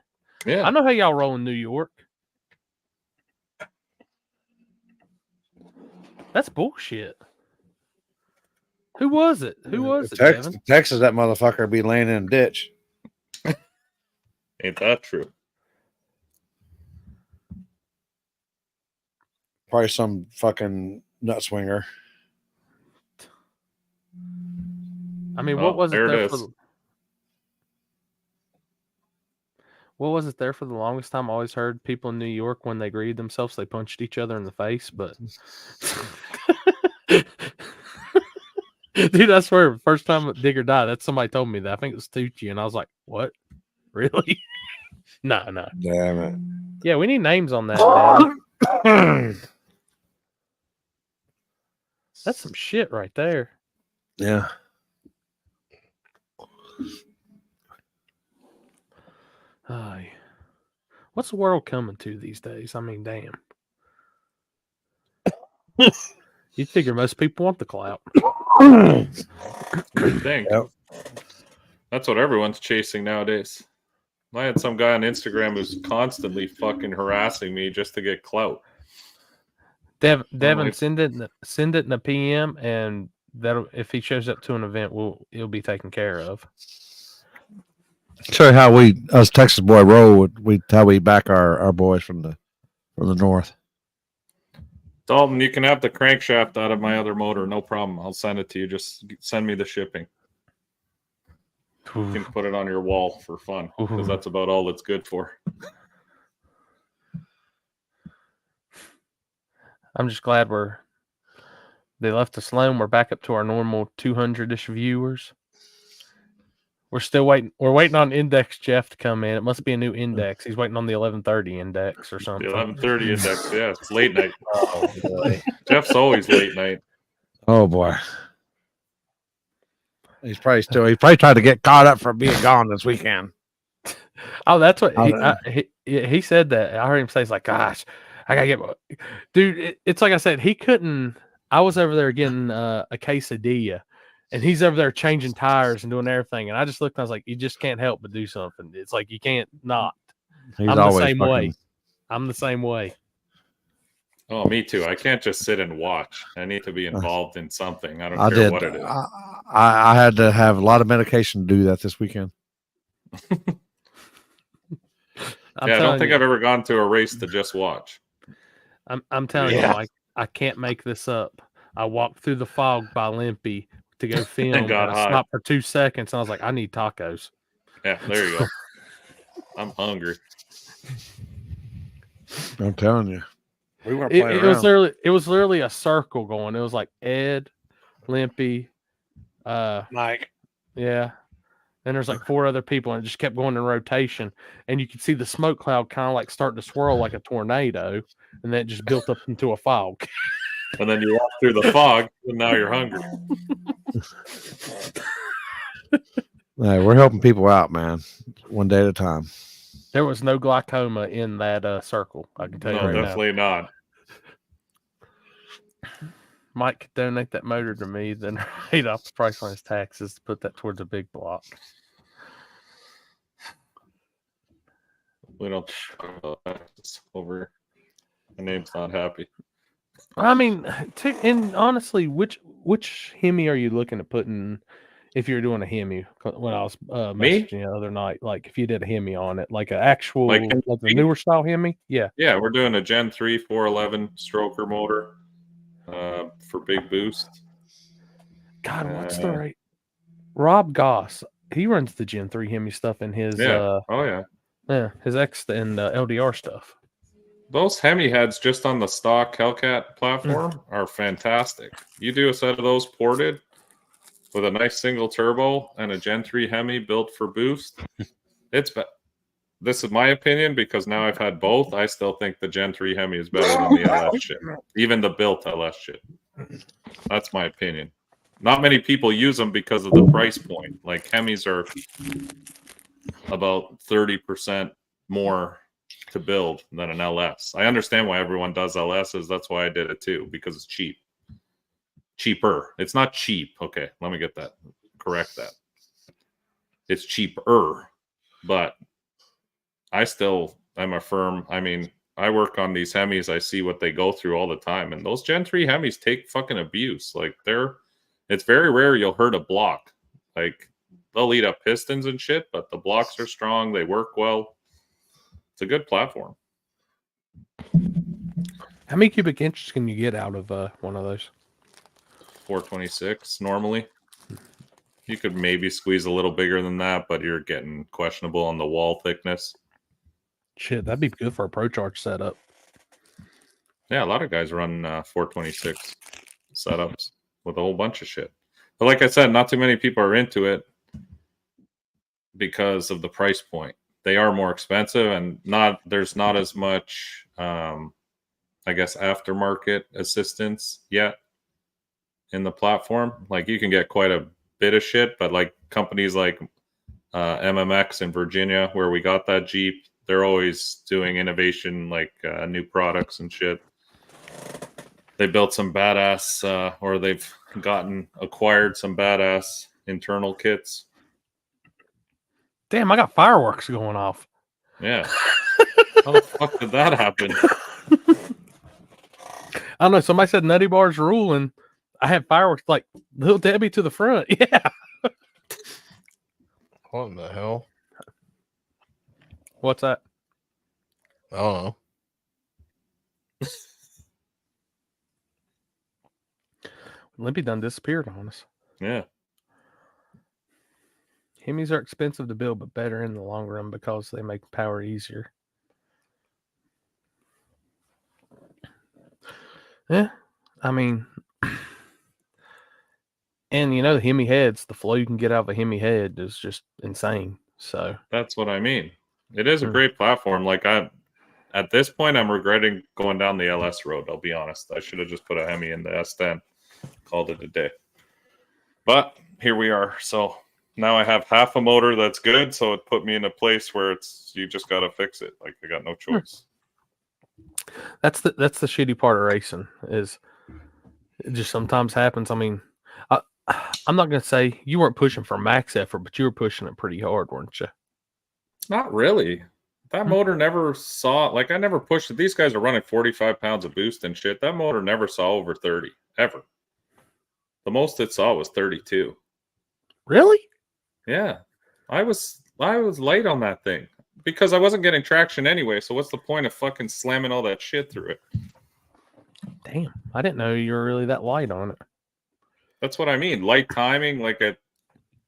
S: Yeah.
C: I know how y'all roll in New York. That's bullshit. Who was it? Who was it,
B: Texas,
C: Devin?
B: Texas, that motherfucker be laying in a ditch.
S: Ain't that true?
B: Probably some fucking nut swinger.
C: I mean, what was it
S: there
C: there
S: it
C: for?
S: is.
C: What was it there for the longest time? I always heard people in New York when they greeted themselves, they punched each other in the face. But dude, I swear, first time Digger died, that's somebody told me that. I think it was Tucci, and I was like, "What? Really?" No.
B: Damn it.
C: Yeah, we need names on that. Devin. That's some shit right there.
B: Yeah.
C: Ay. What's the world coming to these days? I mean, damn. You'd figure most people want the clout.
S: You'd think.
B: Yep.
S: That's what everyone's chasing nowadays. I had some guy on Instagram who's constantly fucking harassing me just to get clout.
C: Devin, send it in a PM, and that'll if he shows up to an event, it'll be taken care of.
B: Show you how us Texas boy roll. How we back our boys from the north.
S: Dalton, you can have the crankshaft out of my other motor, no problem. I'll send it to you. Just send me the shipping. You can put it on your wall for fun because that's about all it's good for.
C: I'm just glad they left us alone. We're back up to our normal 200-ish viewers. We're still waiting. We're waiting on Index Jeff to come in. It must be a new index. He's waiting on the 11:30 index or something.
S: The 11:30 index, yeah, it's late night.
B: Oh boy,
S: Jeff's always late night.
B: Oh boy, he's probably tried to get caught up from being gone this weekend.
C: Oh, that's what he said. That I heard him say. He's like, "Gosh, I gotta get dude." It's like I said, he couldn't. I was over there getting a quesadilla. And he's over there changing tires and doing everything. And I just looked and I was like, you just can't help but do something. It's like you can't not.
B: He's
C: I'm the
B: always
C: same
B: fucking...
C: way. I'm the same way.
S: Oh, me too. I can't just sit and watch. I need to be involved in something. I don't care what it is.
B: I had to have a lot of medication to do that this weekend.
S: I don't think I've ever gone to a race to just watch.
C: I'm telling you, Mike, I can't make this up. I walked through the fog by Limpy to go film. And I stopped for 2 seconds and I was like, I need tacos.
S: Yeah, there you go. I'm hungry.
B: I'm telling you. We weren't
C: It
B: playing
C: was
B: around.
C: it was literally a circle going. It was like Ed, Limpy,
B: Mike.
C: Yeah. Then there's like 4 other people and it just kept going in rotation. And you could see the smoke cloud kind of like starting to swirl like a tornado. And then it just built up into a fog.
S: And then you walk through the fog, and now you're hungry.
B: Hey, we're helping people out, man. One day at a time.
C: There was no glaucoma in that circle. I can tell you
S: No,
C: right
S: definitely not.
C: Mike could donate that motor to me, then write off the price on his taxes to put that towards a big block.
S: We don't talk about that over. My name's not happy.
C: I mean, and honestly, which Hemi are you looking at putting if you're doing a Hemi? When I was messaging you the other night, like if you did a Hemi on it, like an actual, like the newer style Hemi, yeah,
S: we're doing a Gen 3 411 stroker motor for big boost.
C: God, what's the rate? Rob Goss, he runs the Gen 3 Hemi stuff in his his X and LDR stuff.
S: Those Hemi heads just on the stock Hellcat platform are fantastic. You do a set of those ported with a nice single turbo and a Gen 3 Hemi built for boost. This is my opinion because now I've had both. I still think the Gen 3 Hemi is better than the LS shit. Even the built LS shit. That's my opinion. Not many people use them because of the price point. Like Hemis are about 30% more to build than an LS. I understand why everyone does LSs. That's why I did it too, because it's cheap. Cheaper. It's not cheap. Okay, let me get that. Correct that. It's cheaper, but I still am a firm. I mean, I work on these Hemis. I see what they go through all the time, and those Gen 3 Hemis take fucking abuse. Like it's very rare you'll hurt a block. Like they'll eat up pistons and shit, but the blocks are strong. They work well. It's a good platform.
C: How many cubic inches can you get out of one of those?
S: 426 normally. You could maybe squeeze a little bigger than that, but you're getting questionable on the wall thickness.
C: Shit, that'd be good for a Pro Charge setup.
S: Yeah, a lot of guys run 426 setups with a whole bunch of shit. But like I said, not too many people are into it because of the price point. They are more expensive, and there's not as much, I guess, aftermarket assistance yet in the platform. Like you can get quite a bit of shit, but like companies like MMX in Virginia, where we got that Jeep, they're always doing innovation, like new products and shit. They built some badass, or they've acquired some badass internal kits.
C: Damn, I got fireworks going off.
S: Yeah. How the fuck did that happen?
C: I don't know. Somebody said Nutty Bar's ruling. I had fireworks like Little Debbie to the front. Yeah.
A: What in the hell?
C: What's that?
A: I don't know.
C: Limpy done disappeared on us.
S: Yeah.
C: Hemis are expensive to build, but better in the long run because they make power easier. Yeah, I mean, and you know, the Hemi heads, the flow you can get out of a Hemi head is just insane. So
S: that's what I mean. It is a great platform. Like at this point, I'm regretting going down the LS road. I'll be honest. I should have just put a Hemi in the S10, called it a day. But here we are. So now I have half a motor that's good. So it put me in a place where you just got to fix it. Like I got no choice.
C: That's the shitty part of racing is it just sometimes happens. I mean, I'm not going to say you weren't pushing for max effort, but you were pushing it pretty hard, weren't you?
S: Not really. That motor never saw, like I never pushed it. These guys are running 45 pounds of boost and shit. That motor never saw over 30 ever. The most it saw was 32.
C: Really?
S: Yeah. I was light on that thing because I wasn't getting traction anyway. So what's the point of fucking slamming all that shit through it?
C: Damn. I didn't know you were really that light on it.
S: That's what I mean. Light timing, like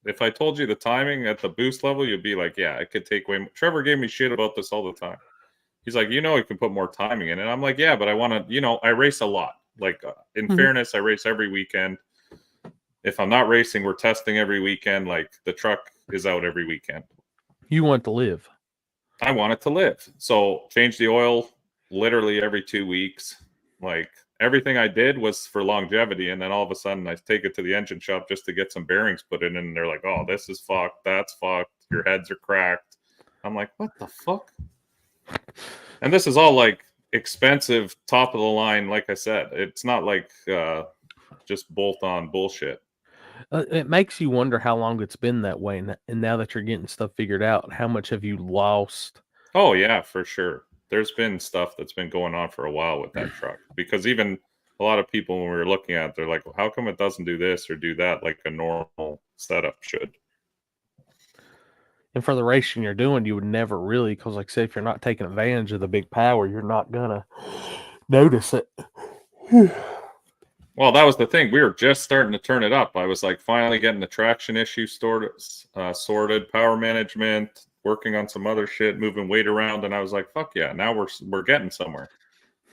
S: if I told you the timing at the boost level, you'd be like, yeah, I could take way more. Trevor gave me shit about this all the time. He's like, you can put more timing in it. I'm like, yeah, but I want to, I race a lot. Like in fairness, I race every weekend. If I'm not racing, we're testing every weekend. Like the truck is out every weekend.
C: You want to live.
S: I want it to live. So change the oil literally every 2 weeks. Like everything I did was for longevity. And then all of a sudden I take it to the engine shop just to get some bearings put in. And they're like, oh, this is fucked. That's fucked. Your heads are cracked. I'm like, what the fuck? And this is all like expensive, top of the line. Like I said, it's not like just bolt on bullshit.
C: It makes you wonder how long it's been that way. And now that you're getting stuff figured out, how much have you lost?
S: Oh, yeah, for sure. There's been stuff that's been going on for a while with that truck. Because even a lot of people, when we were looking at it, they're like, well, how come it doesn't do this or do that like a normal setup should?
C: And for the racing you're doing, you would never really, because like I say, if you're not taking advantage of the big power, you're not going to notice it.
S: Well, that was the thing. We were just starting to turn it up. I was like finally getting the traction issue sorted, power management, working on some other shit, moving weight around. And I was like, fuck yeah, now we're getting somewhere.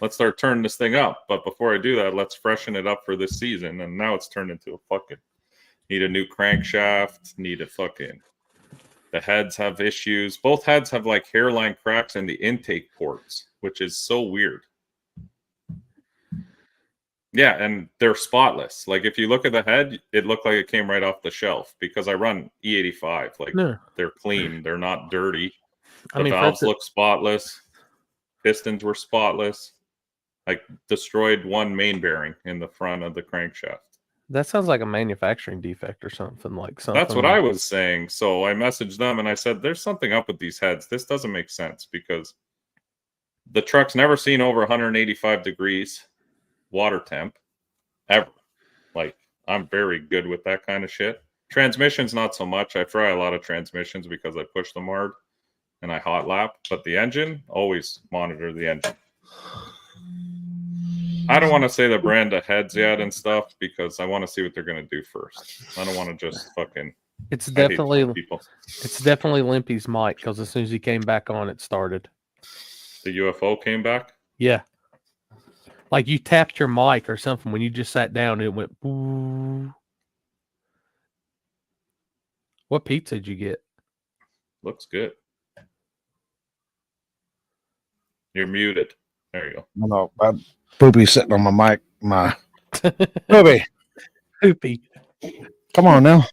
S: Let's start turning this thing up. But before I do that, let's freshen it up for this season. And now it's turned into a fucking, need a new crankshaft, need a fucking, the heads have issues. Both heads have like hairline cracks in the intake ports, which is so weird. Yeah, and they're spotless. Like if you look at the head, it looked like it came right off the shelf because I run E85. Like they're clean, they're not dirty. The valves look spotless. Pistons were spotless. Like destroyed one main bearing in the front of the crankshaft.
C: That sounds like a manufacturing defect or something like something.
S: That's what I was saying. So I messaged them and I said, there's something up with these heads. This doesn't make sense because the truck's never seen over 185 degrees water temp ever. Like, I'm very good with that kind of shit. Transmissions, not so much. I fry a lot of transmissions because I push them hard and I hot lap. But the engine, always monitor the engine. I don't want to say the brand of heads yet and stuff because I want to see what they're going to do first. I don't want to just fucking.
C: It's
S: I hate
C: definitely
S: people.
C: it's definitely Limpy's mic because as soon as he came back on, it started.
S: The UFO came back.
C: Yeah, like you tapped your mic or something when you just sat down. It went. Boo. What pizza did you get?
S: Looks good. You're muted. There you go.
B: No, Poopy sitting on my mic. My Poopy.
C: Poopy.
B: Come on now.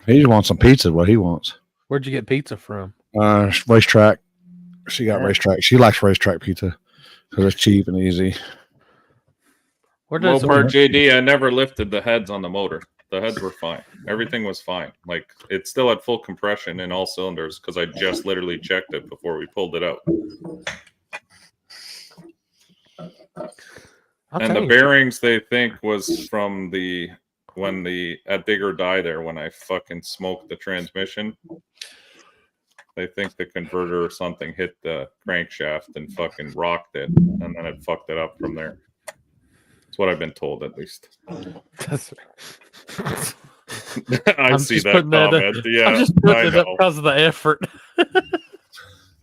B: He just wants some pizza. What he wants.
C: Where'd you get pizza from?
B: Racetrack. She got racetrack. She likes racetrack pizza because it's cheap and easy.
S: Mopar JD, I never lifted the heads on the motor. The heads were fine. Everything was fine. Like, it's still at full compression in all cylinders because I just literally checked it before we pulled it out. And the bearings they think was from at Dig or Die there when I fucking smoked the transmission. They think the converter or something hit the crankshaft and fucking rocked it, and then it fucked it up from there. That's what I've been told, at least. I see that comment. Yeah,
C: I'm just putting
S: I
C: it up
S: know.
C: because of the effort.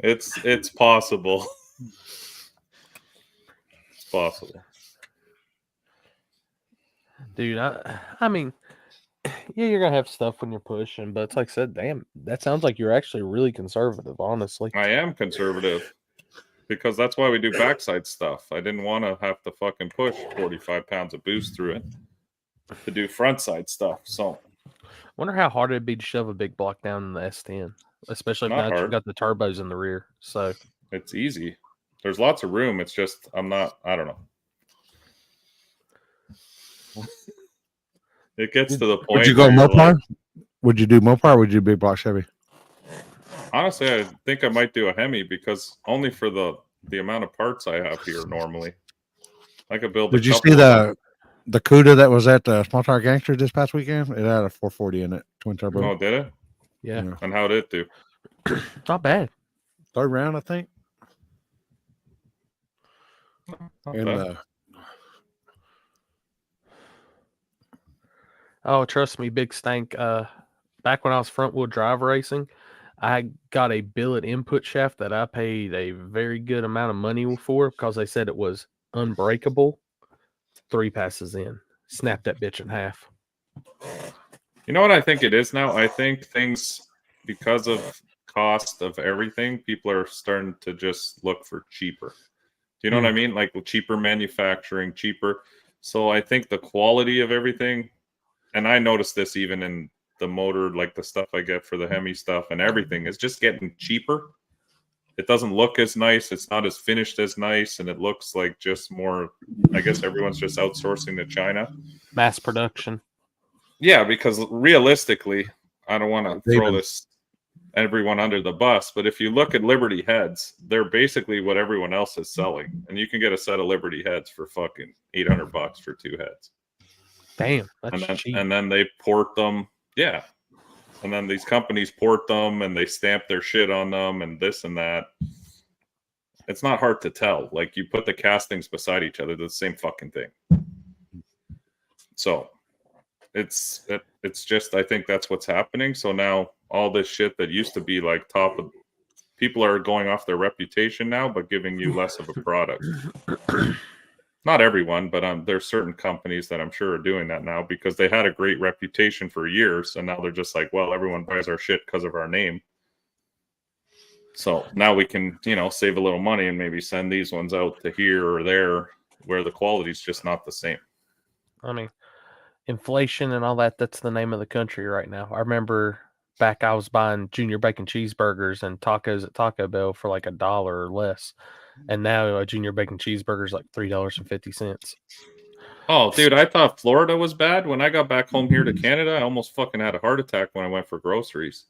S: It's possible. It's possible.
C: Dude, I mean, yeah, you're gonna have stuff when you're pushing, but it's like I said, damn, that sounds like you're actually really conservative, honestly.
S: I am conservative because that's why we do backside stuff. I didn't want to have to fucking push 45 pounds of boost through it to do front side stuff. So,
C: Wonder how hard it'd be to shove a big block down in the S10, especially if
S: Not
C: now that you've
S: hard.
C: got the turbos in the rear. So
S: it's easy. There's lots of room. It's just I don't know. It gets to the point.
B: Would you go
S: where you're
B: Mopar?
S: like-
B: Would you do Mopar or would you do big block Chevy?
S: honestly, I think I might do a Hemi because only for the amount of parts I have here normally. I could build.
B: Did
S: a
B: you
S: couple
B: see
S: of
B: the CUDA that was at the Small Tire Gangster this past weekend? It had a 440 in it, twin turbo.
S: Oh, did it?
C: Yeah.
S: And how did it do?
C: Not bad.
B: Third round, I think.
S: Not
B: And
S: bad.
C: Oh, trust me, Big Stank. Back when I was front wheel drive racing, I got a billet input shaft that I paid a very good amount of money for because they said it was unbreakable. 3 passes in, snapped that bitch in half.
S: You know what I think it is now? I think things, because of cost of everything, people are starting to just look for cheaper. Do you know what I mean? Like cheaper manufacturing, cheaper. So I think the quality of everything, and I noticed this even in the motor, like the stuff I get for the Hemi stuff and everything, is just getting cheaper. It doesn't look as nice. It's not as finished as nice. And it looks like just more, I guess everyone's just outsourcing to China.
C: Mass production.
S: Yeah, because realistically, I don't want to throw
B: David.
S: this everyone under the bus, but if you look at Liberty heads, they're basically what everyone else is selling, and you can get a set of Liberty heads for fucking $800 for 2 heads.
C: Damn, that's cheap.
S: And then they port them, yeah. And then these companies port them, and they stamp their shit on them, and this and that. It's not hard to tell. Like you put the castings beside each other, they're the same fucking thing. So it's just, I think that's what's happening. So now all this shit that used to be like top of, people are going off their reputation now, but giving you less of a product. Not everyone, but there's certain companies that I'm sure are doing that now because they had a great reputation for years, and now they're just like, well, everyone buys our shit because of our name. So now we can, save a little money and maybe send these ones out to here or there where the quality's just not the same.
C: I mean, inflation and all that, that's the name of the country right now. I remember back I was buying junior bacon cheeseburgers and tacos at Taco Bell for like $1 or less. And now a junior bacon cheeseburger is like $3.50.
S: Oh, dude, I thought Florida was bad. When I got back home here to Canada, I almost fucking had a heart attack when I went for groceries.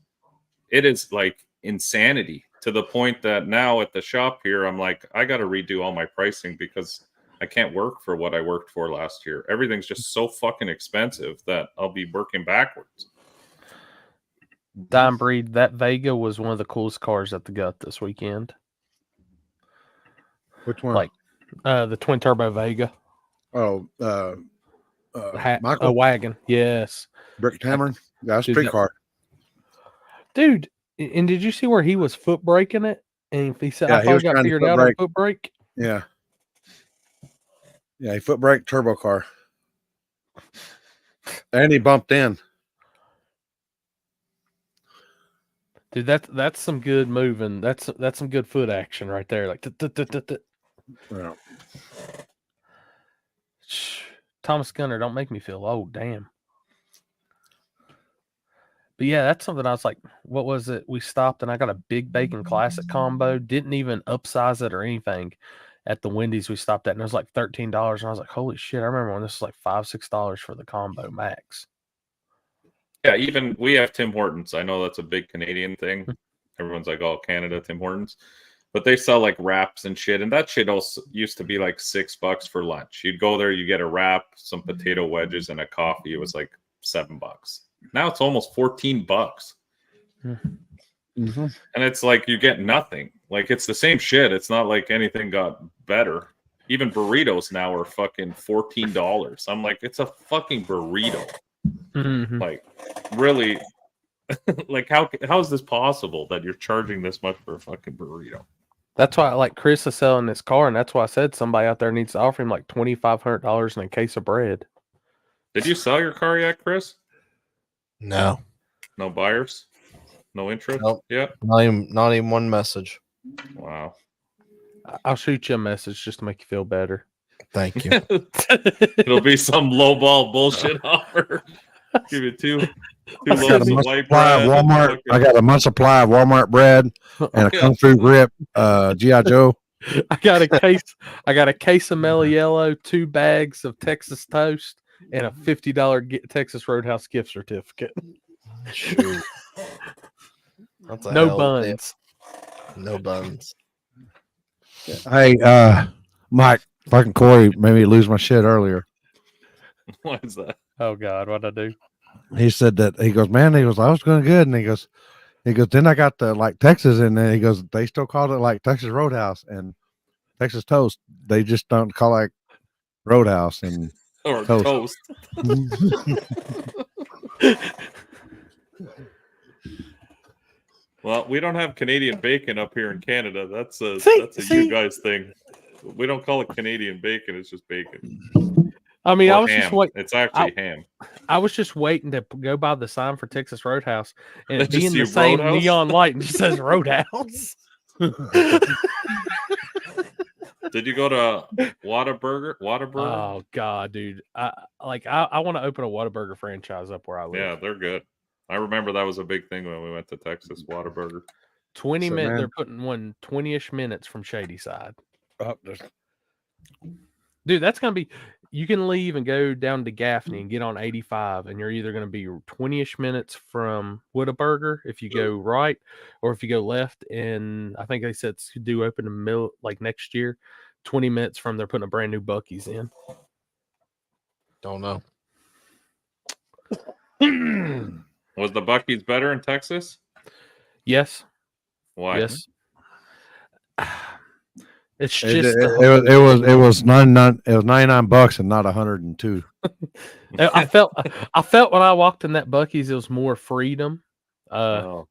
S: It is like insanity to the point that now at the shop here, I'm like, I got to redo all my pricing because I can't work for what I worked for last year. Everything's just so fucking expensive that I'll be working backwards.
C: Dime Breed, that Vega was one of the coolest cars at the Gut this weekend.
B: Which one?
C: Like the twin turbo Vega.
B: Oh,
C: A
B: Michael
C: wagon. Yes.
B: Brick Hammering. That's a
C: Dude,
B: street
C: that-
B: car.
C: Dude, and did you see where he was foot braking it? And he said,
B: Yeah,
C: I
B: he
C: finally
B: was
C: got
B: trying to
C: figured
B: foot
C: out on
B: brake.
C: foot brake.
B: Yeah. Yeah, he foot brake turbo car. And he bumped in.
C: Dude, that's some good moving. That's some good foot action right there. Like
B: Yeah.
C: Thomas Gunner, don't make me feel old. Damn. But yeah, that's something I was like, what was it? We stopped and I got a big bacon classic combo. Didn't even upsize it or anything at the Wendy's we stopped at. And it was like $13. And I was like, holy shit. I remember when this was like $5-6 for the combo max.
S: Yeah, even we have Tim Hortons. I know that's a big Canadian thing. Everyone's like, oh, Canada, Tim Hortons. But they sell like wraps and shit. And that shit also used to be like $6 for lunch. You'd go there, you get a wrap, some potato wedges, and a coffee. It was like $7. Now it's almost $14.
B: Mm-hmm.
S: And it's like you get nothing. Like it's the same shit. It's not like anything got better. Even burritos now are fucking $14. I'm like, it's a fucking burrito.
C: Mm-hmm.
S: Like, really? Like, how is this possible that you're charging this much for a fucking burrito?
C: That's why like Chris is selling this car, and that's why I said somebody out there needs to offer him like $2,500 and a case of bread.
S: Did you sell your car yet, Chris?
A: No.
S: No buyers? No interest?
A: Nope.
S: Yeah.
A: Not even one message.
S: Wow.
C: I'll shoot you a message just to make you feel better.
A: Thank you.
S: It'll be some lowball bullshit offer. Give you two
B: I got
S: loaves
B: a
S: of
B: month
S: white
B: supply of
S: bread.
B: Walmart. I got a month supply of Walmart bread and a Kung Fu Grip G.I. Joe.
C: I got a case of Mellow Yellow, 2 bags of Texas toast, and a $50 Texas Roadhouse gift certificate.
A: Shoot. That's a
C: No
A: hell of a deal.
C: buns.
A: No buns.
B: Hey, Mike, fucking Corey made me lose my shit earlier.
S: What is that?
C: Oh God, what'd I do?
B: He said that he goes, man, he goes, I was going good, and he goes, then I got the like Texas, and then he goes, they still call it like Texas Roadhouse and Texas Toast. They just don't call it Roadhouse and
S: Or
B: toast.
S: Well, we don't have Canadian bacon up here in Canada. That's a
C: See?
S: you guys thing. We don't call it Canadian bacon. It's just bacon.
C: I mean,
S: Or
C: I was
S: ham.
C: just waiting.
S: It's actually ham.
C: I was just waiting to go by the sign for Texas Roadhouse and it
S: Did you
C: being the
S: see
C: same
S: Roadhouse?
C: neon light and just says Roadhouse.
S: Did you go to Whataburger? Whataburger?
C: Oh God, dude! I want to open a Whataburger franchise up where I live.
S: Yeah, they're good. I remember that was a big thing when we went to Texas. Whataburger.
C: 20
B: So,
C: minutes.
B: man-
C: They're putting one 20-ish minutes from Shady Side. Dude, that's gonna be. You can leave and go down to Gaffney and get on 85, and you're either gonna be 20-ish minutes from Whataburger if you go right, or if you go left. And I think they said it's due open in the middle like next year. 20 minutes from they're putting a brand new Buc-ee's in.
A: Don't know.
S: Was the Buc-ee's better in Texas?
C: Yes.
S: Why?
C: Yes. It's
B: It,
C: just
B: it was 99. It was $99 and not 102.
C: I felt when I walked in that Buc-ee's, it was more freedom.
S: You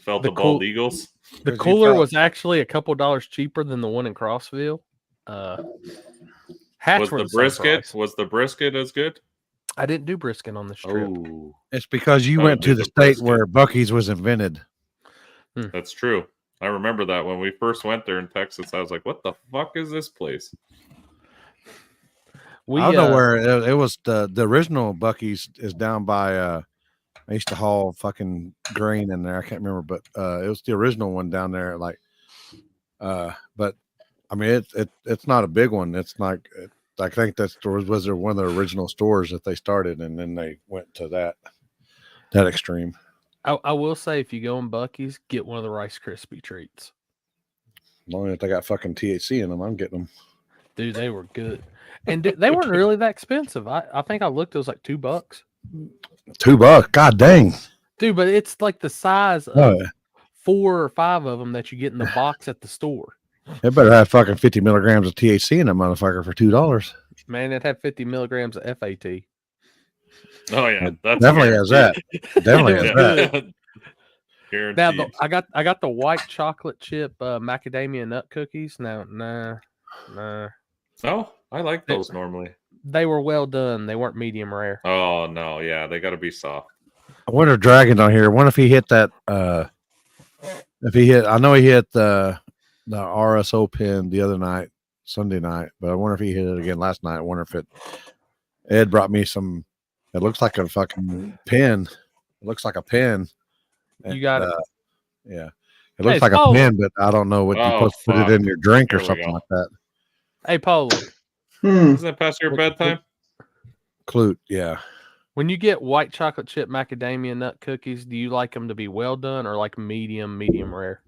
S: felt
C: the
S: the bald
C: cool-
S: eagles?
C: The
B: you
C: cooler
B: felt-
C: was actually a couple dollars cheaper than the one in Crossville. Hats
S: Was
C: were
S: the
C: the same
S: brisket?
C: price.
S: Was the brisket as good?
C: I didn't do brisket on this trip.
S: Oh,
B: It's because you
S: Oh,
B: went to
S: dude,
B: the
S: the
B: state
S: brisket.
B: where Buc-ee's was invented.
S: that's true. I remember that when we first went there in Texas. I was like, "What the fuck is this place?"
C: We
B: I don't know where it was. The original Buc-ee's is down by. I used to haul fucking grain in there. I can't remember, but it was the original one down there. Like, but I mean, it's not a big one. It's like I think that was one of the original stores that they started, and then they went to that extreme.
C: I will say, if you go in Buc-ee's, get one of the Rice Krispie treats.
B: As long as they got fucking THC in them, I'm getting them.
C: Dude, they were good. And they weren't really that expensive. I think I looked, it was like $2.
B: $2. God dang.
C: Dude, but it's like the size of 4 or 5 of them that you get in the box at the store.
B: It better have fucking 50 milligrams of THC in that motherfucker for $2.
C: Man, it had 50 milligrams of FAT.
S: Oh yeah, that's
B: Definitely has that. Definitely has that.
C: Now I got the white chocolate chip macadamia nut cookies. Now, nah.
S: No, I like those normally.
C: They were well done. They weren't medium rare.
S: Oh no, yeah, they got to be soft.
B: I wonder if Dragon's on here. I wonder if he hit that. If he hit, I know he hit the RSO pin the other night, Sunday night, but I wonder if he hit it again last night. I wonder if Ed brought me some. It looks like a fucking pin. It looks like a pin.
C: You got it.
B: Yeah. It looks like a pin, but I don't know what you're supposed to put it in your drink or something like that.
C: Hey, Paul.
S: Isn't that past your bedtime?
B: Clute, yeah.
C: When you get white chocolate chip macadamia nut cookies, do you like them to be well done or like medium rare?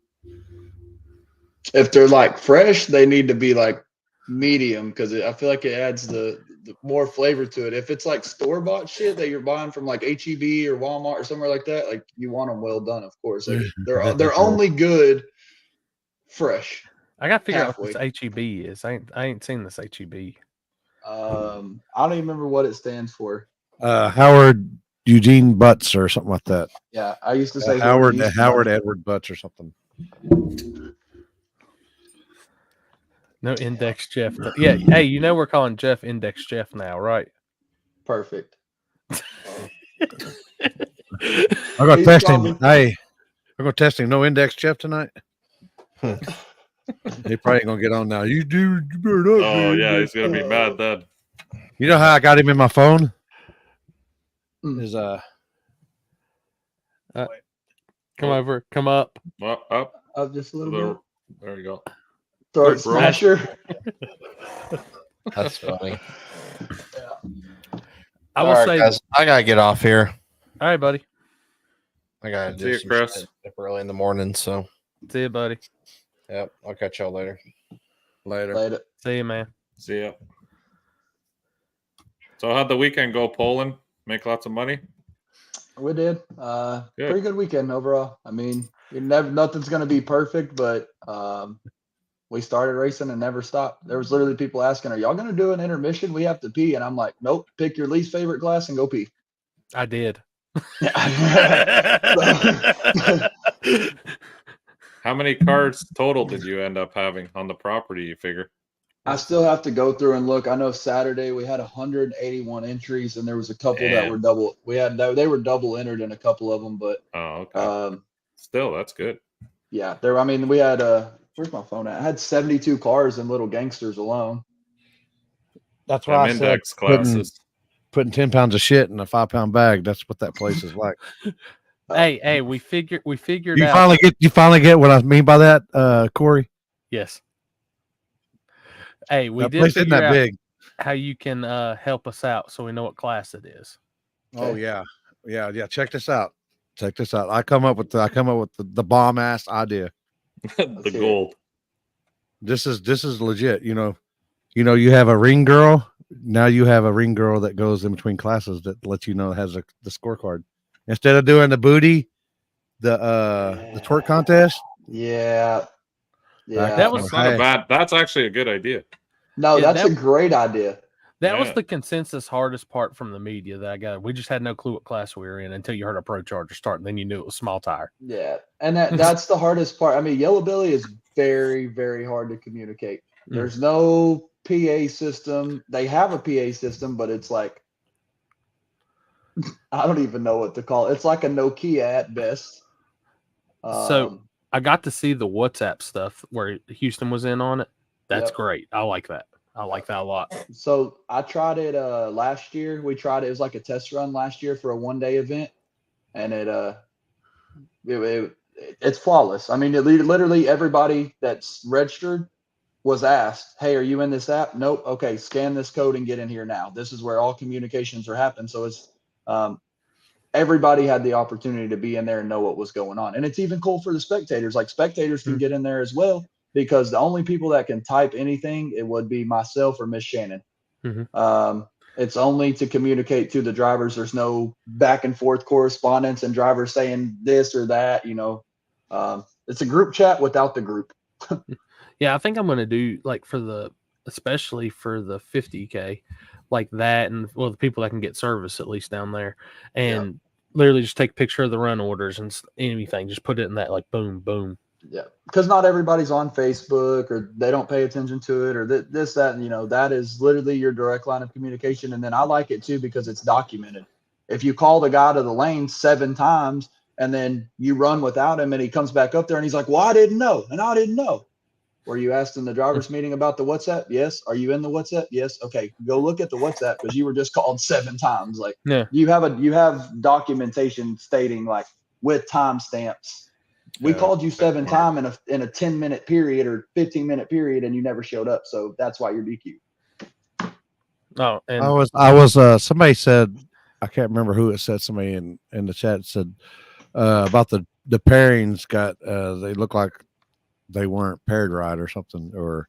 E: If they're like fresh, they need to be like medium because I feel like it adds the more flavor to it. If it's like store bought shit that you're buying from like HEB or Walmart or somewhere like that, like you want them well done, of course. Like, they're only good fresh.
C: I got to figure out what this HEB is. I ain't seen this HEB.
E: I don't even remember what it stands for.
B: Howard Eugene Butts or something like that.
E: Yeah, I used to say
B: Howard Edward Butts or something.
C: No Index Jeff. Yeah, hey, you know we're calling Jeff Index Jeff now, right?
E: Perfect.
B: I'm gonna test him. Hey, we're gonna test him. No Index Jeff tonight. He probably ain't gonna get on now. You do. You better not.
S: Oh yeah, he's gonna be mad then.
B: You know how I got him in my phone? Is
C: come over, come up.
S: Up
E: just a little bit.
S: There you go.
E: Throat smasher.
A: That's funny.
C: I will say,
A: guys, I gotta get off here.
C: All right, buddy.
A: I gotta
S: See
A: do
S: you,
A: some
S: Chris.
A: shit early in the morning. So
C: see you, buddy.
A: Yep, I'll catch y'all later.
E: Later.
C: See you, man.
S: See ya. So how'd the weekend go, Poland? Make lots of money?
E: We did. Pretty good weekend overall. I mean, nothing's gonna be perfect, but we started racing and never stopped. There was literally people asking, "Are y'all gonna do an intermission? We have to pee." And I'm like, "Nope. Pick your least favorite class and go pee."
C: I did.
S: How many cars total did you end up having on the property, you figure?
E: I still have to go through and look. I know Saturday we had 181 entries, and there was a couple that were double. They were double entered in a couple of them, but
S: okay. Still, that's good.
E: Yeah, there. I mean, we had where's my phone at? I had 72 cars in Little Gangsters alone.
B: That's why I said
S: index classes.
B: Putting 10 pounds of shit in a 5-pound bag. That's what that place is like.
C: Hey, we figured
B: You
C: out.
B: finally get what I mean by that, Corey?
C: Yes. Hey, we
B: That
C: did
B: place isn't
C: figure
B: that
C: out
B: big.
C: how you can help us out so we know what class it is.
B: Oh yeah. Check this out. I come up with the bomb ass idea.
S: The gold.
B: This is legit. You have a ring girl. Now you have a ring girl that goes in between classes that lets you know has the scorecard. Instead of doing the booty, the twerk contest.
E: Yeah.
C: That was
S: not a bad. That's actually a good idea.
E: No, that's a great idea.
C: That was the consensus hardest part from the media that I got. We just had no clue what class we were in until you heard a Pro Charger start, and then you knew it was small tire.
E: Yeah, and that's the hardest part. I mean, Yellow Billy is very, very hard to communicate. There's no PA system. They have a PA system, but it's like I don't even know what to call it. It's like a Nokia at best.
C: So I got to see the WhatsApp stuff where Houston was in on it. That's great. I like that. I like that a lot.
E: So I tried it last year. We tried it. It was like a test run last year for a one-day event, and it's flawless. I mean, literally everybody that's registered was asked, "Hey, are you in this app?" Nope. Okay, scan this code and get in here now. This is where all communications are happening. So it's
Q: everybody had the opportunity to be in there and know what was going on. And it's even cool for the spectators. Like spectators can get in there as well, because the only people that can type anything, it would be myself or Miss Shannon. It's only to communicate to the drivers. There's no back and forth correspondence and drivers saying this or that, you know. It's a group chat without the group.
C: Yeah, I think I'm going to do like especially for the 50K, like that, and well, the people that can get service at least down there, and literally just take a picture of the run orders and anything, just put it in that, like boom, boom.
Q: Yeah, because not everybody's on Facebook, or they don't pay attention to it, or this, that, and you know, that is literally your direct line of communication. And then I like it too because it's documented. If you call the guy to the lane 7 times and then you run without him and he comes back up there and he's like, well, I didn't know, and I didn't know. Were you asked in the driver's meeting about the WhatsApp? Yes. Are you in the WhatsApp? Yes. Okay, go look at the WhatsApp because you were just called 7 times. Like, you have documentation stating, like, with timestamps. We called you 7 times in a 10-minute period or 15-minute period, and you never showed up. So that's why you're DQ.
C: Oh, and
B: I was somebody said, I can't remember who it said, somebody in the chat said about the pairings got they look like they weren't paired right or something, or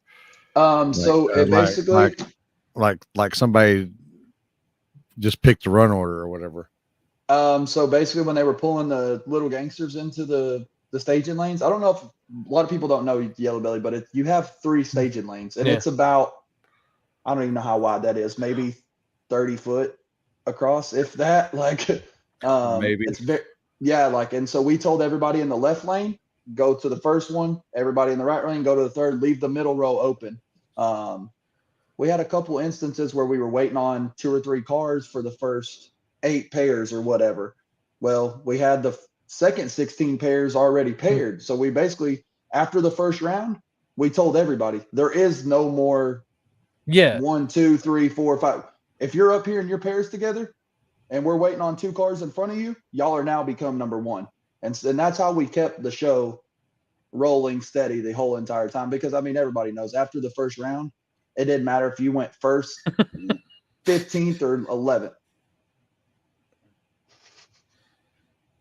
Q: so it basically
B: like somebody just picked the run order or whatever.
Q: So basically when they were pulling the little gangsters into the staging lanes, I don't know if a lot of people don't know Yellow Belly, but you have 3 staging lanes, and it's about, I don't even know how wide that is, maybe 30 foot across, if that. Like,
B: maybe
Q: it's very, like, and so we told everybody in the left lane, go to the first one. Everybody in the right lane, go to the third. Leave the middle row open. We had a couple instances where we were waiting on 2 or 3 cars for the first 8 pairs or whatever. Well, we had the second 16 pairs already paired. So we basically, after the first round, we told everybody there is no more 1, 2, 3, 4, 5. If you're up here and your pairs together and we're waiting on 2 cars in front of you, y'all are now become number 1. And that's how we kept the show rolling steady the whole entire time. Because, I mean, everybody knows after the first round, it didn't matter if you went first, 15th, or 11th.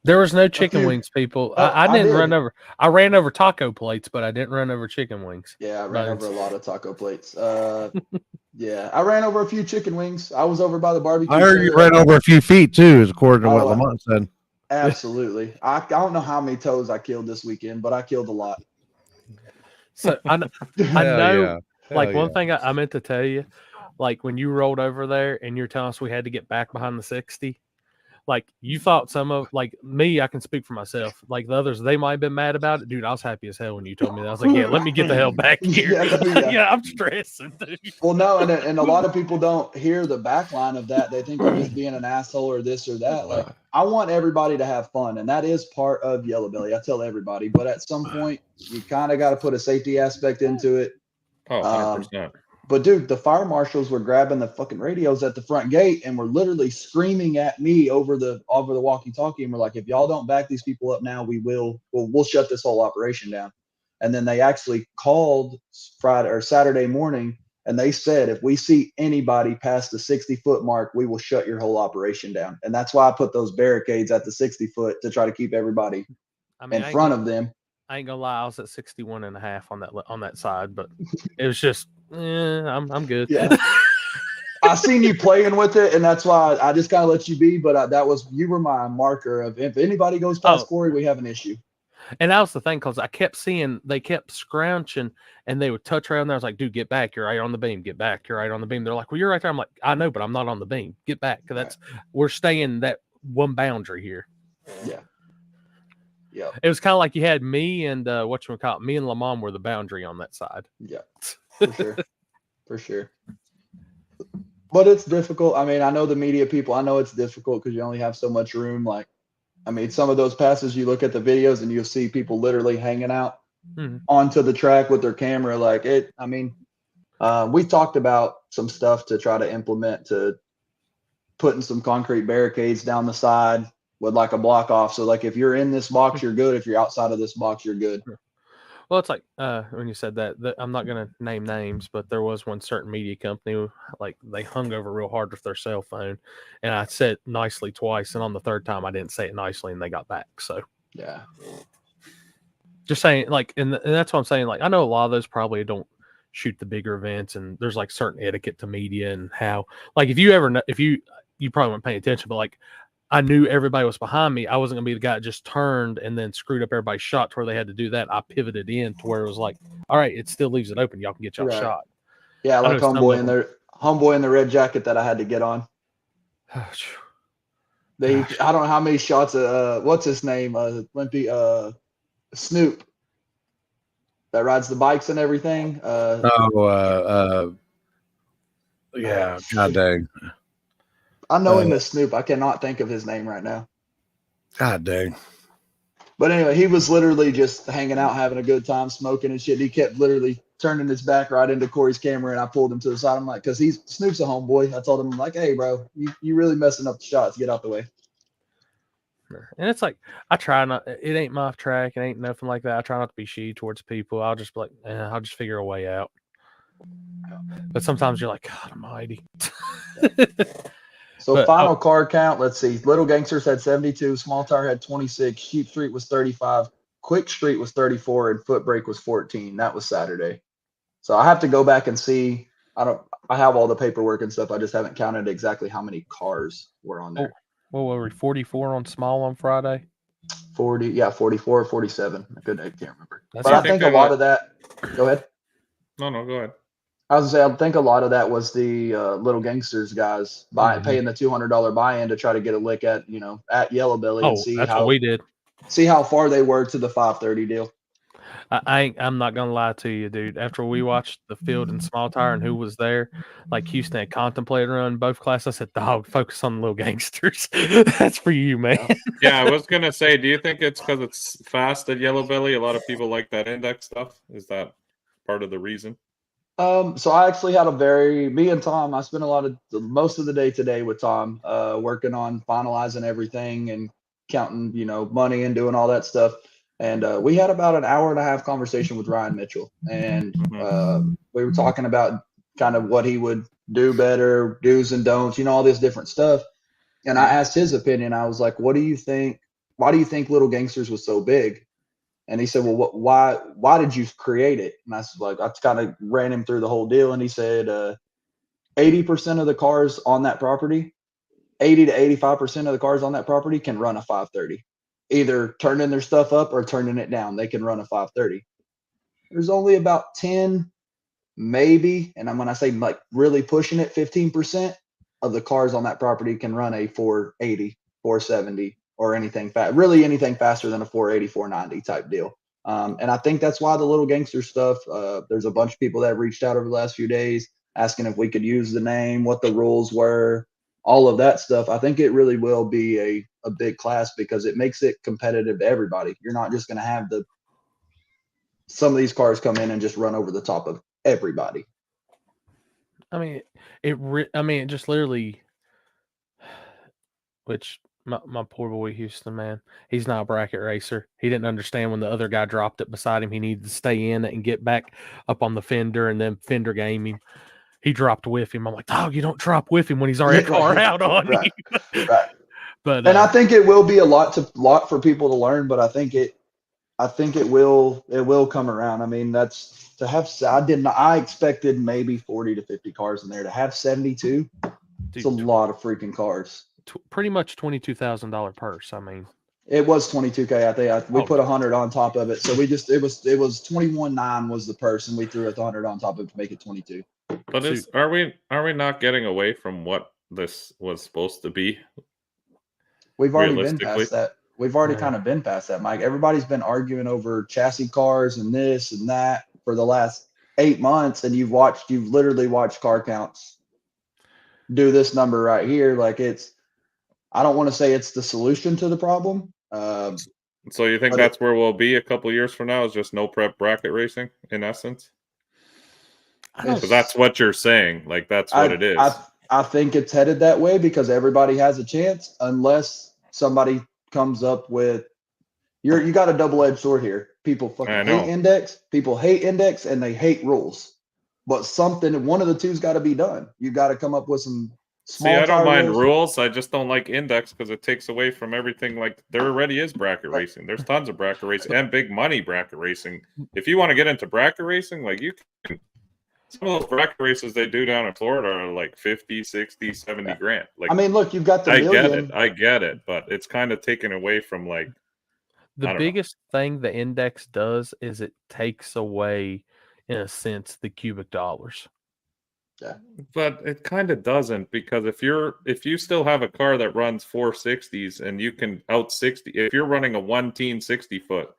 C: There was no chicken wings, people. I didn't run over. I ran over taco plates, but I didn't run over chicken wings.
Q: Yeah, I ran over a lot of taco plates. Yeah, I ran over a few chicken wings. I was over by the barbecue.
B: I heard you ran over a few feet too, according to what Lamont said.
Q: Absolutely. I don't know how many toes I killed this weekend, but I killed a lot.
C: So I know, like, one thing I meant to tell you, like, when you rolled over there and you're telling us we had to get back behind the 60, like, you thought some of, like, me, I can speak for myself. Like, the others, they might have been mad about it. Dude, I was happy as hell when you told me that. I was like, yeah, let me get the hell back here. Yeah, I'm stressing, dude.
Q: Well, no, and a lot of people don't hear the back line of that. They think I'm just being an asshole or this or that. Like, I want everybody to have fun, and that is part of Yellow Belly. I tell everybody, but at some point, you kind of got to put a safety aspect into it.
S: Oh, 100%.
Q: But dude, the fire marshals were grabbing the fucking radios at the front gate and were literally screaming at me over the walkie-talkie, and we're like, if y'all don't back these people up now, we'll shut this whole operation down. And then they actually called Friday or Saturday morning, and they said, if we see anybody past the 60-foot mark, we will shut your whole operation down. And that's why I put those barricades at the 60-foot to try to keep everybody in front of them.
C: I ain't gonna lie, I was at 61.5 on that side, but it was just, I'm good.
Q: Yeah. I seen you playing with it, and that's why I just kind of let you be. But you were my marker of, if anybody goes past Corey, we have an issue.
C: And that was the thing, because I kept seeing they kept scrounging, and they would touch around there. I was like, dude, get back! You're right on the beam. Get back! You're right on the beam. They're like, well, you're right there. I'm like, I know, but I'm not on the beam. Get back! Because we're staying that one boundary here.
Q: Yeah. Yeah.
C: It was kind of like you had me and me and Lamont were the boundary on that side.
Q: Yeah, for sure. For sure. But it's difficult. I mean, I know the media people, I know it's difficult because you only have so much room. Like, I mean, some of those passes, you look at the videos and you'll see people literally hanging out onto the track with their camera. Like, we talked about some stuff to try to implement, to putting some concrete barricades down the side with like a block off. So like, if you're in this box, you're good. If you're outside of this box, you're good.
C: Well, it's like when you said that, I'm not going to name names, but there was one certain media company, like they hung over real hard with their cell phone, and I said it nicely twice, and on the third time I didn't say it nicely, and they got back. So
Q: yeah,
C: just saying, like, and that's what I'm saying. Like, I know a lot of those probably don't shoot the bigger events, and there's like certain etiquette to media and how, like, if you probably weren't paying attention, but like, I knew everybody was behind me. I wasn't gonna be the guy that just turned and then screwed up everybody's shot to where they had to do that. I pivoted in to where it was like, all right, it still leaves it open. Y'all can get y'all
Q: Right.
C: shot.
Q: Yeah,
C: I
Q: like
C: know some
Q: homeboy
C: of
Q: in
C: them-
Q: homeboy in the red jacket that I had to get on. I don't know how many shots. What's his name? Limpy. Snoop. That rides the bikes and everything.
B: Yeah, god dang.
Q: I know him as Snoop. I cannot think of his name right now.
B: God dang.
Q: But anyway, he was literally just hanging out, having a good time, smoking and shit. He kept literally turning his back right into Corey's camera, and I pulled him to the side. I'm like, because Snoop's a homeboy. I told him, I'm like, hey, bro, you really messing up the shots. Get out the way.
C: And it's like, I try not, it ain't my track. It ain't nothing like that. I try not to be shitty towards people. I'll just be like, I'll just figure a way out. But sometimes you're like, God almighty.
Q: So
C: But,
Q: final card count, let's see. Little Gangsters had 72, Small Tower had 26, Sheep Street was 35, Quick Street was 34, and Footbreak was 14. That was Saturday. So I have to go back and see. I have all the paperwork and stuff. I just haven't counted exactly how many cars were on there.
C: What were we, 44 on Small on Friday?
Q: 44 or 47. I can't remember.
C: That's
Q: But I think a lot of that. Go ahead.
S: No, go ahead.
Q: I was gonna say, I think a lot of that was the Little Gangsters guys paying the $200 buy-in to try to get a lick at at Yellow Belly and see
C: that's
Q: how
C: what we did.
Q: See how far they were to the 530 deal.
C: I'm not gonna lie to you, dude. After we watched the field in Small Tower and who was there, like Houston had contemplated running both classes. I said, "Dog, focus on the Little Gangsters." That's for you, man.
S: Yeah, I was gonna say, do you think it's because it's fast at Yellow Belly? A lot of people like that index stuff. Is that part of the reason?
Q: So I actually had me and Tom, I spent most of the day today with Tom, working on finalizing everything and counting, money and doing all that stuff. And we had about an hour and a half conversation with Ryan Mitchell. And we were talking about kind of what he would do better, do's and don'ts, all this different stuff. And I asked his opinion. I was like, what do you think? Why do you think Little Gangsters was so big? And he said, well, why did you create it? And I was like, I kind of ran him through the whole deal. And he said, 80% of the cars on that property, 80 to 85% of the cars on that property can run a 530, either turning their stuff up or turning it down. They can run a 530. There's only about 10, maybe. And when I say like really pushing it, 15% of the cars on that property can run a 480, 470. Or anything really anything faster than a 480, 490 type deal. And I think that's why the Little Gangster stuff, there's a bunch of people that reached out over the last few days asking if we could use the name, what the rules were, all of that stuff. I think it really will be a big class because it makes it competitive to everybody. You're not just going to have some of these cars come in and just run over the top of everybody.
C: I mean, it just literally, which my poor boy Houston, man, he's not a bracket racer. He didn't understand when the other guy dropped it beside him. He needed to stay in it and get back up on the fender, and then fender game him. He dropped with him. I'm like, dog, you don't drop with him when he's already far out on
Q: right.
C: you.
Q: Right.
C: But
Q: and I think it will be a lot for people to learn, but I think it will come around. I mean, that's to have. I expected maybe 40 to 50 cars in there. To have 72, it's a lot of freaking cars.
C: Pretty much $22,000 purse. I mean,
Q: it was 22K. I think we put 100 on top of it. So it was 21.9 was the purse, and we threw 100 on top of it to make it 22.
S: But are we not getting away from what this was supposed to be?
Q: We've already been past that. We've already kind of been past that, Mike. Everybody's been arguing over chassis cars and this and that for the last 8 months, and you've literally watched car counts do this number right here. Like I don't want to say it's the solution to the problem.
S: So you think that's where we'll be a couple years from now? Is just no prep bracket racing in essence? Because that's what you're saying. Like that's what it is.
Q: I think it's headed that way because everybody has a chance unless somebody comes up with You got a double-edged sword here. People
S: I
Q: fucking
S: know.
Q: hate index. People hate index and they hate rules. But one of the two's got to be done. You got to come up with some small.
S: See, I don't
Q: tire
S: mind
Q: rules.
S: rules. I just don't like index because it takes away from everything. Like there already is bracket racing. There's tons of bracket racing and big money bracket racing. If you want to get into bracket racing, like you can. Some of those bracket races they do down in Florida are like 50, 60, 70 grand. Like
Q: I mean, look, you've got the
S: I get it, but it's kind of taken away from like
C: The biggest thing the index does is it takes away, in a sense, the cubic dollars.
Q: Yeah.
S: But it kind of doesn't, because if you still have a car that runs 460s and you can out 60, if you're running a 1-teen 60-foot,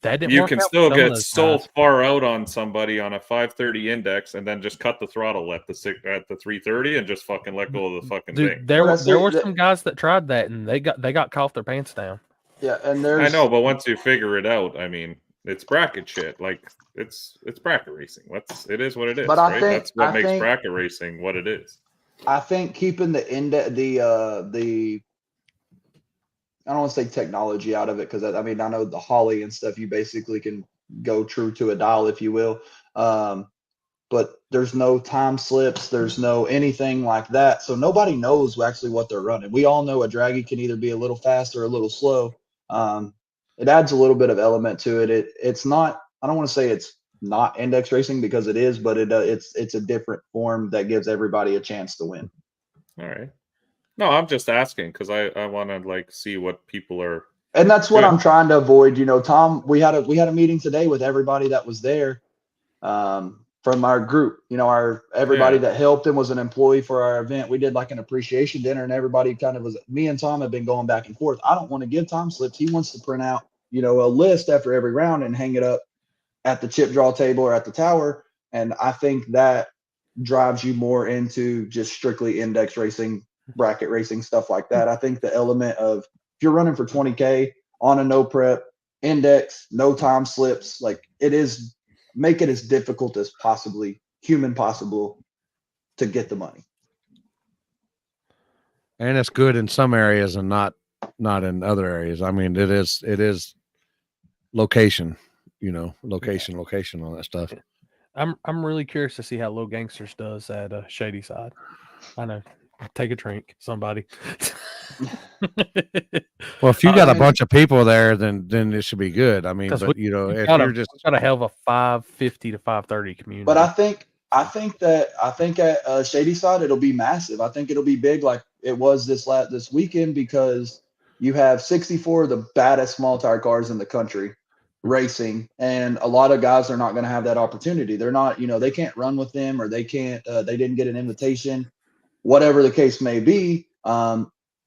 C: that didn't
S: you
C: work
S: can
C: out
S: still
C: with some of
S: get
C: those
S: so
C: guys.
S: far out on somebody on a 530 index and then just cut the throttle at the 330 and just fucking let go of the fucking
C: Dude,
S: thing.
C: there were some guys that tried that and they got caught their pants down.
Q: Yeah, and
S: I know, but once you figure it out, I mean, it's bracket shit. Like it's bracket racing. It is what it is,
Q: But I
S: right?
Q: think-
S: That's what
Q: I
S: makes
Q: think-
S: bracket racing what it is.
Q: I think keeping the I don't want to say technology out of it, because I mean, I know the Holly and stuff, you basically can go true to a dial, if you will. But there's no time slips, there's no anything like that. So nobody knows actually what they're running. We all know a draggy can either be a little fast or a little slow. It adds a little bit of element to it. It's not, I don't want to say it's not index racing, because it is, but it's a different form that gives everybody a chance to win.
S: All right. No, I'm just asking because I want to like see what people are.
Q: And that's what
S: doing.
Q: I'm trying to avoid. You know, Tom, we had a meeting today with everybody that was there from our group. You know, everybody that helped and was an employee for our event. We did like an appreciation dinner, and everybody kind of was. Me and Tom have been going back and forth. I don't want to give Tom slips. He wants to print out, you know, a list after every round and hang it up at the chip draw table or at the tower. And I think that drives you more into just strictly index racing, bracket racing, stuff like that. I think the element of, if you're running for 20K on a no prep index, no time slips, like make it as difficult as human possible to get the money.
B: And it's good in some areas and not in other areas. I mean, it is location, you know, location, all that stuff.
C: I'm really curious to see how Low Gangsters does at Shady Side. I know. Take a drink, somebody.
B: Well, if you got a bunch of people there, then it should be good. I mean, but you know, if you're just
C: got a hell of a 550 to 530 community.
Q: But I think at Shady Side it'll be massive. I think it'll be big like it was this weekend, because you have 64 of the baddest small tire cars in the country racing, and a lot of guys are not going to have that opportunity. They're not, you know, they can't run with them, or they can't they didn't get an invitation, whatever the case may be.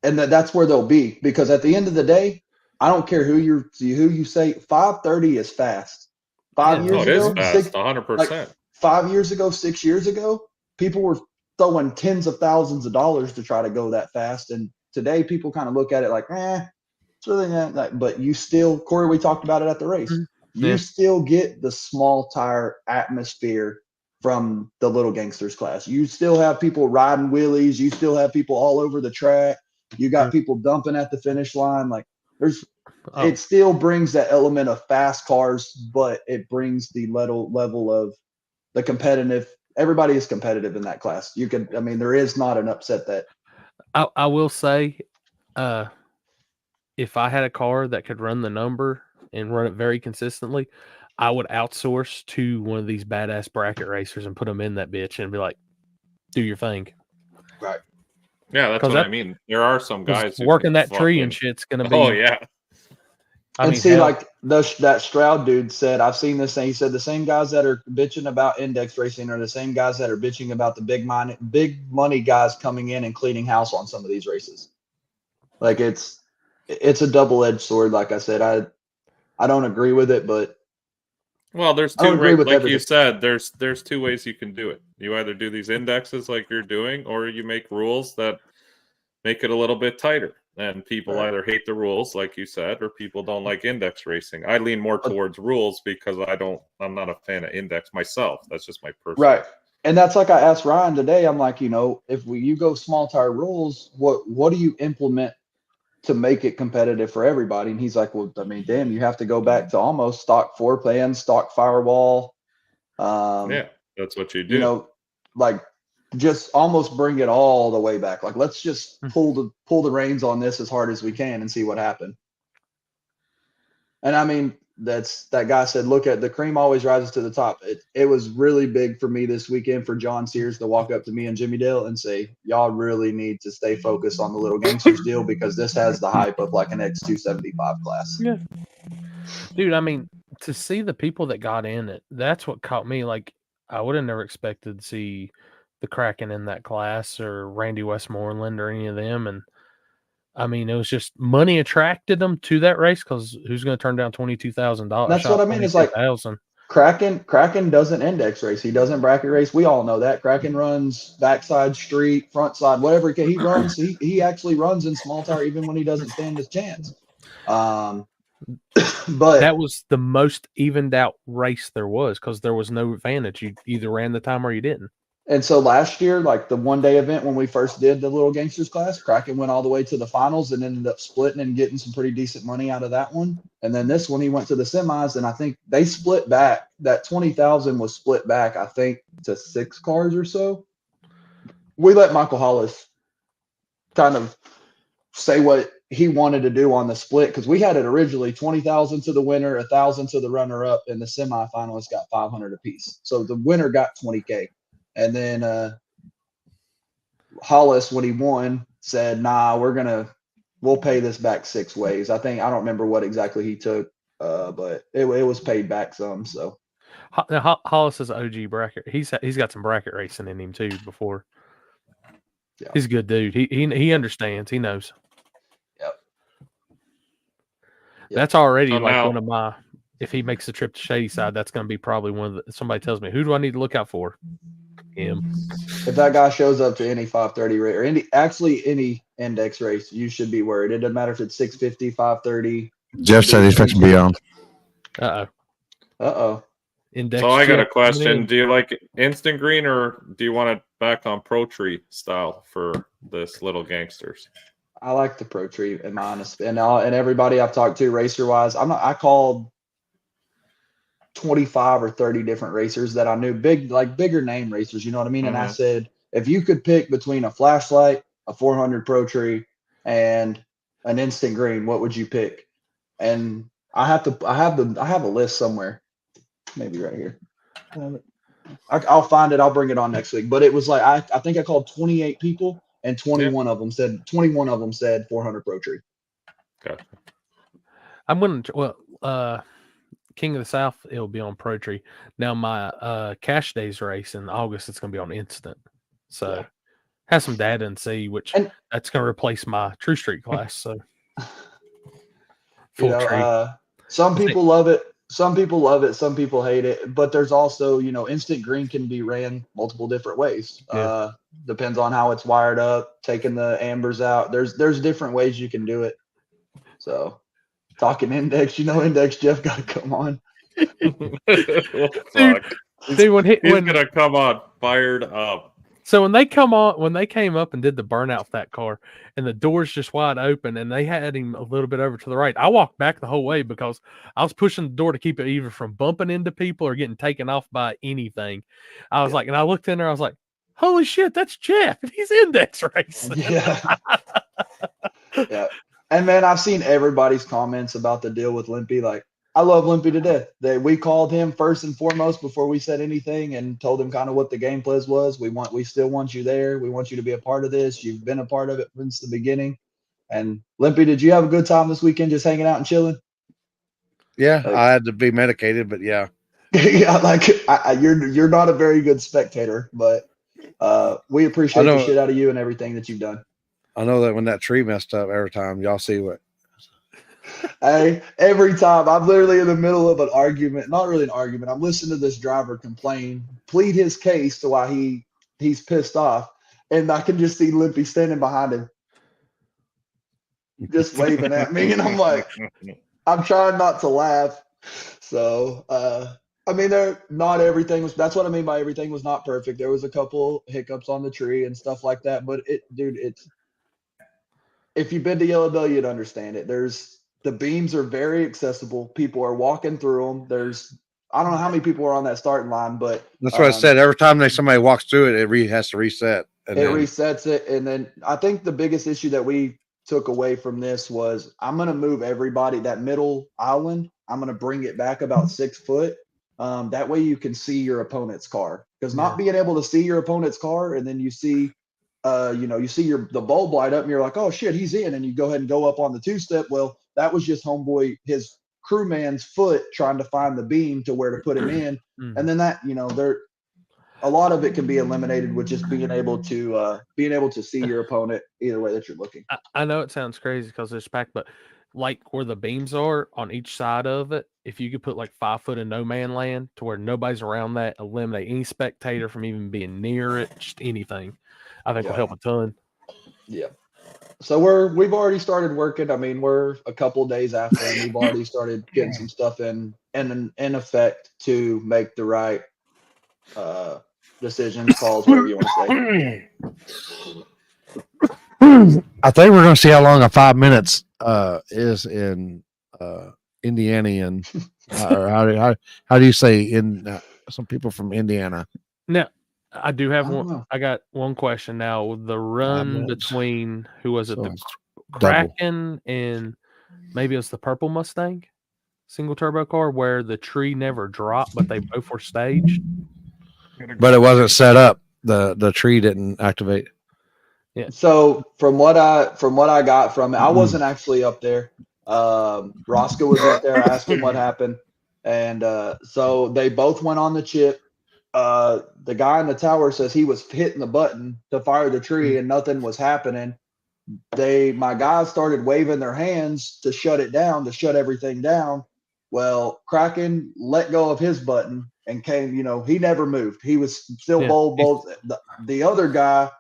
Q: And that's where they'll be, because at the end of the day, I don't care who you say, 530 is fast. 5 years
S: it
Q: ago,
S: is fast, 100%.
Q: 5 years ago, 6 years ago, people were throwing tens of thousands of dollars to try to go that fast. And today people kind of look at it like, it's really not that. But you still, Corey, we talked about it at the race. You still get the small tire atmosphere from the Little Gangsters class. You still have people riding wheelies. You still have people all over the track. You got people dumping at the finish line. Like it still brings that element of fast cars, but it brings the level of the competitive. Everybody is competitive in that class. There is not an upset that.
C: I will say, if I had a car that could run the number and run it very consistently, I would outsource to one of these badass bracket racers and put them in that bitch and be like, do your thing.
Q: Right.
S: Yeah, that's what I mean. There are some guys who
C: working
S: can
C: that tree and
S: fucking-
C: shit's going to be.
S: Oh yeah.
Q: Like that Stroud dude said, I've seen this thing. He said the same guys that are bitching about index racing are the same guys that are bitching about the big money guys coming in and cleaning house on some of these races. Like it's a double-edged sword. Like I said, I don't agree with it, but
S: Well, there's
Q: I don't
S: two
Q: agree with
S: like
Q: everything.
S: you said, there's two ways you can do it. You either do these indexes like you're doing, or you make rules that make it a little bit tighter. And people either hate the rules, like you said, or people don't like index racing. I lean more towards rules because I'm not a fan of index myself. That's just my personal.
Q: right. And that's like I asked Ryan today. I'm like, you know, if you go small tire rules, what do you implement to make it competitive for everybody. And he's like, well, I mean, damn, you have to go back to almost stock floor plan, stock firewall.
S: Yeah, that's what you do.
Q: You know, like just almost bring it all the way back. Like, let's just pull the reins on this as hard as we can and see what happened. And I mean, that guy said, look, at the cream always rises to the top. It was really big for me this weekend for John Sears to walk up to me and Jimmy Dale and say, y'all really need to stay focused on the Little Gangsters deal because this has the hype of like an X275 class.
C: Yeah. Dude, I mean, to see the people that got in it, that's what caught me. Like, I would have never expected to see the Kraken in that class or Randy Westmoreland or any of them. And I mean, it was just money attracted them to that race because who's going to turn down $22,000?
Q: That's what I mean. It's like Kraken doesn't index race. He doesn't bracket race. We all know that. Kraken runs backside, street, front side, whatever he runs. He actually runs in small tire even when he doesn't stand his chance. But
C: that was the most evened out race there was because there was no advantage. You either ran the time or you didn't.
Q: And so last year, like the one-day event when we first did the Little Gangsters class, Kraken went all the way to the finals and ended up splitting and getting some pretty decent money out of that one. And then this one, he went to the semis, and I think they split back. That $20,000 was split back, I think, to 6 cars or so. We let Michael Hollis kind of say what he wanted to do on the split because we had it originally $20,000 to the winner, $1,000 to the runner-up, and the semifinalists got $500 apiece. So the winner got $20K. And then Hollis, when he won, said, nah, we'll pay this back 6 ways. I don't remember what exactly he took, but it was paid back some. So
C: Hollis is an OG bracket. He's got some bracket racing in him too before. Yeah. He's a good dude. He understands. He knows.
Q: Yep.
C: That's already like one of my, if he makes the trip to Shadyside, that's going to be probably one of the, somebody tells me, who do I need to look out for? Him.
Q: If that guy shows up to any 530 race or any index race, you should be worried. It doesn't matter if it's 650, 530.
B: Jeff said he's fixing to be on.
C: Index.
S: So I got a question. Do you like instant green or do you want it back on Pro Tree style for this Little Gangsters?
Q: I like the Pro Tree, in my honest, and everybody I've talked to racer wise, I called 25 or 30 different racers that I knew, bigger name racers, you know what I mean? And I said, if you could pick between a flashlight, a 400 Pro Tree, and an instant green, what would you pick? And I have a list somewhere, maybe right here. I'll find it. I'll bring it on next week. But it was like I think I called 28 people, and 21 of them said 400 Pro Tree.
S: Gotcha.
C: I'm gonna King of the South, it'll be on Pro Tree. Now my Cash Days race in August, it's going to be on Instant. So have some data and see that's going to replace my True Street class. So
Q: some people love it. Some people love it. Some people hate it. But there's also, Instant Green can be ran multiple different ways.
C: Yeah.
Q: Depends on how it's wired up, taking the ambers out. There's different ways you can do it. So talking index, index Jeff got to come on.
S: Fuck. He's gonna come on fired up.
C: So when they came up and did the burnout for that car, and the doors just wide open, and they had him a little bit over to the right, I walked back the whole way because I was pushing the door to keep it either from bumping into people or getting taken off by anything. I was like, and I looked in there, I was like, holy shit, that's Jeff. He's index racing.
Q: Yeah. Yeah. And man, I've seen everybody's comments about the deal with Limpy. Like, I love Limpy to death. We called him first and foremost before we said anything and told him kind of what the game plan was. We still want you there. We want you to be a part of this. You've been a part of it since the beginning. And Limpy, did you have a good time this weekend just hanging out and chilling?
B: Yeah, I had to be medicated, but yeah.
Q: Yeah, you're not a very good spectator, but we appreciate the shit out of you and everything that you've done.
B: I know that when that tree messed up every time, y'all see what.
Q: Hey, every time I'm literally in the middle of an argument, not really an argument. I'm listening to this driver plead his case to why he's pissed off. And I can just see Limpy standing behind him, just waving at me. And I'm like, I'm trying not to laugh. So, I mean, not everything was, that's what I mean by everything was not perfect. There was a couple hiccups on the tree and stuff like that, but if you've been to Yellow Bell, you'd understand it. The beams are very accessible. People are walking through them. I don't know how many people are on that starting line, but
B: That's what I said. Every time somebody walks through it, it has to reset. And
Q: it
B: then,
Q: resets it. And then I think the biggest issue that we took away from this was I'm going to move everybody, that middle island, I'm going to bring it back about 6 foot. That way you can see your opponent's car. Because not being able to see your opponent's car, and then you see the bulb light up and you're like, oh shit, he's in, and you go ahead and go up on the 2-step. Well, that was just homeboy, his crewman's foot trying to find the beam to where to put him in. And then that, a lot of it can be eliminated with just being able to see your opponent either way that you're looking.
C: I know it sounds crazy because it's packed, but like where the beams are on each side of it, if you could put like 5 foot in no man land to where nobody's around that, eliminate any spectator from even being near it, just anything, I think will help a ton.
Q: Yeah. So we've already started working. I mean, we're a couple of days after, and we've already started getting some stuff in effect to make the right decisions, calls, whatever you want to say.
B: I think we're going to see how long a 5 minutes is in Indiana, or how do you say in some people from Indiana?
C: Now, I do have one. I got one question now. The run between who was it?
B: So
C: The
B: it's
C: Kraken and maybe it was the Purple Mustang single turbo car where the tree never dropped, but they both were staged.
B: But it wasn't set up. The tree didn't activate.
C: Yeah.
Q: So from what I got from it, I wasn't actually up there. Roscoe was up there. I asked him what happened, and so they both went on the chip. The guy in the tower says he was hitting the button to fire the tree and nothing was happening. My guys started waving their hands to shut it down, to shut everything down. Well, Kraken let go of his button and came, he never moved. He was still bold. The other guy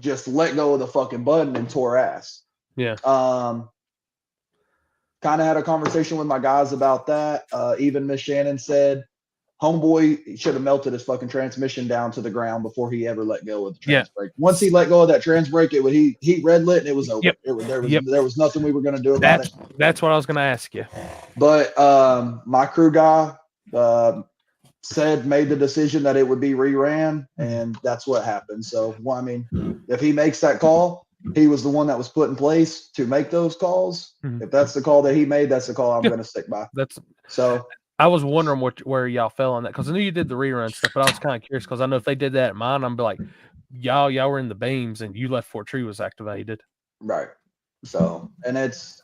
Q: just let go of the fucking button and tore ass.
C: Yeah.
Q: Kind of had a conversation with my guys about that. Even Miss Shannon said, homeboy should have melted his fucking transmission down to the ground before he ever let go of the trans brake. Once he let go of that trans brake, he red lit and it was over.
C: Yep.
Q: There was nothing we were going to do about it.
C: That's what I was going to ask you.
Q: But my crew guy made the decision that it would be reran, and that's what happened. So, I mean, if he makes that call, he was the one that was put in place to make those calls. If that's the call that he made, that's the call I'm going to stick by. So
C: I was wondering where y'all fell on that because I knew you did the rerun stuff, but I was kind of curious because I know if they did that at mine, I'm be like, y'all were in the beams and you left before tree was activated.
Q: Right. So, and it's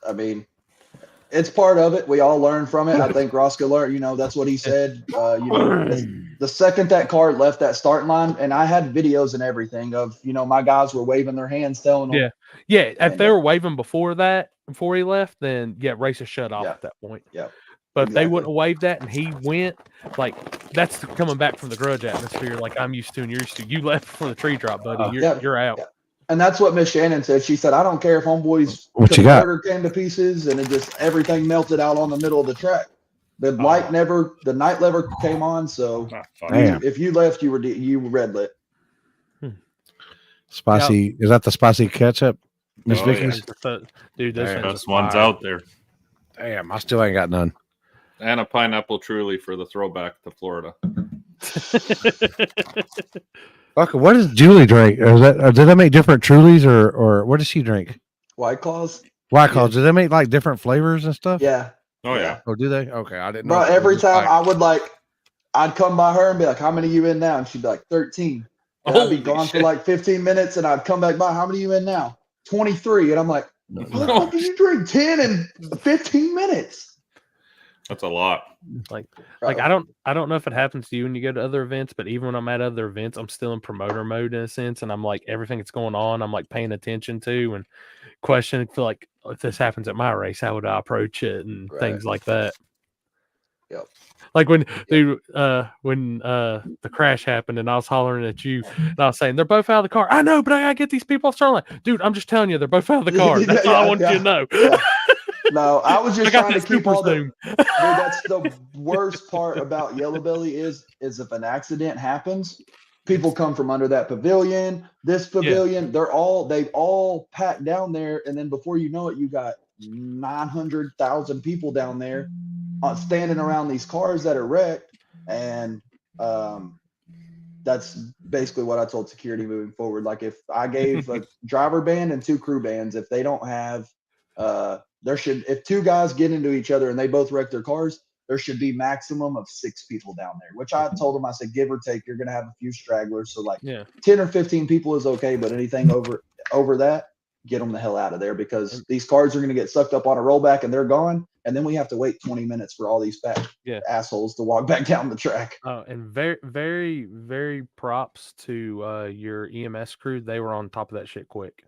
Q: part of it. We all learn from it. I think Roscoe learned, that's what he said. The second that car left that starting line, and I had videos and everything of, my guys were waving their hands, telling them.
C: Yeah. If they were waving before he left, then races shut off at that point.
Q: Yeah.
C: But if they wouldn't have waved that and he went, that's coming back from the grudge atmosphere, like I'm used to and you're used to. You left before the tree drop, buddy. You're out.
Q: Yeah. And that's what Miss Shannon said. She said, I don't care if homeboy's converter came to pieces and it just everything melted out on the middle of the track. The night never came on. So if you left, you were red lit.
B: Spicy. Is that the spicy ketchup, Miss Vicky's?
C: Dude,
S: best one's out there.
B: Damn, I still ain't got none.
S: And a pineapple Truly for the throwback to Florida.
B: Okay, what does Julie drink? Or did they make different Trulies, or what does she drink?
Q: White Claws.
B: White Claws. Do they make like different flavors and stuff?
Q: Yeah.
S: Oh yeah.
B: Oh, do they? Okay, I didn't know.
Q: Bro, every time I'd come by her and be like, "How many you in now?" And she'd be like, 13. And I'd be gone for like 15 minutes, and I'd come back by. How many you in now? 23. And I'm like, "How the fuck did you drink 10 in 15 minutes?"
S: That's a lot.
C: Like I don't know if it happens to you when you go to other events, but even when I'm at other events, I'm still in promoter mode in a sense, and I'm like everything that's going on, I'm like paying attention to and questioning. Feel like if this happens at my race, how would I approach it and things like that.
Q: Yep.
C: Like when the crash happened and I was hollering at you and I was saying they're both out of the car. I know, but I gotta get these people off starting line. Dude, I'm just telling you, they're both out of the car. That's all I want you to know.
Q: Yeah. No, I was just trying to keep all the.
C: Zoom.
Q: Dude, that's the worst part about Yellow Belly is if an accident happens, People come from under that pavilion, this pavilion. They've all packed down there, and then before you know it, you got 900,000 people down there standing around these cars that are wrecked, and that's basically what I told security moving forward. Like if I gave a driver band and 2 crew bands, if they don't have, if 2 guys get into each other and they both wreck their cars, there should be maximum of 6 people down there, which I told them, I said, give or take, you're going to have a few stragglers. So like 10 or 15 people is okay, but anything over that, get them the hell out of there, because these cars are going to get sucked up on a rollback and they're gone. And then we have to wait 20 minutes for all these fat assholes to walk back down the track.
C: And very, very, very props to your EMS crew. They were on top of that shit quick.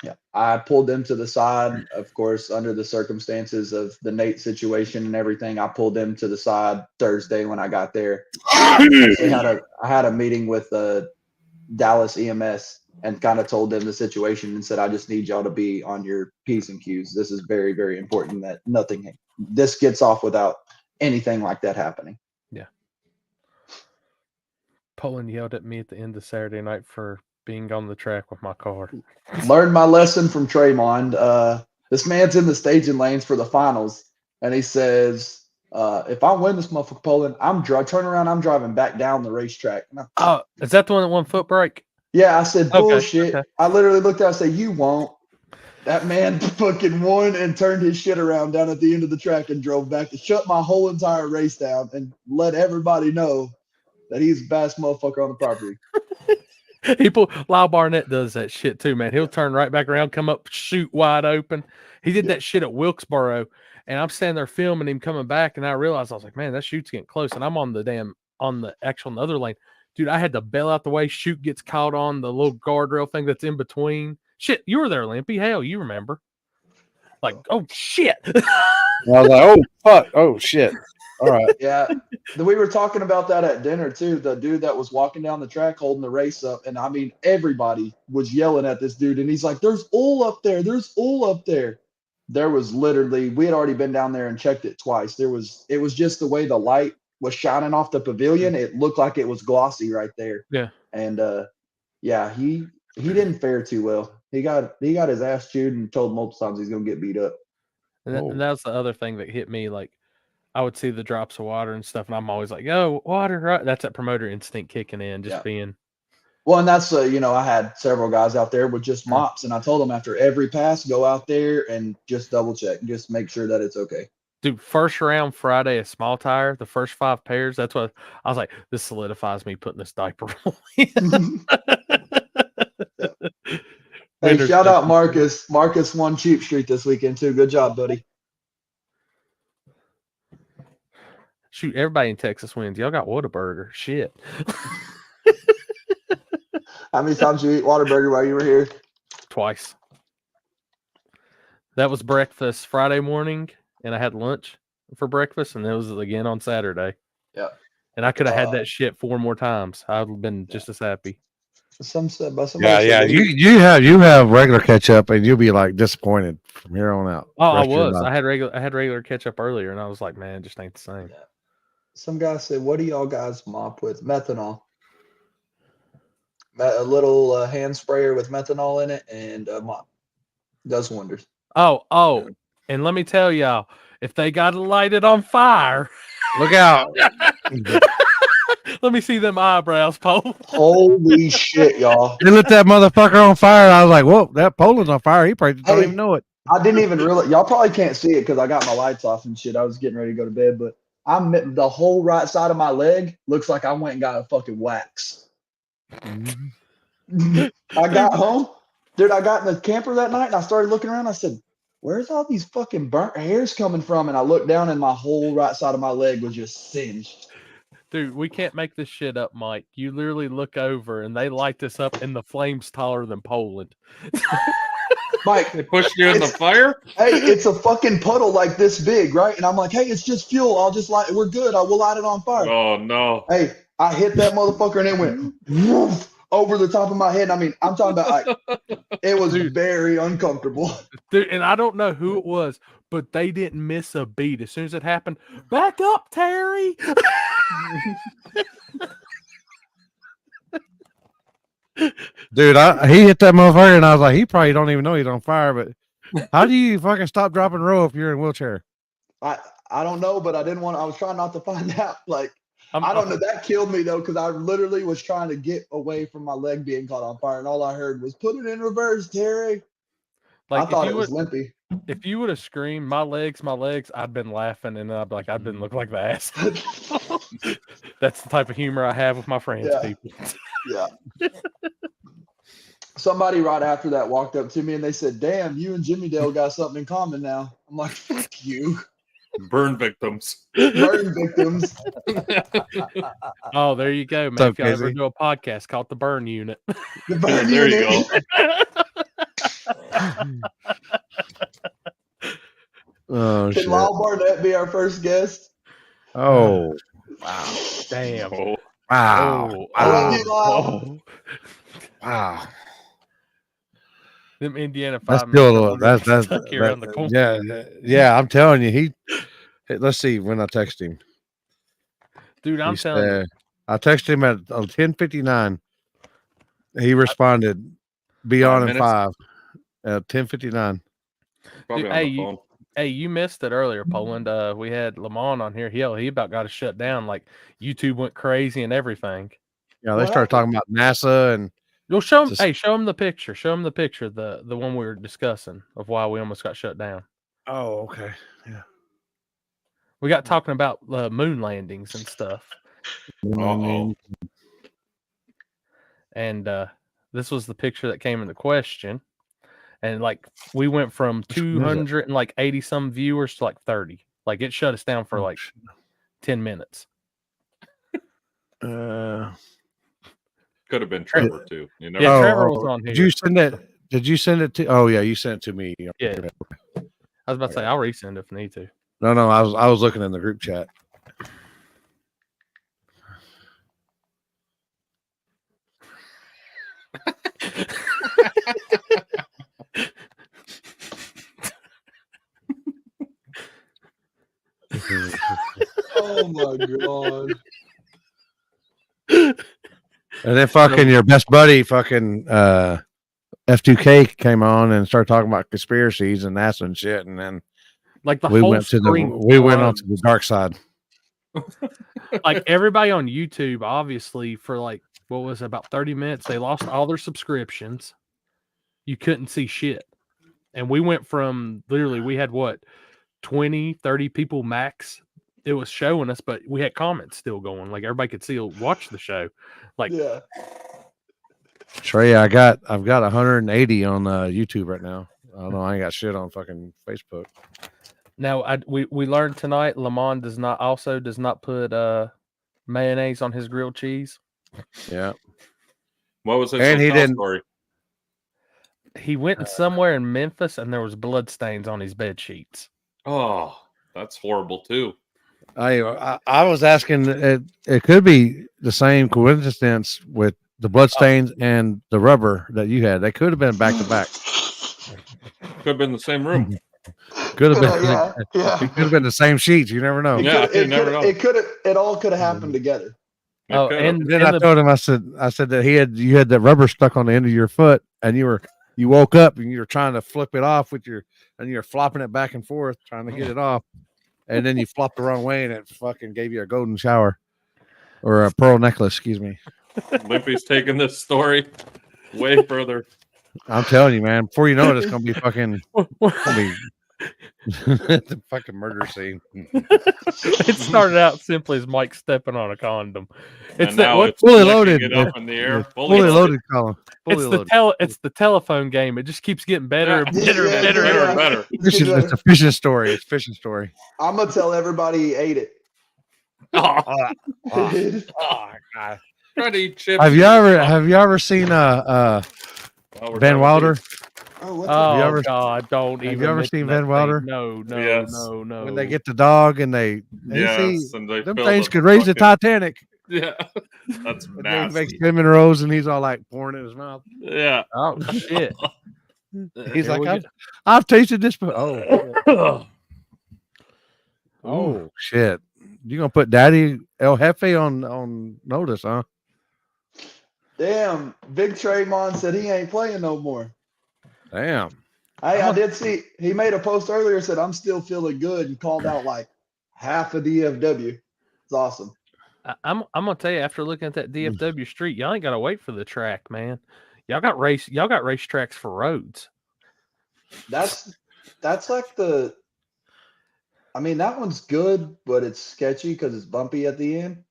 Q: Yeah, I pulled them to the side, of course, under the circumstances of the Nate situation and everything. I pulled them to the side Thursday when I got there. I had a meeting with Dallas EMS and kind of told them the situation and said, I just need y'all to be on your P's and Q's. This is very, very important that this gets off without anything like that happening.
C: Yeah. Poland yelled at me at the end of Saturday night for being on the track with my car.
Q: Learned my lesson from Traymond. This man's in the staging lanes for the finals, and he says, if I win this motherfucker Poland, I'm driving back down the racetrack.
C: Oh, is that the one that won foot brake?
Q: Yeah, I said, bullshit. Okay. I literally looked at him and said, you won't. That man fucking won and turned his shit around down at the end of the track and drove back to shut my whole entire race down and let everybody know that he's the best motherfucker on the property.
C: Lyle Barnett does that shit too, man. He'll turn right back around, come up, shoot wide open. He did that shit at Wilkesboro, and I'm standing there filming him coming back, and I realized, I was like, man, that shoot's getting close, and I'm on the other lane. Dude, I had to bail out the way. Shoot gets caught on the little guardrail thing that's in between. Shit, you were there, Limpy. Hell, you remember. Like, oh, shit.
B: I was like, oh, fuck. Oh, shit. All right.
Q: Yeah. We were talking about that at dinner, too. The dude that was walking down the track holding the race up. And, I mean, everybody was yelling at this dude. And he's like, there's oil up there. There's oil up there. There was literally, we had already been down there and checked it twice. It was just the way the light was shining off the pavilion. It looked like it was glossy right there.
C: Yeah.
Q: And he didn't fare too well. He got his ass chewed and told multiple times he's gonna get beat up.
C: And that's the other thing that hit me. Like, I would see the drops of water and stuff, and I'm always like, "Yo, water!" Right? That's that promoter instinct kicking in, just being.
Q: Well, and that's I had several guys out there with just mops, and I told them after every pass, go out there and just double check, just make sure that it's okay.
C: Dude, first round Friday, a small tire, the first 5 pairs. That's what I was like. This solidifies me putting this diaper in.
Q: Hey, shout out Marcus. Marcus won Cheap Street this weekend too. Good job, buddy.
C: Shoot, everybody in Texas wins. Y'all got Whataburger. Shit.
Q: How many times you eat Whataburger while you were here?
C: Twice. That was breakfast Friday morning, and I had lunch for breakfast, and it was again on Saturday.
Q: Yeah.
C: And I could have had that shit 4 more times. I would have been just as happy.
B: Yeah. You have regular ketchup, and you'll be like disappointed from here on out.
C: Oh, I was. I had regular ketchup earlier, and I was like, man, it just ain't the same.
Q: Yeah. Some guy said, "What do y'all guys mop with?" Methanol. A little hand sprayer with methanol in it, and mop does wonders.
C: Oh, and let me tell y'all, if they got to light it on fire,
B: look out.
C: Let me see them eyebrows, Paul.
Q: Holy shit, y'all.
B: They lit that motherfucker on fire. I was like, whoa, that Poland's on fire. He probably don't even know it.
Q: I didn't even realize. Y'all probably can't see it because I got my lights off and shit. I was getting ready to go to bed, but the whole right side of my leg looks like I went and got a fucking wax. I got home. Dude, I got in the camper that night and I started looking around. I said, where's all these fucking burnt hairs coming from? And I looked down and my whole right side of my leg was just singed.
C: Dude, we can't make this shit up, Mike. You literally look over and they light this up and the flame's taller than Poland.
Q: Mike,
S: they pushed you in the fire?
Q: Hey, it's a fucking puddle like this big, right? And I'm like, hey, it's just fuel. I'll just light it. We're good. We'll light it on fire.
S: Oh, no.
Q: Hey, I hit that motherfucker and it went woof over the top of my head. I mean, I'm talking about it was very uncomfortable.
C: Dude, and I don't know who it was, but they didn't miss a beat. As soon as it happened, back up, Terry.
B: Dude, he hit that motherfucker, and I was like, he probably don't even know he's on fire. But how do you fucking stop, drop, and roll if you're in a wheelchair?
Q: I don't know, but I didn't want. I was trying not to find out. Like I don't know. That killed me though, because I literally was trying to get away from my leg being caught on fire, and all I heard was "Put it in reverse, Terry."
C: Like,
Q: I thought it was limpy.
C: If you would have screamed, my legs, I'd been laughing, and I'd be like, I've been looking like the ass. That's the type of humor I have with my friends, people.
Q: Yeah. Somebody right after that walked up to me and they said, "Damn, you and Jimmy Dale got something in common now." I'm like, "Fuck you."
S: Burn victims.
Q: Burn victims.
C: Oh, there you go, man.
B: So
C: if y'all ever
B: crazy.
C: do a podcast called The Burn Unit.
Q: The Burn
S: There
Q: Unit.
S: you go.
B: Oh,
Q: Can
B: shit.
Q: Lyle Barnett be our first guest?
B: Oh,
C: Wow. Damn.
S: Oh,
B: wow.
C: Oh,
Q: I love you,
C: oh,
Q: Lyle.
C: oh.
B: Wow.
C: Them Indiana
B: That's
C: 5
B: still a
C: minutes
B: little, that's,
C: stuck here on the corner.
B: yeah, I'm telling you, hey, let's see when I text him.
C: Dude, I'm
B: He
C: telling you.
B: said- I texted him at 10:59. He responded, "Be
S: 5
B: on in
S: minutes?
B: 5." At 10:59.
S: probably
C: Dude,
S: on the phone.
C: Hey, you missed it earlier, Poland. We had Lamont on here. He about got to shut down. Like YouTube went crazy and everything.
B: Yeah, they started talking about NASA and
C: You'll show him.
B: Just-
C: Hey, show him the picture. Show him the picture. The one we were discussing of why we almost got shut down.
B: oh, okay. Yeah.
C: We got talking about moon landings and stuff.
S: Uh-oh.
C: And this was the picture that came into question. And like we went from 280 some viewers to like 30. Like it shut us down for like 10 minutes.
S: Could have been Trevor too. You know.
C: Yeah, Trevor was on here.
B: Did you send it? Did you send it to? Oh yeah, you sent it to me.
C: Yeah. I was about to say I'll resend if need to.
B: No, I was looking in the group chat.
Q: Oh my god.
B: And then fucking your best buddy, fucking F2K came on and started talking about conspiracies and NASA and shit, and then
C: Like the
B: we
C: whole
B: went to the
C: screen
B: we went
C: flooded.
B: on to the dark side.
C: Like everybody on YouTube, obviously, for like what was it, about 30 minutes, they lost all their subscriptions. You couldn't see shit. And we went from literally, we had what, 20, 30 people max. It was showing us, but we had comments still going. Like everybody could still watch the show. Like,
Q: Yeah.
B: Trey, I've got 180 on YouTube right now. I don't know. I ain't got shit on fucking Facebook.
C: now we learned tonight Lamont does not put mayonnaise on his grilled cheese.
B: Yeah.
S: What was his
B: And he
S: hotel
B: didn't-
S: story?
C: He went in somewhere in Memphis and there was blood stains on his bed sheets.
S: Oh, that's horrible too.
B: I was asking. It could be the same coincidence with the bloodstains and the rubber that you had. They could have been back to back.
S: Could have been the same room.
B: Could have been.
Q: Yeah.
B: It could have been the same sheets. You never know.
S: Yeah, you never know.
Q: It all could have happened together.
C: Oh,
S: could've.
C: and
B: Then I told him, I said that you had that rubber stuck on the end of your foot, and you woke up and you were trying to flip it off and you're flopping it back and forth trying to get it off, and then you flopped the wrong way and it fucking gave you a golden shower or a pearl necklace. Excuse me.
S: Limpy's taking this story way further.
B: I'm telling you, man. Before you know it, it's gonna be fucking. The fucking murder scene.
C: It started out simply as Mike stepping on a condom. It's
S: And
C: that
S: now
C: what
S: it's
B: fully
S: flicking
B: loaded.
S: it up in the air.
B: Fully loaded column. Fully loaded.
C: it's the telephone game. It just keeps getting better and better and better.
S: Better and better.
B: It's a fishing story. It's a fishing story.
Q: I'm gonna tell everybody he ate it.
S: Oh,
B: God.
S: try to eat chips.
B: Have you ever seen
S: Oh, we're
B: Van
S: done with
B: Wilder?
S: these.
Q: Oh, what's
C: Oh
B: you ever-
C: God! Don't
B: have
C: even.
B: you ever
C: mention
B: seen
C: that
B: Van
C: thing.
B: Wilder?
C: No, no,
S: Yes.
C: no.
B: When they get the dog and they
S: Yes,
B: see
S: and they
B: them
S: fill
B: things
S: the
B: could raise the
S: fucking-
B: Titanic.
S: Yeah, that's
B: And then he makes
S: nasty.
B: cinnamon rolls and he's all like pouring it in his mouth.
S: Yeah.
C: Oh shit!
B: He's
C: Here
B: like,
C: we
B: I've tasted this, but
C: go.
B: oh shit! You gonna put Daddy El Jefe on notice, huh?
Q: Damn, Big Draymond said he ain't playing no more.
B: Damn.
Q: Hey, I did see he made a post earlier, said I'm still feeling good, and called out like half of DFW. It's awesome.
C: I'm gonna tell you, after looking at that DFW street, y'all ain't gotta wait for the track, man. Y'all got racetracks for roads.
Q: That's like the. I mean, that one's good, but it's sketchy because it's bumpy at the end.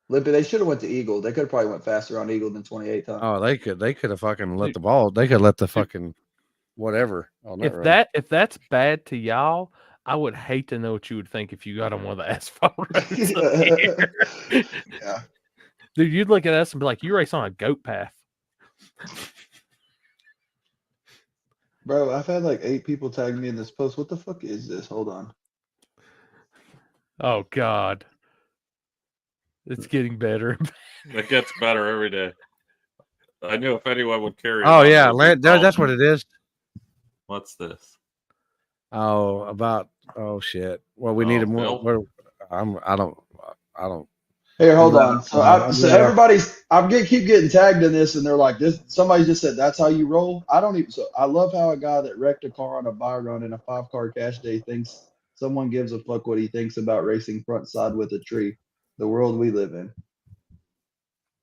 Q: Limpy, they should have went to Eagle. They could have probably went faster on Eagle than 28 times.
B: Oh, they could have fucking let the ball. They could let the fucking whatever on that.
C: If that's bad to y'all, I would hate to know what you would think if you got on one of the asphalt roads up here.
Q: Yeah.
C: Dude, you'd look at us and be like, you race on a goat path.
Q: Bro, I've had like 8 people tag me in this post. What the fuck is this? Hold on.
C: Oh, God. It's getting better.
S: It gets better every day. I knew if anyone would carry.
B: Oh yeah, that's what it is.
S: What's this?
B: Oh, shit. Well, we need more. I don't.
Q: Here, hold on. So everybody's. Keep getting tagged in this, and they're like, "This." Somebody just said, "That's how you roll." I don't even. So I love how a guy that wrecked a car on a buy run in a 5-car cash day thinks someone gives a fuck what he thinks about racing front side with a tree. The world we live in.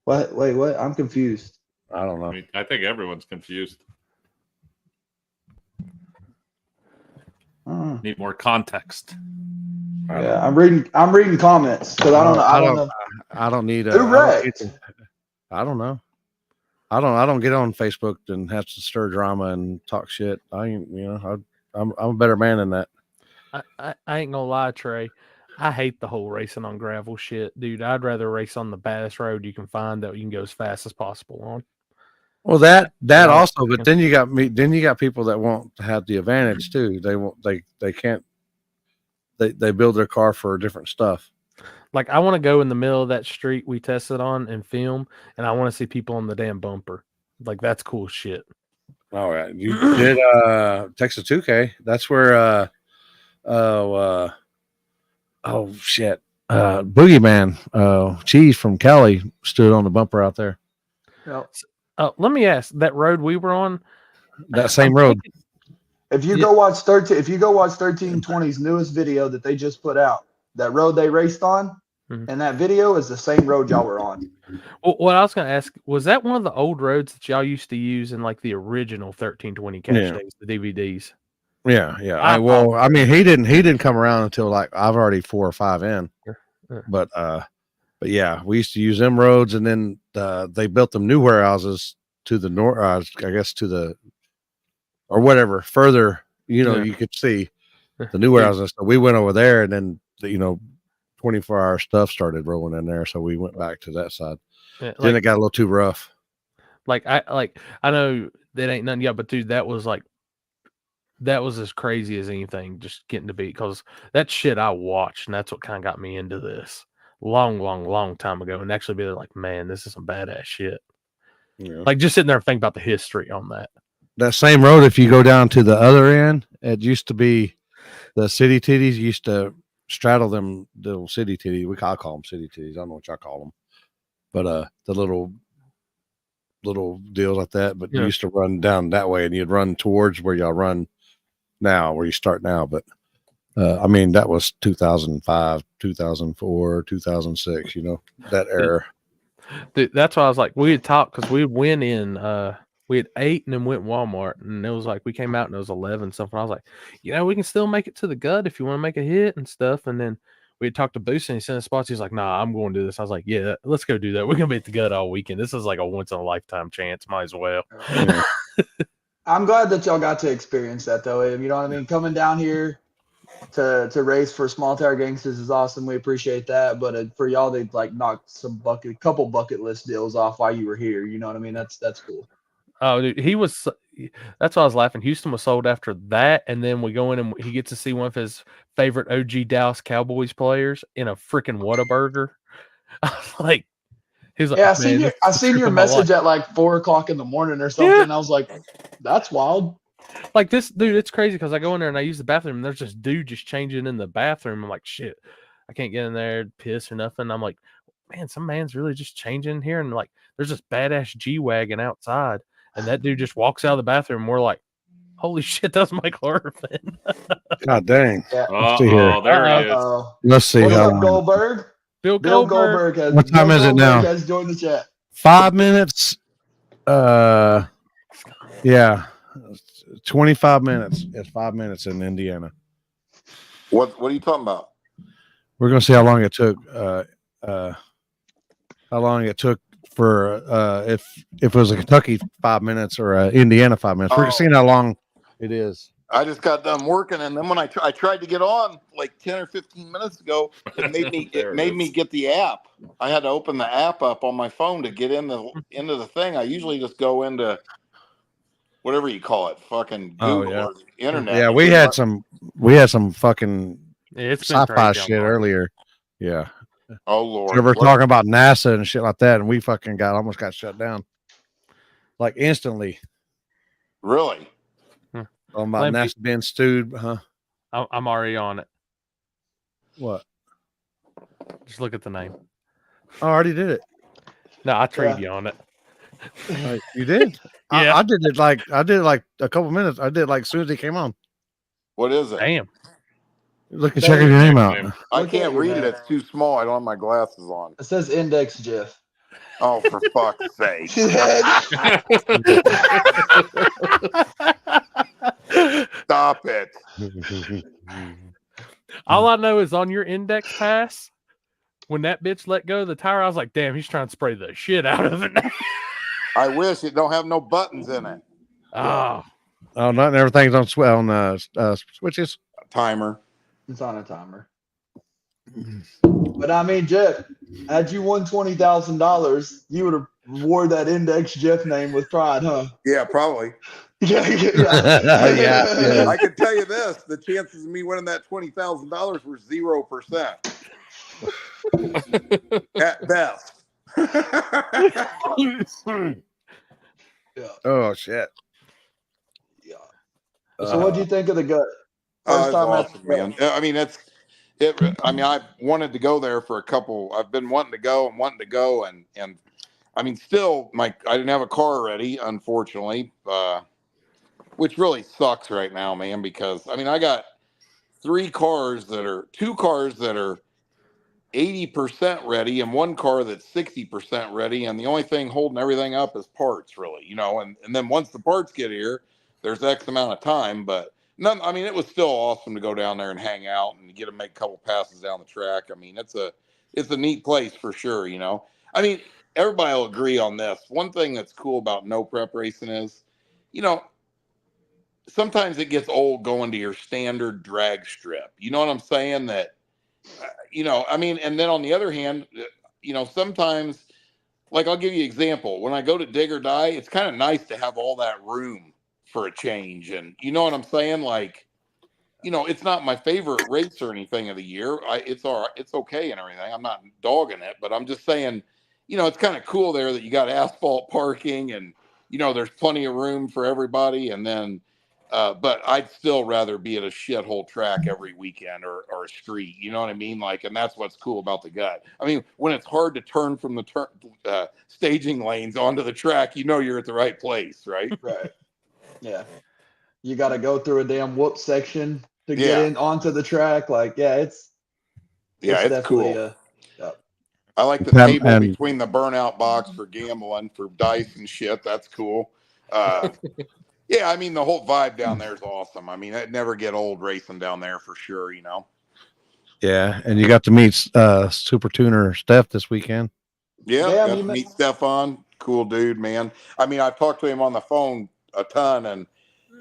Q: What? Wait, what? I'm confused.
B: I don't know.
S: I think everyone's confused. Need more context.
Q: Yeah, I'm reading comments because I don't know.
B: I don't need
Q: Who wrecked?
B: I don't know. I don't get on Facebook and have to stir drama and talk shit. I'm a better man than that.
C: I ain't gonna lie, Trey. I hate the whole racing on gravel shit, dude. I'd rather race on the baddest road you can find that you can go as fast as possible on.
B: Well, that also, but then you got me. Then you got people that want to have the advantage too. They can't. They build their car for different stuff.
C: Like I want to go in the middle of that street we tested on and film, and I want to see people on the damn bumper. Like that's cool shit.
B: All right, you did Texas 2K. That's where oh shit, Boogeyman, Cheese from Cali stood on the bumper out there.
C: Let me ask, that road we were on,
B: that same road.
Q: If you go watch 1320's newest video that they just put out, that road they raced on, and that video is the same road y'all were on.
C: Well, what I was going to ask, was that one of the old roads that y'all used to use in like the original 1320 cash days, the DVDs?
B: Yeah. I mean, he didn't come around until like I've already 4 or 5 in. But yeah, we used to use them roads, and then they built them new warehouses to the north. I guess to the or whatever further. You could see the new warehouses. So we went over there, and then 24-hour stuff started rolling in there. So we went back to that side. Then it got a little too rough.
C: I know that ain't nothing yet, but dude, that was as crazy as anything, just getting to be, because that shit I watched, and that's what kind of got me into this long time ago, and actually be like, man, this is some badass shit. Like just sitting there and think about the history on that.
B: That same road, if you go down to the other end, it used to be the city titties used to straddle them little city titties. I call them city titties. I don't know what y'all call them, but the little deals like that. But you used to run down that way, and you'd run towards where y'all run now, where you start now. But I mean, that was 2005, 2004, 2006. That era.
C: Dude, that's why I was like, we had talked because we went in. We had 8 and then went Walmart, and it was like we came out and it was 11 something. I was like, we can still make it to the gut if you want to make a hit and stuff. And then we had talked to Boost, and he sent us spots. He's like, nah, I'm going to do this. I was like, yeah, let's go do that. We're gonna be at the gut all weekend. This is like a once in a lifetime chance. Might as well.
Q: I'm glad that y'all got to experience that though. You know what I mean? Coming down here to race for Small Tire Gangsters is awesome. We appreciate that. But for y'all, they'd like knock couple bucket list deals off while you were here. You know what I mean? That's cool.
C: Oh, dude, that's why I was laughing. Houston was sold after that, and then we go in and he gets to see one of his favorite OG Dallas Cowboys players in a freaking Whataburger. I was like, he's like,
Q: yeah, I seen your message at like 4:00 in the morning or something. And I was like, that's wild.
C: Like this, dude, it's crazy because I go in there and I use the bathroom, and there's this dude just changing in the bathroom. I'm like, shit, I can't get in there, piss or nothing. I'm like, man, some man's really just changing here. And like, there's this badass G-Wagon outside, and that dude just walks out of the bathroom. And we're like, holy shit, that's Michael Irvin.
B: God dang.
Q: Yeah.
B: Let's see here.
S: There he is.
B: Let's see
Q: What's
B: how
Q: up,
B: long.
Q: Goldberg?
C: Bill
Q: Goldberg has,
B: What time
Q: Bill
B: is it
Q: Goldberg
B: now?
Q: has joined the chat.
B: 5 minutes. Yeah. 25 minutes. It's 5 minutes in Indiana.
U: What are you talking about?
B: We're gonna see how long it took. How long it took for if it was a Kentucky 5 minutes or a Indiana 5 minutes. We're seeing how long it is.
U: I just got done working, and then when I tried to get on like 10 or 15 minutes ago, it made me get the app. I had to open the app up on my phone to get into the thing. I usually just go into whatever you call it, fucking Google or the internet.
B: Yeah, we had some fucking
C: it's been
B: sci-fi
C: crazy
B: shit
C: online.
B: earlier. Yeah.
U: Oh Lord.
B: We were talking about NASA and shit like that, and we fucking almost got shut down. Like instantly.
U: Really?
B: Talking about
C: Lampy.
B: NASA being stewed, huh?
C: I'm already on it.
B: What?
C: Just look at the name.
B: I already did it.
C: No, I trained you on it.
B: You did?
C: Yeah.
B: I did it like a couple minutes. I did it like as soon as he came on.
U: What is it?
C: Damn.
B: Look and check your name out.
U: I
Q: Look at
U: can't
Q: your
U: read it.
Q: name.
U: It's too small. I don't have my glasses on.
Q: It says Index Jeff.
U: Oh, for fuck's sake. Stop it.
C: All I know is on your index pass, when that bitch let go of the tire, I was like, damn, he's trying to spray the shit out of it.
U: I wish it don't have no buttons in it.
C: Oh.
B: Oh, not everything's on switches.
U: Timer.
Q: It's on a timer. But I mean, Jeff, had you won $20,000, you would have wore that Index Jeff name with pride, huh?
U: Yeah, probably.
Q: Yeah.
B: Yeah.
U: I can tell you this: the chances of me winning that $20,000 were 0% at best.
B: Oh shit.
Q: So what do you think of the gut? First
U: It's
Q: time at
U: awesome, man. I mean, I mean, I wanted to go there for a couple. I've been wanting to go, and I mean, still, I didn't have a car ready, unfortunately, which really sucks right now, man. Because I mean, I got two cars that are 80% ready, and one car that's 60% ready, and the only thing holding everything up is parts, really, you know. And then once the parts get here, there's X amount of time, but. None, I mean, it was still awesome to go down there and hang out and get to make a couple passes down the track. I mean, it's a neat place for sure, you know. I mean, everybody will agree on this. One thing that's cool about no prep racing is, you know, sometimes it gets old going to your standard drag strip. You know what I'm saying? That, you know, I mean, and then on the other hand, you know, sometimes, like I'll give you an example. When I go to Dig or Die, it's kind of nice to have all that room for a change. And you know what I'm saying? Like, you know, it's not my favorite race or anything of the year. It's all right. It's okay and everything. I'm not dogging it, but I'm just saying, you know, it's kind of cool there that you got asphalt parking and, you know, there's plenty of room for everybody. And then, but I'd still rather be at a shithole track every weekend or a street, you know what I mean? Like, and that's what's cool about the gut. I mean, when it's hard to turn from the staging lanes onto the track, you know, you're at the right place, right?
Q: Right. Yeah. You got to go through a damn whoop section to get in onto the track. Like, yeah, it's
U: cool. I like the
B: And-
U: table
B: and-
U: between the burnout box for gambling, for dice and shit. That's cool. Yeah, I mean, the whole vibe down there is awesome. I mean, I'd never get old racing down there for sure, you know?
B: Yeah, and you got to meet Super Tuner Steph this weekend.
U: Yeah,
Q: Yeah,
U: got to meet Stefan. Cool dude, man. I mean, I've talked to him on the phone a ton, and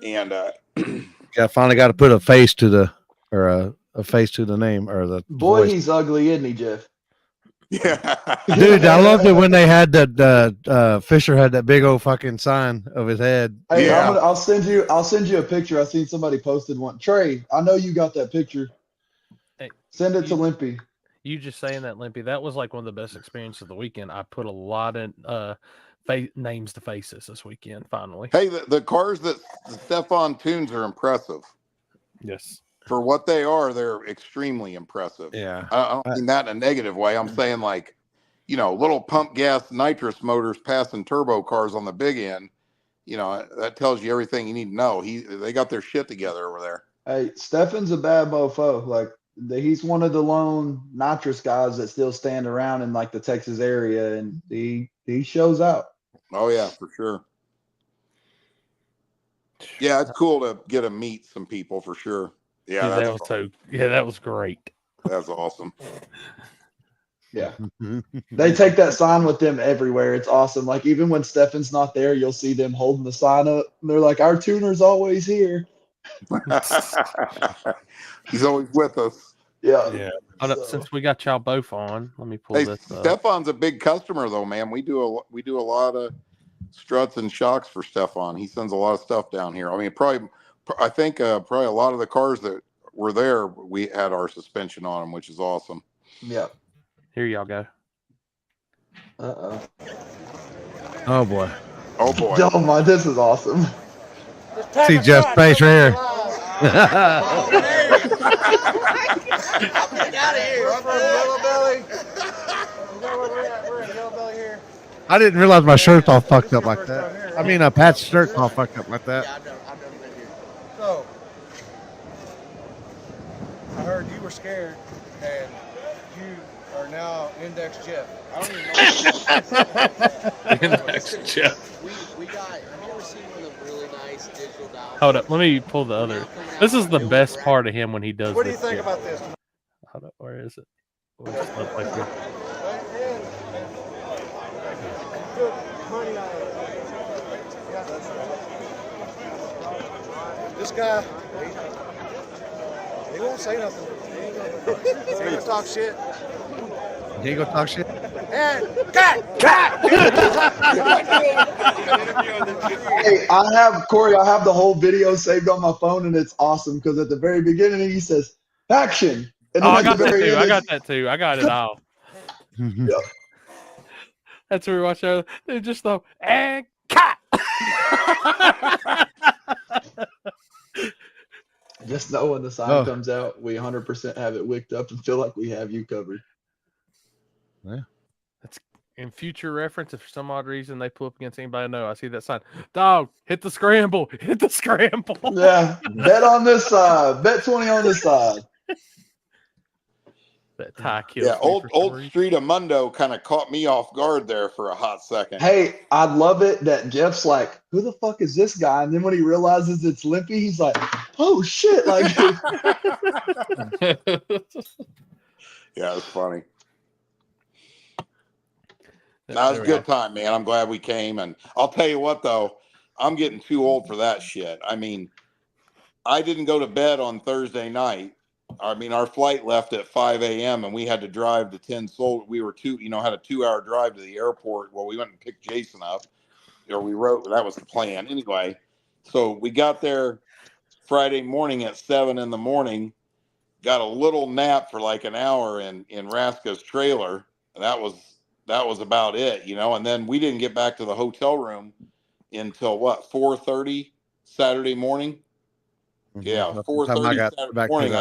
B: Yeah, finally got to put a face to the a face to the name or the
Q: boy,
B: voice.
Q: he's ugly, isn't he, Jeff?
U: Yeah,
B: Dude, I loved it when they had that Fisher had that big old fucking sign of his head.
Q: Hey, I'll send you a picture. I seen somebody posted one. Trey, I know you got that picture.
C: Hey,
Q: Send it to Limpy.
C: You just saying that, Limpy, that was like one of the best experiences of the weekend. I put a lot in names to faces this weekend, finally.
U: Hey, the cars that Stefan tunes are impressive.
C: Yes.
U: For what they are, they're extremely impressive.
B: Yeah.
U: I don't mean that in a negative way. I'm saying, like, little pump gas nitrous motors passing turbo cars on the big end. That tells you everything you need to know. They got their shit together over there.
Q: Hey, Stefan's a bad mofo. Like he's one of the lone nitrous guys that still stand around in like the Texas area, and he shows out.
U: Oh yeah, for sure. Yeah, it's cool to get to meet some people for sure. Yeah,
C: that was great.
U: That's awesome.
Q: Yeah. They take that sign with them everywhere. It's awesome. Like even when Stefan's not there, you'll see them holding the sign up. And they're like, our tuner's always here.
U: He's always with us.
Q: Yeah.
C: Since we got y'all both on, let me pull
U: Hey,
C: this up.
U: Stefan's a big customer though, man. We do a lot of struts and shocks for Stefan. He sends a lot of stuff down here. I mean, I think probably a lot of the cars that were there, we had our suspension on them, which is awesome.
Q: Yeah.
C: Here y'all go.
Q: Uh-oh.
B: Oh boy.
U: Oh boy.
Q: Oh my, this is awesome.
B: See Jeff's face right here. I didn't realize my shirt's all fucked up like that. I mean, Pat's shirt's all fucked up like that.
I: So, I heard you were scared, and you are now Index Jeff. I don't even know.
S: Index Jeff.
H: We got. Have you ever seen one of the really nice digital dials?
C: Hold up, let me pull the other. This is the best part of him when he does.
I: What do you
C: this
I: think
C: shit.
I: about this?
C: Hold up, where is it? Where's it look like here?
I: This guy, he won't say nothing. He ain't gonna talk shit.
B: He ain't gonna talk shit.
I: And cut!
Q: Hey, Corey, I have the whole video saved on my phone, and it's awesome because at the very beginning he says action. And
C: Oh,
Q: then
C: I
Q: at
C: got
Q: the
C: that
Q: very
C: too.
Q: end
C: I
Q: it's-
C: got that too. I got it all.
Q: Yeah.
C: That's where we watch out. They just throw and cut.
Q: Just know when the sign comes out, we 100% have it wicked up and feel like we have you covered.
B: Yeah.
C: That's in future reference. If for some odd reason they pull up against anybody I know, I see that sign. Dog, hit the scramble. Hit the scramble.
Q: Yeah. Bet on this side. Bet 20 on this side.
C: That tie kills
U: Yeah,
C: me
U: old
C: for some
U: old
C: reason.
U: Street of Mundo kind of caught me off guard there for a hot second.
Q: Hey, I love it that Jeff's like, who the fuck is this guy? And then when he realizes it's Limpy, he's like, oh shit. Like,
U: Yeah, it's funny. That was a good time, man. I'm glad we came. And I'll tell you what, though, I'm getting too old for that shit. I mean, I didn't go to bed on Thursday night. I mean, our flight left at 5 a.m. and we had to drive to 10 Sol. We were had a 2-hour drive to the airport. Well, we went and picked Jason up, or we wrote, that was the plan. Anyway, so we got there Friday morning at 7 in the morning, got a little nap for like an hour in Raska's trailer. And that was about it, and then we didn't get back to the hotel room until 4:30 Saturday morning. Yeah, 4:30 Saturday morning.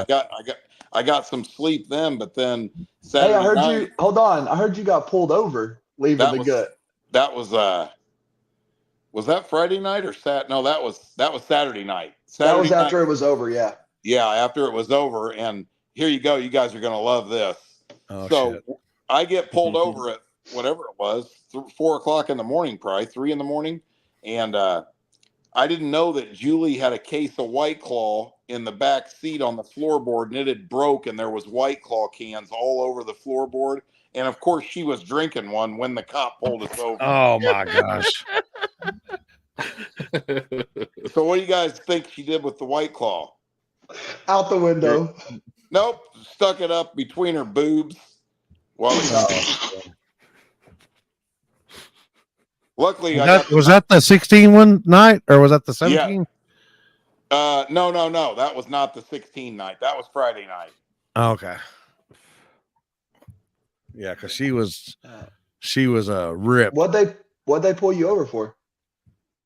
U: I got some sleep then, but then Saturday
Q: hey, I heard
U: night,
Q: you. Hold on. I heard you got pulled over leaving the gut.
U: That was that Friday night or No, that was Saturday night.
Q: That was
U: Saturday
Q: after
U: night.
Q: it was over. Yeah.
U: Yeah, after it was over, and here you go. You guys are gonna love this.
B: Oh,
U: so
B: shit.
U: I get pulled over at whatever it was, 4 o'clock in the morning, probably 3 in the morning, and I didn't know that Julie had a case of White Claw in the back seat on the floorboard, and it had broke, and there was White Claw cans all over the floorboard. And of course, she was drinking one when the cop pulled us over.
B: Oh my gosh.
U: So what do you guys think she did with the White Claw?
Q: Out the window.
U: Nope, stuck it up between her boobs. Well, luckily,
B: Was that the 16 one night, or was that the 17?
U: No. That was not the 16 night. That was Friday night.
B: Oh, okay. Yeah, because she was a rip.
Q: What'd they pull you over for?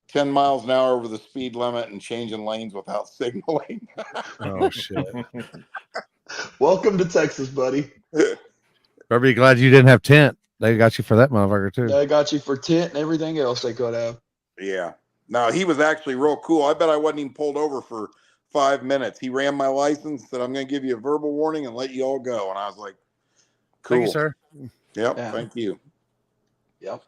U: 10 miles an hour over the speed limit and changing lanes without signaling.
B: Oh shit.
Q: Welcome to Texas, buddy.
B: Better be glad you didn't have tent. They got you for that motherfucker too.
Q: They got you for tent and everything else they could have.
U: Yeah. No, he was actually real cool. I bet I wasn't even pulled over for 5 minutes. He ran my license, said, I'm going to give you a verbal warning and let you all go. And I was like, cool.
B: Thank you, sir.
U: Yep.
Q: Yeah.
U: Thank you.
Q: Yep.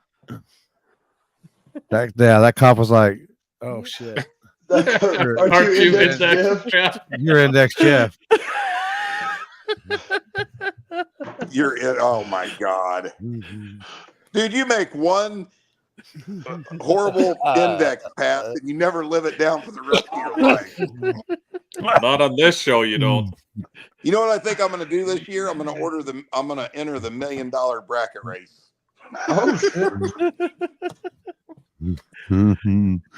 B: That cop was like, oh shit.
Q: Aren't you Index Jeff?
B: You're Index Jeff.
U: You're it. Oh my God. Dude, you make one horrible index pass and you never live it down for the rest of your life.
S: Not on this show, you don't.
U: You know what I think I'm going to do this year? I'm going to enter the $1 million bracket race.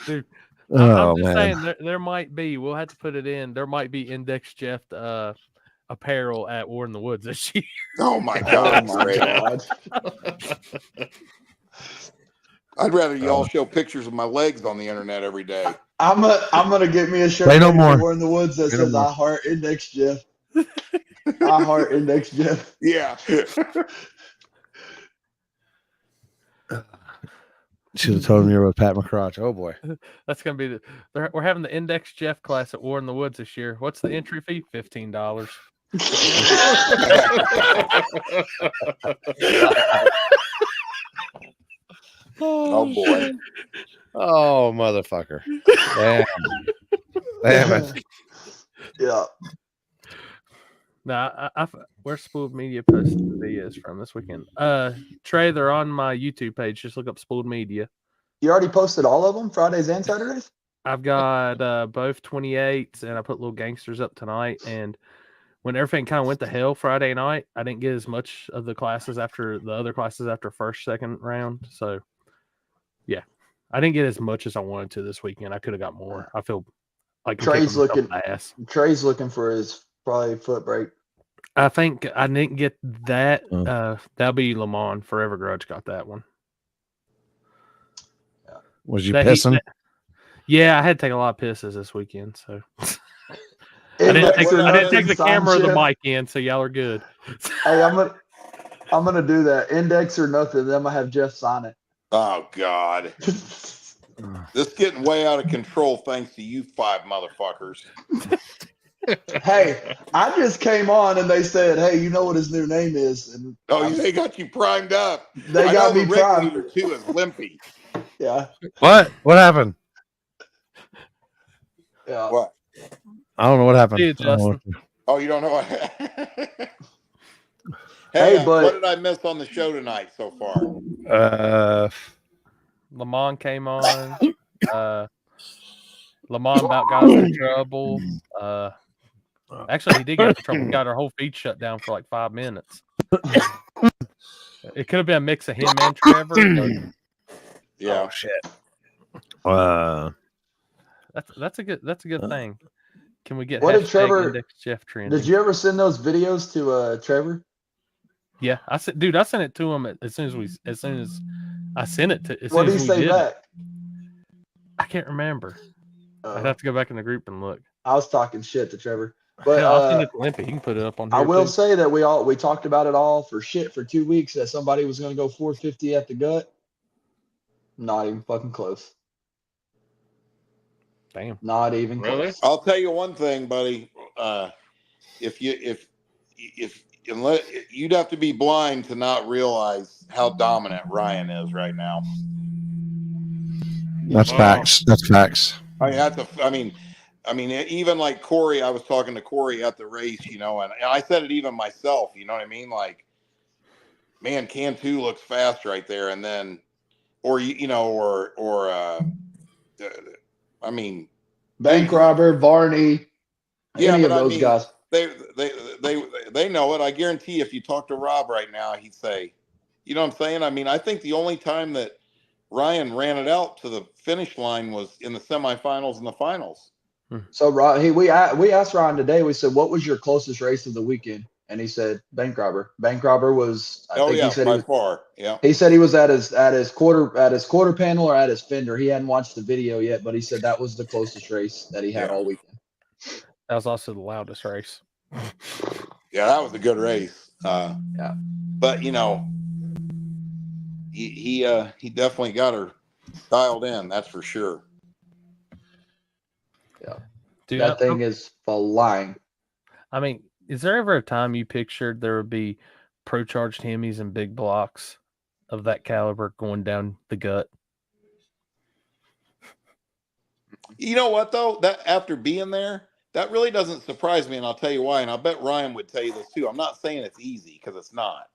C: Dude,
B: Oh,
C: I'm just
B: man.
C: saying there might be. We'll have to put it in. There might be Index Jeff apparel at War in the Woods this year.
U: Oh my God!
Q: Oh my God.
U: I'd rather y'all show pictures of my legs on the internet every day.
Q: I'm gonna get me a shirt
B: Say no
Q: made
B: more.
Q: for War in the Woods that
B: Say no
Q: says
B: more.
Q: I heart Index Jeff. I heart Index Jeff.
U: Yeah.
B: Should have told him you were with Pat McCrotch. Oh boy.
C: That's gonna be we're having the Index Jeff class at War in the Woods this year. What's the entry fee? $15.
U: Oh boy.
B: Oh motherfucker. Damn. Damn it.
Q: Yeah.
C: Nah, where's Spooled Media posting the videos from this weekend? Trey, they're on my YouTube page. Just look up Spooled Media.
Q: You already posted all of them, Fridays and Saturdays?
C: I've got both 28s, and I put little gangsters up tonight. And when everything kind of went to hell Friday night, I didn't get as much of the classes after the other classes after first, second round. So, yeah, I didn't get as much as I wanted to this weekend. I could have got more. I feel like I'm
Q: Trey's
C: kicking myself in the ass.
Q: Trey's looking for his probably foot break.
C: I think I didn't get that. That'll be Lamont. Forever Grudge got that one.
B: Was you
C: That
B: pissing?
C: Yeah, I had to take a lot of pisses this weekend, so I didn't take the camera or the mic in, so y'all are good.
Q: Hey, I'm gonna do that. Index or nothing. Then I'm gonna have Jeff sign it.
U: Oh God. This getting way out of control thanks to you 5 motherfuckers.
Q: Hey, I just came on and they said, "Hey, you know what his new name is?" And
U: they got you primed up.
Q: They
U: I
Q: got
U: know
Q: me
U: the
Q: primed.
U: ringleader too is Limpy.
Q: Yeah.
B: What? What happened?
Q: Yeah.
U: What?
B: I don't know what happened.
C: See you,
B: I don't know
C: Justin.
U: Oh, you don't know what?
Q: Hey,
U: Hey,
Q: but-
U: what did I miss on the show tonight so far?
C: Lamont came on. Lamont about got us in trouble. Actually, he did get in trouble. Got our whole feed shut down for like 5 minutes. It could have been a mix of him and Trevor. But
U: Yeah.
B: Oh shit.
C: that's a good thing. Can we get
Q: What did
C: hashtag
Q: Trevor?
C: Index Jeff trending?
Q: Did you ever send those videos to Trevor?
C: Yeah, I sent it to him as soon as I sent it to. As
Q: What
C: soon
Q: did
C: as
Q: he
C: we
Q: say
C: did it.
Q: back?
C: I can't remember. I'd have to go back in the group and look.
Q: I was talking shit to Trevor, but
C: Hell, I'll send it to Limpy. He can put it up on here.
Q: I will
C: too.
Q: say that we talked about it all for 2 weeks that somebody was going to go 450 at the gut. Not even fucking close.
C: Damn.
Q: Not even
S: Really?
Q: close.
U: I'll tell you one thing, buddy. If unless you'd have to be blind to not realize how dominant Ryan is right now.
B: That's facts. That's facts.
U: I mean, even like Corey, I was talking to Corey at the race, and I said it even myself, you know what I mean? Like, man, Cantu looks fast right there. And then,
Q: Bank robber, Varney,
U: Yeah,
Q: any of
U: but I
Q: those
U: mean,
Q: guys.
U: They know it. I guarantee if you talk to Rob right now, he'd say, you know what I'm saying? I mean, I think the only time that Ryan ran it out to the finish line was in the semifinals and the finals.
Q: So we asked Ryan today. We said, "What was your closest race of the weekend?" And he said, "Bank robber." Bank robber was. He said
U: by
Q: he was,
U: far. Yeah.
Q: He said he was at his quarter panel or at his fender. He hadn't watched the video yet, but he said that was the closest race that he had all weekend.
C: That was also the loudest race.
U: Yeah, that was a good race.
Q: Yeah.
U: But he definitely got her dialed in. That's for sure.
Q: Yeah,
C: Dude,
Q: that thing is flying.
C: I mean, is there ever a time you pictured there would be pro-charged Hemis and big blocks of that caliber going down the gut?
U: You know what though? That after being there, that really doesn't surprise me, and I'll tell you why. And I bet Ryan would tell you this too. I'm not saying it's easy because it's not.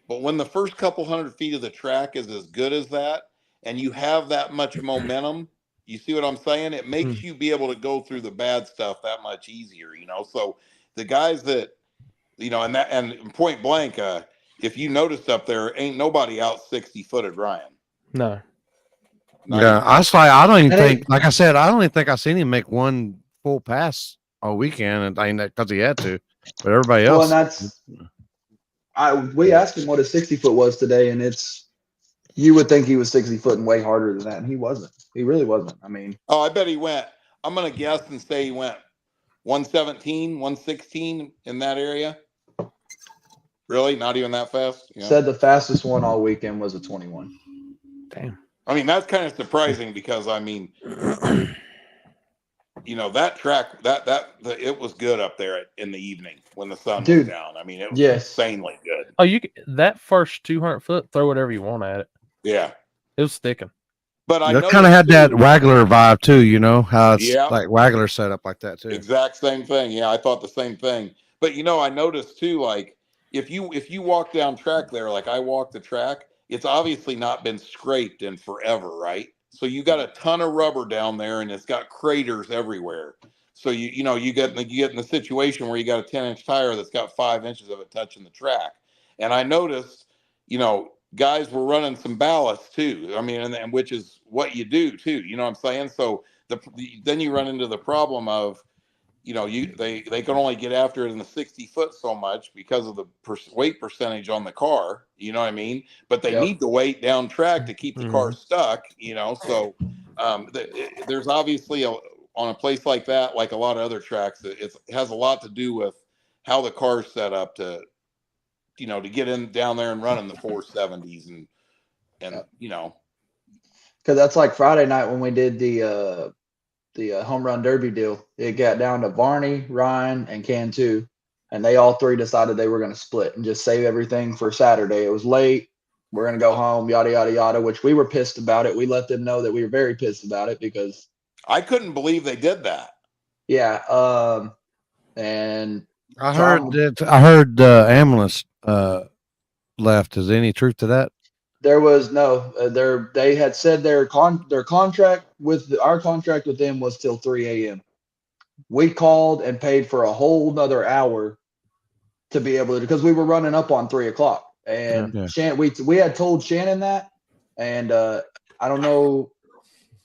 U: But when the first couple 100 feet of the track is as good as that, and you have that much momentum, you see what I'm saying? It makes you be able to go through the bad stuff that much easier, you know? So the guys that, you know, and point blank, if you noticed up there, ain't nobody out 60-footed Ryan.
C: No.
B: Yeah, I don't even think, like I said, I don't even think I seen him make one full pass all weekend, and I mean that because he had to, but everybody else.
Q: Well, and we asked him what his 60-foot was today, and you would think he was 60-foot and way harder than that, and he wasn't. He really wasn't. I mean,
U: oh, I bet he went. I'm gonna guess and say he went 117, 116 in that area. Really, not even that fast. Yeah.
Q: Said the fastest one all weekend was a 21.
C: Damn.
U: I mean, that's kind of surprising because I mean, you know, that track it was good up there in the evening when the sun was down. I mean, it was insanely good.
C: Oh, that first 200 foot, throw whatever you want at it.
U: Yeah,
C: it was sticking.
U: But I
B: kind of had that Wagler vibe too. You know how it's
U: Yeah.
B: like Wagler set up like that too.
U: Exact same thing. Yeah, I thought the same thing. But you know, I noticed too, like if you walk down track there, like I walked the track, it's obviously not been scraped in forever, right? So you got a ton of rubber down there, and it's got craters everywhere. So you get in the situation where you got a 10-inch tire that's got 5 inches of it touching the track. And I noticed, you know, guys were running some ballast too. I mean, and which is what you do too. You know what I'm saying? So then you run into the problem of, you know, they can only get after it in the 60 foot so much because of the weight percentage on the car. You know what I mean? But they need the weight down track to keep the car stuck. You know, so there's obviously on a place like that, like a lot of other tracks, it has a lot to do with how the car's set up to, you know, to get in down there and run in the 470s and you know,
Q: because that's like Friday night when we did the home run derby deal. It got down to Varney, Ryan, and Cantu, and they all three decided they were going to split and just save everything for Saturday. It was late. We're going to go home, yada, yada, yada, which we were pissed about it. We let them know that we were very pissed about it because
U: I couldn't believe they did that.
Q: Yeah. And
B: I heard the ambulance left. Is there any truth to that?
Q: there was no, they had said their contract with our contract with them was till 3 a.m. We called and paid for a whole nother hour to be able to, because we were running up on 3 o'clock. And Shannon, we had told Shannon that, and I don't know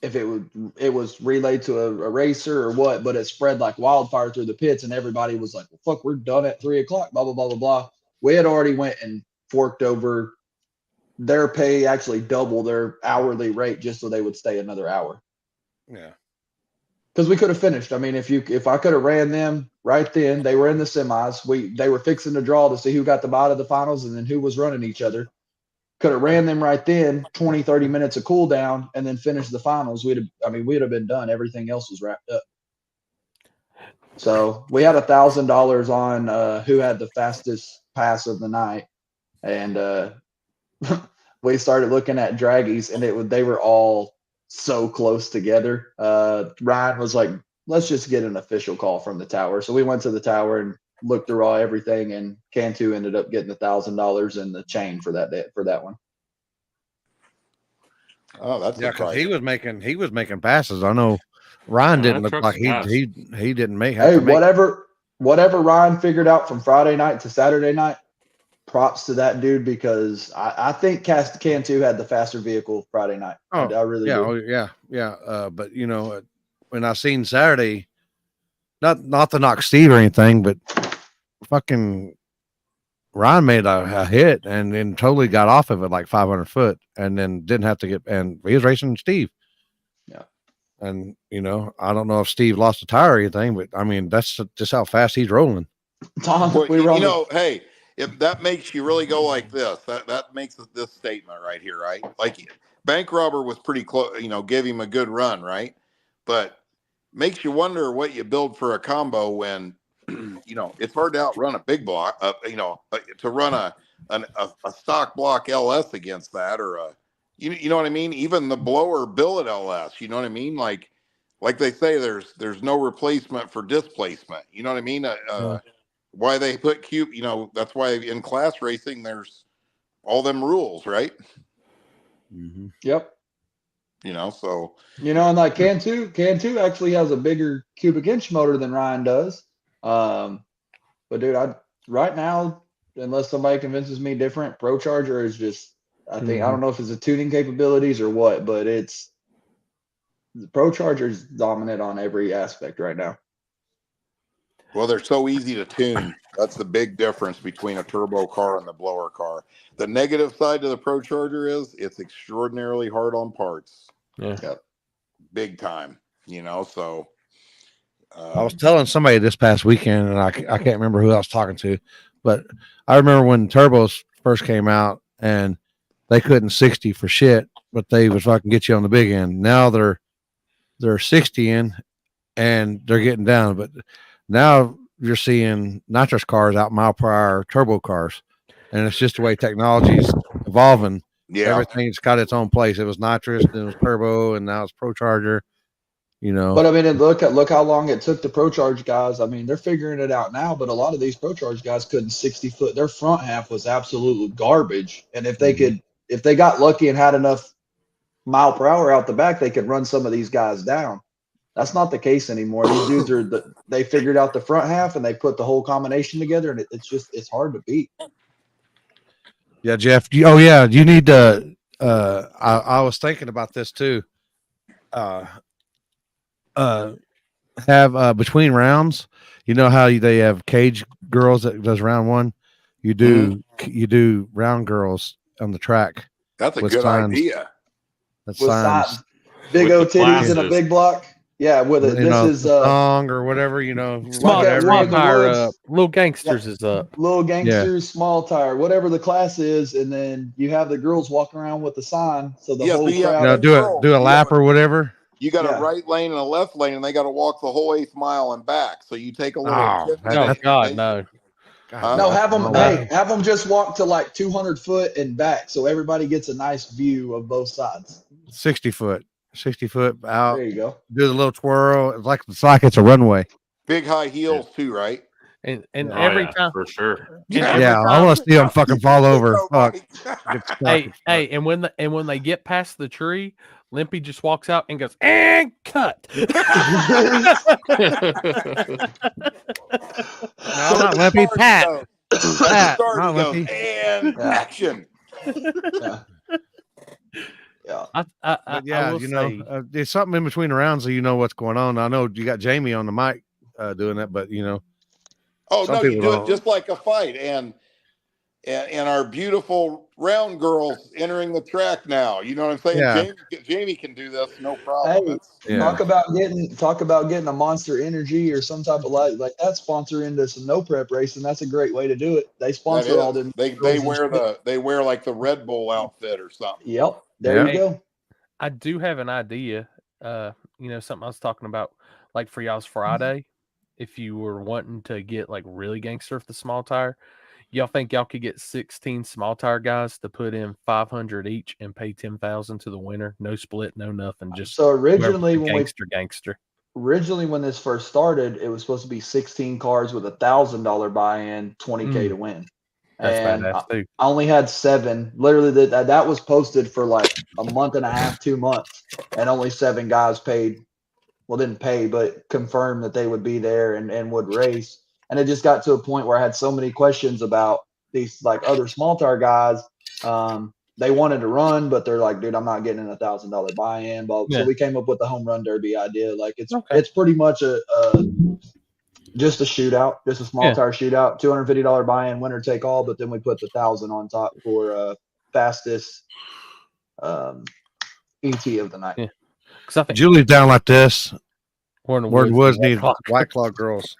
Q: if it was relayed to a racer or what, but it spread like wildfire through the pits, and everybody was like, well, fuck, we're done at 3 o'clock, blah, blah, blah, blah, blah. We had already went and forked over their pay, actually double their hourly rate just so they would stay another hour.
B: Yeah.
Q: Because we could have finished. I mean, if I could have ran them right then, they were in the semis. They were fixing to draw to see who got the bye to the finals and then who was running each other. Could have ran them right then, 20, 30 minutes of cool down, and then finished the finals. We'd have been done. Everything else was wrapped up. So we had $1,000 on who had the fastest pass of the night. And we started looking at draggies, and they were all so close together. Ryan was like, let's just get an official call from the tower. So we went to the tower and looked through everything, and Cantu ended up getting $1,000 in the chain for that one.
U: Oh, that's
B: because he was making passes. I know Ryan didn't look like he didn't make.
Q: Hey, whatever Ryan figured out from Friday night to Saturday night, props to that dude, because I think Cantu had the faster vehicle Friday night. I really do.
B: But you know, when I seen Saturday, not to knock Steve or anything, but fucking Ryan made a hit and then totally got off of it like 500 foot, and then didn't have to get. And he was racing Steve.
Q: Yeah.
B: And you know, I don't know if Steve lost a tire or anything, but I mean, that's just how fast he's rolling.
Q: Tom,
U: well, you know, hey. if that makes you really go like this, that makes this statement right here, right? Like bank robber was pretty close, give him a good run, right? But makes you wonder what you build for a combo when it's hard to outrun a big block, to run a stock block LS against that, or you know what I mean? Even the blower billet LS, you know what I mean? Like they say, there's no replacement for displacement. You know what I mean? Why they put cube, that's why in class racing there's all them rules, right?
Q: Yep.
U: So
Q: and like Can 2 actually has a bigger cubic inch motor than Ryan does. But dude, right now, unless somebody convinces me different, Pro Charger is just, I don't know if it's the tuning capabilities or what, but the Pro Charger is dominant on every aspect right now.
U: Well, they're so easy to tune. That's the big difference between a turbo car and the blower car. The negative side to the Pro Charger is it's extraordinarily hard on parts.
C: Yeah.
U: Yep. Big time, so.
B: I was telling somebody this past weekend, and I can't remember who I was talking to, but I remember when turbos first came out and they couldn't 60 for shit, but they was fucking get you on the big end. Now they're 60 in and they're getting down, but now you're seeing nitrous cars out mile per hour turbo cars, and it's just the way technology's evolving.
U: Yeah,
B: everything's got its own place. It was nitrous, then it was turbo, and now it's Pro Charger.
Q: But I mean, look how long it took the Pro Charge guys. I mean, they're figuring it out now, but a lot of these Pro Charge guys couldn't 60 foot. Their front half was absolute garbage, and if they got lucky and had enough mile per hour out the back, they could run some of these guys down. That's not the case anymore. These dudes they figured out the front half and they put the whole combination together, and it's hard to beat.
B: Yeah, Jeff. You need to. I was thinking about this too. Have between rounds. You know how they have cage girls that does round one. You do round girls on the track.
U: That's a good idea.
B: That's
Q: with
B: signs.
Q: Big O titties in a big block. Yeah, with it. This is
B: song or whatever,
C: small tire up. Little Gangsters is up.
Q: Little Gangsters, small tire, whatever the class is, and then you have the girls walking around with the sign, so the whole crowd.
B: Do a lap or whatever.
U: You got a right lane and a left lane, and they got to walk the whole 8th mile and back. So you take a little.
C: No.
Q: No, have them just walk to like 200 foot and back, so everybody gets a nice view of both sides.
B: 60 foot out.
Q: There you go.
B: Do the little twirl. It's like it's a runway.
U: Big high heels too, right?
C: And every time
S: for sure.
B: Yeah, I want to see them fucking fall over. Fuck.
C: Hey, and when they get past the tree, Limpy just walks out and goes, and cut.
B: No, not Limpy. Pat.
U: Not Limpy. And action.
B: Yeah. There's something in between the rounds, so you know what's going on. I know you got Jamie on the mic doing that, but
U: Oh no, you do it just like a fight, and our beautiful round girls entering the track now. You know what I'm saying?
B: Yeah.
U: Jamie can do this, no problem.
Q: Hey, talk about getting a Monster Energy or some type of like that sponsor into some no prep racing. That's a great way to do it. They sponsor all them.
U: They wear like the Red Bull outfit or something.
Q: Yep. There you go.
C: I do have an idea. Something I was talking about, like for y'all's Friday. If you were wanting to get like really gangster with the small tire, y'all think y'all could get 16 small tire guys to put in 500 each and pay 10,000 to the winner? No split, no nothing. Just
Q: so originally when
C: gangster.
Q: Originally, when this first started, it was supposed to be 16 cars with $1,000 buy-in, $20K to win.
C: That's
Q: and I only had 7. Literally, that was posted for like a month and a half, 2 months, and only 7 guys paid. Well, didn't pay, but confirmed that they would be there and would race. And it just got to a point where I had so many questions about these like other small tire guys. They wanted to run, but they're like, dude, I'm not getting an $1,000 buy-in. So we came up with the home run derby idea. Like it's pretty much just a shootout, just a small tire shootout, $250 buy-in, winner take all. But then we put the 1,000 on top for fastest ET of the night.
C: Yeah.
B: Julie's down like this.
C: Warden
B: Woods needs White Claw girls.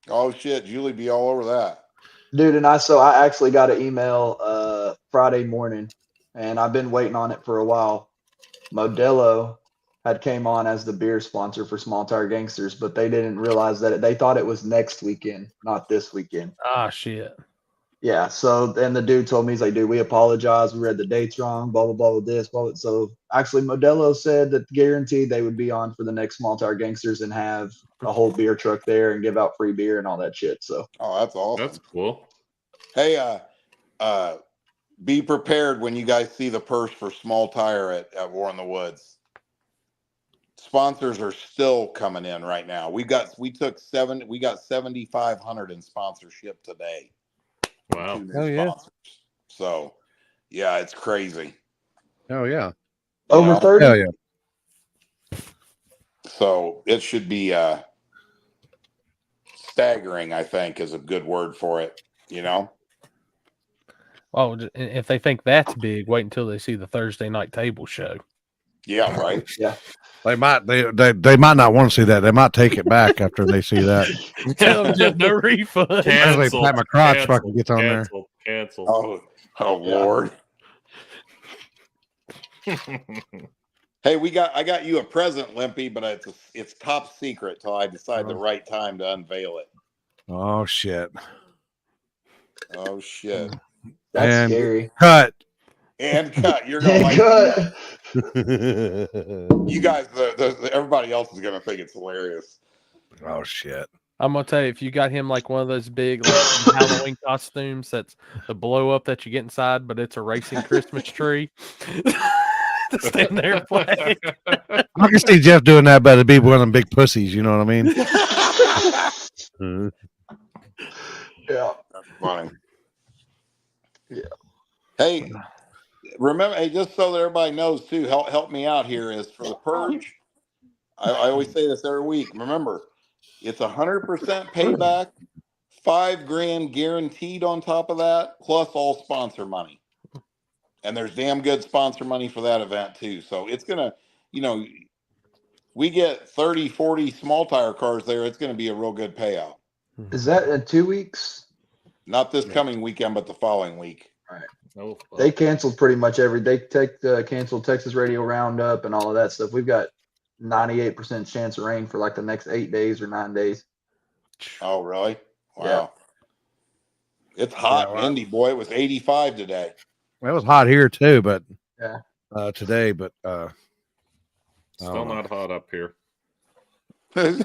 U: Oh shit, Julie be all over that.
Q: Dude, and I actually got an email Friday morning, and I've been waiting on it for a while. Modelo had came on as the beer sponsor for Small Tire Gangsters, but they didn't realize that they thought it was next weekend, not this weekend.
C: Ah, shit.
Q: Yeah. So then the dude told me, he's like, dude, we apologize. We read the dates wrong, blah, blah, blah, with this, blah, blah. So actually, Modelo said that guaranteed they would be on for the next Small Tire Gangsters and have a whole beer truck there and give out free beer and all that shit. So,
U: Oh, that's awesome.
S: That's cool.
U: Hey, be prepared when you guys see the purse for Small Tire at War in the Woods. Sponsors are still coming in right now. We got 7,500 in sponsorship today.
S: Wow.
B: Oh yeah.
U: So, yeah, it's crazy.
B: Oh yeah.
Q: Over 30?
B: Hell yeah.
U: So it should be staggering, I think, is a good word for it. You know?
C: Oh, if they think that's big, wait until they see the Thursday night table show.
U: Yeah, right.
Q: Yeah.
B: They might not want to see that. They might take it back after they see that.
C: Tell them just no refund.
B: Especially Pat McCrotch fucking gets on there.
U: Cancel. Oh Lord. Hey, I got you a present, Limpy, but it's top secret till I decide the right time to unveil it.
B: Oh shit.
U: Oh shit.
Q: That's scary.
B: Cut.
U: And cut. You're gonna like
Q: Cut.
U: You guys, everybody else is gonna think it's hilarious.
B: Oh shit.
C: I'm gonna tell you, if you got him like one of those big like, Halloween costumes, that's the blow up that you get inside, but it's a racing Christmas tree. To stand there and play.
B: I can see Jeff doing that, but it'd be one of them big pussies. You know what I mean?
Q: Yeah.
U: That's funny.
Q: Yeah.
U: Hey, remember, hey, just so that everybody knows too, help me out here is for the purge. I always say this every week. Remember, it's 100% payback, $5,000 guaranteed on top of that, plus all sponsor money. And there's damn good sponsor money for that event too. So it's gonna, we get 30, 40 small tire cars there. It's gonna be a real good payout.
Q: Is that in 2 weeks?
U: Not this coming weekend, but the following week.
Q: Right.
S: Oh,
Q: They canceled pretty much they canceled Texas Radio Roundup and all of that stuff. We've got 98% chance of rain for like the next 8 days or 9 days.
U: Oh, really? Wow.
Q: Yeah.
U: It's hot in Indy, boy. It was 85 today.
B: It was hot here too, but
Q: yeah,
B: today, but
S: Still not hot up here.
B: is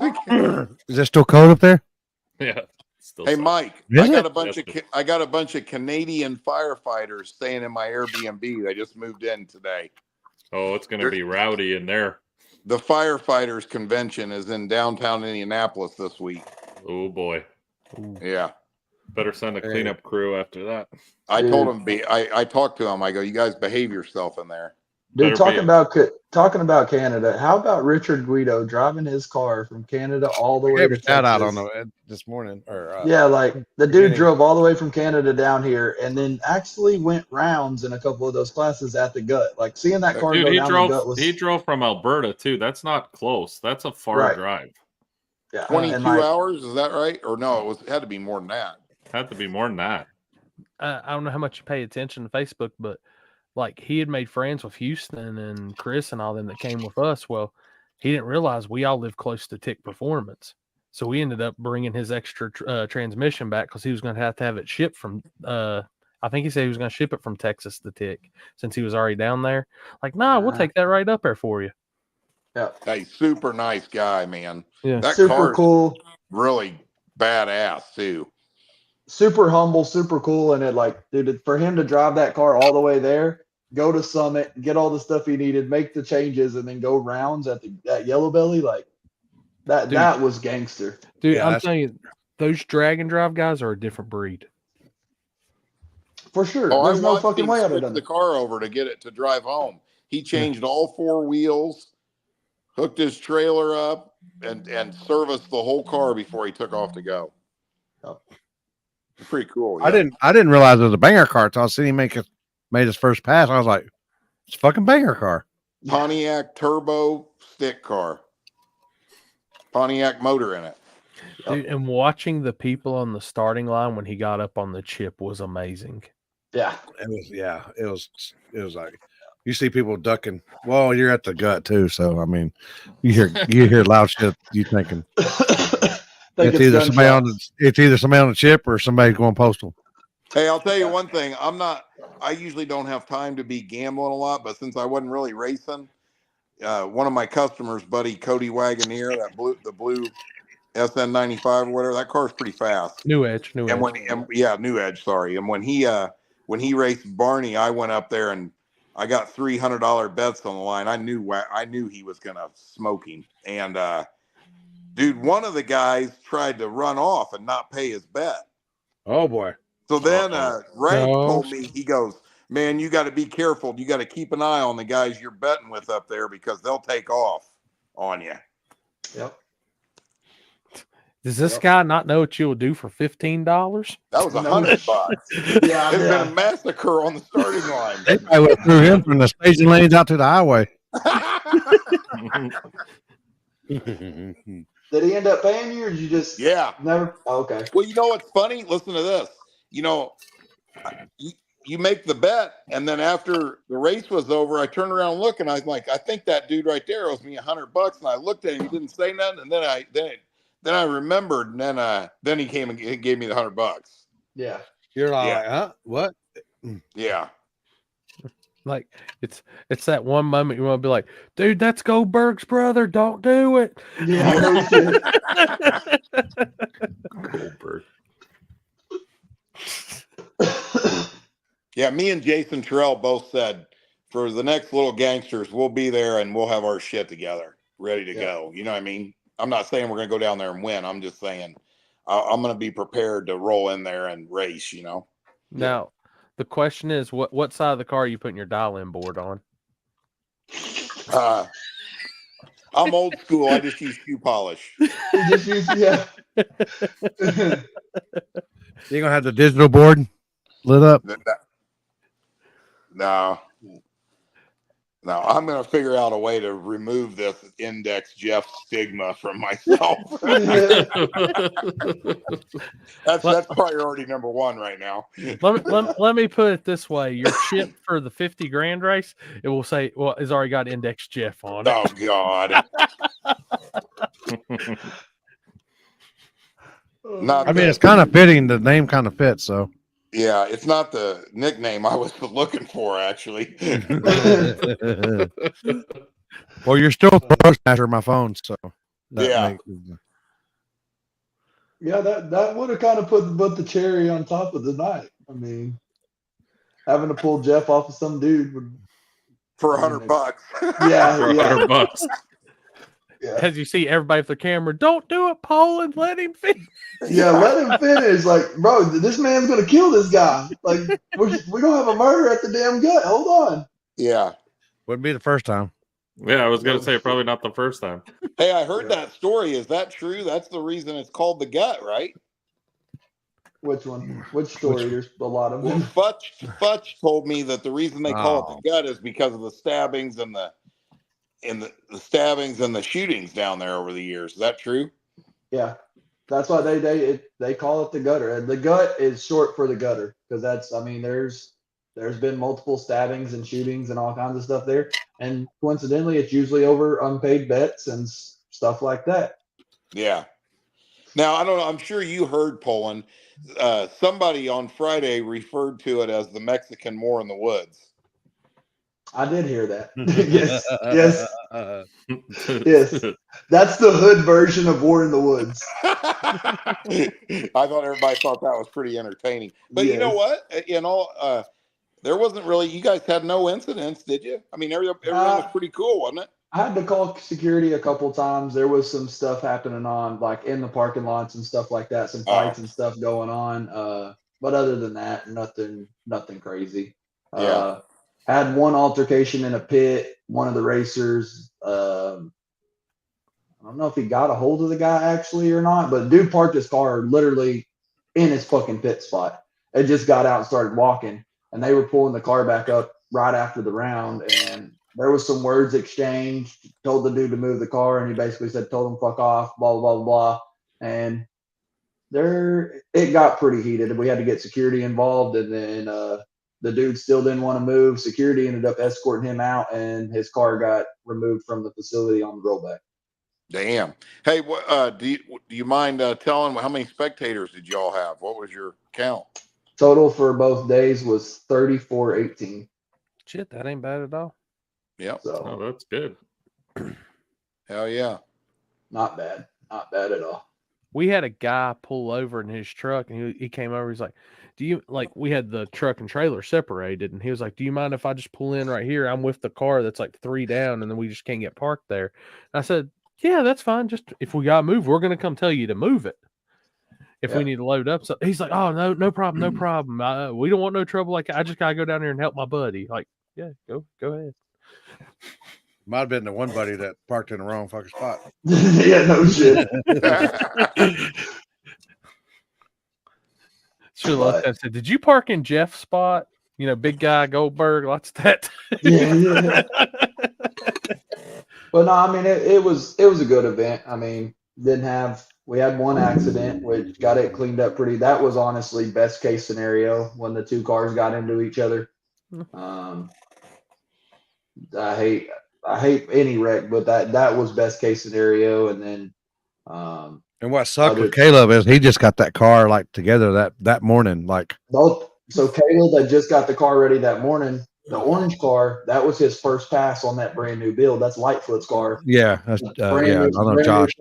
B: it still cold up there?
S: Yeah. Still
U: Hey,
S: sucks.
U: Mike,
B: Is
U: I got a bunch of Canadian firefighters staying in my Airbnb. They just moved in today.
S: Oh, it's gonna be rowdy in there.
U: The firefighters convention is in downtown Indianapolis this week.
S: Oh boy.
U: Yeah.
S: Better send a cleanup crew after that.
U: I told him I talked to him. I go, you guys behave yourself in there.
Q: Dude, talking about Canada, how about Richard Guido driving his car from Canada all the way to Texas?
B: Shout out on this morning, or
Q: yeah, like the dude drove all the way from Canada down here, and then actually went rounds in a couple of those classes at the gut. Like seeing that car
S: Dude,
Q: go down the gut was
S: he drove from Alberta too. That's not close. That's a far drive.
Q: Yeah,
U: 22 hours, is that right? Or no, it had to be more than that.
S: Had to be more than that.
C: I don't know how much you pay attention to Facebook, but like he had made friends with Houston and Chris and all them that came with us. Well, he didn't realize we all live close to Tick Performance. So we ended up bringing his extra transmission back because he was going to have it shipped from, I think he said he was going to ship it from Texas to Tick since he was already down there. Like, nah, we'll take that right up there for you.
Q: Yeah.
U: Hey, super nice guy, man.
C: Yeah.
U: That
Q: Super
U: car's
Q: cool.
U: really badass too.
Q: Super humble, super cool. And it like, dude, for him to drive that car all the way there, go to Summit, get all the stuff he needed, make the changes, and then go rounds at Yellow Belly, like that was gangster.
C: Dude, I'm telling you, those drag and drive guys are a different breed.
Q: For sure.
U: Oh,
Q: There's
U: I
Q: no
U: watched
Q: fucking
U: him
Q: way I'd have
U: switch
Q: done
U: the
Q: it.
U: car over to get it to drive home. He changed all four wheels, hooked his trailer up, and serviced the whole car before he took off to go.
Q: Oh.
U: Pretty cool.
B: I didn't realize it was a banger car until I seen him made his first pass. I was like, it's a fucking banger car.
U: Pontiac turbo stick car. Pontiac motor in it.
C: Dude, and watching the people on the starting line when he got up on the chip was amazing.
Q: Yeah.
B: It was like you see people ducking. Well, you're at the gut too, so I mean, you hear loud shit. You thinking it's either somebody on the chip or somebody going postal.
U: Hey, I'll tell you one thing. I usually don't have time to be gambling a lot, but since I wasn't really racing, one of my customers, buddy Cody Wagoneer, the blue SN95 or whatever, that car's pretty fast.
C: New Edge.
U: New Edge. Sorry. And when he raced Barney, I went up there and I got $300 bets on the line. I knew he was gonna smoke him. And dude, one of the guys tried to run off and not pay his bet.
B: Oh boy.
U: So then Rank told me, he goes, man, you got to be careful. You got to keep an eye on the guys you're betting with up there because they'll take off on you.
Q: Yep.
C: Does this guy not know what you'll do for $15?
U: That was $100.
Q: Yeah,
U: There's been a massacre on the starting line.
B: They probably went through him from the staging lanes out to the highway.
Q: Did he end up paying you, or did you just never? Oh, okay.
U: Well, you know what's funny? Listen to this. You know, you make the bet, and then after the race was over, I turned around and looked, and I was like, I think that dude right there owes me $100. And I looked at him, he didn't say nothing, and then I remembered, and then he came and gave me the $100.
Q: Yeah.
B: You're like, huh? What?
U: Yeah.
C: Like it's that one moment you want to be like, dude, that's Goldberg's brother. Don't do it.
Q: Yeah.
S: Goldberg.
U: Yeah, me and Jason Terrell both said for the next Little Gangsters, we'll be there and we'll have our shit together, ready to go. You know what I mean? I'm not saying we're going to go down there and win. I'm just saying I'm going to be prepared to roll in there and race, you know?
C: Now, the question is, what side of the car are you putting your dial-in board on?
U: I'm old school. I just use shoe polish.
Q: Yeah.
B: You gonna have the digital board lit up?
U: No, I'm gonna figure out a way to remove this Index Jeff stigma from myself. That's priority number one right now.
C: Let me put it this way: your chip for the 50 grand race, it will say, "Well, it's already got Index Jeff on it."
U: Oh God.
B: It's kind of fitting. The name kind of fits, so.
U: Yeah, it's not the nickname I was looking for, actually.
B: Well, you're still the snatcher of my phone, so.
U: Yeah.
Q: Yeah, that would have kind of put the cherry on top of the night. I mean, having to pull Jeff off of some dude would.
U: For $100.
Q: Yeah.
S: For $100.
C: As you see everybody with their camera, don't do it, Paul, and let him finish.
Q: Yeah, let him finish. Like, bro, this man's gonna kill this guy. Like, we don't have a murder at the damn gut. Hold on.
U: Yeah.
B: Wouldn't be the first time.
S: Yeah, I was gonna say probably not the first time.
U: Hey, I heard that story. Is that true? That's the reason it's called the gut, right?
Q: Which one? Which story? There's a lot of them.
U: Well, Futch told me that the reason they call it the gut is because of the stabbings and the stabbings and the shootings down there over the years. Is that true?
Q: Yeah, that's why they call it the gutter. And the gut is short for the gutter because there's been multiple stabbings and shootings and all kinds of stuff there. And coincidentally, it's usually over unpaid bets and stuff like that.
U: Yeah. Now, I don't know. I'm sure you heard, Poland. Somebody on Friday referred to it as the Mexican War in the Woods.
Q: I did hear that. Yes. That's the hood version of War in the Woods.
U: I thought everybody thought that was pretty entertaining. But you know what? There wasn't really, you guys had no incidents, did you? I mean, everything was pretty cool, wasn't it?
Q: I had to call security a couple times. There was some stuff happening on, like, in the parking lots and stuff like that, some fights and stuff going on. But other than that, nothing crazy.
U: Yeah.
Q: Had one altercation in a pit. One of the racers, I don't know if he got a hold of the guy actually or not, but dude parked his car literally in his fucking pit spot. It just got out and started walking, and they were pulling the car back up right after the round, and there was some words exchanged. Told the dude to move the car, and he basically told him fuck off, blah blah blah blah. And It got pretty heated. We had to get security involved, and then the dude still didn't want to move. Security ended up escorting him out, and his car got removed from the facility on the rollback.
U: Damn. Hey, do you mind telling how many spectators did y'all have? What was your count?
Q: Total for both days was 3418.
C: Shit, that ain't bad at all.
U: Yep.
Q: So,
S: Oh, that's good.
U: Hell yeah.
Q: Not bad. Not bad at all.
C: We had a guy pull over in his truck, and he came over. He's like, "Do you like?" We had the truck and trailer separated, and he was like, "Do you mind if I just pull in right here? I'm with the car that's like 3 down, and then we just can't get parked there." And I said, "Yeah, that's fine. Just if we gotta move, we're gonna come tell you to move it. If we need to load up." So he's like, "Oh no problem, no problem. We don't want no trouble. Like I just gotta go down there and help my buddy." Like, yeah, go ahead.
B: Might have been the one buddy that parked in the wrong fucking spot.
Q: Yeah, no shit.
C: Should have that said, "Did you park in Jeff's spot? You know, big guy Goldberg, lots of that."
Q: Yeah. But no, I mean it was a good event. I mean, we had one accident which got it cleaned up pretty. That was honestly best case scenario when the two cars got into each other. I hate any wreck, but that was best case scenario. And then
B: and what sucked with Caleb is he just got that car like together that morning. Like
Q: so Caleb had just got the car ready that morning. The orange car, that was his first pass on that brand new build. That's Lightfoot's car.
B: Yeah, that's I know Josh.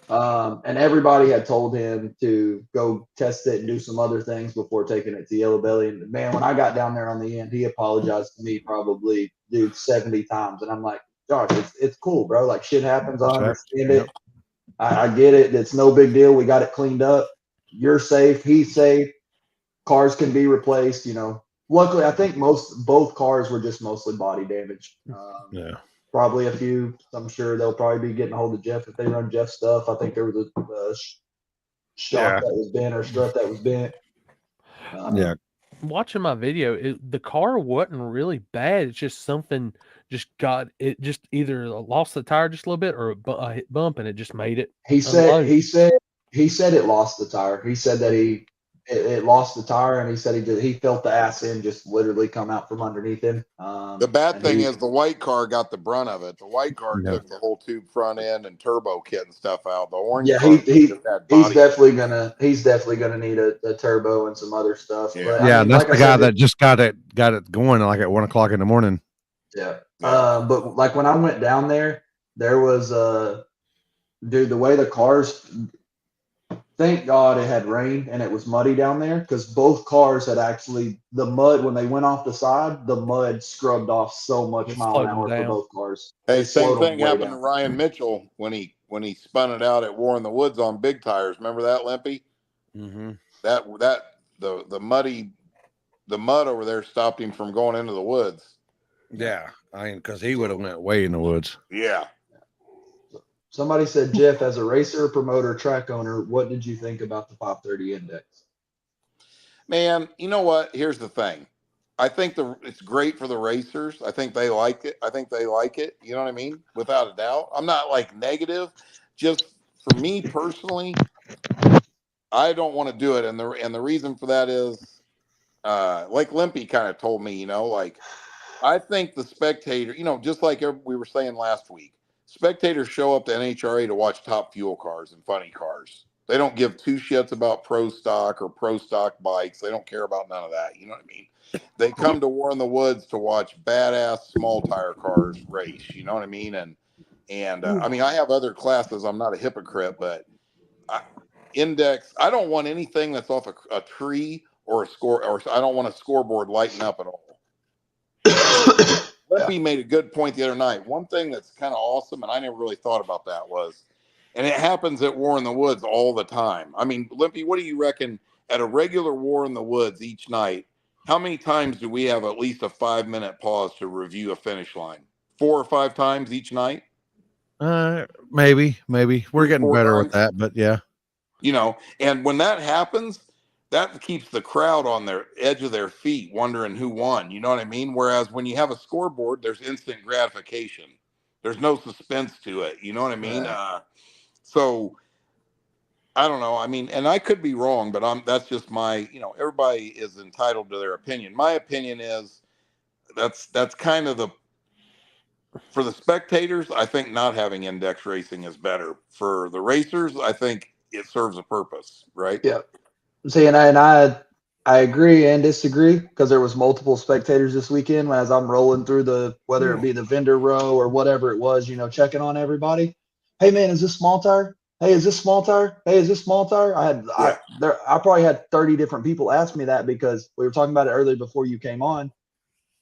Q: And everybody had told him to go test it and do some other things before taking it to Yellow Belly. And man, when I got down there on the end, he apologized to me probably 70 times. And I'm like, Josh, it's cool, bro. Like shit happens. I understand it. I get it. It's no big deal. We got it cleaned up. You're safe. He's safe. Cars can be replaced. You know, luckily, I think both cars were just mostly body damage.
B: Yeah.
Q: Probably a few. I'm sure they'll probably be getting a hold of Jeff if they run Jeff's stuff. I think there was a shock that was bent or strut that was bent.
B: Yeah.
C: Watching my video, the car wasn't really bad. It's just something just either lost the tire just a little bit or a bump, and it just made it.
Q: He said it lost the tire. He said that it lost the tire, and he said he felt the ass end just literally come out from underneath him.
U: The bad thing is the white car got the brunt of it. The white car took the whole tube front end and turbo kit and stuff out. The orange car
Q: he's definitely gonna need a turbo and some other stuff.
U: Yeah,
Q: but,
B: that's like the guy that just got it going like at 1 o'clock in the morning.
Q: Yeah. But like when I went down there was dude, the way the cars, thank God it had rained and it was muddy down there because both cars had actually, the mud, when they went off the side, the mud scrubbed off so much mile an hour for both cars.
U: Hey, same thing happened to Ryan Mitchell when he spun it out at War in the Woods on big tires. Remember that, Limpy?
B: Mm-hmm.
U: The mud over there stopped him from going into the woods.
B: Yeah, I mean, because he would have went way in the woods.
U: Yeah.
Q: Somebody said, Jeff, as a racer, promoter, track owner, what did you think about the 530 index?
U: Man, you know what? Here's the thing. I think it's great for the racers. I think they like it. You know what I mean? Without a doubt. I'm not like negative. Just for me personally, I don't want to do it. And the reason for that is, like Limpy kind of told me, you know, like I think the spectator, you know, just like we were saying last week, spectators show up to NHRA to watch top fuel cars and funny cars. They don't give two shits about pro stock or pro stock bikes. They don't care about none of that. You know what I mean? They come to War in the Woods to watch badass small tire cars race. You know what I mean? And I mean, I have other classes. I'm not a hypocrite, but index, I don't want anything that's off a tree or a score, or I don't want a scoreboard lighting up at all. Limpy made a good point the other night. One thing that's kind of awesome, and I never really thought about that was, and it happens at War in the Woods all the time. I mean, Limpy, what do you reckon at a regular War in the Woods each night? How many times do we have at least a 5-minute pause to review a finish line? 4 or 5 times each night?
B: Maybe. We're getting better with that, but yeah.
U: You know, and when that happens, that keeps the crowd on their edge of their feet, wondering who won. You know what I mean? Whereas when you have a scoreboard, there's instant gratification. There's no suspense to it. You know what I mean? So I don't know. I mean, and I could be wrong, but that's just my, everybody is entitled to their opinion. My opinion is that's kind of for the spectators, I think not having index racing is better. For the racers, I think it serves a purpose, right?
Q: Yeah. See, and I agree and disagree because there was multiple spectators this weekend as I'm rolling through whether it be the vendor row or whatever it was, checking on everybody. Hey man, is this small tire? Hey, is this small tire? Hey, is this small tire? I probably had 30 different people ask me that because we were talking about it earlier before you came on.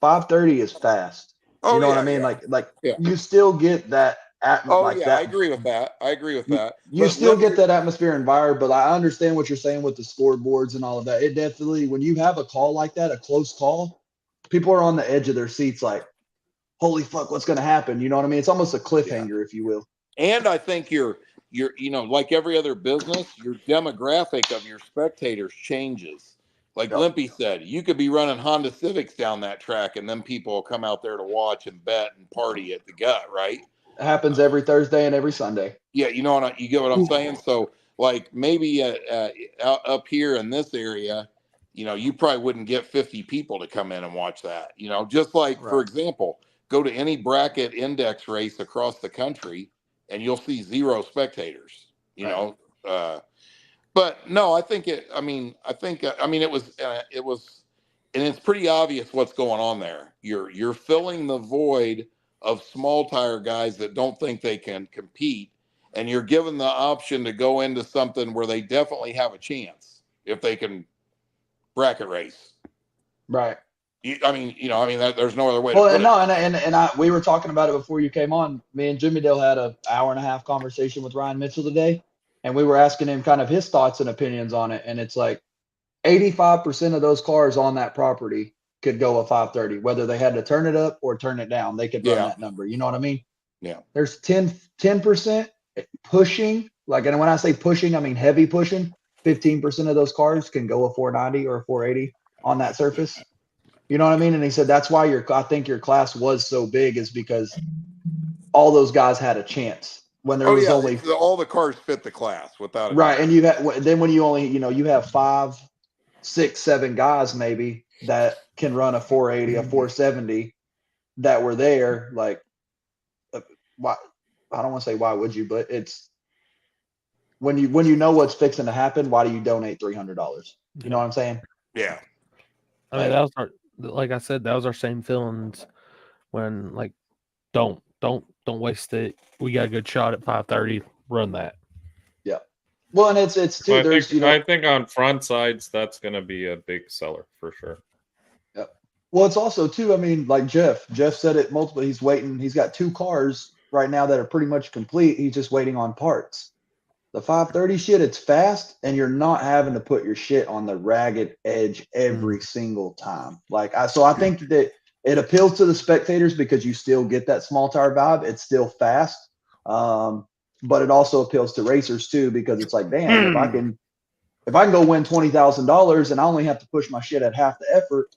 Q: 530 is fast.
U: Oh,
Q: you know what I mean? Like you still get that atmosphere.
U: I agree with that.
Q: You still get that atmosphere and vibe, but I understand what you're saying with the scoreboards and all of that. It definitely, when you have a call like that, a close call, people are on the edge of their seats like, holy fuck, what's going to happen? You know what I mean? It's almost a cliffhanger, if you will.
U: And I think you're like every other business, your demographic of your spectators changes. Like Limpy said, you could be running Honda Civics down that track and then people will come out there to watch and bet and party at the gut, right?
Q: It happens every Thursday and every Sunday.
U: Yeah, you get what I'm saying? So like maybe up here in this area, you probably wouldn't get 50 people to come in and watch that. Just like, for example, go to any bracket index race across the country and you'll see 0 spectators, but no, I think it was, and it's pretty obvious what's going on there. You're filling the void of small tire guys that don't think they can compete, and you're given the option to go into something where they definitely have a chance if they can bracket race.
Q: Right.
U: There's no other way.
Q: Well,
U: to put
Q: and we were talking about it before you came on. Me and Jimmy Dale had an hour-and-a-half conversation with Ryan Mitchell today, and we were asking him kind of his thoughts and opinions on it. And it's like 85% of those cars on that property could go a 530, whether they had to turn it up or turn it down. They could run that number. You know what I mean?
U: Yeah.
Q: There's 10% pushing. Like, and when I say pushing, I mean heavy pushing. 15% of those cars can go a 490 or a 480 on that surface. You know what I mean? And he said that's why I think your class was so big is because all those guys had a chance when there was only
U: all the cars fit the class without
Q: right. And then when you only you have 5, 6, 7 guys maybe that can run a 480, a 470 that were there. Like, why? I don't want to say why would you, but it's when you know what's fixing to happen. Why do you donate $300? You know what I'm saying?
U: Yeah.
C: I mean, that was like I said, that was our same feelings when like, don't waste it. We got a good shot at 530. Run that.
Q: Yeah. Well, and it's too.
S: I think on front sides that's going to be a big seller for sure.
Q: Yeah. Well, it's also too. I mean, like Jeff said it multiple. He's waiting. He's got 2 cars right now that are pretty much complete. He's just waiting on parts. The 530 shit, it's fast, and you're not having to put your shit on the ragged edge every single time. So I think that it appeals to the spectators because you still get that small tire vibe. It's still fast, but it also appeals to racers too because it's like, damn, if I can go win $20,000 and I only have to push my shit at half the effort,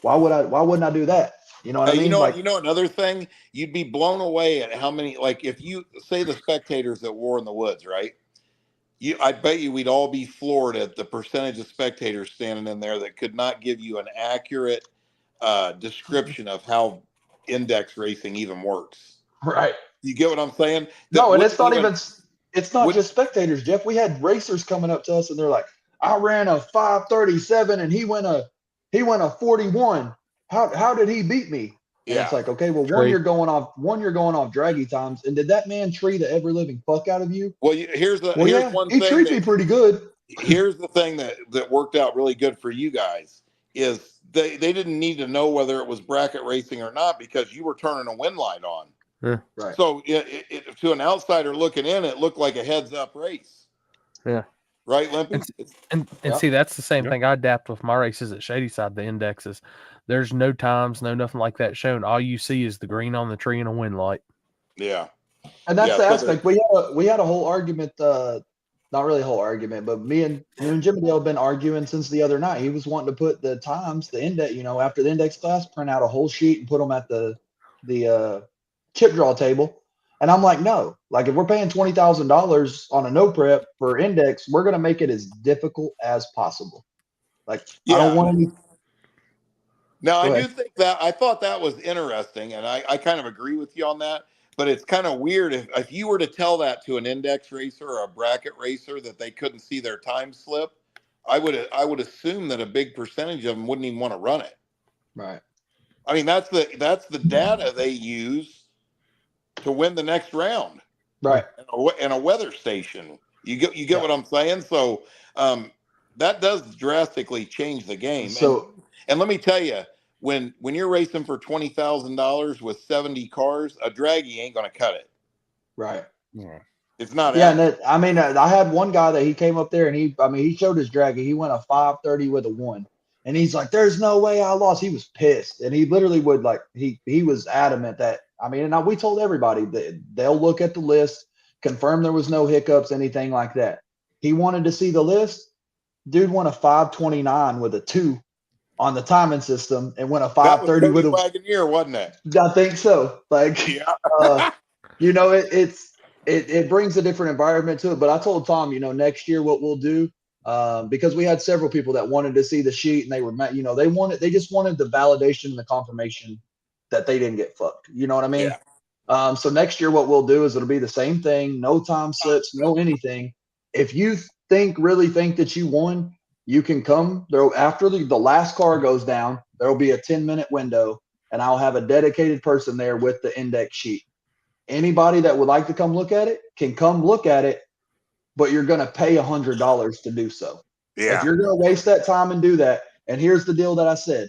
Q: why wouldn't I do that? You know what I mean?
U: Another thing, you'd be blown away at how many. Like if you say the spectators at War in the Woods, right? I bet you we'd all be floored at the percentage of spectators standing in there that could not give you an accurate description of how index racing even works.
Q: Right.
U: You get what I'm saying?
Q: No, and it's not just spectators, Jeff. We had racers coming up to us and they're like, I ran a 537 and he went a 41. How did he beat me? And it's like, okay, well, one you're going off draggy times. And did that man treat the ever living fuck out of you?
U: Well, here's one thing.
Q: He treats me pretty good.
U: Here's the thing that worked out really good for you guys is they didn't need to know whether it was bracket racing or not because you were turning a wind light on.
C: Yeah.
Q: Right.
U: So to an outsider looking in, it looked like a heads up race.
C: Yeah.
U: Right, Limpy?
C: And see, that's the same thing I adapt with my races at Shadyside, the indexes. There's no times, no nothing like that shown. All you see is the green on the tree and a wind light.
U: Yeah.
Q: And that's the aspect. We had a whole argument, not really a whole argument, but me and Jimmy Dale have been arguing since the other night. He was wanting to put the times, the index, after the index class, print out a whole sheet and put them at the chip draw table. And I'm like, no, like if we're paying $20,000 on a no prep for index, we're going to make it as difficult as possible. Like, I don't want any.
U: Now,
Q: Go
U: I
Q: ahead.
U: do think that I thought that was interesting, and I kind of agree with you on that. But it's kind of weird if you were to tell that to an index racer or a bracket racer that they couldn't see their time slip, I would assume that a big percentage of them wouldn't even want to run it.
Q: Right.
U: I mean, that's the data they use to win the next round.
Q: Right.
U: And a weather station. You get what I'm saying? So that does drastically change the game.
Q: So
U: and let me tell you, when you're racing for $20,000 with 70 cars, a draggy ain't gonna cut it.
Q: Right.
U: It's not.
Q: Yeah, and I had one guy that he came up there and he showed his draggy. He went a 530 with a 1. And he's like, there's no way I lost. He was pissed. And he literally would like he was adamant that and we told everybody that they'll look at the list, confirm there was no hiccups, anything like that. He wanted to see the list. Dude won a 529 with a 2 on the timing system and went a 530 with a
U: Wagoneer, wasn't it?
Q: I think so. Like it brings a different environment to it. But I told Tom, next year what we'll do, because we had several people that wanted to see the sheet and they were they just wanted the validation and the confirmation that they didn't get fucked. You know what I mean?
U: Yeah.
Q: So next year what we'll do is it'll be the same thing, no time slips, no anything. If you really think that you won, you can come there after the last car goes down. There'll be a 10-minute window and I'll have a dedicated person there with the index sheet. Anybody that would like to come look at it can come look at it, but you're going to pay $100 to do so.
U: Yeah.
Q: If you're going to waste that time and do that, and here's the deal that I said.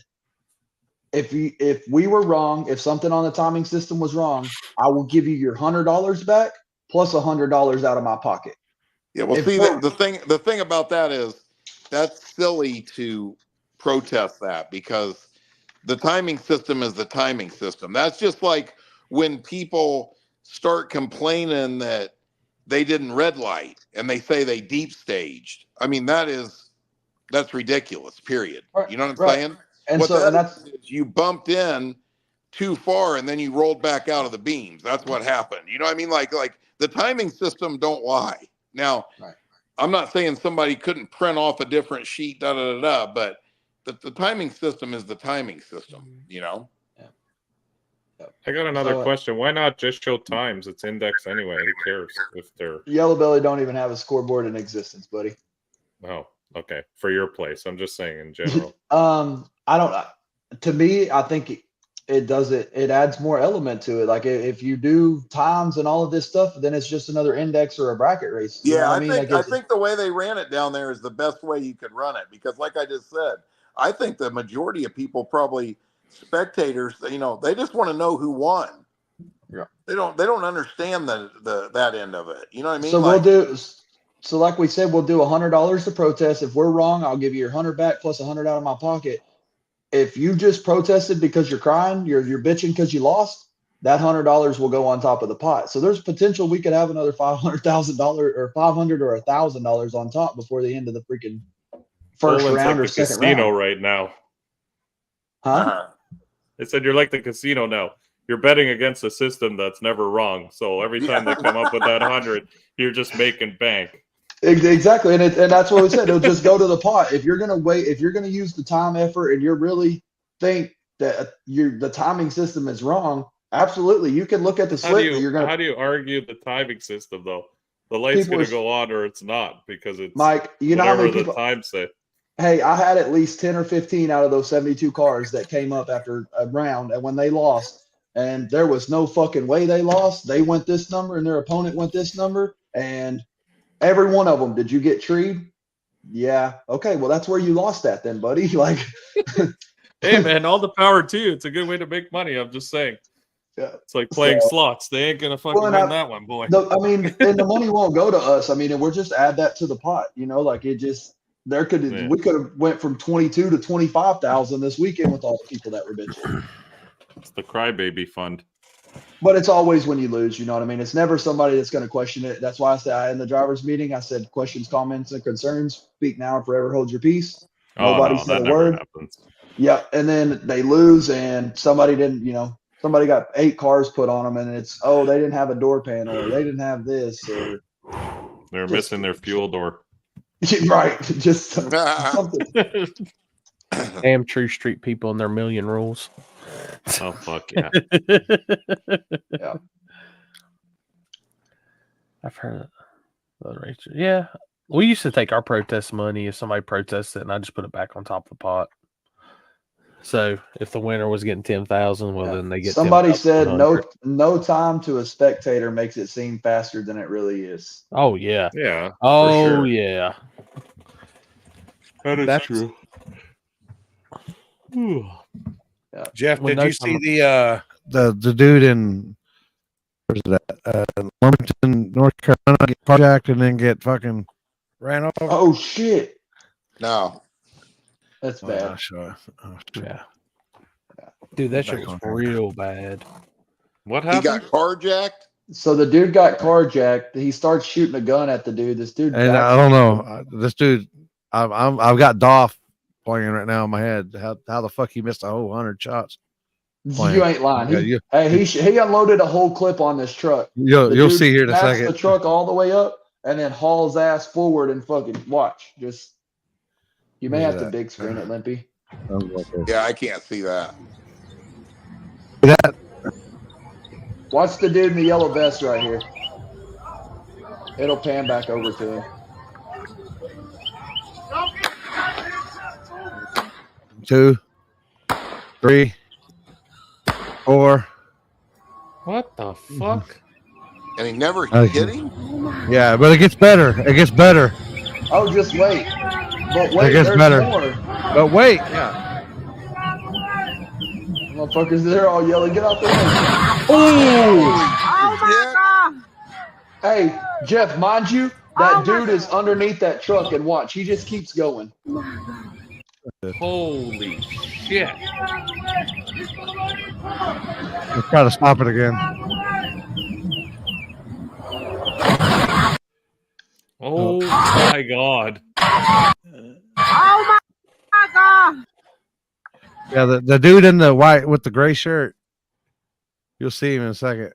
Q: If we were wrong, if something on the timing system was wrong, I will give you your $100 back plus $100 out of my pocket.
U: Yeah, well, the thing about that is that's silly to protest that because the timing system is the timing system. That's just like when people start complaining that they didn't red light and they say they deep staged. I mean, that's ridiculous, period.
Q: Right,
U: you know what I'm saying?
Q: And
U: what
Q: so
U: that is you bumped in too far and then you rolled back out of the beams. That's what happened. You know what I mean? Like the timing system don't lie. Now, I'm not saying somebody couldn't print off a different sheet, but the timing system is the timing system,
S: I got another question. Why not just show times? It's indexed anyway. Who cares if they're
Q: Yellow Belly don't even have a scoreboard in existence, buddy.
S: Oh, okay. For your place. I'm just saying in general.
Q: I don't to me, I think it adds more element to it. Like if you do times and all of this stuff, then it's just another index or a bracket race. You know what I mean?
U: I think the way they ran it down there is the best way you could run it because like I just said, I think the majority of people probably spectators, they just want to know who won.
Q: Yeah.
U: They don't understand that end of it. You know what I mean?
Q: So like we said, we'll do $100 to protest. If we're wrong, I'll give you your 100 back plus 100 out of my pocket. If you just protested because you're crying, you're bitching because you lost, that $100 will go on top of the pot. So there's potential we could have another $500,000 or $500 or $1,000 on top before the end of the freaking first
S: Poland's
Q: round
S: like
Q: or
S: the
Q: second
S: casino
Q: round.
S: right now.
Q: Huh?
S: They said you're like the casino now. You're betting against a system that's never wrong. So every time they come up with that 100, you're just making bank.
Q: Exactly, and that's what we said. It'll just go to the pot. If you're gonna use the time, effort, and you really think that the timing system is wrong, absolutely, you can look at the slip.
S: How do you argue the timing system though? The light's going to go on or it's not because it's
Q: Mike. You know how
S: whatever
Q: many people?
S: The time say.
Q: Hey, I had at least 10 or 15 out of those 72 cars that came up after a round, and when they lost, and there was no fucking way they lost. They went this number, and their opponent went this number, and every one of them. Did you get treed? Yeah. Okay. Well, that's where you lost that then, buddy. Like,
S: hey man, all the power to you. It's a good way to make money. I'm just saying.
Q: Yeah.
S: It's like playing slots. They ain't gonna fucking win that one, boy.
Q: And the money won't go to us. I mean, and we'll just add that to the pot. Like it just we could have went from 22 to 25,000 this weekend with all the people that were bitching.
S: It's the crybaby fund.
Q: But it's always when you lose, you know what I mean? It's never somebody that's going to question it. That's why I said in the driver's meeting, I said questions, comments, and concerns. Speak now or forever hold your peace. Nobody said a word.
S: Happens.
Q: Yeah, and then they lose, and somebody didn't somebody got 8 cars put on them, and it's they didn't have a door panel, or they didn't have this, or
S: They're missing their fuel door.
Q: right, just something.
C: Damn True Street people and their million rules.
S: Oh fuck yeah!
Q: Yeah,
C: I've heard of Rachel. Yeah, we used to take our protest money if somebody protested, and I just put it back on top of the pot. So if the winner was getting 10,000, well then they get.
Q: Somebody said no time to a spectator makes it seem faster than it really is.
C: Oh yeah,
S: yeah.
C: Oh
S: sure.
C: yeah,
S: That's true.
B: Jeff,
C: Well,
B: did
C: no
B: you see
C: time-
B: the dude in where's that? Wilmington, North Carolina, get carjacked and then get fucking ran over?
Q: Oh shit,
U: No.
Q: that's
B: Oh,
Q: bad.
B: yeah, sure. Oh, shit.
C: yeah, dude, that shit
B: Back
C: was
B: on track.
C: real bad.
S: What
U: He
S: happened?
U: got carjacked.
Q: So the dude got carjacked. He starts shooting a gun at the dude. This dude,
B: And I don't know this dude. I've got Dolph playing right now in my head. How the fuck he missed a whole 100 shots?
Q: you ain't lying.
B: Yeah,
Q: He, hey, he unloaded a whole clip on this truck.
B: You'll
Q: The dude
B: see here in a
Q: backs
B: second.
Q: the truck all the way up and then hauls ass forward and fucking watch. Just you may
B: Look at
Q: have to
B: that.
Q: big screen it, Limpy.
U: Yeah, I can't see that.
B: That
Q: Watch the dude in the yellow vest right here. It'll pan back over to him.
B: 2, 3, 4.
S: What the fuck?
U: And he never
B: Okay.
U: hit him.
B: Yeah, but it gets better. It gets better.
Q: Oh, just wait. But wait,
B: It gets
Q: there's
B: better.
Q: more.
B: But wait, yeah.
Q: Motherfuckers, they're all yelling, get out there.
R: Oh my God.
Q: Hey, Jeff, mind you, that dude is underneath that truck and watch. He just keeps going.
S: Holy shit!
B: Let's try to stop it again.
S: Oh my god!
R: Oh my God.
B: Yeah, the dude in the white with the gray shirt. You'll see him in a second.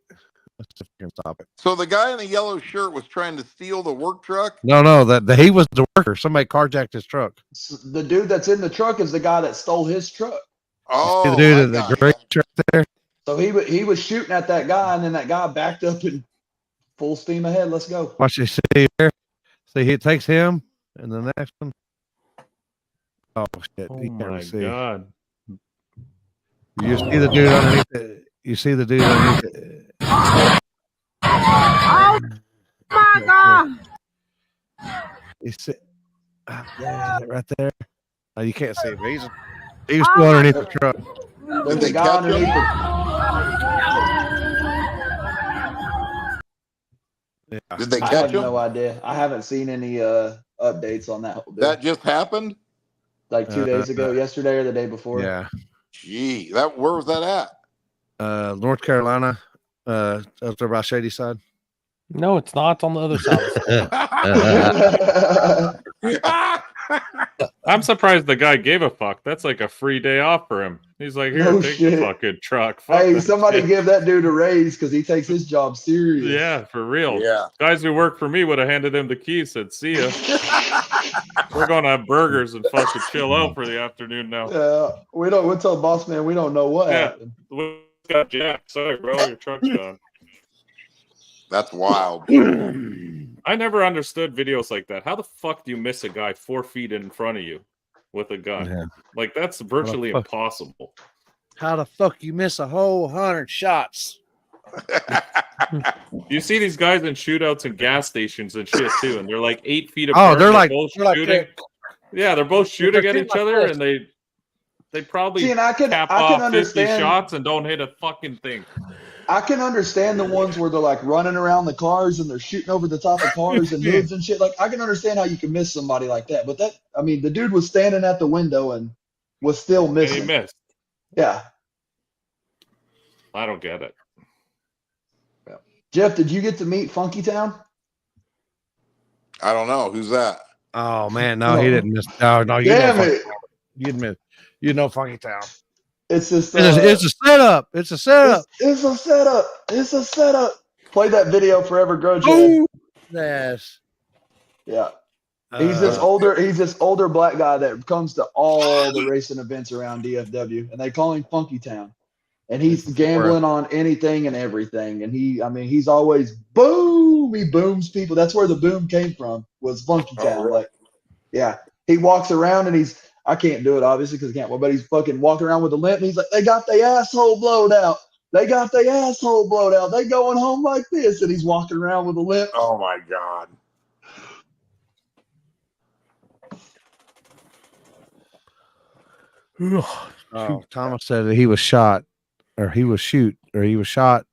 B: Let's see if we can stop it.
U: So the guy in the yellow shirt was trying to steal the work truck.
B: No, that he was the worker. Somebody carjacked his truck.
Q: The dude that's in the truck is the guy that stole his truck.
U: Oh,
B: See the dude
U: I
B: in the
U: got
B: gray
U: ya.
B: shirt there.
Q: So he was shooting at that guy, and then that guy backed up and full steam ahead. Let's go.
B: Watch you see here. See, he takes him, and the next one. Oh shit!
S: Oh
B: He can't
S: my
B: see.
S: god!
B: You see the dude underneath it. You see the dude underneath it.
R: Oh my God.
B: You see, right there. Oh, you can't see him. He's still underneath the truck.
Q: There's
U: they
Q: a guy
U: catch
Q: underneath
U: him?
Q: it.
U: Did they
Q: I
U: catch
Q: have
U: him?
Q: no idea. I haven't seen any updates on that whole deal.
U: That just happened.
Q: Like 2 days ago, yesterday or the day before.
B: Yeah.
U: Gee, where was that at?
B: North Carolina, up there by Shady Side.
C: No, it's not. It's on the other side.
S: I'm surprised the guy gave a fuck. That's like a free day off for him. He's like, here,
Q: No
S: take
Q: shit.
S: the fucking truck. Fuck
Q: Hey,
S: this
Q: somebody
S: shit.
Q: give that dude a raise because he takes his job serious.
S: Yeah, for real.
U: Yeah.
S: Guys who work for me would have handed him the keys, said, see ya. We're going to have burgers and fucking chill out for the afternoon now.
Q: We'll tell boss man we don't know what
S: Yeah.
Q: happened.
S: We got Jack. Sorry, bro. Your truck's gone.
U: That's wild.
S: I never understood videos like that. How the fuck do you miss a guy 4 feet in front of you with a gun?
B: Yeah.
S: Like, that's virtually
B: fuck?
S: impossible.
B: How the fuck you miss a whole 100 shots?
S: You see these guys in shootouts and gas stations and shit too, and they're like 8 feet
B: Oh,
S: apart.
B: they're like
S: both
B: they're like
S: shooting. Yeah, they're both shooting at
B: shooting
S: each
B: like
S: other,
B: this.
S: and they probably
Q: See, and I can
S: cap
Q: I can
S: off 50
Q: understand.
S: shots and don't hit a fucking thing.
Q: I can understand the ones where they're like running around the cars and they're shooting over the top of cars and hoods and shit. Like I can understand how you can miss somebody like that. But the dude was standing at the window and was still
S: And he
Q: missing.
S: missed.
Q: Yeah.
S: I don't get it.
Q: Jeff, did you get to meet Funky Town?
U: I don't know. Who's that?
B: Oh man, no, he didn't miss. No, you
Q: Damn
B: know
Q: it.
B: Funky Town. You know Funky Town.
Q: It's just
B: It's a setup. It's a setup.
Q: It's a setup. It's a setup. Play that video Forever Grow Jed.
B: Yes.
Q: Yeah. He's this older black guy that comes to all the racing events around DFW, and they call him Funky Town. And he's gambling on anything and everything. And he's always boom. He booms people. That's where the boom came from, was Funky Town.
U: really?
Q: He walks around and I can't do it obviously because I can't, but he's fucking walking around with a limp. And he's like, they got their asshole blowed out. They got their asshole blowed out. They going home like this. And he's walking around with a limp.
U: Oh my God.
B: Oh, Thomas said that he was shot, or he was shot.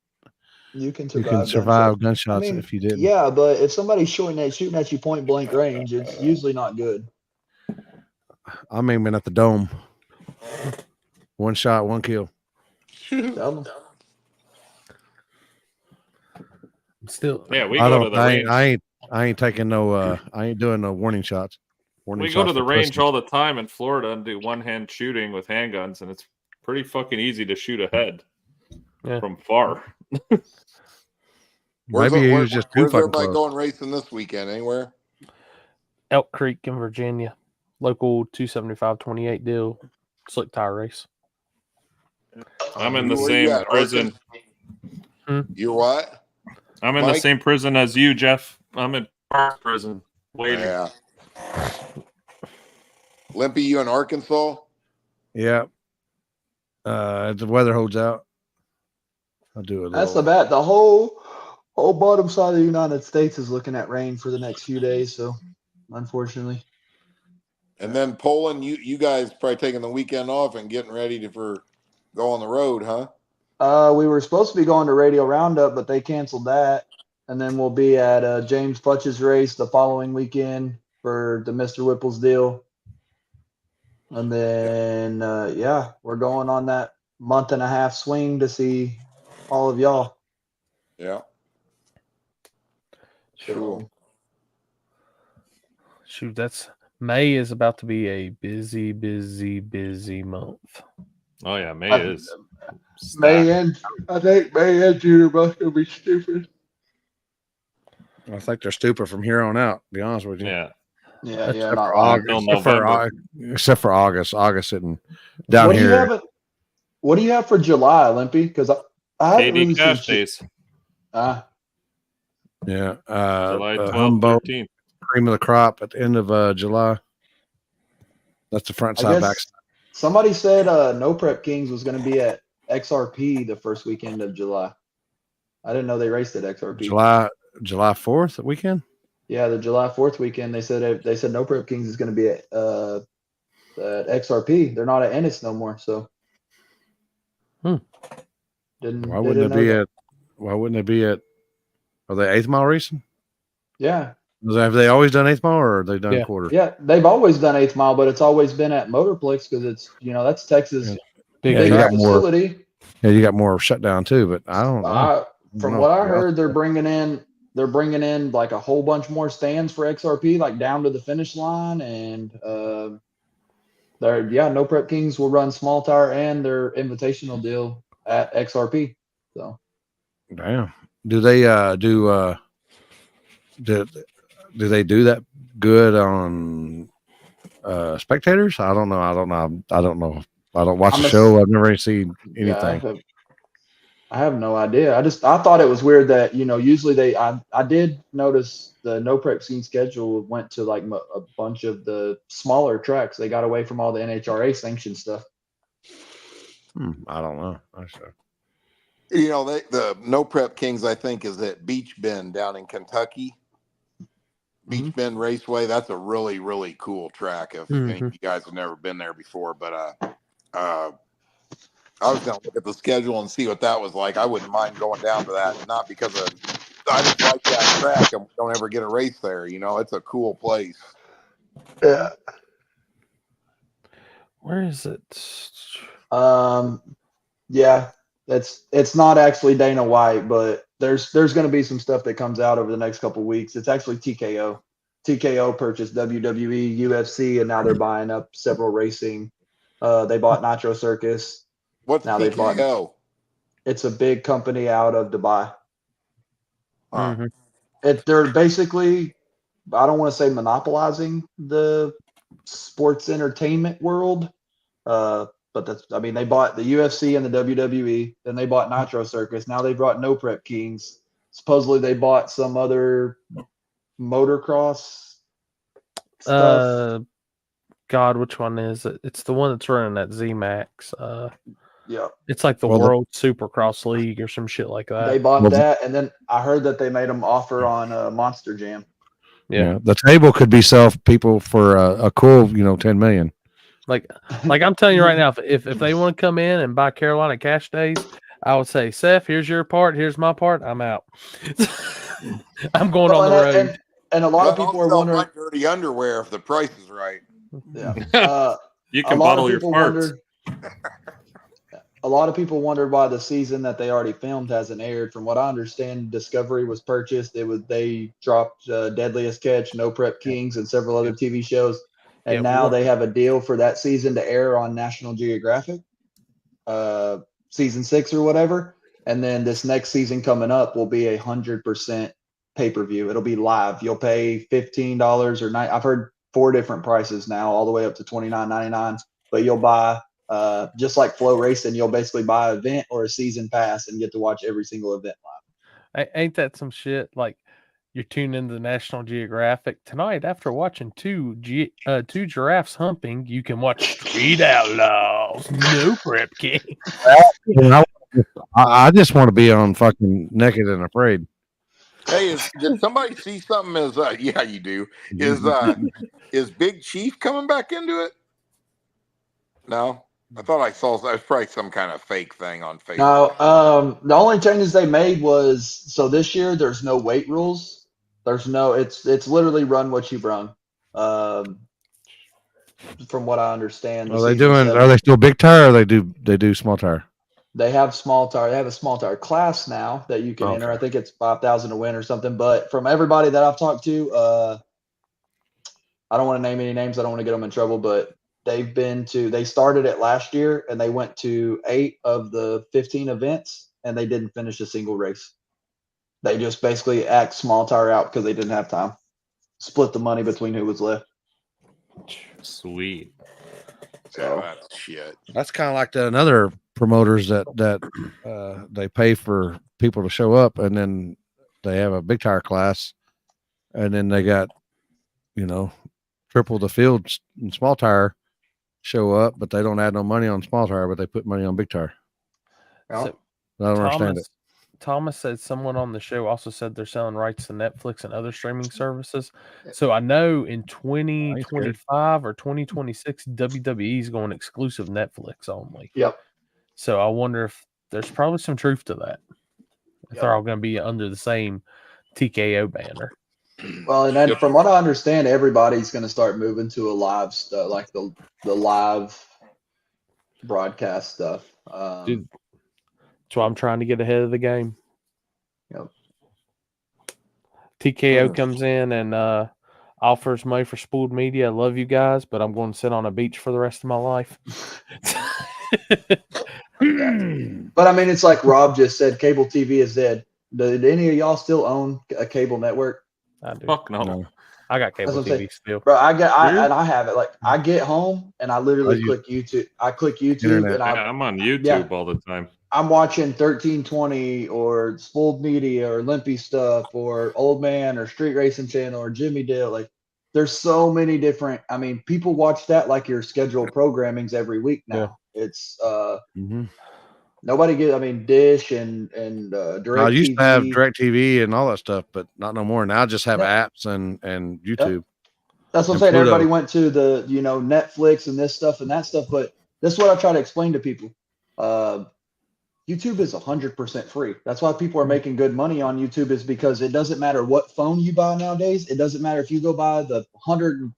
Q: You can
B: survive gunshots if you didn't.
Q: Yeah, but if somebody's shooting at you point blank range, it's usually not good.
B: I'm aiming at the dome. One shot, one kill.
C: Still,
S: yeah, we go to the range.
B: I ain't taking no. I ain't doing no warning shots.
S: We go to the range all the time in Florida and do one-hand shooting with handguns, and it's pretty fucking easy to shoot ahead from far.
U: Where's
B: just too
U: where's
B: fucking
U: everybody
B: close.
U: going racing this weekend? Anywhere?
C: Elk Creek in Virginia, local 275-28 deal, slick tire race.
S: I'm in the
U: Where you
S: same
U: at,
S: prison.
U: You're what?
S: I'm in the
U: Mike?
S: same prison as you, Jeff. I'm in Park prison waiting.
U: Yeah. Limpy, you in Arkansas?
B: Yeah. If the weather holds out, I'll do it.
Q: That's the bad. The whole bottom side of the United States is looking at rain for the next few days. So, unfortunately.
U: And then Poland, you guys probably taking the weekend off and getting ready for go on the road, huh?
Q: We were supposed to be going to Radio Roundup, but they canceled that. And then we'll be at James Futch's race the following weekend for the Mr. Whipple's deal. And then, we're going on that month and a half swing to see all of y'all.
U: Yeah.
C: Cool. Shoot, May is about to be a busy month.
S: Oh yeah, May is.
Q: May and June are both gonna be stupid.
B: I think they're stupid from here on out. To be honest with you.
U: Yeah.
Q: Yeah,
B: Except
Q: not
B: for
Q: wrong.
B: August. Except for August. August sitting down here.
Q: What do you have for July, Olympy? Because I haven't
S: KD
Q: really
S: Cash
Q: seen
S: Days.
B: Yeah.
S: July 12th,
B: Humboldt,
S: 13th.
B: cream of the crop at the end of July. That's the front
Q: I
B: side,
Q: guess
B: back.
Q: somebody said No Prep Kings was going to be at XRP the first weekend of July. I didn't know they raced at XRP.
B: July 4th weekend.
Q: Yeah, the July 4th weekend. They said No Prep Kings is going to be at XRP. They're not at Ennis no more. So
B: Why wouldn't it be at? Are they 8th mile racing?
Q: Yeah.
B: Have they always done 8th mile, or have they done quarter?
Q: Yeah, they've always done 8th mile, but it's always been at Motorplex because it's that's Texas big
B: you got
Q: facility.
B: more. Yeah, you got more shutdown too, but I don't know.
Q: From what I heard, they're bringing in like a whole bunch more stands for XRP, like down to the finish line, and No Prep Kings will run small tire and their invitational deal at XRP. So,
B: damn, do they do they do that good on spectators? I don't know. I don't watch the show. I've never seen anything.
Q: I have no idea. I thought it was weird that usually I did notice the No Prep Scene schedule went to like a bunch of the smaller tracks. They got away from all the NHRA sanctioned stuff.
B: I don't know.
U: The No Prep Kings, I think, is at Beach Bend down in Kentucky. Beach Bend Raceway. That's a really, really cool track. If any of you guys have never been there before, but I was going to look at the schedule and see what that was like. I wouldn't mind going down to that, not because I just like that track and we don't ever get a race there. It's a cool place.
Q: Yeah.
C: Where is it?
Q: Yeah, it's not actually Dana White, but there's going to be some stuff that comes out over the next couple of weeks. It's actually TKO. TKO purchased WWE, UFC, and now they're buying up several racing. They bought Nitro Circus.
U: What's
Q: Now they bought.
U: TKO?
Q: It's a big company out of Dubai.
C: Mhm.
Q: They're basically, I don't want to say monopolizing the sports entertainment world, but they bought the UFC and the WWE, then they bought Nitro Circus. Now they brought No Prep Kings. Supposedly they bought some other motocross stuff.
C: God, which one is it? It's the one that's running at ZMAX.
Q: Yeah.
C: It's like the
B: Well,
C: World Supercross League or some shit like that.
Q: They bought that, and then I heard that they made them offer on Monster Jam.
C: Yeah.
B: The table could be sell people for a cool, 10 million.
C: Like I'm telling you right now, if they want to come in and buy Carolina Cash Days, I would say, Seth, here's your part, here's my part, I'm out. I'm going on the road.
Q: And a lot of people are wondering.
U: Like dirty underwear if the price is right.
Q: Yeah.
S: You can bottle your parts.
Q: A lot of people wondered why the season that they already filmed hasn't aired. From what I understand, Discovery was purchased. They dropped Deadliest Catch, No Prep Kings, and several other TV shows. And now they have a deal for that season to air on National Geographic, season 6 or whatever. And then this next season coming up will be 100% pay-per-view. It'll be live. You'll pay $15 or $9. I've heard 4 different prices now, all the way up to $29.99. But you'll buy, just like Flow Racing, you'll basically buy an event or a season pass and get to watch every single event live.
C: Ain't that some shit? Like, you're tuning into the National Geographic tonight after watching two giraffes humping. You can watch Street Outlaws, No Prep King.
B: I just want to be on fucking Naked and Afraid.
U: Hey, did somebody see something? Yeah, you do. Is Big Chief coming back into it? No, I thought I saw that was probably some kind of fake thing on Facebook.
Q: No, the only changes they made was, so this year there's no weight rules. It's literally run what you brung. From what I understand.
B: Are they still big tire or they do small tire?
Q: They have small tire. They have a small tire class now that you can enter. I think it's 5,000 to win or something. But from everybody that I've talked to, I don't want to name any names. I don't want to get them in trouble. But they started it last year and they went to 8 of the 15 events and they didn't finish a single race. They just basically axed small tire out because they didn't have time. Split the money between who was left.
S: Sweet.
U: So that's shit.
B: That's kind of like another promoters that they pay for people to show up, and then they have a big tire class, and then they got triple the field in small tire show up, but they don't add no money on small tire, but they put money on big tire.
C: So,
B: I don't understand it.
C: Thomas said someone on the show also said they're selling rights to Netflix and other streaming services. So I know in 2025 or 2026, WWE is going exclusive Netflix only.
Q: Yep.
C: So I wonder if there's probably some truth to that. If they're all going to be under the same TKO banner.
Q: Well, and then from what I understand, everybody's going to start moving to a live stuff, like the live broadcast stuff.
C: Dude, that's why I'm trying to get ahead of the game.
Q: Yep.
C: TKO comes in and offers money for Spooled Media. I love you guys, but I'm going to sit on a beach for the rest of my life.
Q: But I mean, it's like Rob just said, cable TV is dead. Did any of y'all still own a cable network?
C: I do.
S: Fuck no.
C: I got cable TV still.
Q: Bro, I have it. Like, I get home and I literally click YouTube. I click YouTube and
S: I'm on YouTube all the time.
Q: I'm watching 1320 or Spooled Media or Limpy Stuff or Old Man or Street Racing Channel or Jimmy Dale. Like, there's so many different. I mean, people watch that like your scheduled programmings every week now. Yeah. It's nobody get. I mean, Dish and Direct.
B: I used to have DirecTV and all that stuff, but not no more. Now I just have apps and YouTube.
Q: Yep. That's what I'm saying.
B: Pluto.
Q: Everybody went to the Netflix and this stuff and that stuff, but this is what I try to explain to people. YouTube is 100% free. That's why people are making good money on YouTube, is because it doesn't matter what phone you buy nowadays. It doesn't matter if you go buy the $120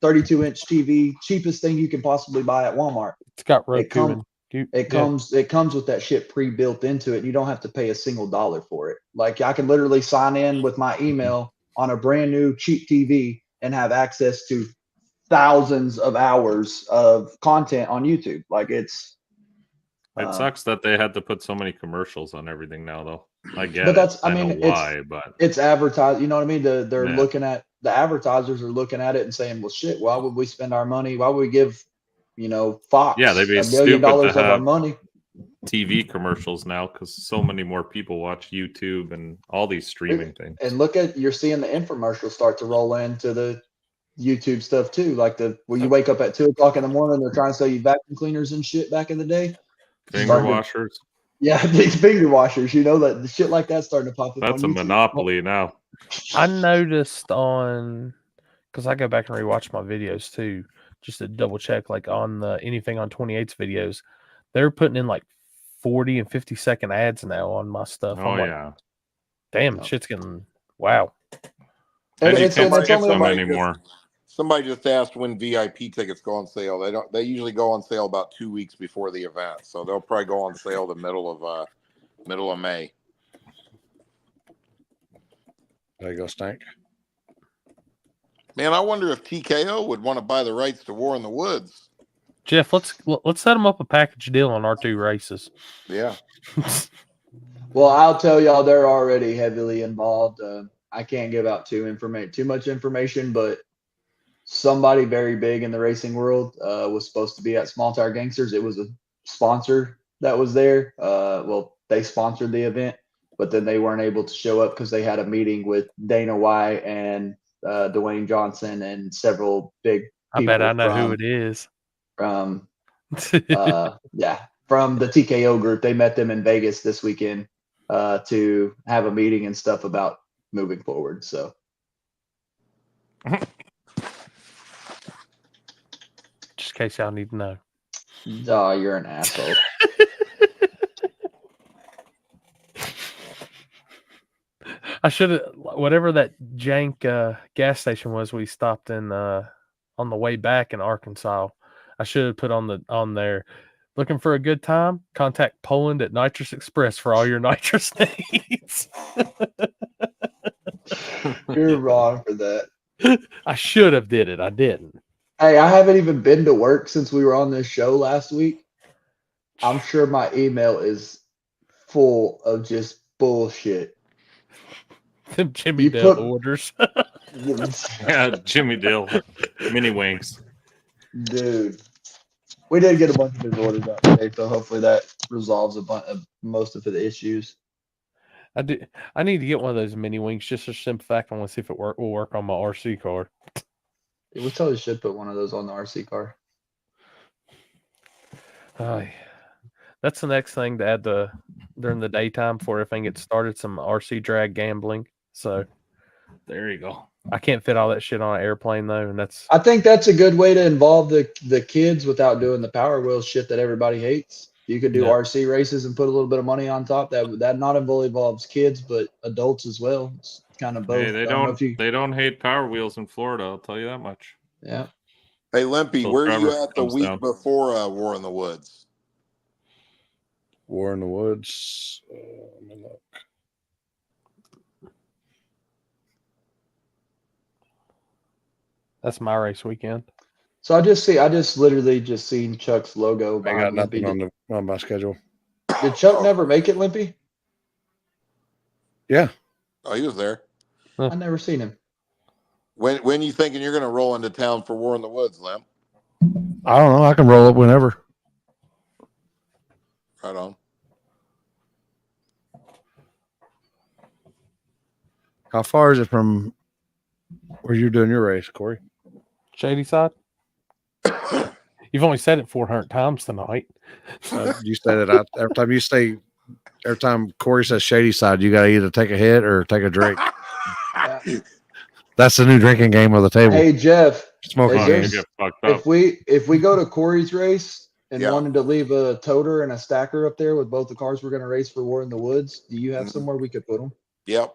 Q: 32-inch TV, cheapest thing you can possibly buy at Walmart.
C: It's got Roku.
Q: It comes with that shit pre-built into it. You don't have to pay a single dollar for it. Like, I can literally sign in with my email on a brand new cheap TV and have access to thousands of hours of content on YouTube. Like, it's
S: It sucks that they had to put so many commercials on everything now, though. I get
Q: But
S: it.
Q: that's, I
S: I
Q: mean,
S: know why, but
Q: it's advertised. You know what I mean? They're
S: Yeah.
Q: looking at the advertisers are looking at it and saying, "Well, shit, why would we spend our money? Why would we give, Fox
S: yeah, they'd be
Q: $1 million
S: stupid to
Q: of our
S: have
Q: money?"
S: TV commercials now because so many more people watch YouTube and all these streaming things.
Q: And look at you're seeing the infomercials start to roll into the YouTube stuff too, like where you wake up at 2:00 in the morning, they're trying to sell you vacuum cleaners and shit back in the day.
S: Finger
Q: Starting to-
S: washers.
Q: Yeah, these finger washers. That the shit like that's starting to pop up.
S: That's
Q: on
S: a
Q: YouTube.
S: monopoly now.
C: I noticed because I go back and rewatch my videos too, just to double check, like on the anything on 28's videos, they're putting in like 40 and 50-second ads now on my stuff.
S: Oh
C: I'm like,
S: yeah.
C: damn, shit's getting wow.
S: And you
Q: it's
S: can't
Q: only
S: skip them
Q: about-
S: anymore.
U: Somebody just asked when VIP tickets go on sale. They usually go on sale about 2 weeks before the event, so they'll probably go on sale the middle of May.
B: There you go, Stank.
U: Man, I wonder if TKO would want to buy the rights to War in the Woods.
C: Jeff, let's set them up a package deal on our 2 races.
U: Yeah.
Q: Well, I'll tell y'all, they're already heavily involved. I can't give out too much information, but somebody very big in the racing world was supposed to be at Small Tire Gangsters. It was a sponsor that was there. Well, they sponsored the event, but then they weren't able to show up because they had a meeting with Dana White and Dwayne Johnson and several big
C: I bet
Q: people
C: I know who
Q: from-
C: it is.
Q: from the TKO group. They met them in Vegas this weekend to have a meeting and stuff about moving forward. So
C: Just in case y'all need to know.
Q: oh, you're an asshole.
C: I should have, whatever that jank gas station was we stopped in on the way back in Arkansas. I should have put on there. Looking for a good time? Contact Poland at Nitrous Express for all your nitrous needs.
Q: You're wrong for that.
C: I should have did it. I didn't.
Q: Hey, I haven't even been to work since we were on this show last week. I'm sure my email is full of just bullshit.
C: Them Jimmy
Q: You
C: Dale
Q: put-
C: orders.
S: Yeah, Jimmy Dale. Mini wings.
Q: Dude, we did get a bunch of his orders out today, so hopefully that resolves a bunch of most of the issues.
C: I need to get one of those mini wings just for simple fact. I want to see if it will work on my RC car.
Q: Yeah, we totally should put one of those on the RC car.
C: That's the next thing to add during the daytime before everything gets started. Some RC drag gambling. So
S: there you go.
C: I can't fit all that shit on an airplane though, and that's
Q: I think that's a good way to involve the kids without doing the Power Wheel shit that everybody hates. You could do
C: Yeah.
Q: RC races and put a little bit of money on top. That not only involves kids but adults as well. It's kind of both.
S: Hey, they
Q: I don't know
S: don't
Q: if you-
S: they don't hate Power Wheels in Florida. I'll tell you that much.
Q: Yeah.
U: Hey, Limpy,
S: So
U: where are you
S: Trevor
U: at the
S: comes
U: week
S: down.
U: before War in the Woods?
B: War in the Woods. Let me look.
C: that's my race weekend.
Q: So I just literally just seen Chuck's logo
B: I
Q: behind
B: got
Q: Limpy.
B: nothing on my schedule.
Q: Did Chuck never make it, Limpy?
B: Yeah.
U: Oh, he was there.
Q: I never seen him.
U: When you thinking you're going to roll into town for War in the Woods, Limp?
B: I don't know. I can roll up whenever.
U: Right on.
B: How far is it from where you're doing your race, Corey?
C: Shady Side. You've only said it 400 times tonight.
B: You said it out every time Corey says Shady Side, you got to either take a hit or take a drink. That's the new drinking game of the table.
Q: Hey Jeff,
B: Smoking
Q: is
B: game.
Q: there- if we go to Corey's race and wanted to leave a toter and a stacker up there with both the cars we're going to race for War in the Woods, do you have somewhere we could put them?
U: Yep.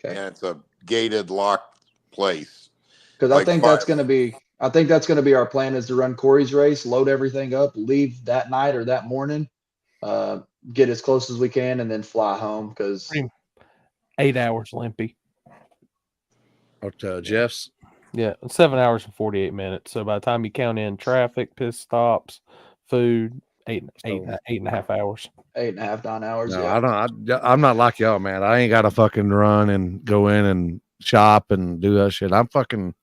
Q: Okay.
U: And it's a gated, locked place.
Q: Because I think that's going to be our plan is to run Corey's race, load everything up, leave that night or that morning, get as close as we can, and then fly home. Because
C: 8 hours, Limpy.
B: Jeff's.
C: Yeah, 7 hours and 48 minutes. So by the time you count in traffic, pit stops, food, eight and a half hours.
Q: 8.5, 9 hours.
B: No,
Q: Yeah.
B: I'm not like y'all, man. I ain't got to fucking run and go in and shop and do that shit. I'm fucking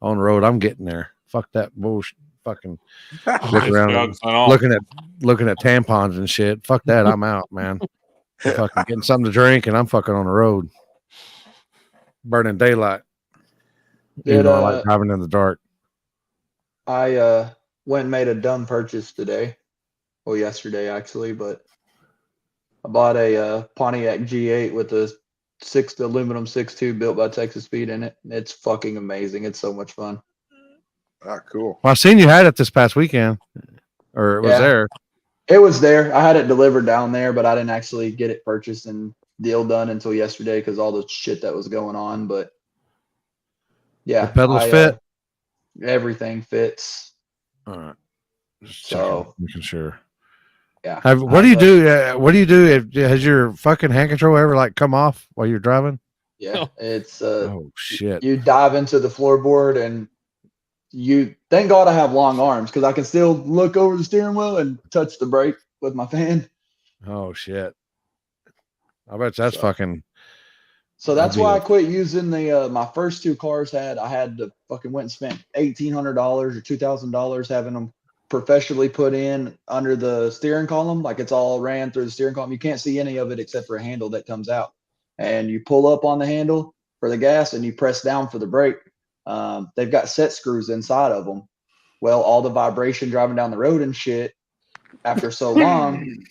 B: on the road. I'm getting there. Fuck that bullshit. Fucking look around and looking at tampons and shit. Fuck that. I'm out, man. I'm fucking getting something to drink and I'm fucking on the road. Burning daylight. I like driving in the dark.
Q: I went and made a dumb purchase today. Well, yesterday actually, but I bought a Pontiac G8 with a aluminum 6.2 built by Texas Speed in it. It's fucking amazing. It's so much fun.
U: Ah, cool.
B: Well, I seen you had it this past weekend, or it was there.
Q: It was there. I had it delivered down there, but I didn't actually get it purchased and deal done until yesterday because all the shit that was going on. But yeah,
B: the pedals fit.
Q: Everything fits.
B: All right. Just
Q: so
B: making sure.
Q: Yeah.
B: What do you do? What do you do? Has your fucking hand control ever like come off while you're driving?
Q: Yeah, it's
B: oh shit.
Q: You dive into the floorboard and thank God I have long arms because I can still look over the steering wheel and touch the brake with my fan.
B: Oh shit. I bet that's fucking.
Q: So that's why I quit using the my first two cars I had to fucking went and spent $1,800 or $2,000 having them professionally put in under the steering column, like it's all ran through the steering column. You can't see any of it except for a handle that comes out, and you pull up on the handle for the gas and you press down for the brake. They've got set screws inside of them. Well, all the vibration driving down the road and shit after so long,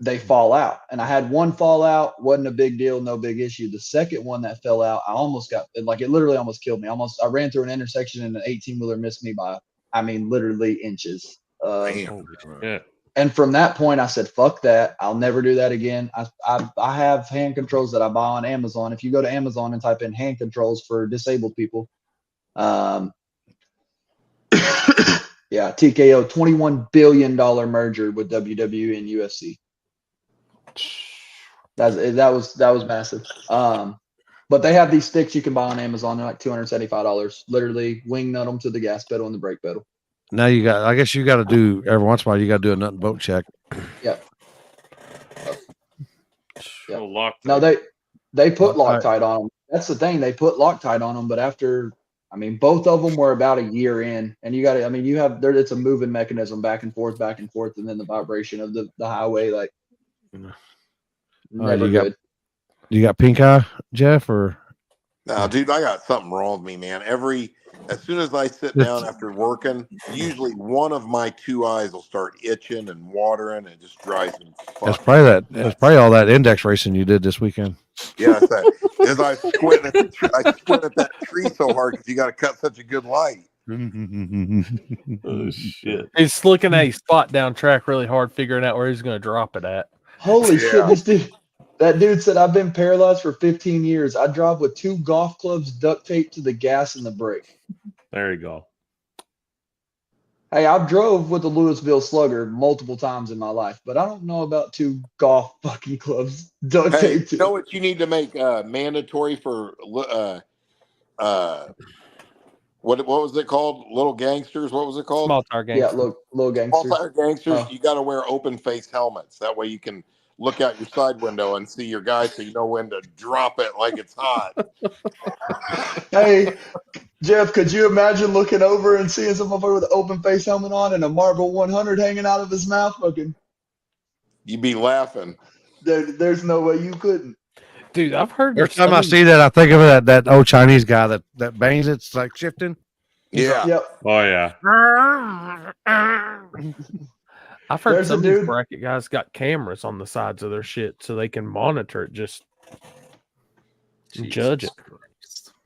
Q: they fall out. And I had one fall out, wasn't a big deal, no big issue. The second one that fell out, I almost got like it literally almost killed me. I ran through an intersection and an 18-wheeler missed me by literally inches.
S: Yeah.
Q: And from that point, I said, "Fuck that! I'll never do that again." I have hand controls that I buy on Amazon. If you go to Amazon and type in hand controls for disabled people, yeah, TKO $21 billion merger with WWE and UFC. That was massive. But they have these sticks you can buy on Amazon. They're like $275. Literally wing nut them to the gas pedal and the brake pedal.
B: Now I guess you got to do every once in a while. You got to do a nut and bolt check.
Q: Yep.
S: Loctite.
Q: No, they put Loctite on them. That's the thing. They put Loctite on them, but after, both of them were about a year in, and you got to, it's a moving mechanism back and forth, and then the vibration of the highway, like, never good.
B: You got pink eye, Jeff, or?
U: No, dude, I got something wrong with me, man. As soon as I sit down after working, usually one of my two eyes will start itching and watering, and it just drives me.
B: That's probably all that index racing you did this weekend.
U: Yeah, that's that. As I squint at that tree so hard because you got to cut such a good light.
C: Oh shit! He's looking at his spot down track really hard, figuring out where he's going to drop it at.
Q: Holy shit! That dude said, "I've been paralyzed for 15 years. I drive with 2 golf clubs duct taped to the gas and the brake."
S: There you go.
Q: Hey, I've drove with the Louisville Slugger multiple times in my life, but I don't know about 2 golf fucking clubs duct taped.
U: You know what you need to make mandatory for what was it called? Little Gangsters? What was it called?
C: Small tire gangsters.
Q: Yeah, little gangsters.
U: Small tire gangsters. You got to wear open face helmets. That way you can look out your side window and see your guy, so you know when to drop it like it's hot.
Q: Hey, Jeff, could you imagine looking over and seeing someone with an open face helmet on and a Marble 100 hanging out of his mouth? Fucking,
U: you'd be laughing.
Q: There's no way you couldn't.
C: Dude, I've heard.
B: Every time I see that, I think of that old Chinese guy that bangs it's like shifting.
U: Yeah.
Q: Yep.
S: Oh yeah.
C: I've heard some of these bracket guys got cameras on the sides of their shit so they can monitor it, just judge it.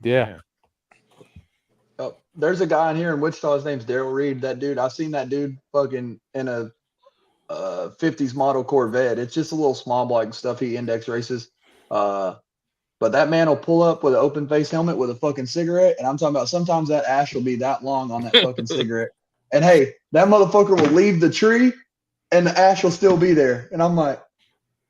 C: Yeah.
Q: Oh, there's a guy in here in Wichita. His name's Daryl Reed. That dude, I've seen that dude fucking in a 50s model Corvette. It's just a little small block and stuff. He index races. But that man will pull up with an open face helmet with a fucking cigarette. And I'm talking about sometimes that ash will be that long on that fucking cigarette. And hey, that motherfucker will leave the tree and the ash will still be there. And I'm like,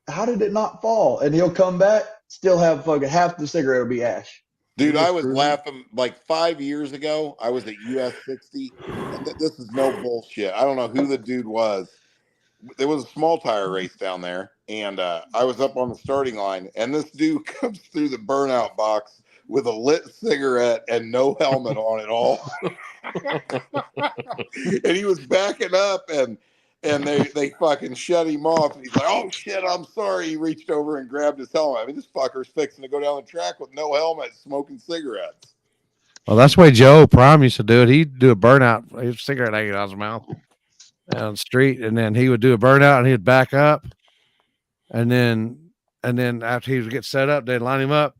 Q: how did it not fall? And he'll come back, still have fucking half the cigarette will be ash.
U: Dude, I was laughing like 5 years ago. I was at US 60. And this is no bullshit. I don't know who the dude was, there was a small tire race down there, and I was up on the starting line, and this dude comes through the burnout box with a lit cigarette and no helmet on at all. And he was backing up, and they fucking shut him off, and he's like, "Oh shit, I'm sorry." He reached over and grabbed his helmet. I mean, this fucker's fixing to go down the track with no helmet, smoking cigarettes.
B: Well, that's the way Joe Prime used to do it. He'd do a burnout, his cigarette hanging out of his mouth down the street, and then he would do a burnout and he'd back up. And then after he would get set up, they'd line him up,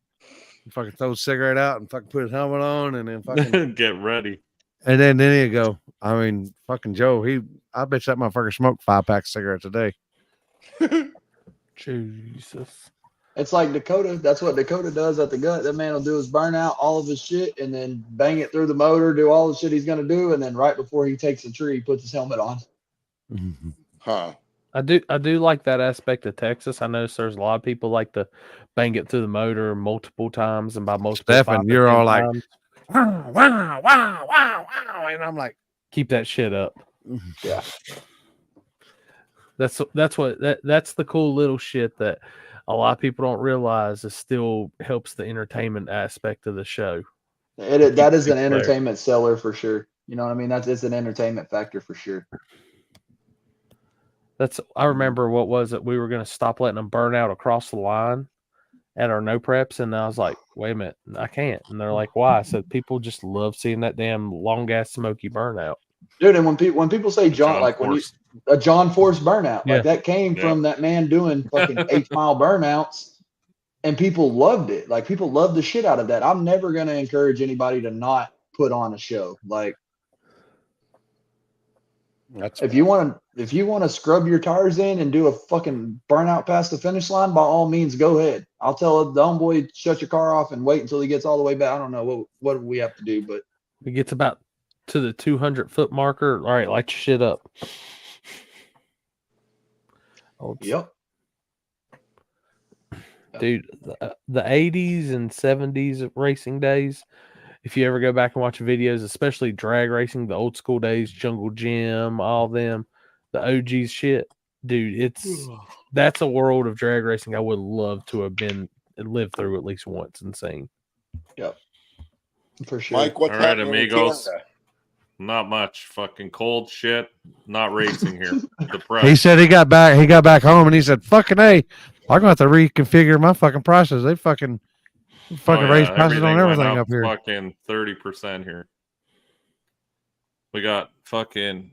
B: fucking throw his cigarette out and fucking put his helmet on and then fucking
S: get ready.
B: And then he'd go. I mean, fucking Joe, I bet that motherfucker smoked 5-pack cigarettes a day.
C: Jesus.
Q: It's like Dakota. That's what Dakota does at the gut. That man will do his burnout, all of his shit, and then bang it through the motor, do all the shit he's going to do. And then right before he takes the tree, he puts his helmet on.
U: Huh.
C: I do like that aspect of Texas. I notice there's a lot of people like to bang it through the motor multiple times, and by multiple
B: Stefan, you're all like,
C: times.
B: wow, wow, wow, wow, wow. And I'm like,
C: Keep that shit up.
Q: Yeah.
C: That's the cool little shit that a lot of people don't realize. It still helps the entertainment aspect of the show.
Q: That is an entertainment seller for sure. You know what I mean? It's an entertainment factor for sure.
C: I remember what was it? We were going to stop letting them burn out across the line at our no preps, and I was like, "Wait a minute, I can't." And they're like, "Why?" I said, "People just love seeing that damn long ass smoky burnout."
Q: Dude, and when people say John a John Force burnout,
C: Yeah.
Q: like that came from that man doing fucking 8-mile burnouts, and people loved it. Like people loved the shit out of that. I'm never gonna encourage anybody to not put on a show. Like if you want to scrub your tires in and do a fucking burnout past the finish line, by all means, go ahead. I'll tell the homeboy shut your car off and wait until he gets all the way back. I don't know what we have to do, but
C: It gets about to the 200-foot marker. All right, light your shit up.
Q: Yep.
C: Dude, the 80s and 70s racing days, if you ever go back and watch videos, especially drag racing, the old school days, Jungle Gym, all them, the OGs shit, dude, that's a world of drag racing I would love to have lived through at least once and seen.
Q: Yep. For sure.
U: Mike, what's
S: All right,
U: happening in
S: amigos.
U: Canada?
S: Not much. Fucking cold shit. Not racing here. Depressed.
B: he said he got back home and he said, "Fucking A, I'm gonna have to reconfigure my fucking prices. They fucking raise prices on
S: went
B: everything up here."
S: Fucking 30% here. We got fucking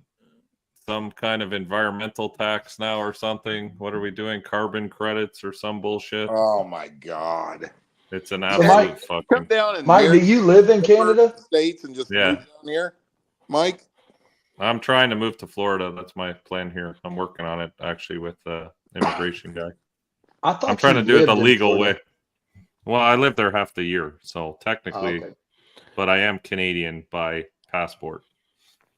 S: some kind of environmental tax now or something. What are we doing? Carbon credits or some bullshit?
U: Oh my god.
S: It's an
Q: So
S: absolute
Q: Mike,
U: Come
S: fucking.
U: down and
Q: Mike, do you live in Canada?
U: States and just
S: Yeah.
U: move down here, Mike.
S: I'm trying to move to Florida. That's my plan here. I'm working on it actually with the immigration guy.
Q: I thought
S: I'm trying
Q: you
S: to do it the
Q: lived in
S: legal
Q: Florida.
S: way. Well, I lived there half the year, so technically,
Q: okay.
S: but I am Canadian by passport.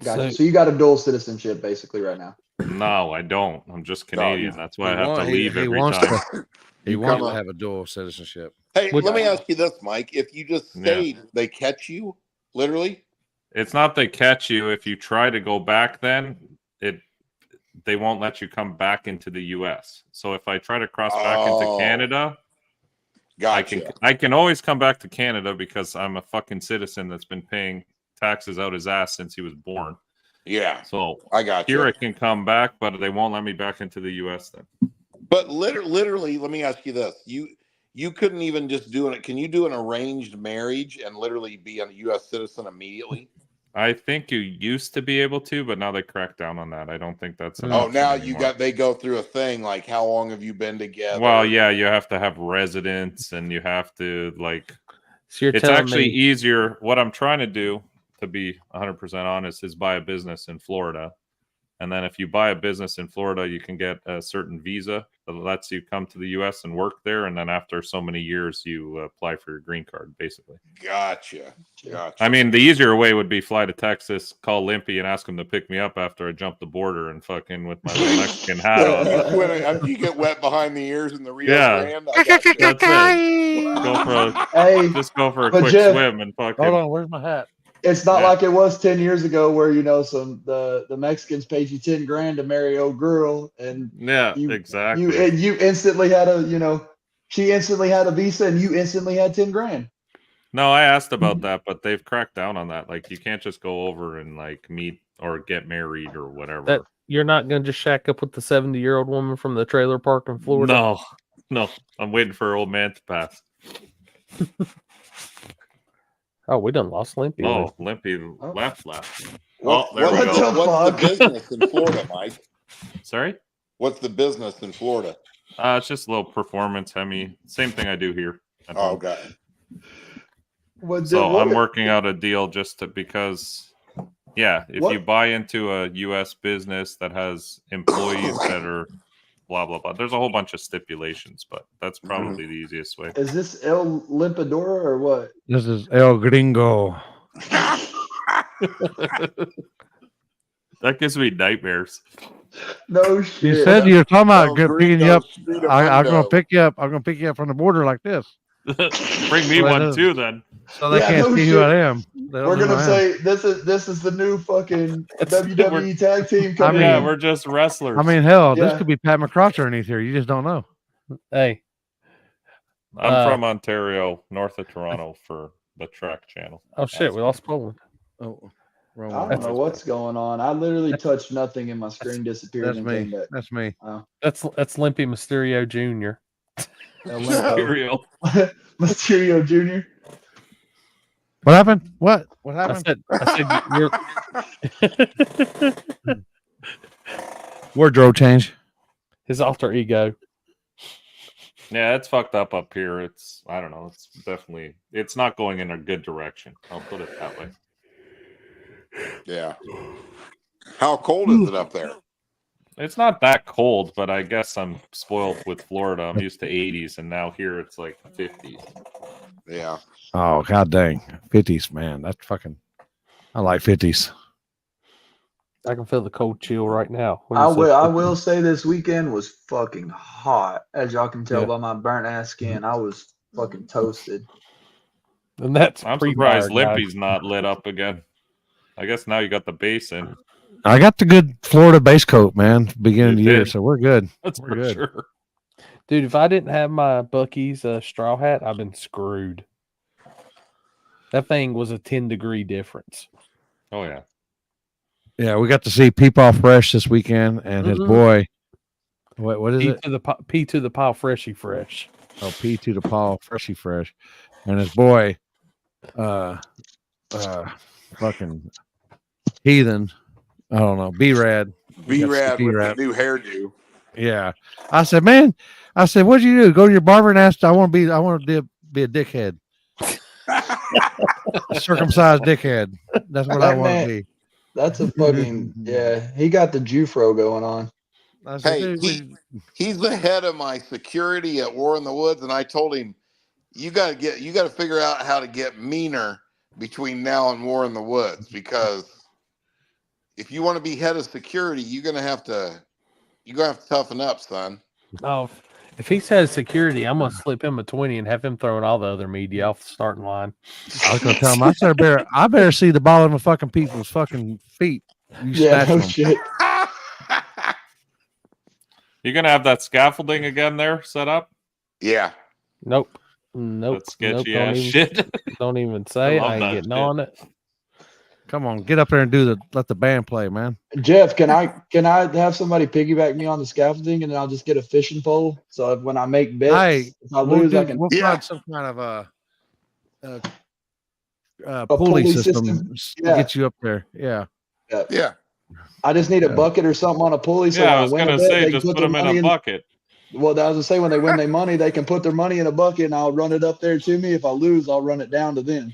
Q: Gotcha. So you got a dual citizenship basically right now.
S: No, I don't. I'm just Canadian. That's why I have to
B: He
S: leave every
B: wants
S: time.
B: he
U: You
B: wants
U: come
B: to
U: up-
B: have a dual citizenship.
U: Hey,
C: Would-
U: let me ask you this, Mike. If you just
S: Yeah.
U: stayed, they catch you, literally?
S: It's not they catch you. If you try to go back, then they won't let you come back into the U.S. So if I try to cross back into
U: Oh.
S: Canada,
U: Gotcha.
S: I can always come back to Canada because I'm a fucking citizen that's been paying taxes out his ass since he was born.
U: Yeah,
S: So
U: I got
S: here
U: you.
S: I can come back, but they won't let me back into the U.S. then.
U: But literally, let me ask you this: you couldn't even just do it. Can you do an arranged marriage and literally be a U.S. citizen immediately?
S: I think you used to be able to, but now they cracked down on that. I don't think that's an
U: Oh,
S: option
U: now
S: anymore.
U: they go through a thing like how long have you been together?
S: Well, yeah, you have to have residence and you have to like
C: So you're
S: it's
C: telling
S: actually
C: me
S: easier. What I'm trying to do, to be 100% honest, is buy a business in Florida. And then if you buy a business in Florida, you can get a certain visa that lets you come to the U.S. and work there. And then after so many years, you apply for your green card, basically.
U: Gotcha.
S: I mean, the easier way would be fly to Texas, call Limpy, and ask him to pick me up after I jump the border and fucking with my little Mexican hat on.
U: After you get wet behind the ears in the Rio
S: Yeah.
U: Grande, I got you.
S: That's it.
U: Hey,
S: Just go for a
Q: but
S: quick
Q: Jeff-
S: swim and fucking.
B: Hold on, where's my hat?
Q: It's not like it was 10 years ago where the Mexicans paid you 10 grand to marry old girl, and
S: exactly.
Q: you instantly had she instantly had a visa, and you instantly had 10 grand.
S: No, I asked about that, but they've cracked down on that. Like, you can't just go over and like meet or get married or whatever.
C: That you're not gonna just shack up with the 70-year-old woman from the trailer park in Florida.
S: No, I'm waiting for old man to pass.
C: Oh, we done lost Limpy.
S: Oh, Limpy left.
U: What,
S: There we go.
U: What's the business in Florida, Mike?
S: Sorry?
U: What's the business in Florida?
S: It's just a little performance Hemi. Same thing I do here.
U: Oh, got it.
S: So I'm working out a deal because if you buy into a U.S. business that has employees that are blah, blah, blah, there's a whole bunch of stipulations, but that's probably the easiest way.
Q: Is this El Limpadora or what?
B: This is El Gringo.
S: That gives me nightmares.
Q: No shit.
B: You said you were talking about picking you up.
U: Gringo,
B: I'm gonna pick you up. I'm gonna pick you up from the border like this.
S: Bring me one too, then.
B: So they can't see who I am.
Q: We're gonna say this is the new fucking WWE tag team coming.
S: Yeah, we're just wrestlers.
B: I mean, hell, this could be Pat McCrotch underneath here. You just don't know.
C: Hey,
S: I'm from Ontario, north of Toronto, for the Trek channel.
C: Oh shit, we lost Poland.
B: Oh,
Q: I don't know what's going on. I literally touched nothing and my screen disappeared.
B: That's
Q: and
B: me.
Q: came back.
B: That's me.
C: That's Limpy Mysterio Jr.
S: Mysterio.
Q: Mysterio Jr.
B: What happened? What happened?
C: I said you're
B: Wardrobe change.
C: His alter ego.
S: Yeah, it's fucked up here. I don't know. It's not going in a good direction. I'll put it that way.
U: Yeah. How cold is it up there?
S: It's not that cold, but I guess I'm spoiled with Florida. I'm used to 80s, and now here it's like 50s.
U: Yeah.
B: Oh, god dang. 50s, man. That's fucking. I like 50s.
C: I can feel the cold chill right now.
Q: I will say this weekend was fucking hot. As y'all can tell by my burnt ass skin, I was fucking toasted.
C: And that's
S: I'm surprised Limpy's not lit up again. I guess now you got the base in.
B: I got the good Florida base coat, man, beginning of the year, so we're good.
S: That's
B: we're
S: for
B: good.
S: sure.
C: Dude, if I didn't have my Buc-ee's straw hat, I've been screwed. That thing was a 10-degree difference.
S: Oh, yeah.
B: Yeah, we got to see Peepaw Fresh this weekend, and his boy. What is it?
C: P to the Paw Freshy Fresh.
B: Oh, P to the Paw Freshy Fresh, and his boy, fucking Heathen. I don't know. B-Rad.
U: B-Rad with the new hairdo.
B: Yeah. I said, man, what'd you do? Go to your barber and ask, I want to be a dickhead. Circumcised dickhead. That's what I want to be.
Q: That's a fucking he got the Jufro going on.
U: Hey, he's the head of my security at War in the Woods, and I told him, you got to figure out how to get meaner between now and War in the Woods, because if you want to be head of security, you're gonna have to toughen up, son.
C: Oh, if he says security, I'm gonna slip him a 20 and have him throwing all the other media off the starting line.
B: I was gonna tell him, I better see the bottom of fucking people's fucking feet.
U: Shit.
S: You gonna have that scaffolding again there set up?
U: Yeah.
C: Nope.
S: That sketchy
C: don't
S: ass
C: even,
S: shit.
C: Don't even say
S: I
C: I
S: love
C: ain't
S: that
C: getting
S: shit.
C: on it.
B: Come on, get up there and let the band play, man.
Q: Jeff, can I have somebody piggyback me on the scaffolding, and then I'll just get a fishing pole, so when I make bets, if I lose, I can.
B: We'll find some kind of a pulley system to get you up there. Yeah.
U: Yeah.
Q: I just need a bucket or something on a pulley. So
S: Yeah,
Q: when
S: I was
Q: win
S: gonna
Q: a bet,
S: say
Q: they
S: just
Q: can
S: put them in
Q: their
S: a
Q: money
S: bucket.
Q: Well, I was gonna say when they win their money, they can put their money in a bucket, and I'll run it up there to me. If I lose, I'll run it down to them.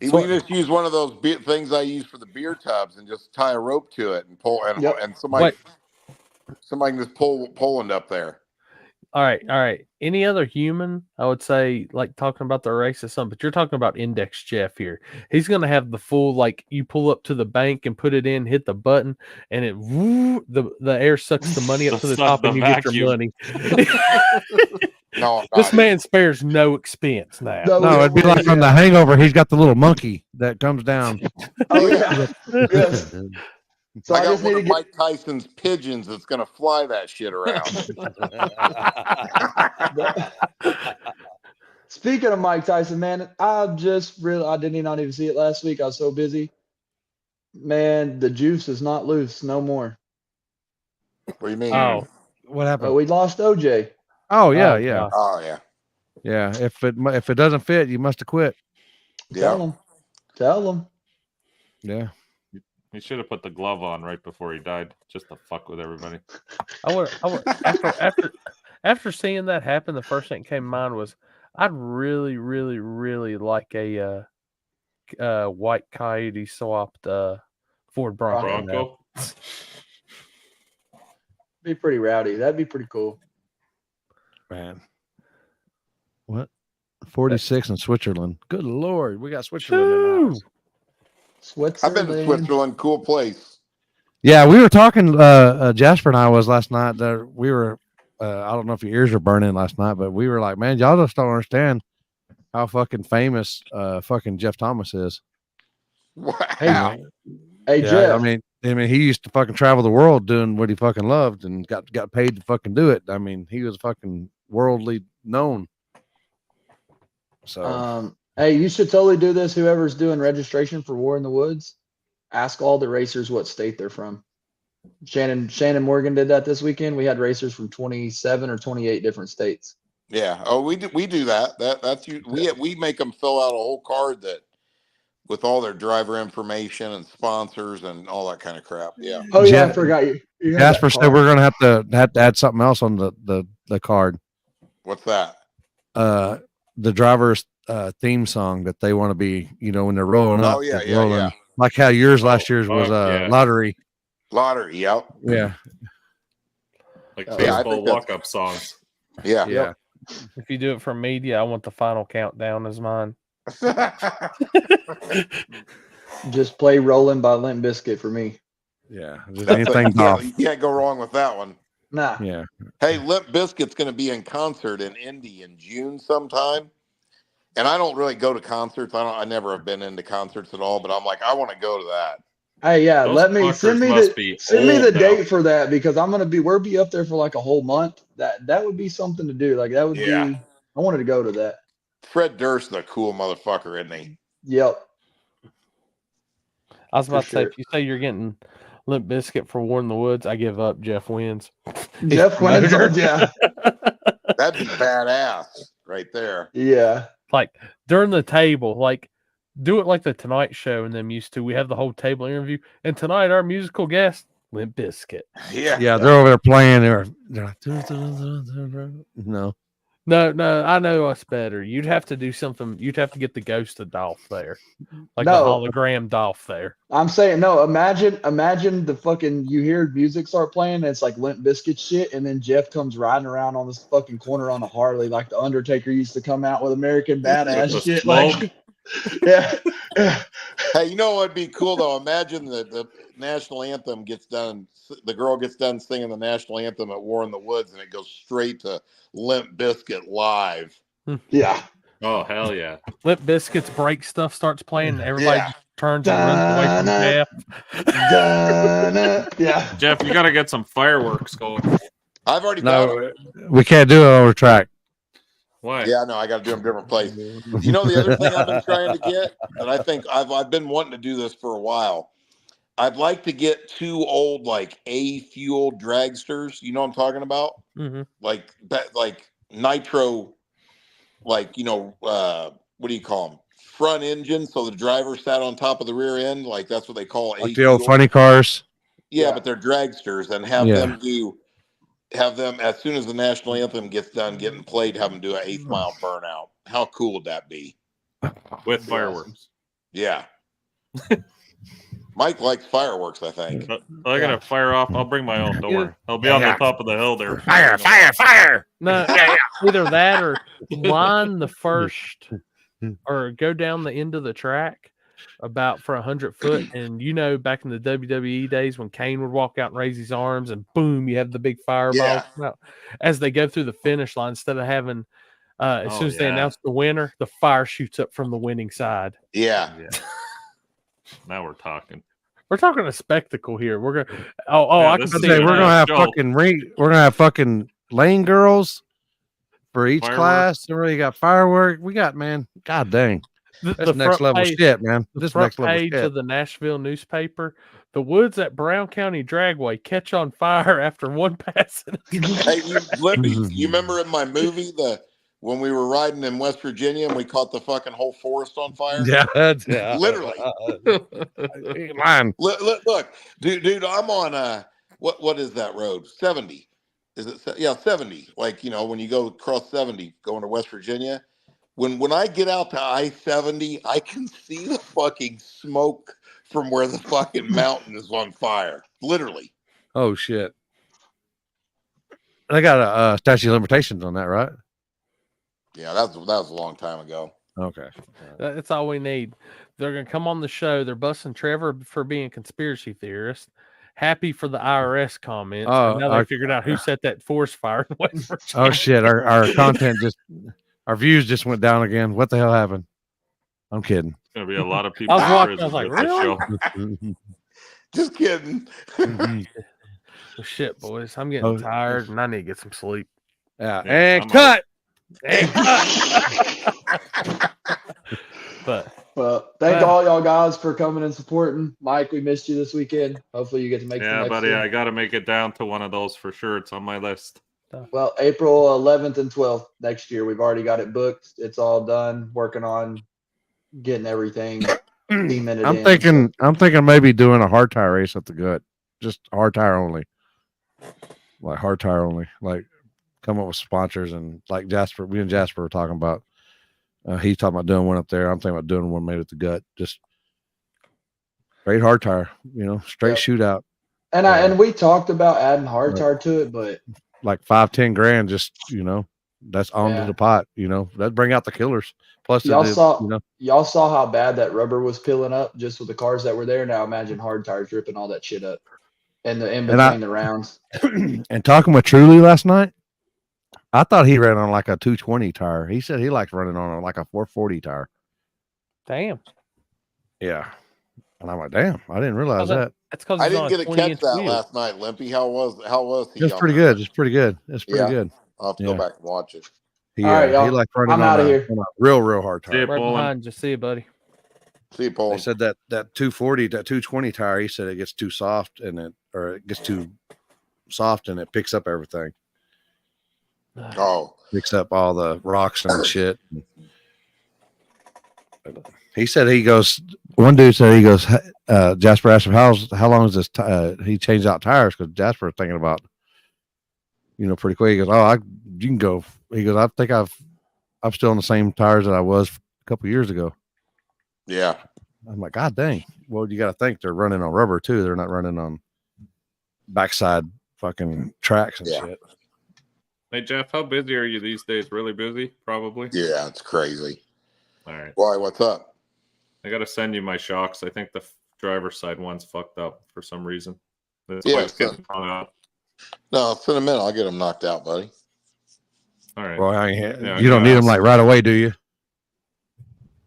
U: We just use one of those things I use for the beer tubs and just tie a rope to it and pull, and somebody can just pull Poland up there.
C: All right. Any other human, I would say, like talking about the race or something, but you're talking about Index Jeff here. He's going to have the full, like, you pull up to the bank and put it in, hit the button, and the air sucks the money up to the top, and you get your money.
U: No,
C: This man spares no expense now.
B: No, it'd be like on The Hangover. He's got the little monkey that comes down.
Q: Oh yeah. Yes. So
U: I got
Q: just
U: one
Q: need
U: of
Q: to get.
U: Mike Tyson's pigeons that's gonna fly that shit around.
Q: Speaking of Mike Tyson, man, I didn't not even see it last week. I was so busy. Man, the juice is not loose no more.
U: What do you mean?
C: Oh,
B: What happened?
Q: We lost OJ.
B: Oh yeah,
C: Oh,
B: yeah,
C: God.
U: Oh yeah.
B: yeah. If it doesn't fit, you must have quit.
Q: Tell him. Tell him.
B: Yeah.
S: He should have put the glove on right before he died, just to fuck with everybody.
C: After seeing that happen, the first thing that came to mind was I'd really, really, really like a white coyote swapped Ford Bronco.
S: Bronco.
Q: Be pretty rowdy. That'd be pretty cool.
B: Man. What? 46 in Switzerland. Good Lord. We got Switzerland in the house.
U: I've been to Switzerland. Cool place.
B: Yeah, we were talking, Jasper and I was last night. We were, I don't know if your ears were burning last night, but we were like, man, y'all just don't understand how fucking famous fucking Jeff Thomas is.
U: Wow.
Q: Hey,
B: Yeah,
Q: Jeff.
B: I mean, he used to fucking travel the world doing what he fucking loved and got paid to fucking do it. I mean, he was fucking worldly known. So,
Q: Hey, you should totally do this. Whoever's doing registration for War in the Woods, ask all the racers what state they're from. Shannon Morgan did that this weekend. We had racers from 27 or 28 different states.
U: Yeah. Oh, we do that. That's you. We make them fill out a whole card that with all their driver information and sponsors and all that kind of crap. Yeah.
Q: Oh yeah, I forgot you. had
B: Jasper
Q: that
B: said
Q: card.
B: we're gonna have to add something else on the card.
U: What's that?
B: The driver's theme song that they want to be, when they're rolling up.
U: Oh, yeah,
B: they're
U: yeah,
B: rolling.
U: yeah.
B: Like how last year's was
S: yeah.
B: lottery.
U: Lottery. Yep.
B: Yeah.
S: Like
U: Yeah, I
S: baseball
U: think that's-
S: walk-up songs.
U: Yeah.
B: Yeah.
C: If you do it for media, I want the final countdown as mine.
Q: Just play "Rolling" by Limp Bizkit for me.
B: Yeah. Just anything
U: Yeah,
B: off.
U: you can't go wrong with that one.
Q: Nah.
B: Yeah.
U: Hey, Limp Bizkit's going to be in concert in Indy in June sometime. And I don't really go to concerts. I never have been into concerts at all, but I'm like, I want to go to that.
Q: Hey, yeah,
S: Those
Q: send me
S: fuckers
Q: the
S: must be
Q: the
S: old
Q: date
S: now.
Q: for that because we'll be up there for like a whole month. That would be something to do. Like that would
U: Yeah.
Q: be. I wanted to go to that.
U: Fred Durst's a cool motherfucker, isn't he?
Q: Yep.
C: I was about
Q: For
C: to say,
Q: sure.
C: if you say you're getting Limp Bizkit for War in the Woods, I give up. Jeff wins.
Q: Jeff wins. Yeah.
U: That'd be badass right there.
Q: Yeah.
C: Like during the table, like do it like the Tonight Show and them used to. We have the whole table interview, and tonight our musical guest, Limp Bizkit.
U: Yeah.
B: Yeah, they're over there playing. They're like, no.
C: No, I know what's better. You'd have to do something. You'd have to get the ghost of Dolph there, like
Q: No.
C: the hologram Dolph there.
Q: I'm saying no. Imagine the fucking you hear music start playing. And it's like Limp Bizkit shit, and then Jeff comes riding around on this fucking corner on a Harley, like the Undertaker used to come out with American Badass
S: With the
Q: shit.
S: smoke.
Q: Like, yeah,
U: Hey, you know what'd be cool though? Imagine the national anthem gets done. The girl gets done singing the national anthem at War in the Woods, and it goes straight to Limp Bizkit live.
Q: yeah.
S: Oh hell yeah!
C: Limp Bizkit's break stuff starts playing. And everybody
U: Yeah.
C: just turns and runs away from Jeff.
Q: Yeah.
S: Jeff, you got to get some fireworks going.
U: I've already got 'em.
B: No, we can't do it over track.
S: Why?
U: Yeah, no, I got to do them different place. You know, the other thing I've been trying to get, and I think I've been wanting to do this for a while. I'd like to get 2 old like A fuel dragsters. You know what I'm talking about?
C: Mm-hmm.
U: Like that, like nitro, like what do you call them? Front engine. So the driver sat on top of the rear end. Like that's what they call
B: Like
U: A
B: the old
U: fuel.
B: funny cars.
U: Yeah, but they're dragsters, and have them as soon as the national anthem gets done getting played, have them do an 8th mile burnout. How cool would that be?
S: With fireworks.
U: Yeah. Mike likes fireworks, I think.
S: I'm gonna fire off. I'll bring my own. Don't worry. I'll be on the top of the hill there.
B: Fire.
C: No, either that or line the first or go down the end of the track about for 100 foot. And back in the WWE days when Kane would walk out and raise his arms and boom, you have the big fireball
U: Yeah.
C: come out. As they go through the finish line, instead of having as soon as they
S: yeah.
C: announce the winner, the fire shoots up from the winning side.
U: Yeah.
S: Now we're talking.
C: We're talking a spectacle here. We're gonna I can
S: this is
C: see
B: Say,
C: it.
B: we're gonna have
S: show.
B: fucking we're gonna have fucking lane girls for each
S: Fireworks.
B: class. We already got fireworks. We got, man. God dang. That's
C: the
B: next
C: front
B: level
C: page-
B: shit, man.
C: The
B: This
C: front
B: next level
C: page
B: shit.
C: of the Nashville newspaper: the woods at Brown County Dragway catch on fire after one passing.
U: Hey, you remember in my movie when we were riding in West Virginia and we caught the fucking whole forest on fire?
B: Yeah,
U: Literally.
B: Mine.
U: Look, dude, I'm on what is that road? 70. Is it? Yeah, 70. Like, when you go across 70 going to West Virginia, when I get out to I-70, I can see the fucking smoke from where the fucking mountain is on fire. Literally.
B: Oh shit. They got a statute of limitations on that, right?
U: Yeah, that was a long time ago.
B: Okay.
C: That's all we need. They're gonna come on the show. They're busting Trevor for being a conspiracy theorist. Happy for the IRS comments.
B: Oh,
C: and now they figured out who set that forest fire in West Virginia.
B: Oh shit. Our content our views just went down again. What the hell happened? I'm kidding.
S: It's gonna be a lot of people.
C: I was
S: in
C: watching. I
S: prison
C: was like,
S: with this
C: really?
S: show.
U: Just kidding.
C: Well, shit, boys. I'm getting tired and I need to get some sleep.
B: Yeah.
S: Yeah,
B: And
S: I'm
B: cut.
C: And cut.
Q: Well, thank all y'all guys for coming and supporting. Mike, we missed you this weekend. Hopefully you get to make the
S: Yeah,
Q: next
S: buddy,
Q: one.
S: I got to make it down to one of those for sure. It's on my list.
Q: Well, April 11th and 12th next year. We've already got it booked. It's all done. Working on getting everything cemented in.
B: I'm thinking maybe doing a hard tire race at the gut. Just hard tire only. Like hard tire only. Like come up with sponsors and like Jasper. Me and Jasper were talking about. He's talking about doing one up there. I'm thinking about doing one maybe at the gut. Just straight hard tire. Straight shootout.
Q: And we talked about adding hard tire to it, but
B: Like 5-10 grand. Just that's onto the pot. That'd bring out the killers. Plus,
Q: y'all saw how bad that rubber was peeling up just with the cars that were there. Now imagine hard tires ripping all that shit up, and in between the rounds.
B: And talking with Truly last night, I thought he ran on like a 220 tire. He said he likes running on like a 440 tire.
C: Damn.
B: Yeah. And I'm like, damn, I didn't realize that.
C: That's because
U: I didn't get to catch that last night, Limpy. How was he?
B: It's
U: on
B: pretty
U: that?
B: good. It's pretty good. It's pretty
U: Yeah.
B: good.
U: I'll have to go back and watch it.
B: He,
Q: All right, y'all.
B: he liked running
Q: I'm
B: on
Q: outta
B: a,
Q: here.
B: on a real hard
S: See
B: tire.
S: ya,
C: Right
S: Poland.
C: behind you. See you, buddy.
U: See you, Paul.
B: They said that 240, that 220 tire, he said it gets too soft and it gets too soft and it picks up everything.
U: Oh,
B: Picks up all the rocks and shit. He said one dude said Jasper asked him, how long is this? He changed out tires because Jasper was thinking about, pretty quick. He goes, you can go. He goes, I think I'm still on the same tires that I was a couple years ago.
U: yeah.
B: I'm like, God dang. Well, you got to think they're running on rubber too. They're not running on backside fucking tracks and shit.
S: Hey Jeff, how busy are you these days? Really busy, probably.
U: Yeah, it's crazy.
S: All right.
U: Why? What's up?
S: I got to send you my shocks. I think the driver's side one's fucked up for some reason. That's
U: Yeah,
S: why it's getting hung up.
U: No, it's in a minute. I'll get them knocked out, buddy.
S: All right.
B: Well,
S: Yeah,
B: you don't need them like right away, do you?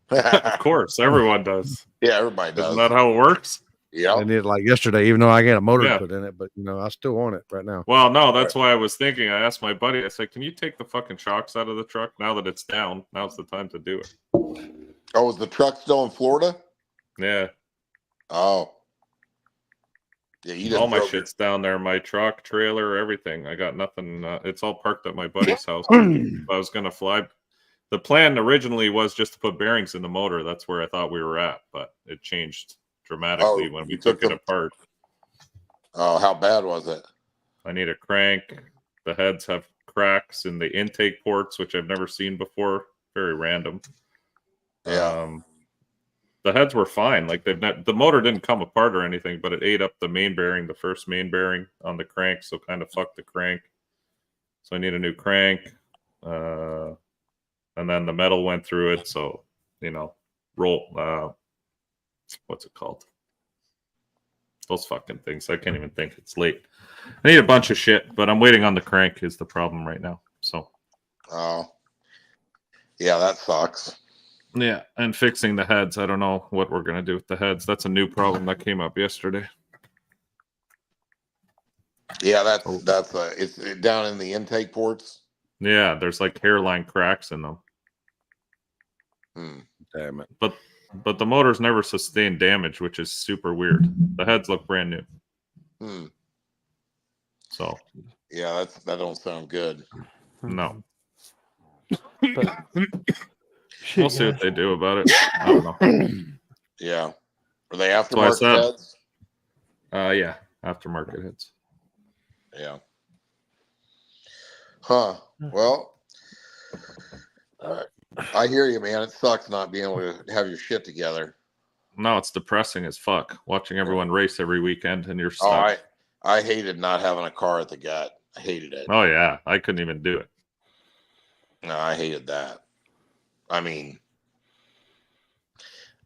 S: Of course, everyone does.
U: Yeah, everybody does.
S: Isn't that how it works?
U: Yeah.
B: I need it like yesterday, even though I got a motor
S: Yeah.
B: put in it, but I still want it right now.
S: Well, no, that's why I was thinking. I asked my buddy, I said, can you take the fucking shocks out of the truck now that it's down? Now's the time to do it.
U: Oh, is the truck still in Florida?
S: Yeah.
U: Oh. Yeah, you didn't
S: All my
U: throw-
S: shit's down there. My truck, trailer, everything. I got nothing. It's all parked at my buddy's house. I was going to fly. The plan originally was just to put bearings in the motor. That's where I thought we were at, but it changed dramatically when we
U: you
S: took
U: took
S: it apart.
U: Oh, how bad was it?
S: I need a crank. The heads have cracks in the intake ports, which I've never seen before. Very random.
U: Yeah.
S: The heads were fine. Like the motor didn't come apart or anything, but it ate up the main bearing, the first main bearing on the crank, so kind of fucked the crank. So I need a new crank. And then the metal went through it, so roll what's it called? Those fucking things. I can't even think. It's late. I need a bunch of shit, but I'm waiting on the crank is the problem right now. So.
U: Oh. Yeah, that sucks.
S: Yeah, and fixing the heads. I don't know what we're gonna do with the heads. That's a new problem that came up yesterday.
U: Yeah, that's it's down in the intake ports.
S: Yeah, there's like hairline cracks in them.
B: Damn it.
S: But the motors never sustained damage, which is super weird. The heads look brand new. So
U: yeah, that don't sound good.
S: No.
C: But,
S: We'll see what they do about it. I don't know.
U: Yeah. Are they
S: That's why I
U: aftermarket
S: said-
U: heads?
S: Yeah, aftermarket heads.
U: Yeah. Huh. Well, I hear you, man. It sucks not being able to have your shit together.
S: No, it's depressing as fuck watching everyone race every weekend and you're
U: Oh,
S: stuck.
U: I hated not having a car at the gut. I hated it.
S: Oh yeah, I couldn't even do it.
U: No, I hated that. I mean,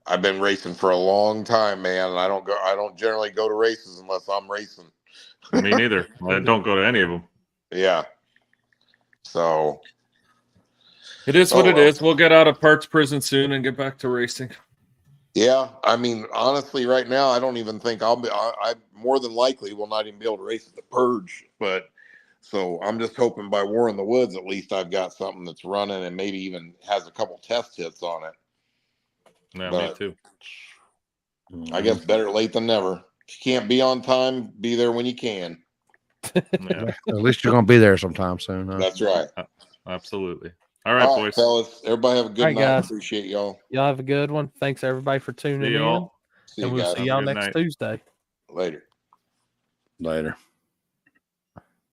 U: I've been racing for a long time, man, and I don't generally go to races unless I'm racing.
S: Me neither. I don't go to any of them.
U: Yeah. So
S: It is what
U: Oh,
S: it
U: well.
S: is. We'll get out of parts prison soon and get back to racing.
U: yeah, I mean, honestly, right now, I don't even think I more than likely will not even be able to race at the Purge. But so I'm just hoping by War in the Woods, at least I've got something that's running and maybe even has a couple test hits on it.
S: Yeah,
U: But
S: me too.
U: I guess better late than never. If you can't be on time, be there when you can.
S: Yeah,
B: At least you're gonna be there sometime soon. Huh?
U: That's right.
S: absolutely. All right, boys.
U: fellas. Everybody have a good
C: All right,
U: night.
C: guys.
U: Appreciate y'all.
C: Y'all have a good one. Thanks everybody for tuning
S: See
C: in.
S: y'all.
U: See
C: And
U: you
C: we'll
U: guys.
C: see y'all
S: Have a good
C: next
S: night.
C: Tuesday.
U: Later.
B: Later.